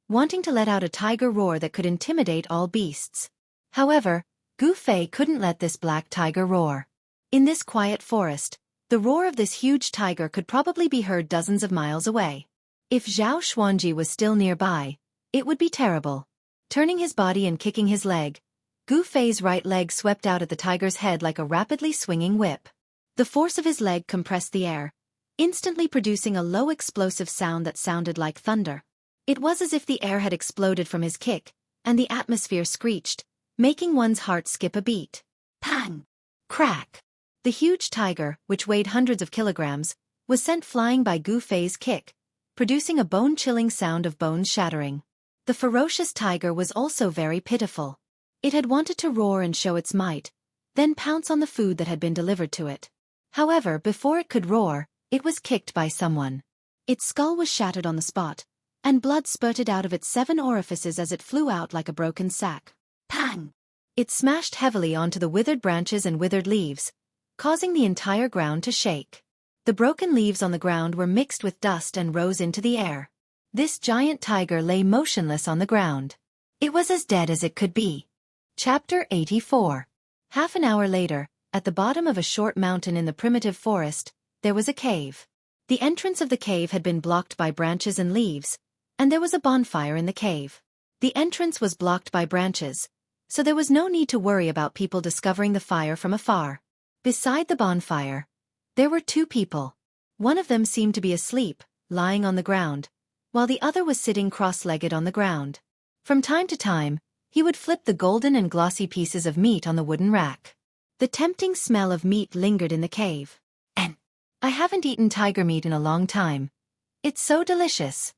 Speaker 2: wanting to let out a tiger roar that could intimidate all beasts. However, Gu Fei couldn't let this black tiger roar. In this quiet forest, the roar of this huge tiger could probably be heard dozens of miles away. If Zhao Xuanji was still nearby, it would be terrible. Turning his body and kicking his leg, Gu Fei's right leg swept out at the tiger's head like a rapidly swinging whip. The force of his leg compressed the air, instantly producing a low explosive sound that sounded like thunder. It was as if the air had exploded from his kick, and the atmosphere screeched, making one's heart skip a beat. Pang! Crack! The huge tiger, which weighed hundreds of kilograms, was sent flying by Gu Fei's kick, producing a bone-chilling sound of bones shattering. The ferocious tiger was also very pitiful. It had wanted to roar and show its might, then pounce on the food that had been delivered to it. However, before it could roar, it was kicked by someone. Its skull was shattered on the spot, and blood spurted out of its 7 orifices as it flew out like a broken sack. Pang! It smashed heavily onto the withered branches and withered leaves, causing the entire ground to shake. The broken leaves on the ground were mixed with dust and rose into the air. This giant tiger lay motionless on the ground. It was as dead as it could be. Chapter 84. Half an hour later, at the bottom of a short mountain in the primitive forest, there was a cave. The entrance of the cave had been blocked by branches and leaves, and there was a bonfire in the cave. The entrance was blocked by branches, so there was no need to worry about people discovering the fire from afar. Beside the bonfire, there were 2 people. One of them seemed to be asleep, lying on the ground, while the other was sitting cross-legged on the ground. From time to time, he would flip the golden and glossy pieces of meat on the wooden rack. The tempting smell of meat lingered in the cave. I haven't eaten tiger meat in a long time. It's so delicious.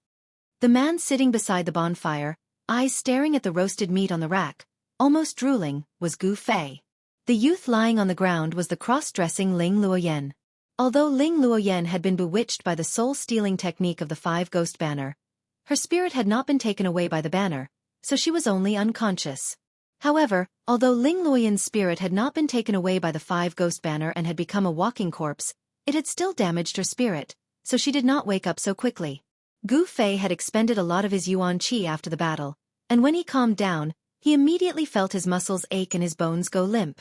Speaker 2: The man sitting beside the bonfire, eyes staring at the roasted meat on the rack, almost drooling, was Gu Fei. The youth lying on the ground was the cross-dressing Ling Luoyan. Although Ling Luoyan had been bewitched by the soul-stealing technique of the 5 ghost banner, her spirit had not been taken away by the banner, so she was only unconscious. However, although Ling Luoyan's spirit had not been taken away by the 5 ghost banner and had become a walking corpse, it had still damaged her spirit, so she did not wake up so quickly. Gu Fei had expended a lot of his yuan qi after the battle, and when he calmed down, he immediately felt his muscles ache and his bones go limp.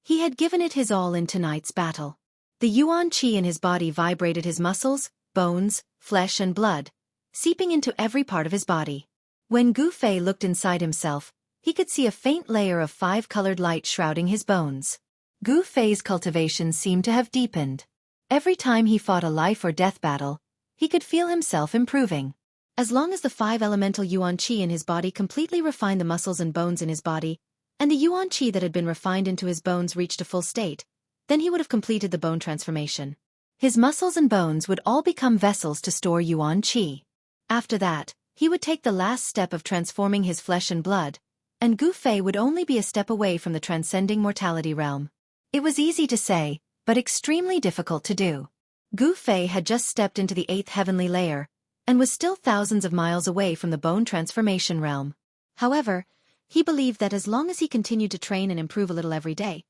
Speaker 2: He had given it his all in tonight's battle. The yuan qi in his body vibrated his muscles, bones, flesh and blood, seeping into every part of his body. When Gu Fei looked inside himself, he could see a faint layer of 5-colored light shrouding his bones. Gu Fei's cultivation seemed to have deepened. Every time he fought a life-or-death battle, he could feel himself improving. As long as the 5-elemental yuan qi in his body completely refined the muscles and bones in his body, and the yuan qi that had been refined into his bones reached a full state, then he would have completed the bone transformation. His muscles and bones would all become vessels to store yuan qi. After that, he would take the last step of transforming his flesh and blood, and Gu Fei would only be a step away from the transcending mortality realm. It was easy to say, but extremely difficult to do. Gu Fei had just stepped into the 8th heavenly layer, and was still thousands of miles away from the bone transformation realm. However, he believed that as long as he continued to train and improve a little every day,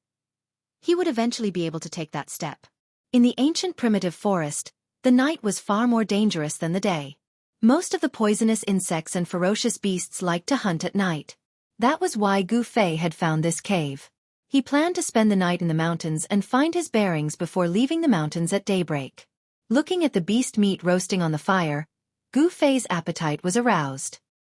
Speaker 2: he would eventually be able to take that step. In the ancient primitive forest, the night was far more dangerous than the day. Most of the poisonous insects and ferocious beasts liked to hunt at night. That was why Gu Fei had found this cave. He planned to spend the night in the mountains and find his bearings before leaving the mountains at daybreak. Looking at the beast meat roasting on the fire, Gu Fei's appetite was aroused.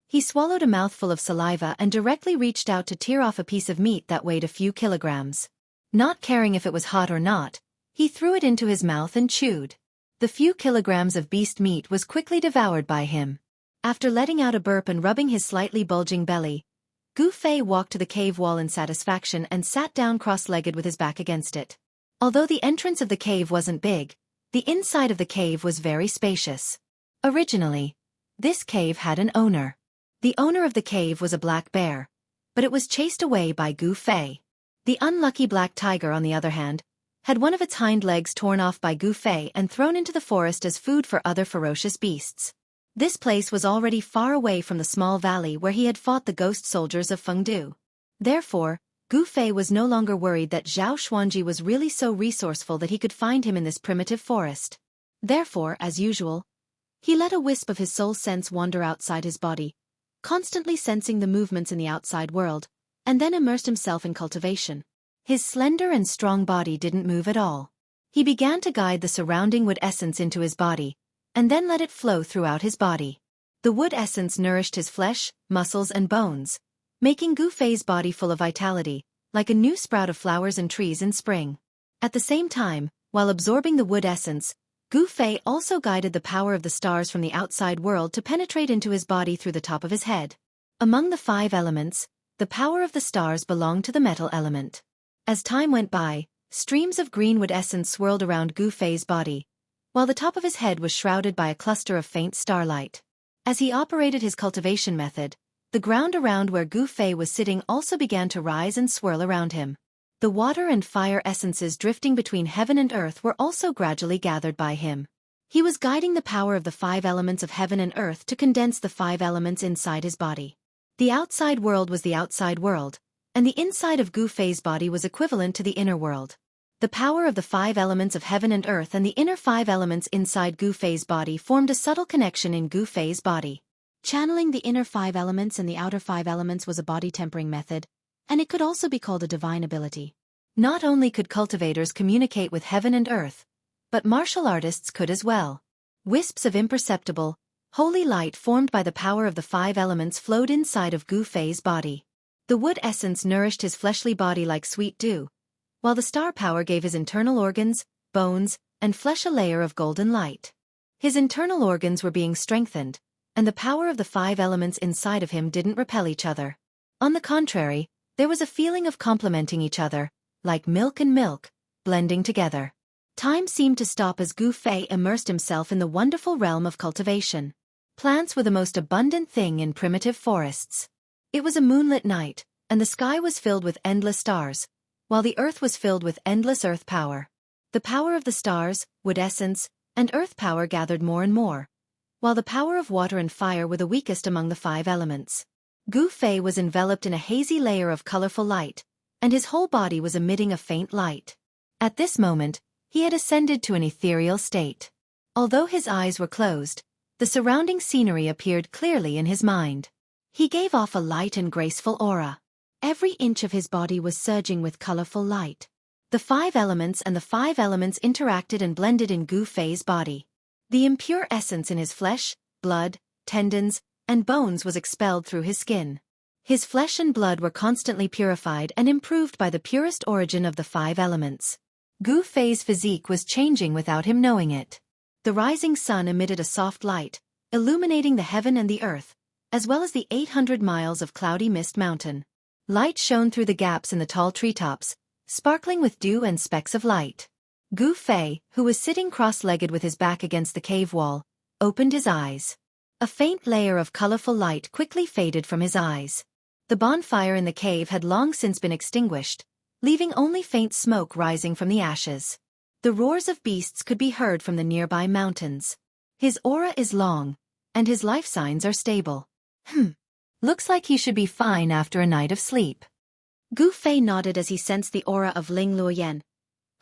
Speaker 2: He swallowed a mouthful of saliva and directly reached out to tear off a piece of meat that weighed a few kilograms. Not caring if it was hot or not, he threw it into his mouth and chewed. The few kilograms of beast meat was quickly devoured by him. After letting out a burp and rubbing his slightly bulging belly, Gu Fei walked to the cave wall in satisfaction and sat down cross-legged with his back against it. Although the entrance of the cave wasn't big, the inside of the cave was very spacious. Originally, this cave had an owner. The owner of the cave was a black bear, but it was chased away by Gu Fei. The unlucky black tiger, on the other hand, had one of its hind legs torn off by Gu Fei and thrown into the forest as food for other ferocious beasts. This place was already far away from the small valley where he had fought the ghost soldiers of Fengdu. Therefore, Gu Fei was no longer worried that Zhao Xuanji was really so resourceful that he could find him in this primitive forest. Therefore, as usual, he let a wisp of his soul sense wander outside his body, constantly sensing the movements in the outside world, and then immersed himself in cultivation. His slender and strong body didn't move at all. He began to guide the surrounding wood essence into his body, and then let it flow throughout his body. The wood essence nourished his flesh, muscles and bones, making Gu Fei's body full of vitality, like a new sprout of flowers and trees in spring. At the same time, while absorbing the wood essence, Gu Fei also guided the power of the stars from the outside world to penetrate into his body through the top of his head. Among the 5 elements, the power of the stars belonged to the metal element. As time went by, streams of green wood essence swirled around Gu Fei's body, while the top of his head was shrouded by a cluster of faint starlight. As he operated his cultivation method, the ground around where Gu Fei was sitting also began to rise and swirl around him. The water and fire essences drifting between heaven and earth were also gradually gathered by him. He was guiding the power of the 5 elements of heaven and earth to condense the 5 elements inside his body. The outside world was the outside world, and the inside of Gu Fei's body was equivalent to the inner world. The power of the 5 elements of heaven and earth and the inner 5 elements inside Gu Fei's body formed a subtle connection in Gu Fei's body. Channeling the inner 5 elements and the outer 5 elements was a body tempering method, and it could also be called a divine ability. Not only could cultivators communicate with heaven and earth, but martial artists could as well. Wisps of imperceptible, holy light formed by the power of the 5 elements flowed inside of Gu Fei's body. The wood essence nourished his fleshly body like sweet dew, while the star power gave his internal organs, bones, and flesh a layer of golden light. His internal organs were being strengthened, and the power of the 5 elements inside of him didn't repel each other. On the contrary, there was a feeling of complementing each other, like milk and milk, blending together. Time seemed to stop as Gu Fei immersed himself in the wonderful realm of cultivation. Plants were the most abundant thing in primitive forests. It was a moonlit night, and the sky was filled with endless stars, while the earth was filled with endless earth power. The power of the stars, wood essence, and earth power gathered more and more, while the power of water and fire were the weakest among the 5 elements. Gu Fei was enveloped in a hazy layer of colorful light, and his whole body was emitting a faint light. At this moment, he had ascended to an ethereal state. Although his eyes were closed, the surrounding scenery appeared clearly in his mind. He gave off a light and graceful aura. Every inch of his body was surging with colorful light. The 5 elements and the 5 elements interacted and blended in Gu Fei's body. The impure essence in his flesh, blood, tendons, and bones was expelled through his skin. His flesh and blood were constantly purified and improved by the purest origin of the 5 elements. Gu Fei's physique was changing without him knowing it. The rising sun emitted a soft light, illuminating the heaven and the earth, as well as the 800 miles of cloudy mist mountain. Light shone through the gaps in the tall treetops, sparkling with dew and specks of light. Gu Fei, who was sitting cross-legged with his back against the cave wall, opened his eyes. A faint layer of colorful light quickly faded from his eyes. The bonfire in the cave had long since been extinguished, leaving only faint smoke rising from the ashes. The roars of beasts could be heard from the nearby mountains. His aura is long, and his life signs are stable. Looks like he should be fine after a night of sleep. Gu Fei nodded as he sensed the aura of Ling Luoyan,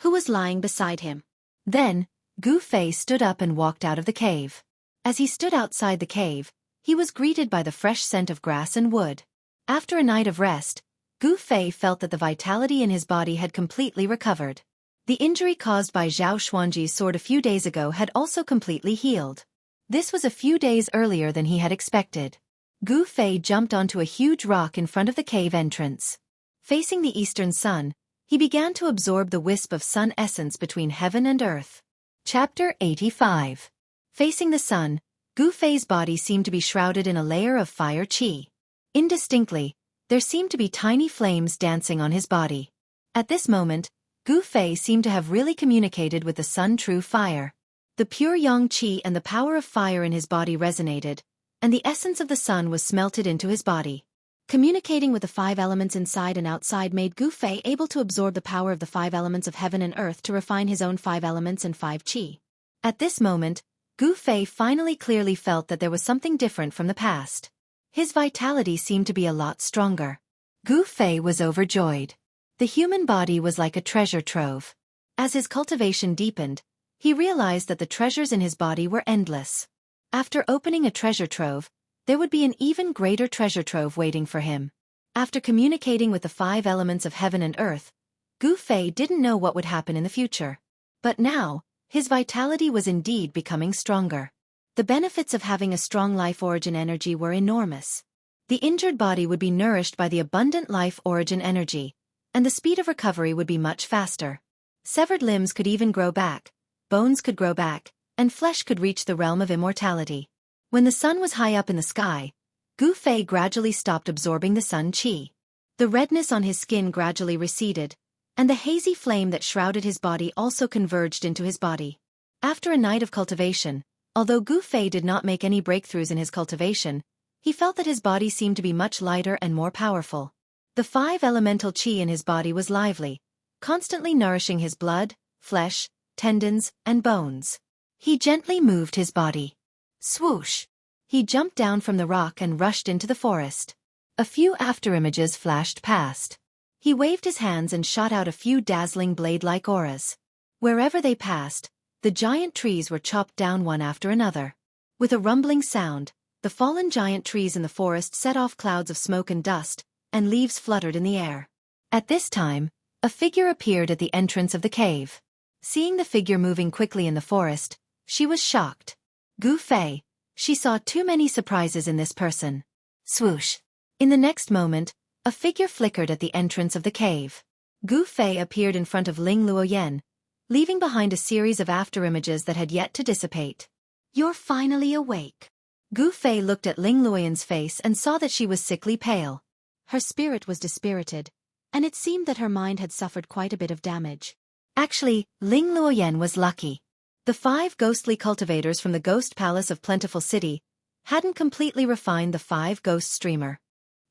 Speaker 2: who was lying beside him. Then, Gu Fei stood up and walked out of the cave. As he stood outside the cave, he was greeted by the fresh scent of grass and wood. After a night of rest, Gu Fei felt that the vitality in his body had completely recovered. The injury caused by Zhao Xuanji's sword a few days ago had also completely healed. This was a few days earlier than he had expected. Gu Fei jumped onto a huge rock in front of the cave entrance. Facing the eastern sun, he began to absorb the wisp of sun essence between heaven and earth. Chapter 85. Facing the sun, Gu Fei's body seemed to be shrouded in a layer of fire qi. Indistinctly, there seemed to be tiny flames dancing on his body. At this moment, Gu Fei seemed to have really communicated with the sun true fire. The pure yang qi and the power of fire in his body resonated, and the essence of the sun was smelted into his body. Communicating with the 5 elements inside and outside made Gu Fei able to absorb the power of the 5 elements of heaven and earth to refine his own 5 elements and 5 qi. At this moment, Gu Fei finally clearly felt that there was something different from the past. His vitality seemed to be a lot stronger. Gu Fei was overjoyed. The human body was like a treasure trove. As his cultivation deepened, he realized that the treasures in his body were endless. After opening a treasure trove, there would be an even greater treasure trove waiting for him. After communicating with the 5 elements of heaven and earth, Gu Fei didn't know what would happen in the future. But now, his vitality was indeed becoming stronger. The benefits of having a strong life origin energy were enormous. The injured body would be nourished by the abundant life origin energy, and the speed of recovery would be much faster. Severed limbs could even grow back, bones could grow back, and flesh could reach the realm of immortality. When the sun was high up in the sky, Gu Fei gradually stopped absorbing the sun qi. The redness on his skin gradually receded, and the hazy flame that shrouded his body also converged into his body. After a night of cultivation, although Gu Fei did not make any breakthroughs in his cultivation, he felt that his body seemed to be much lighter and more powerful. The 5 elemental qi in his body was lively, constantly nourishing his blood, flesh, tendons, and bones. He gently moved his body. Swoosh! He jumped down from the rock and rushed into the forest. A few afterimages flashed past. He waved his hands and shot out a few dazzling blade-like auras. Wherever they passed, the giant trees were chopped down one after another. With a rumbling sound, the fallen giant trees in the forest set off clouds of smoke and dust, and leaves fluttered in the air. At this time, a figure appeared at the entrance of the cave. Seeing the figure moving quickly in the forest, she was shocked. Gu Fei, she saw too many surprises in this person. Swoosh! In the next moment, a figure flickered at the entrance of the cave. Gu Fei appeared in front of Ling Luoyan, leaving behind a series of afterimages that had yet to dissipate. You're finally awake. Gu Fei looked at Ling Luoyan's face and saw that she was sickly pale. Her spirit was dispirited, and it seemed that her mind had suffered quite a bit of damage. Actually, Ling Luoyan was lucky. The 5 ghostly cultivators from the Ghost Palace of Plentiful City hadn't completely refined the 5 ghost streamer.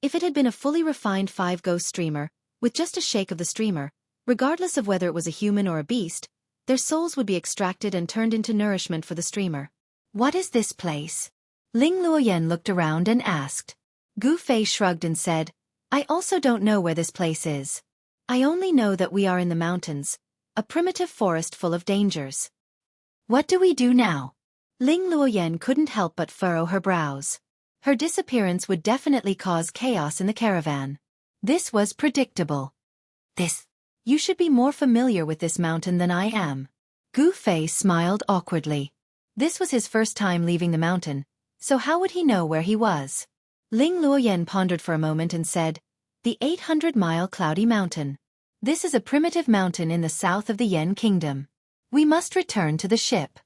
Speaker 2: If it had been a fully refined 5 ghost streamer, with just a shake of the streamer, regardless of whether it was a human or a beast, their souls would be extracted and turned into nourishment for the streamer. What is this place? Ling Luoyan looked around and asked. Gu Fei shrugged and said, I also don't know where this place is. I only know that we are in the mountains, a primitive forest full of dangers. What do we do now? Ling Luoyan couldn't help but furrow her brows. Her disappearance would definitely cause chaos in the caravan. This was predictable.
Speaker 1: You should be more familiar with this mountain than I am. Gu Fei smiled awkwardly. This was his first time leaving the mountain, so how would he know where he was? Ling Luoyan pondered for a moment and said, "The 800-mile Cloudy Mountain. This is a primitive mountain in the south of the Yen Kingdom. We must return to the ship."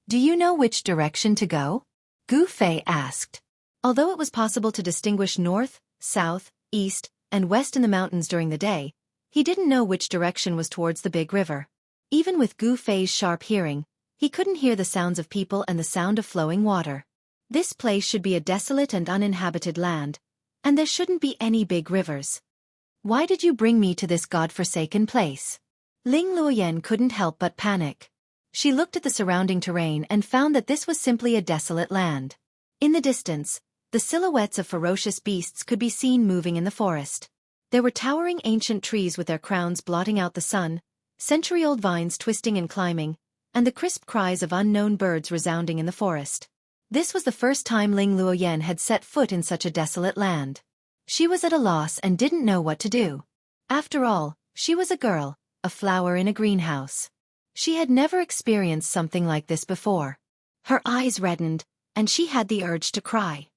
Speaker 1: "Do you know which direction to go?" Gu Fei asked. Although it was possible to distinguish north, south, east, and west in the mountains during the day, he didn't know which direction was towards the big river. Even with Gu Fei's sharp hearing, he couldn't hear the sounds of people and the sound of flowing water. This place should be a desolate and uninhabited land, and there shouldn't be any big rivers. Why did you bring me to this god-forsaken place? Ling Luoyan couldn't help but panic. She looked at the surrounding terrain and found that this was simply a desolate land. In the distance, the silhouettes of ferocious beasts could be seen moving in the forest. There were towering ancient trees with their crowns blotting out the sun, century-old vines twisting and climbing, and the crisp cries of unknown birds resounding in the forest. This was the first time Ling Luoyan had set foot in such a desolate land. She was at a loss and didn't know what to do. After all, she was a girl, a flower in a greenhouse. She had never experienced something like this before. Her eyes reddened, and she had the urge to cry.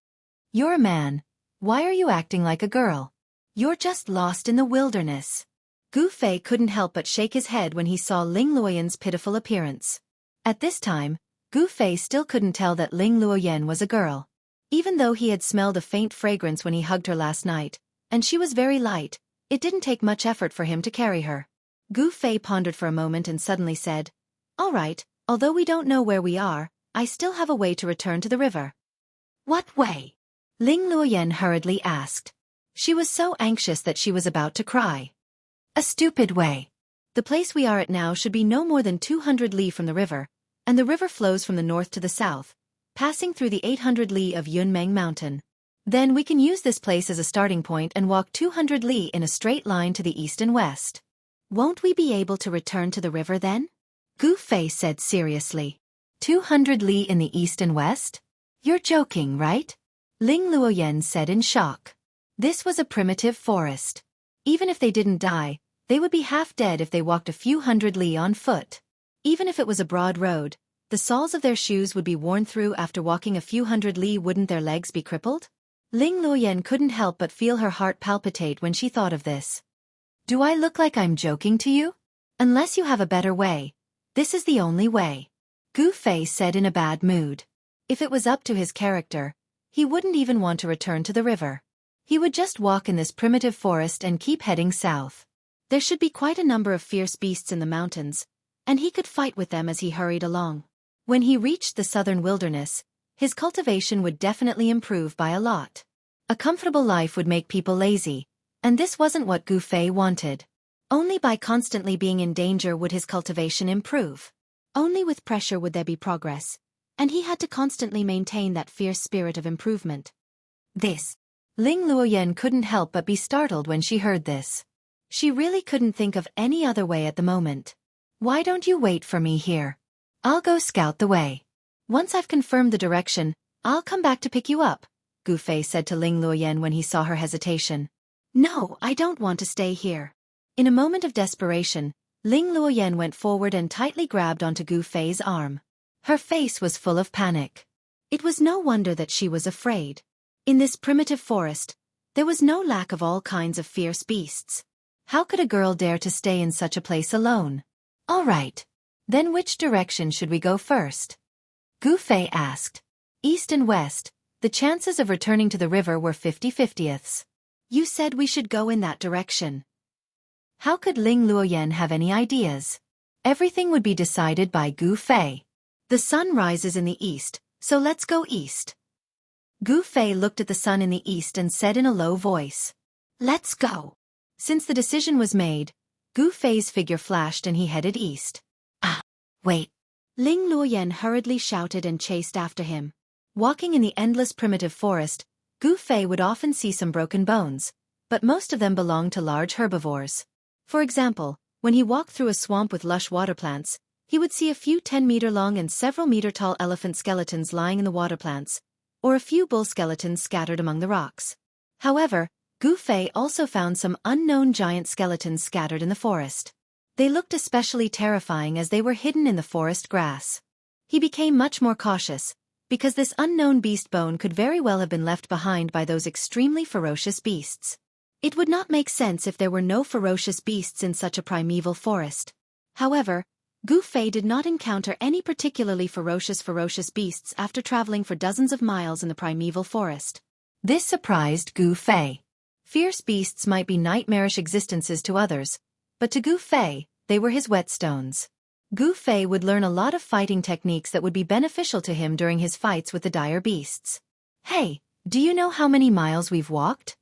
Speaker 1: "You're a man. Why are you acting like a girl? You're just lost in the wilderness." Gu Fei couldn't help but shake his head when he saw Ling Luoyan's pitiful appearance. At this time, Gu Fei still couldn't tell that Ling Luoyan was a girl. Even though he had smelled a faint fragrance when he hugged her last night, and she was very light, it didn't take much effort for him to carry her. Gu Fei pondered for a moment and suddenly said, "All right, although we don't know where we are, I still have a way to return to the river." "What way?" Ling Luoyan hurriedly asked. She was so anxious that she was about to cry. "A stupid way. The place we are at now should be no more than 200 li from the river, and the river flows from the north to the south, passing through the 800 li of Yunmeng Mountain. Then we can use this place as a starting point and walk 200 li in a straight line to the east and west." "Won't we be able to return to the river then?" Gu Fei said seriously. 200 li in the east and west? You're joking, right? Ling Luoyan said in shock. This was a primitive forest. Even if they didn't die, they would be half dead if they walked a few hundred li on foot. Even if it was a broad road, the soles of their shoes would be worn through after walking a few hundred li. Wouldn't their legs be crippled? Ling Luoyan couldn't help but feel her heart palpitate when she thought of this. "Do I look like I'm joking to you? Unless you have a better way, this is the only way," Gu Fei said in a bad mood. If it was up to his character, he wouldn't even want to return to the river. He would just walk in this primitive forest and keep heading south. There should be quite a number of fierce beasts in the mountains, and he could fight with them as he hurried along. When he reached the southern wilderness, his cultivation would definitely improve by a lot. A comfortable life would make people lazy, and this wasn't what Gu Fei wanted. Only by constantly being in danger would his cultivation improve. Only with pressure would there be progress, and he had to constantly maintain that fierce spirit of improvement. Ling Luoyan couldn't help but be startled when she heard this. She really couldn't think of any other way at the moment. "Why don't you wait for me here? I'll go scout the way. Once I've confirmed the direction, I'll come back to pick you up," Gu Fei said to Ling Luoyan when he saw her hesitation. "No, I don't want to stay here." In a moment of desperation, Ling Luoyan went forward and tightly grabbed onto Gu Fei's arm. Her face was full of panic. It was no wonder that she was afraid. In this primitive forest, there was no lack of all kinds of fierce beasts. How could a girl dare to stay in such a place alone? "All right. Then which direction should we go first?" Gu Fei asked. "East and west. The chances of returning to the river were 50-50ths. You said we should go in that direction." How could Ling Luoyan have any ideas? Everything would be decided by Gu Fei. "The sun rises in the east, so let's go east." Gu Fei looked at the sun in the east and said in a low voice, "Let's go." Since the decision was made, Gu Fei's figure flashed and he headed east. "Ah, wait!" Ling Luoyan hurriedly shouted and chased after him. Walking in the endless primitive forest, Gu Fei would often see some broken bones, but most of them belonged to large herbivores. For example, when he walked through a swamp with lush water plants, he would see a few 10-meter-long and several-meter-tall elephant skeletons lying in the water plants, or a few bull skeletons scattered among the rocks. However,
Speaker 2: Gu Fei also found some unknown giant skeletons scattered in the forest. They looked especially terrifying as they were hidden in the forest grass. He became much more cautious, because this unknown beast bone could very well have been left behind by those extremely ferocious beasts. It would not make sense if there were no ferocious beasts in such a primeval forest. However, Gu Fei did not encounter any particularly ferocious beasts after traveling for dozens of miles in the primeval forest. This surprised Gu Fei. Fierce beasts might be nightmarish existences to others, but to Gu Fei, they were his whetstones. Gu Fei would learn a lot of fighting techniques that would be beneficial to him during his fights with the dire beasts. Hey, do you know how many miles we've walked?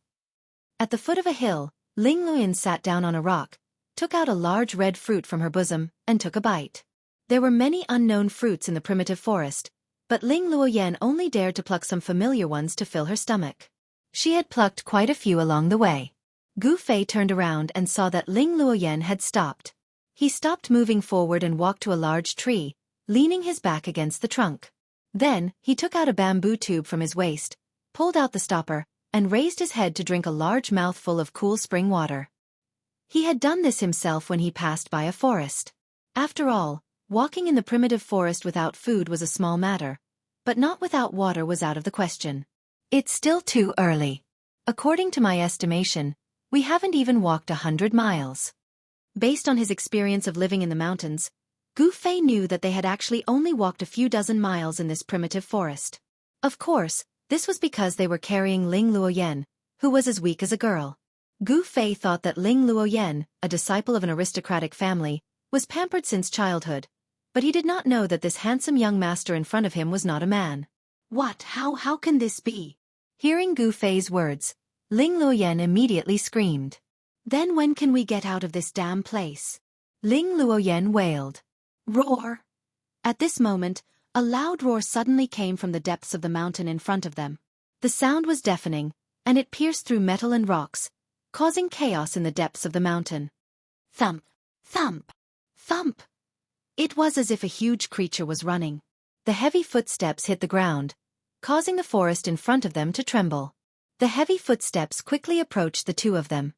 Speaker 2: At the foot of a hill, Ling Luoyan sat down on a rock, took out a large red fruit from her bosom, and took a bite. There were many unknown fruits in the primitive forest, but Ling Luoyan only dared to pluck some familiar ones to fill her stomach. She had plucked quite a few along the way. Gu Fei turned around and saw that Ling Luoyan had stopped. He stopped moving forward and walked to a large tree, leaning his back against the trunk. Then, he took out a bamboo tube from his waist, pulled out the stopper, and raised his head to drink a large mouthful of cool spring water. He had done this himself when he passed by a forest. After all, walking in the primitive forest without food was a small matter, but not without water was out of the question. It's still too early. According to my estimation, we haven't even walked 100 miles. Based on his experience of living in the mountains, Gu Fei knew that they had actually only walked a few dozen miles in this primitive forest. Of course, this was because they were carrying Ling Luoyan, who was as weak as a girl. Gu Fei thought that Ling Luoyan, a disciple of an aristocratic family, was pampered since childhood, but he did not know that this handsome young master in front of him was not a man. What? How can this be? Hearing Gu Fei's words, Ling Luoyan immediately screamed. Then when can we get out of this damn place? Ling Luoyan wailed. Roar! At this moment, a loud roar suddenly came from the depths of the mountain in front of them. The sound was deafening, and it pierced through metal and rocks, causing chaos in the depths of the mountain. Thump! Thump! Thump! It was as if a huge creature was running. The heavy footsteps hit the ground, causing the forest in front of them to tremble. The heavy footsteps quickly approached the two of them.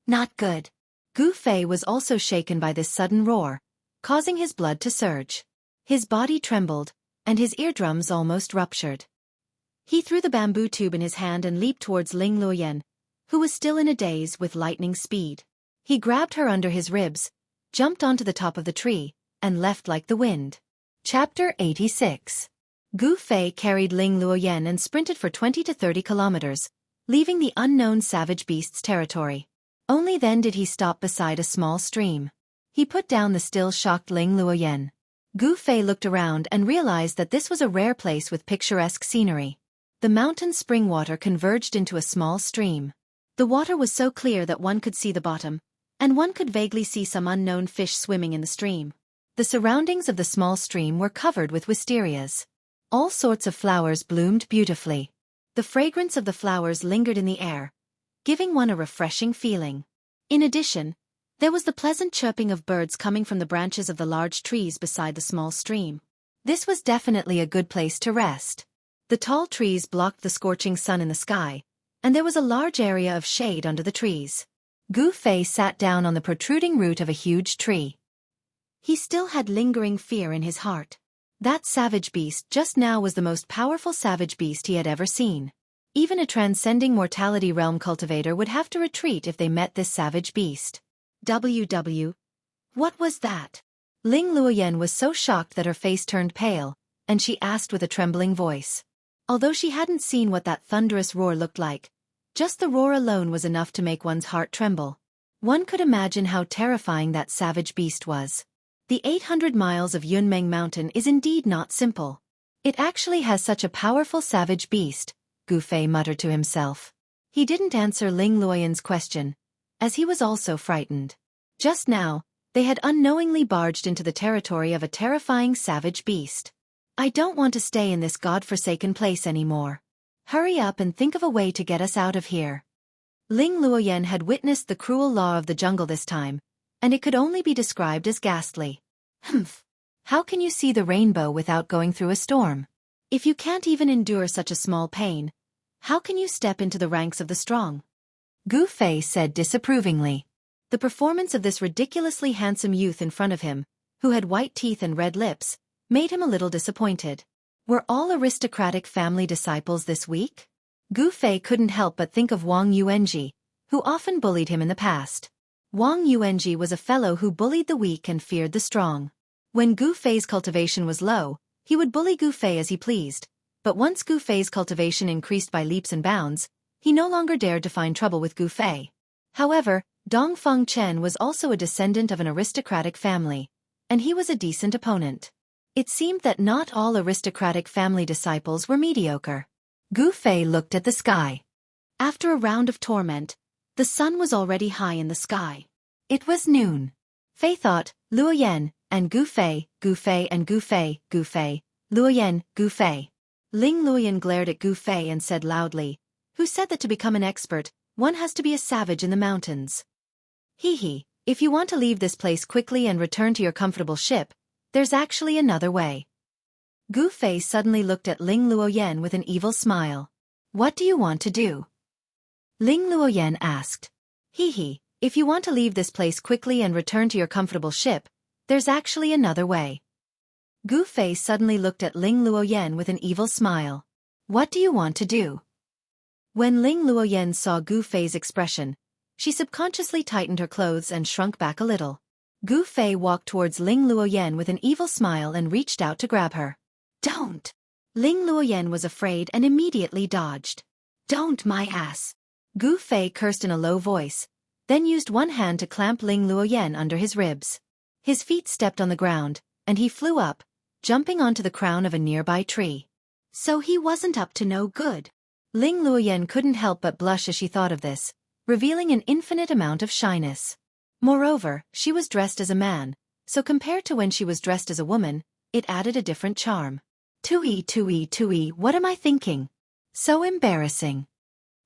Speaker 2: Not good. Gu Fei was also shaken by this sudden roar, causing his blood to surge. His body trembled, and his eardrums almost ruptured. He threw the bamboo tube in his hand and leaped towards Ling Luoyan, who was still in a daze with lightning speed. He grabbed her under his ribs, jumped onto the top of the tree, and left like the wind. Chapter 86. Gu Fei carried Ling Luoyan and sprinted for 20 to 30 kilometers, leaving the unknown savage beast's territory. Only then did he stop beside a small stream. He put down the still shocked Ling Luoyan. Gu Fei looked around and realized that this was a rare place with picturesque scenery. The mountain spring water converged into a small stream. The water was so clear that one could see the bottom, and one could vaguely see some unknown fish swimming in the stream. The surroundings of the small stream were covered with wisterias. All sorts of flowers bloomed beautifully. The fragrance of the flowers lingered in the air, giving one a refreshing feeling. In addition, there was the pleasant chirping of birds coming from the branches of the large trees beside the small stream. This was definitely a good place to rest. The tall trees blocked the scorching sun in the sky, and there was a large area of shade under the trees. Gu Fei sat down on the protruding root of a huge tree. He still had lingering fear in his heart. That savage beast just now was the most powerful savage beast he had ever seen. Even a transcending mortality realm cultivator would have to retreat if they met this savage beast. What was that? Ling Luoyan was so shocked that her face turned pale, and she asked with a trembling voice. Although she hadn't seen what that thunderous roar looked like, just the roar alone was enough to make one's heart tremble. One could imagine how terrifying that savage beast was. The 800 miles of Yunmeng Mountain is indeed not simple. It actually has such a powerful savage beast, Gu Fei muttered to himself. He didn't answer Ling Luoyan's question, as he was also frightened. Just now, they had unknowingly barged into the territory of a terrifying savage beast. I don't want to stay in this god-forsaken place anymore. Hurry up and think of a way to get us out of here. Ling Luoyan had witnessed the cruel law of the jungle this time, and it could only be described as ghastly. Humph! How can you see the rainbow without going through a storm? If you can't even endure such a small pain, how can you step into the ranks of the strong? Gu Fei said disapprovingly. The performance of this ridiculously handsome youth in front of him, who had white teeth and red lips, made him a little disappointed. Were all aristocratic family disciples this week? Gu Fei couldn't help but think of Wang Yuanji, who often bullied him in the past. Wang Yuanji was a fellow who bullied the weak and feared the strong. When Gu Fei's cultivation was low, he would bully Gu Fei as he pleased, but once Gu Fei's cultivation increased by leaps and bounds, he no longer dared to find trouble with Gu Fei. However, Dongfeng Chen was also a descendant of an aristocratic family, and he was a decent opponent. It seemed that not all aristocratic family disciples were mediocre. Gu Fei looked at the sky. After a round of torment, the sun was already high in the sky. It was noon. Fei thought, Luoyan, and Gu Fei and Gu Fei, Luoyan, Gu Fei. Ling Luoyan glared at Gu Fei and said loudly, "Who said that to become an expert, one has to be a savage in the mountains? Hee, if you want to leave this place quickly and return to your comfortable ship, there's actually another way." Gu Fei suddenly looked at Ling Luoyan with an evil smile. "What do you want to do?" Ling Luoyan asked. Hee, if you want to leave this place quickly and return to your comfortable ship, there's actually another way. Gu Fei suddenly looked at Ling Luoyan with an evil smile. "What do you want to do?" When Ling Luoyan saw Gu Fei's expression, she subconsciously tightened her clothes and shrunk back a little. Gu Fei walked towards Ling Luoyan with an evil smile and reached out to grab her. "Don't!" Ling Luoyan was afraid and immediately dodged. "Don't, my ass!" Gu Fei cursed in a low voice, then used one hand to clamp Ling Luoyan under his ribs. His feet stepped on the ground, and he flew up, jumping onto the crown of a nearby tree. So he wasn't up to no good. Ling Luoyan couldn't help but blush as she thought of this, revealing an infinite amount of shyness. Moreover, she was dressed as a man, so compared to when she was dressed as a woman, it added a different charm. Tui, what am I thinking? So embarrassing.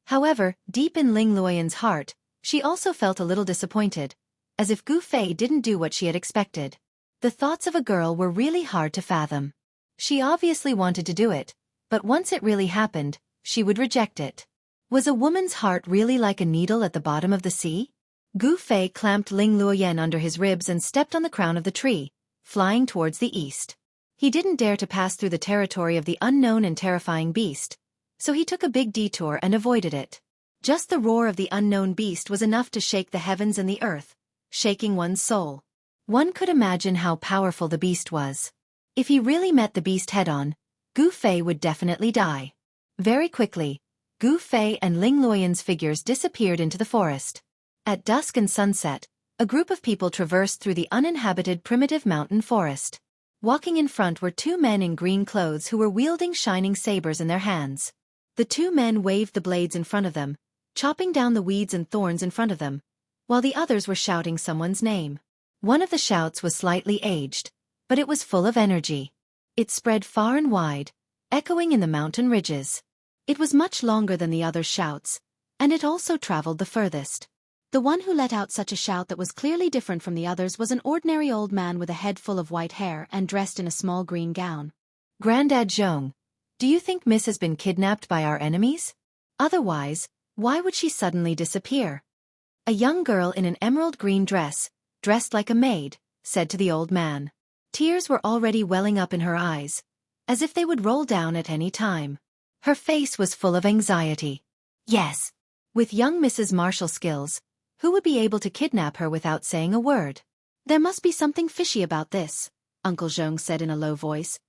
Speaker 2: However, deep in Ling Luoyan's heart, she also felt a little disappointed, as if Gu Fei didn't do what she had expected. The thoughts of a girl were really hard to fathom. She obviously wanted to do it, but once it really happened, she would reject it. Was a woman's heart really like a needle at the bottom of the sea? Gu Fei clamped Ling Luoyan under his ribs and stepped on the crown of the tree, flying towards the east. He didn't dare to pass through the territory of the unknown and terrifying beast, so he took a big detour and avoided it. Just the roar of the unknown beast was enough to shake the heavens and the earth, shaking one's soul. One could imagine how powerful the beast was. If he really met the beast head-on, Gu Fei would definitely die. Very quickly, Gu Fei and Ling Luoyan's figures disappeared into the forest. At dusk and sunset, a group of people traversed through the uninhabited primitive mountain forest. Walking in front were two men in green clothes who were wielding shining sabers in their hands. The two men waved the blades in front of them, chopping down the weeds and thorns in front of them, while the others were shouting someone's name. One of the shouts was slightly aged, but it was full of energy. It spread far and wide, echoing in the mountain ridges. It was much longer than the other shouts, and it also traveled the furthest. The one who let out such a shout that was clearly different from the others was an ordinary old man with a head full of white hair and dressed in a small green gown. "Grandad Zhong, do you think Miss has been kidnapped by our enemies? Otherwise, why would she suddenly disappear?" A young girl in an emerald green dress, dressed like a maid, said to the old man. Tears were already welling up in her eyes, as if they would roll down at any time. Her face was full of anxiety. Yes. With young Mrs. Marshall's skills, who would be able to kidnap her without saying a word? "There must be something fishy about this," Uncle Zhong said in a low voice,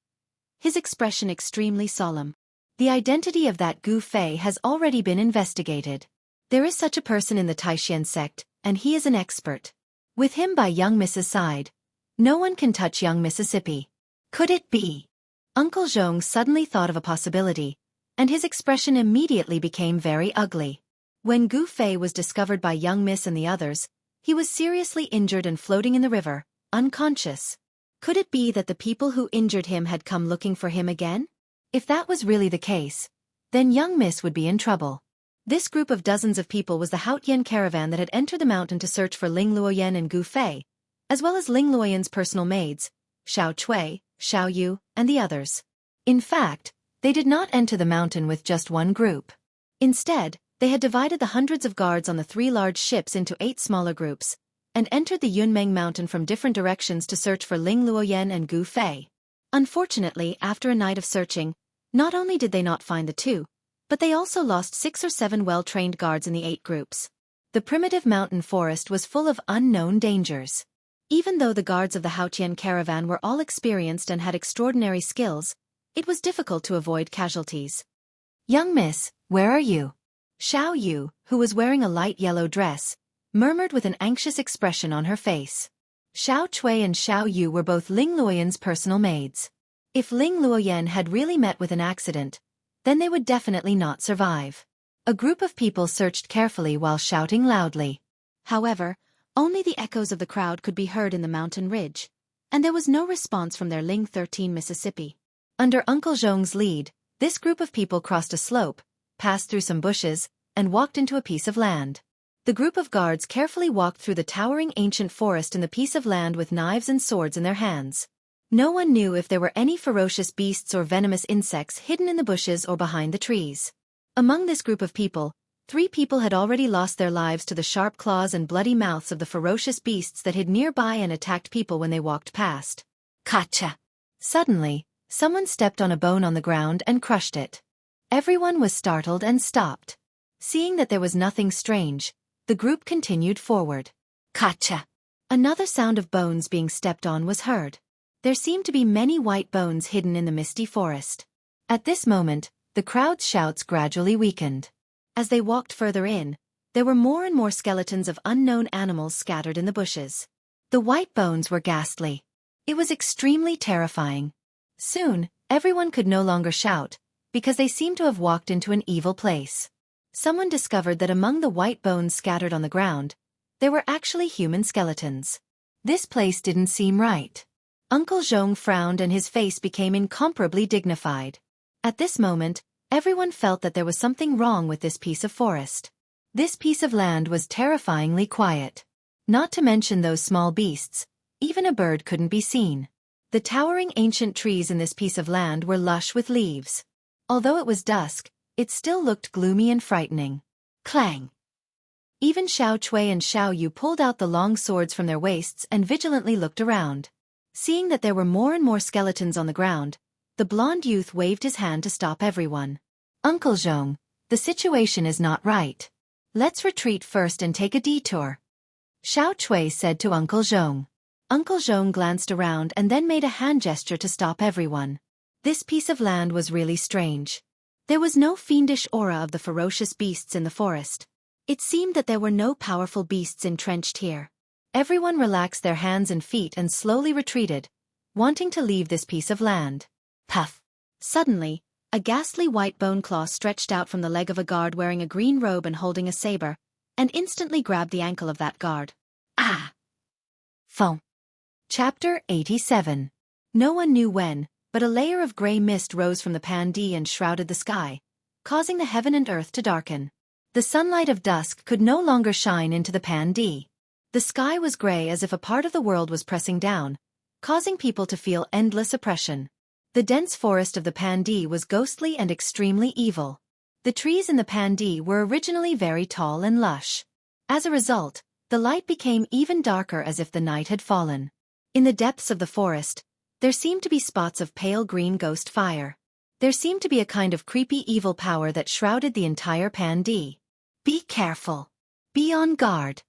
Speaker 2: his expression extremely solemn. "The identity of that Gu Fei has already been investigated. There is such a person in the Taishan sect, and he is an expert. With him by young Mrs. side, no one can touch young Mississippi. Could it be?" Uncle Zhong suddenly thought of a possibility, and his expression immediately became very ugly. When Gu Fei was discovered by young Miss and the others, he was seriously injured and floating in the river, unconscious. Could it be that the people who injured him had come looking for him again? If that was really the case, then young Miss would be in trouble. This group of dozens of people was the Haotian caravan that had entered the mountain to search for Ling Luoyan and Gu Fei, as well as Ling Luoyan's personal maids, Xiao Cui, Xiao Yu, and the others. In fact, they did not enter the mountain with just one group. Instead, They had divided the hundreds of guards on the 3 large ships into 8 smaller groups, and entered the Yunmeng mountain from different directions to search for Ling Luoyan and Gu Fei. Unfortunately, after a night of searching, not only did they not find the 2, but they also lost 6 or 7 well-trained guards in the 8 groups. The primitive mountain forest was full of unknown dangers. Even though the guards of the Haotian caravan were all experienced and had extraordinary skills, it was difficult to avoid casualties.
Speaker 1: "Young miss, where are you?"
Speaker 2: Xiao Yu, who was wearing a light yellow dress, murmured with an anxious expression on her face. Xiao Cui and Xiao Yu were both Ling Luoyan's personal maids. If Ling Luoyan had really met with an accident, then they would definitely not survive. A group of people searched carefully while shouting loudly. However, only the echoes of the crowd could be heard in the mountain ridge, and there was no response from their Ling 13 Mississippi. Under Uncle Zhong's lead, this group of people crossed a slope, passed through some bushes, and walked into a piece of land. The group of guards carefully walked through the towering ancient forest in the piece of land with knives and swords in their hands. No one knew if there were any ferocious beasts or venomous insects hidden in the bushes or behind the trees. Among this group of people, 3 people had already lost their lives to the sharp claws and bloody mouths of the ferocious beasts that hid nearby and attacked people when they walked past.
Speaker 1: Gotcha!
Speaker 2: Suddenly, someone stepped on a bone on the ground and crushed it. Everyone was startled and stopped. Seeing that there was nothing strange, the group continued forward.
Speaker 1: Gotcha!
Speaker 2: Another sound of bones being stepped on was heard. There seemed to be many white bones hidden in the misty forest. At this moment, the crowd's shouts gradually weakened. As they walked further in, there were more and more skeletons of unknown animals scattered in the bushes. The white bones were ghastly. It was extremely terrifying. Soon, everyone could no longer shout, because they seemed to have walked into an evil place. Someone discovered that among the white bones scattered on the ground, there were actually human skeletons. This place didn't seem right. Uncle Zhong frowned and his face became incomparably dignified. At this moment, everyone felt that there was something wrong with this piece of forest. This piece of land was terrifyingly quiet. Not to mention those small beasts, even a bird couldn't be seen. The towering ancient trees in this piece of land were lush with leaves. Although it was dusk, it still looked gloomy and frightening.
Speaker 1: Clang!
Speaker 2: Even Xiao Cui and Xiao Yu pulled out the long swords from their waists and vigilantly looked around. Seeing that there were more and more skeletons on the ground, the blonde youth waved his hand to stop everyone.
Speaker 1: "Uncle Zhong, the situation is not right.
Speaker 2: Let's retreat first and take a detour," Xiao Cui said to Uncle Zhong. Uncle Zhong glanced around and then made a hand gesture to stop everyone. This piece of land was really strange. There was no fiendish aura of the ferocious beasts in the forest. It seemed that there were no powerful beasts entrenched here. Everyone relaxed their hands and feet and slowly retreated, wanting to leave this piece of land.
Speaker 1: Puff!
Speaker 2: Suddenly, a ghastly white bone claw stretched out from the leg of a guard wearing a green robe and holding a saber, and instantly grabbed the ankle of that guard.
Speaker 1: Ah!
Speaker 2: Phone. Chapter 87. No one knew when, but a layer of gray mist rose from the Pandee and shrouded the sky, causing the heaven and earth to darken. The sunlight of dusk could no longer shine into the Pandee. The sky was gray as if a part of the world was pressing down, causing people to feel endless oppression. The dense forest of the Pandee was ghostly and extremely evil. The trees in the Pandee were originally very tall and lush. As a result, the light became even darker as if the night had fallen. In the depths of the forest, there seemed to be spots of pale green ghost fire. There seemed to be a kind of creepy evil power that shrouded the entire Pandee.
Speaker 1: Be careful.
Speaker 2: Be on guard.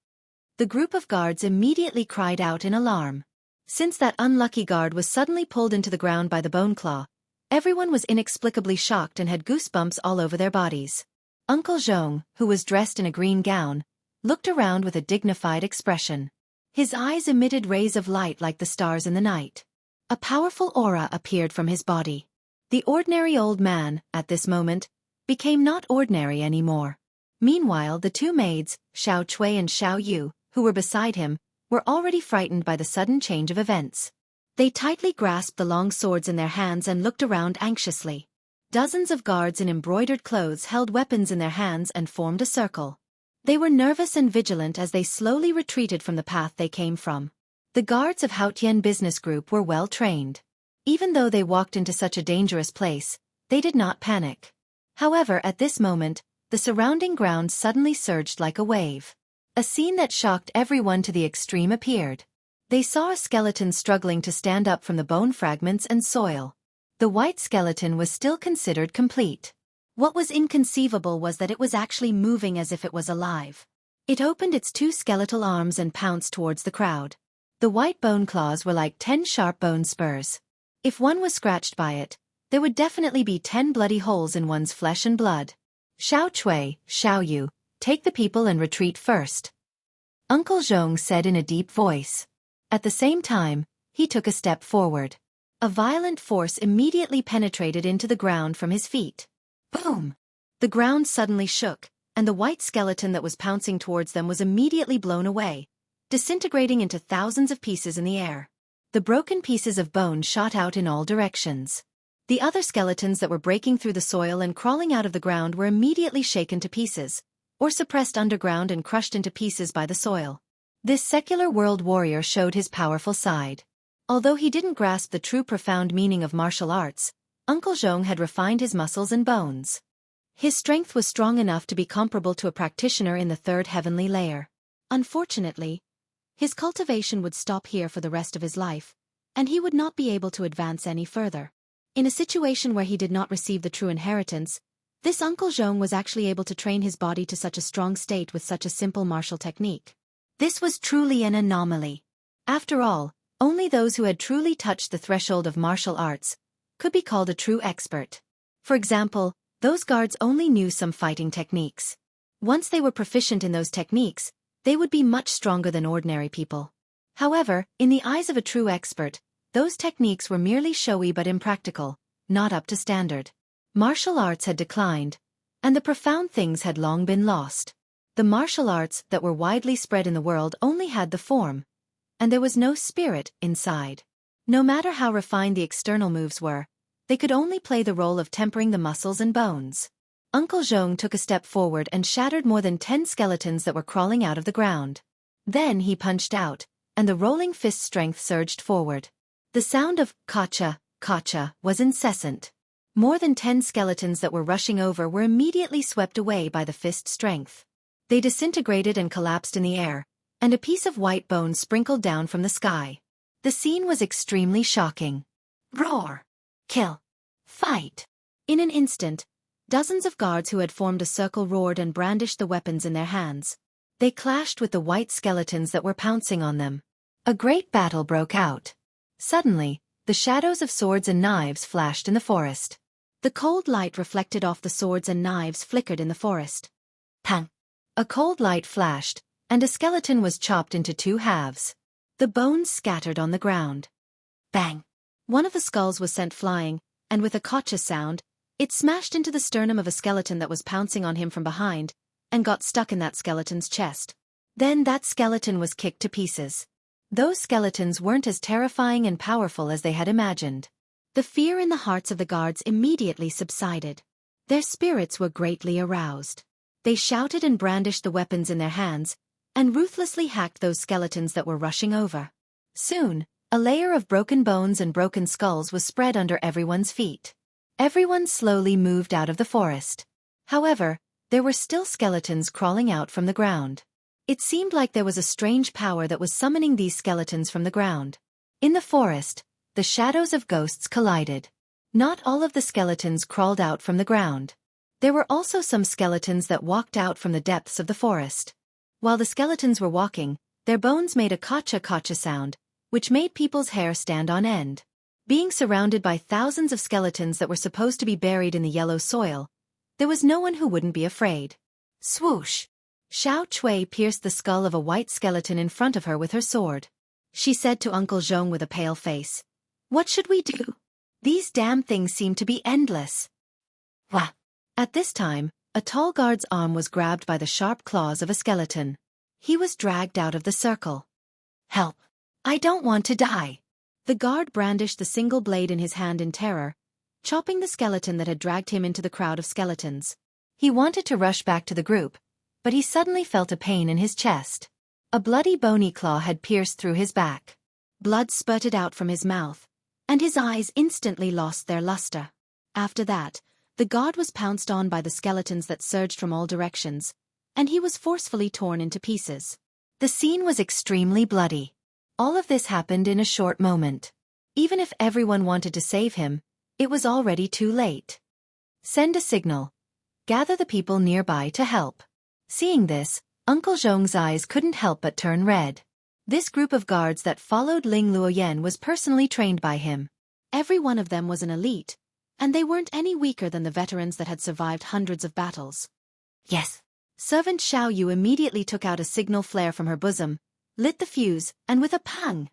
Speaker 2: The group of guards immediately cried out in alarm. Since that unlucky guard was suddenly pulled into the ground by the bone claw, everyone was inexplicably shocked and had goosebumps all over their bodies. Uncle Zhong, who was dressed in a green gown, looked around with a dignified expression. His eyes emitted rays of light like the stars in the night. A powerful aura appeared from his body. The ordinary old man, at this moment, became not ordinary anymore. Meanwhile, the 2 maids, Xiao Cui and Xiao Yu, who were beside him, were already frightened by the sudden change of events. They tightly grasped the long swords in their hands and looked around anxiously. Dozens of guards in embroidered clothes held weapons in their hands and formed a circle. They were nervous and vigilant as they slowly retreated from the path they came from. The guards of Haotian Business Group were well trained. Even though they walked into such a dangerous place, they did not panic. However, at this moment,
Speaker 1: the surrounding ground suddenly surged like a wave. A scene that shocked everyone to the extreme appeared. They saw a skeleton struggling to stand up from the bone fragments and soil. The white skeleton was still considered complete. What was inconceivable was that it was actually moving as if it was alive. It opened its 2 skeletal arms and pounced towards the crowd. The white bone claws were like 10 sharp bone spurs. If one was scratched by it, there would definitely be 10 bloody holes in one's flesh and blood. Xiao Cui, Xiao Yu, take the people and retreat first, Uncle Zhong said in a deep voice. At the same time, he took a step forward. A violent force immediately penetrated into the ground from his feet. Boom! The ground suddenly shook, and the white skeleton that was pouncing towards them was immediately blown away, disintegrating into thousands of pieces in the air. The broken pieces of bone shot out in all directions. The other skeletons that were breaking through the soil and crawling out of the ground were immediately shaken to pieces, or suppressed underground and crushed into pieces by the soil. This secular world warrior showed his powerful side. Although he didn't grasp the true profound meaning of martial arts, Uncle Zhong had refined his muscles and bones. His strength was strong enough to be comparable to a practitioner in the 3rd heavenly layer. Unfortunately, his cultivation would stop here for the rest of his life, and he would not be able to advance any further. In a situation where he did not receive the true inheritance, this Uncle Zhong was actually able to train his body to such a strong state with such a simple martial technique. This was truly an anomaly. After all, only those who had truly touched the threshold of martial arts could be called a true expert. For example, those guards only knew some fighting techniques. Once they were proficient in those techniques, they would be much stronger than ordinary people. However, in the eyes of a true expert, those techniques were merely showy but impractical, not up to standard. Martial arts had declined, and the profound things had long been lost. The martial arts that were widely spread in the world only had the form, and there was no spirit inside. No matter how refined the external moves were, they could only play the role of tempering the muscles and bones. Uncle Zhong took a step forward and shattered more than 10 skeletons that were crawling out of the ground. Then he punched out, and the rolling fist strength surged forward. The sound of "kacha, kacha" was incessant. More than 10 skeletons that were rushing over were immediately swept away by the fist strength. They disintegrated and collapsed in the air, and a piece of white bone sprinkled down from the sky. The scene was extremely shocking. Roar! Kill! Fight! In an instant, dozens of guards who had formed a circle roared and brandished the weapons in their hands. They clashed with the white skeletons that were pouncing on them. A great battle broke out. Suddenly, the shadows of swords and knives flashed in the forest. The cold light reflected off the swords and knives flickered in the forest. Pang! A cold light flashed, and a skeleton was chopped into 2 halves. The bones scattered on the ground. Bang! One of the skulls was sent flying, and with a kacha sound, it smashed into the sternum of a skeleton that was pouncing on him from behind, and got stuck in that skeleton's chest. Then that skeleton was kicked to pieces. Those skeletons weren't as terrifying and powerful as they had imagined. The fear in the hearts of the guards immediately subsided. Their spirits were greatly aroused. They shouted and brandished the weapons in their hands, and ruthlessly hacked those skeletons that were rushing over. Soon, a layer of broken bones and broken skulls was spread under everyone's feet. Everyone slowly moved out of the forest. However, there were still skeletons crawling out from the ground. It seemed like there was a strange power that was summoning these skeletons from the ground. In the forest, the shadows of ghosts collided. Not all of the skeletons crawled out from the ground. There were also some skeletons that walked out from the depths of the forest. While the skeletons were walking, their bones made a kacha-kacha sound, which made people's hair stand on end. Being surrounded by thousands of skeletons that were supposed to be buried in the yellow soil, there was no one who wouldn't be afraid. Swoosh! Xiao Cui pierced the skull of a white skeleton in front of her with her sword. She said to Uncle Zhong with a pale face, "What should we do? These damn things seem to be endless." Wah! At this time, a tall guard's arm was grabbed by the sharp claws of a skeleton. He was dragged out of the circle. "Help! I don't want to die." The guard brandished the single blade in his hand in terror, chopping the skeleton that had dragged him into the crowd of skeletons. He wanted to rush back to the group, but he suddenly felt a pain in his chest. A bloody bony claw had pierced through his back. Blood spurted out from his mouth, and his eyes instantly lost their luster. After that,
Speaker 2: The god was pounced on by the skeletons that surged from all directions, and he was forcefully torn into pieces.
Speaker 1: The scene was extremely bloody. All of this happened in a short moment. Even if everyone wanted to save him, it was already too late. Send a signal. Gather the people nearby to help. Seeing this, Uncle Zhong's eyes couldn't help but turn red. This group of guards that followed Ling Luoyan was personally trained by him.
Speaker 2: Every one of them was an elite, and they weren't any weaker than the veterans that had survived hundreds of battles.
Speaker 1: Yes.
Speaker 2: Servant Xiao Yu immediately took out a signal flare from her bosom, lit the fuse, and with a pang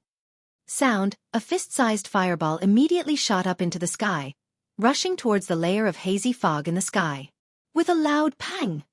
Speaker 2: sound, a fist-sized fireball immediately shot up into the sky, rushing towards the layer of hazy fog in the sky. With a loud pang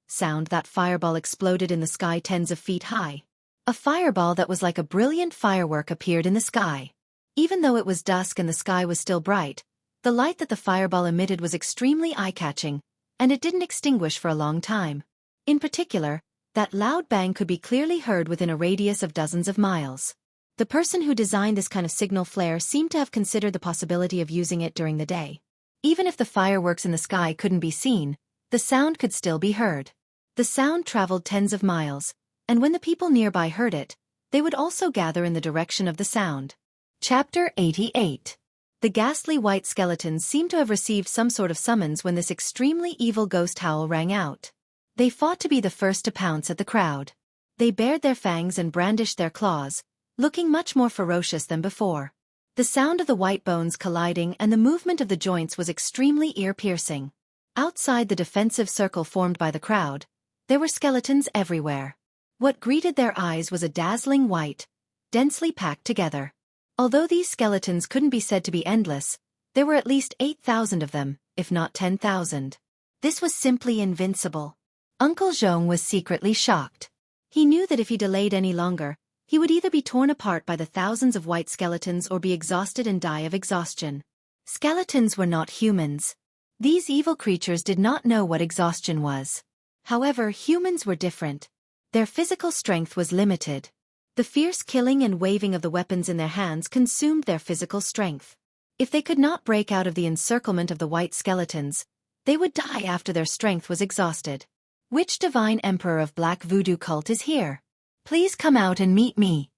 Speaker 2: sound, that fireball exploded in the sky tens of feet high. A fireball that was like a brilliant firework appeared in the sky. Even though it was dusk and the sky was still bright, the light that the fireball emitted was extremely eye-catching, and it didn't extinguish for a long time. In particular, that loud bang could be clearly heard within a radius of dozens of miles. The person who designed this kind of signal flare seemed to have considered the possibility of using it during the day. Even if the fireworks in the sky couldn't be seen, the sound could still be heard. The sound traveled tens of miles, and when the people nearby heard it, they would also gather in the direction of the sound. Chapter 88. The ghastly white skeletons seemed to have received some sort of summons when this extremely evil ghost howl rang out. They fought to be the first to pounce at the crowd. They bared their fangs and brandished their claws, looking much more ferocious than before. The sound of the white bones colliding and the movement of the joints was extremely ear-piercing. Outside the defensive circle formed by the crowd, there were skeletons everywhere. What greeted their eyes was a dazzling white, densely packed together. Although these skeletons couldn't be said to be endless, there were at least 8,000 of them, if not 10,000. This was simply invincible. Uncle Zhong was secretly shocked. He knew that if he delayed any longer, he would either be torn apart by the thousands of white skeletons or be exhausted and die of exhaustion. Skeletons were not humans. These evil creatures did not know what exhaustion was. However, humans were different. Their physical strength was limited. The fierce killing and waving of the weapons in their hands consumed their physical strength. If they could not break out of the encirclement of the white skeletons, they would die after their strength was exhausted. Which divine emperor of Black Voodoo cult is here? Please come out and meet me.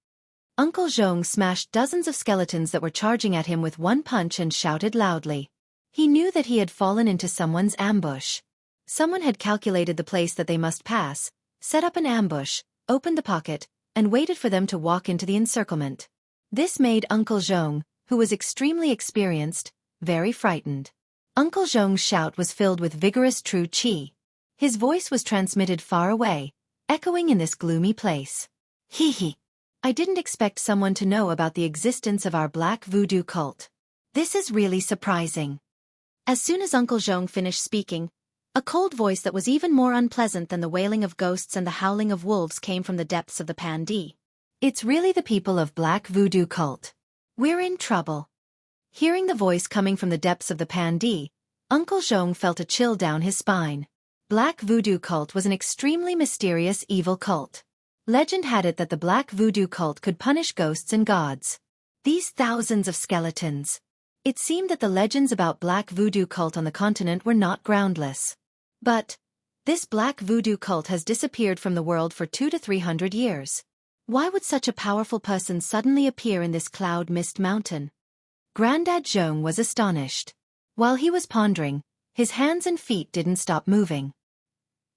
Speaker 2: Uncle Zhong smashed dozens of skeletons that were charging at him with one punch and shouted loudly. He knew that he had fallen into someone's ambush. Someone had calculated the place that they must pass, set up an ambush, opened the pocket, and waited for them to walk into the encirclement. This made Uncle Zhong, who was extremely experienced, very frightened. Uncle Zhong's shout was filled with vigorous true qi. His voice was transmitted far away, echoing in this gloomy place. Hee hee. I didn't expect someone to know about the existence of our Black Voodoo cult. This is really surprising. As soon as Uncle Zhong finished speaking, a cold voice that was even more unpleasant than the wailing of ghosts and the howling of wolves came from the depths of the Pandi. It's really the people of Black Voodoo cult. We're in trouble. Hearing the voice coming from the depths of the Pandi, Uncle Zhong felt a chill down his spine. Black Voodoo cult was an extremely mysterious evil cult. Legend had it that the Black Voodoo cult could punish ghosts and gods. These thousands of skeletons. It seemed that the legends about Black Voodoo cult on the continent were not groundless. But this Black Voodoo cult has disappeared from the world for 200 to 300 years. Why would such a powerful person suddenly appear in this cloud mist mountain? Granddad Zhong was astonished. While he was pondering, his hands and feet didn't stop moving.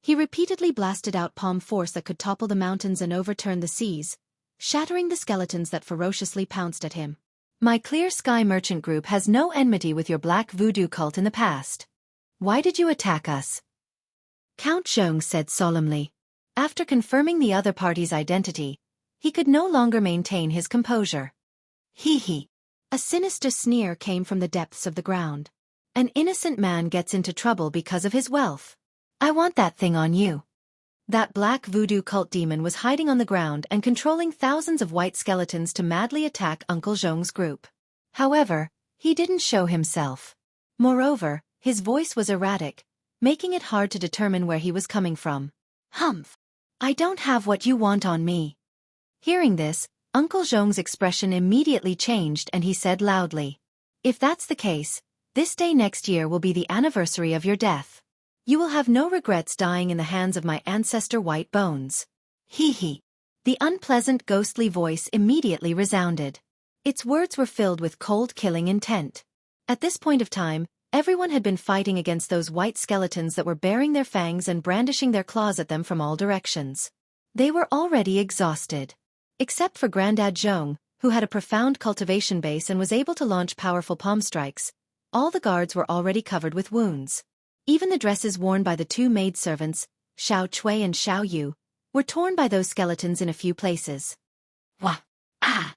Speaker 2: He repeatedly blasted out palm force that could topple the mountains and overturn the seas, shattering the skeletons that ferociously pounced at him. My Clear Sky Merchant Group has no enmity with your Black Voodoo cult in the past. Why did you attack us? Count Zhong said solemnly. After confirming the other party's identity, he could no longer maintain his composure. Hee hee. A sinister sneer came from the depths of the ground. An innocent man gets into trouble because of his wealth. I want that thing on you. That Black Voodoo cult demon was hiding on the ground and controlling thousands of white skeletons to madly attack Uncle Zhong's group. However, he didn't show himself. Moreover, his voice was erratic, making it hard to determine where he was coming from. Humph! I don't have what you want on me. Hearing this, Uncle Zhong's expression immediately changed and he said loudly. If that's the case,
Speaker 1: This day next year will be the anniversary of your death. You will have no regrets dying in the hands of my ancestor White Bones. Hee hee. The unpleasant ghostly voice immediately resounded. Its words were filled with cold killing intent. At this point of time, everyone had been fighting against those white skeletons that were baring their fangs and brandishing their claws at them from all directions. They were already exhausted. Except for Grandad Zhong, who had a profound cultivation base and was able to launch powerful palm strikes, all the guards were already covered with wounds. Even the dresses worn by the two maidservants, Xiao Chui and Xiao Yu, were torn by those skeletons in a few places. Wah! Ah!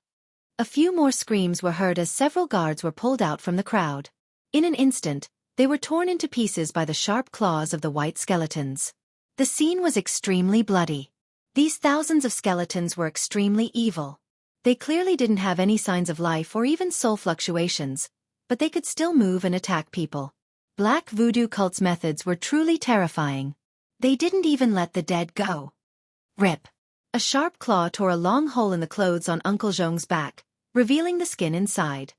Speaker 1: A few more screams were heard as several guards were pulled out from the crowd. In an instant, they were torn into pieces by the sharp claws of the white skeletons. The scene was extremely bloody. These thousands of skeletons were extremely evil. They clearly didn't have any signs of life or even soul fluctuations, but they could still move and attack people. Black voodoo cult's methods were truly terrifying. They didn't even let the dead go. Rip. A sharp claw tore a long hole in the clothes on Uncle Zhong's back, revealing the skin inside.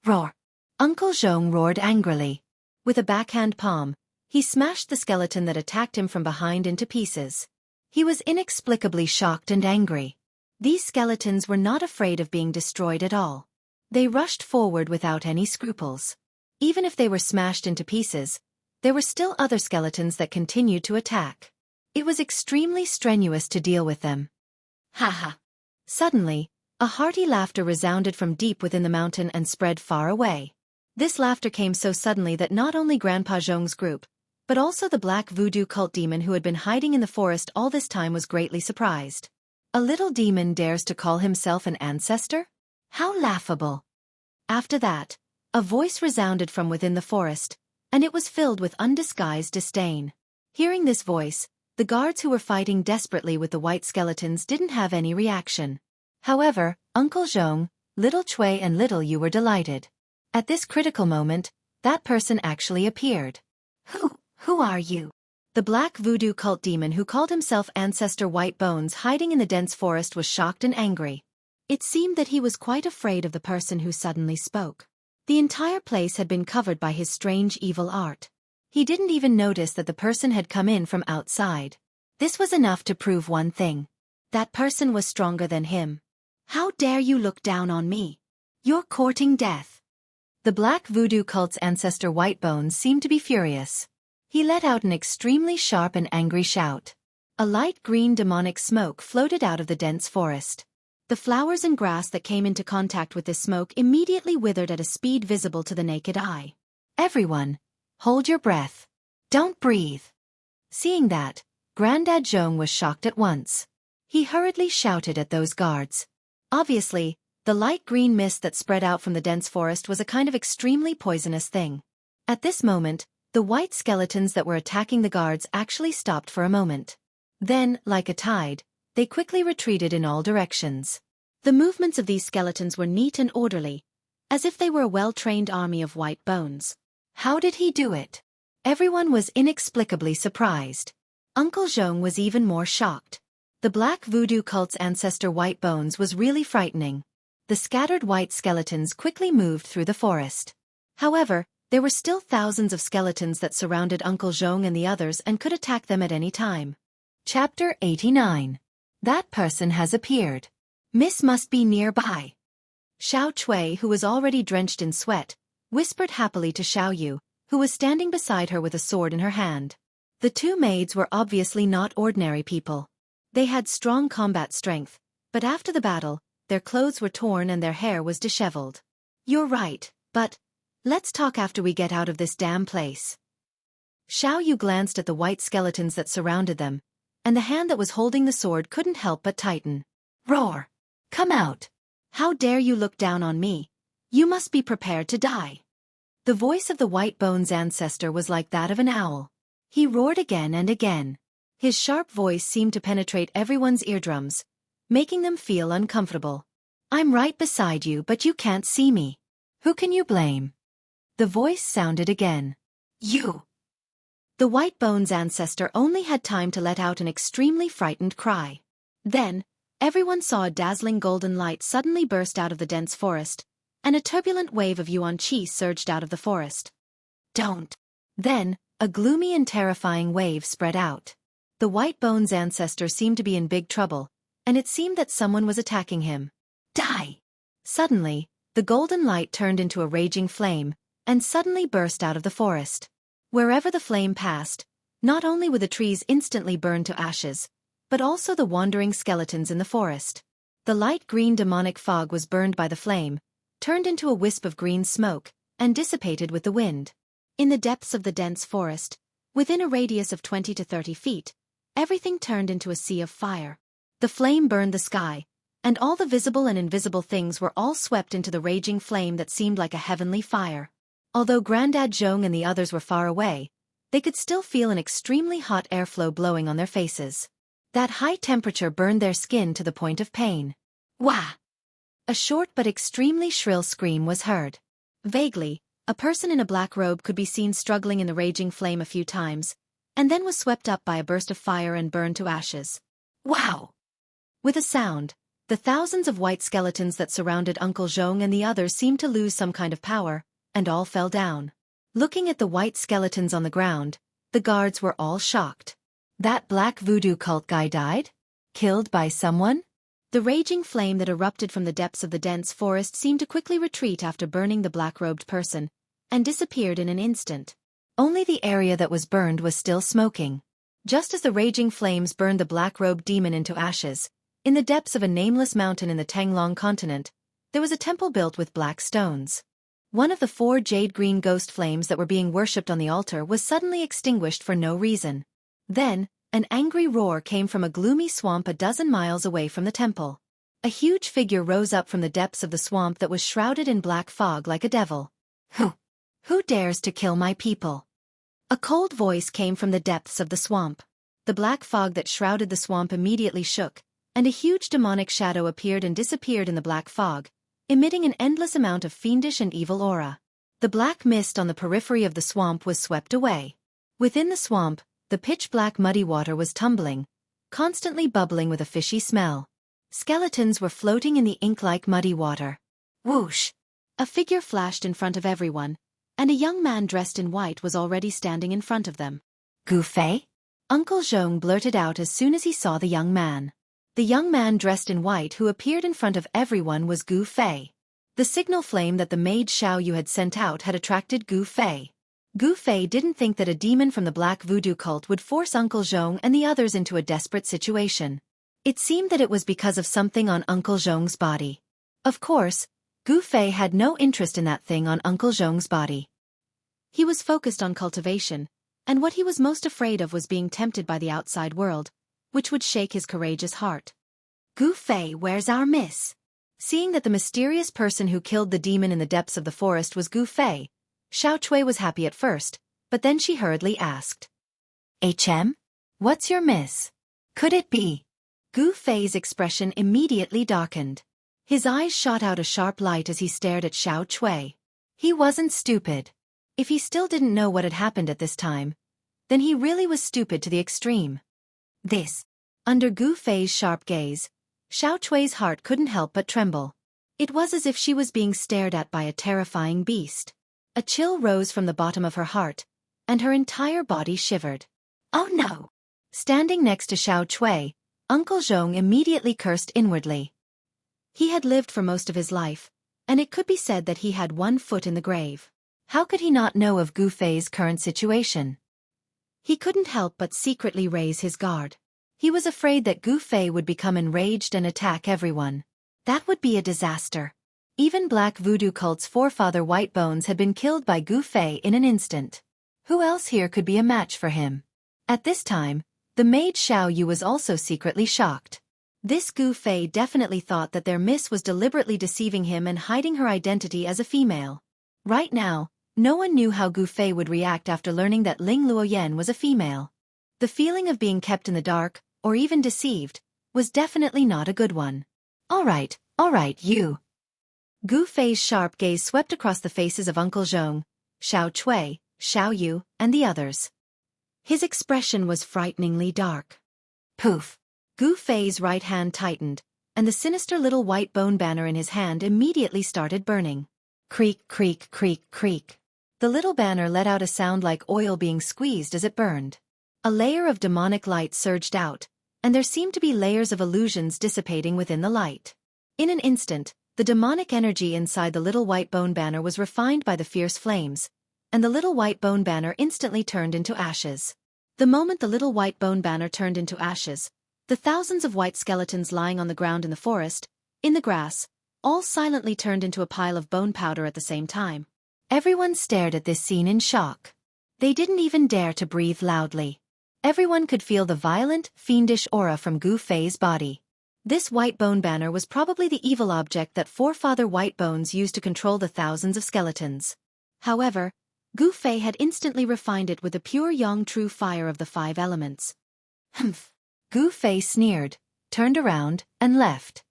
Speaker 1: Roar. Uncle Zhong roared angrily. With a backhand palm, he smashed the skeleton that attacked him from behind into pieces. He was inexplicably shocked and angry. These skeletons were not afraid of being destroyed at all. They rushed forward without any scruples. Even if they were smashed into pieces, there were still other skeletons that continued to attack. It was extremely strenuous to deal with them. Ha ha. Suddenly, a hearty laughter resounded from deep within the mountain and spread far away. This laughter came so suddenly that not only Grandpa Zhong's group, but also the black voodoo cult demon who had been hiding in the forest all this time was greatly surprised. A little demon dares to call himself an ancestor? How laughable! After that, a voice resounded from within the forest, and it was filled with undisguised disdain. Hearing this voice, the guards who were fighting desperately with the white skeletons didn't have any reaction. However, Uncle Zhong, Little Chui and Little Yu were delighted. At this critical moment, that person actually appeared. Who are you? The black voodoo cult demon who called himself Ancestor White Bones hiding in the dense forest was shocked and angry. It seemed that he was quite afraid of the person who suddenly spoke. The entire place had been covered by his strange evil art. He didn't even notice that the person had come in from outside. This was enough to prove one thing. That person was stronger than him. How dare you look down on me? You're courting death. The black voodoo cult's ancestor White Bones seemed to be furious. He let out an extremely sharp and angry shout. A light green demonic smoke floated out of the dense forest. The flowers and grass that came into contact with this smoke immediately withered at a speed visible to the naked eye. Everyone, hold your breath. Don't breathe. Seeing that, Grandad Zhong was shocked at once. He hurriedly shouted at those guards. Obviously, the light green mist that spread out from the dense forest was a kind of extremely poisonous thing. At this moment, the white skeletons that were attacking the guards actually stopped for a moment. Then, like a tide, they quickly retreated in all directions. The movements of these skeletons were neat and orderly, as if they were a well-trained army of white bones. How did he do it? Everyone was inexplicably surprised. Uncle Zhong was even more shocked. The black voodoo cult's ancestor White Bones was really frightening. The scattered white skeletons quickly moved through the forest. However, there were still thousands of skeletons that surrounded Uncle Zhong and the others and could attack them at any time. Chapter 89. That person has appeared. Miss must be nearby. Xiao Chui, who was already drenched in sweat, whispered happily to Xiao Yu, who was standing beside her with a sword in her hand. The two maids were obviously not ordinary people. They had strong combat strength, but after the battle, their clothes were torn and their hair was disheveled. You're right, but let's talk after we get out of this damn place. Xiao Yu glanced at the white skeletons that surrounded them, and the hand that was holding the sword couldn't help but tighten. Roar! Come out! How dare you look down on me? You must be prepared to die. The voice of the White Bones ancestor was like that of an owl. He roared again and again. His sharp voice seemed to penetrate everyone's eardrums, making them feel uncomfortable. I'm right beside you, but you can't see me. Who can you blame? The voice sounded again. You! The White Bones ancestor only had time to let out an extremely frightened cry. Then, everyone saw a dazzling golden light suddenly burst out of the dense forest,
Speaker 2: and a turbulent wave of yuan qi surged out of the forest.
Speaker 1: Don't.
Speaker 2: Then, a gloomy and terrifying wave spread out. The White Bone's ancestor seemed to be in big trouble, and it seemed that someone was attacking him.
Speaker 1: Die!
Speaker 2: Suddenly, the golden light turned into a raging flame, and suddenly burst out of the forest. Wherever the flame passed, not only were the trees instantly burned to ashes, but also the wandering skeletons in the forest. The light green demonic fog was burned by the flame, turned into a wisp of green smoke, and dissipated with the wind. In the depths of the dense forest, within a radius of 20 to 30 feet, everything turned into a sea of fire. The flame burned the sky, and all the visible and invisible things were all swept into the raging flame that seemed like a heavenly fire. Although Grandad Zhong and the others were far away, they could still feel an extremely hot airflow blowing on their faces. That high temperature burned their skin to the point of pain.
Speaker 1: Wah!
Speaker 2: A short but extremely shrill scream was heard. Vaguely, a person in a black robe could be seen struggling in the raging flame a few times, and then was swept up by a burst of fire and burned to ashes.
Speaker 1: Wow!
Speaker 2: With a sound, the thousands of white skeletons that surrounded Uncle Zhong and the others seemed to lose some kind of power, and all fell down. Looking at the white skeletons on the ground, the guards were all shocked.
Speaker 1: That black voodoo cult guy died? Killed by someone?
Speaker 2: The raging flame that erupted from the depths of the dense forest seemed to quickly retreat after burning the black-robed person, and disappeared in an instant.
Speaker 1: Only the area that was burned was still smoking.
Speaker 2: Just as the raging flames burned the black-robed demon into ashes, in the depths of a nameless mountain in the Tanglong continent, there was a temple built with black stones. One of the 4 jade-green ghost flames that were being worshipped on the altar was suddenly extinguished for no reason. Then, an angry roar came from a gloomy swamp a dozen miles away from the temple. A huge figure rose up from the depths of the swamp that was shrouded in black fog like a devil.
Speaker 1: Who dares to kill my people?
Speaker 2: A cold voice came from the depths of the swamp. The black fog that shrouded the swamp immediately shook, and a huge demonic shadow appeared and disappeared in the black fog, emitting an endless amount of fiendish and evil aura. The black mist on the periphery of the swamp was swept away. Within the swamp, the pitch-black muddy water was tumbling, constantly bubbling with a fishy smell. Skeletons were floating in the ink-like muddy water.
Speaker 1: Whoosh!
Speaker 2: A figure flashed in front of everyone, and a young man dressed in white was already standing in front of them.
Speaker 1: Gu Fei?
Speaker 2: Uncle Zhong blurted out as soon as he saw the young man. The young man dressed in white who appeared in front of everyone was Gu Fei. The signal flame that the maid Xiao Yu had sent out had attracted Gu Fei. Gu Fei didn't think that a demon from the black voodoo cult would force Uncle Zhong and the others into a desperate situation. It seemed that it was because of something on Uncle Zhong's body. Of course, Gu Fei had no interest in that thing on Uncle Zhong's body. He was focused on cultivation, and what he was most afraid of was being tempted by the outside world, which would shake his courageous heart.
Speaker 1: Gu Fei, where's our miss?
Speaker 2: Seeing that the mysterious person who killed the demon in the depths of the forest was Gu Fei, Xiao Cui was happy at first, but then she hurriedly asked.
Speaker 1: HM? What's your miss? Could it be?
Speaker 2: Gu Fei's expression immediately darkened. His eyes shot out a sharp light as he stared at Xiao Cui.
Speaker 1: He wasn't stupid.
Speaker 2: If he still didn't know what had happened at this time, then he really was stupid to the extreme.
Speaker 1: This.
Speaker 2: Under Gu Fei's sharp gaze, Xiao Cui's heart couldn't help but tremble. It was as if she was being stared at by a terrifying beast. A chill rose from the bottom of her heart, and her entire body shivered.
Speaker 1: Oh no!
Speaker 2: Standing next to Xiao Cui, Uncle Zhong immediately cursed inwardly. He had lived for most of his life, and it could be said that he had one foot in the grave. How could he not know of Gu Fei's current situation? He couldn't help but secretly raise his guard. He was afraid that Gu Fei would become enraged and attack everyone. That would be a disaster. Even Black Voodoo Cult's forefather White Bones had been killed by Gu Fei in an instant. Who else here could be a match for him? At this time, the maid Xiao Yu was also secretly shocked. This Gu Fei definitely thought that their miss was deliberately deceiving him and hiding her identity as a female. Right now, no one knew how Gu Fei would react after learning that Ling Luoyan was a female. The feeling of being kept in the dark, or even deceived, was definitely not a good one.
Speaker 1: All right, you.
Speaker 2: Gu Fei's sharp gaze swept across the faces of Uncle Zhong, Xiao Cui, Xiao Yu, and the others. His expression was frighteningly dark.
Speaker 1: Poof!
Speaker 2: Gu Fei's right hand tightened, and the sinister little white bone banner in his hand immediately started burning.
Speaker 1: Creak, creak, creak, creak. The little banner let out a sound like oil being squeezed as it burned. A layer of demonic light surged out, and there seemed to be layers of illusions dissipating within the light. In an instant, the demonic energy inside the little white bone banner was refined by the fierce flames, and the little white bone banner instantly turned into ashes. The moment the little white bone banner turned into ashes, the thousands of white skeletons lying on the ground in the forest, in the grass, all silently turned into a pile of bone powder at the same time. Everyone stared at this scene in shock. They didn't even dare to breathe loudly. Everyone could feel the violent, fiendish aura from Gu Fei's body. This white bone banner was probably the evil object that forefather White Bones used to control the thousands of skeletons. However, Gu Fei had instantly refined it with the pure yang true fire of the 5 elements. Humph! Gu Fei sneered, turned around, and left.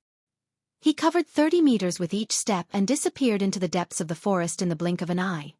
Speaker 1: He covered 30 meters with each step and disappeared into the depths of the forest in the blink of an eye.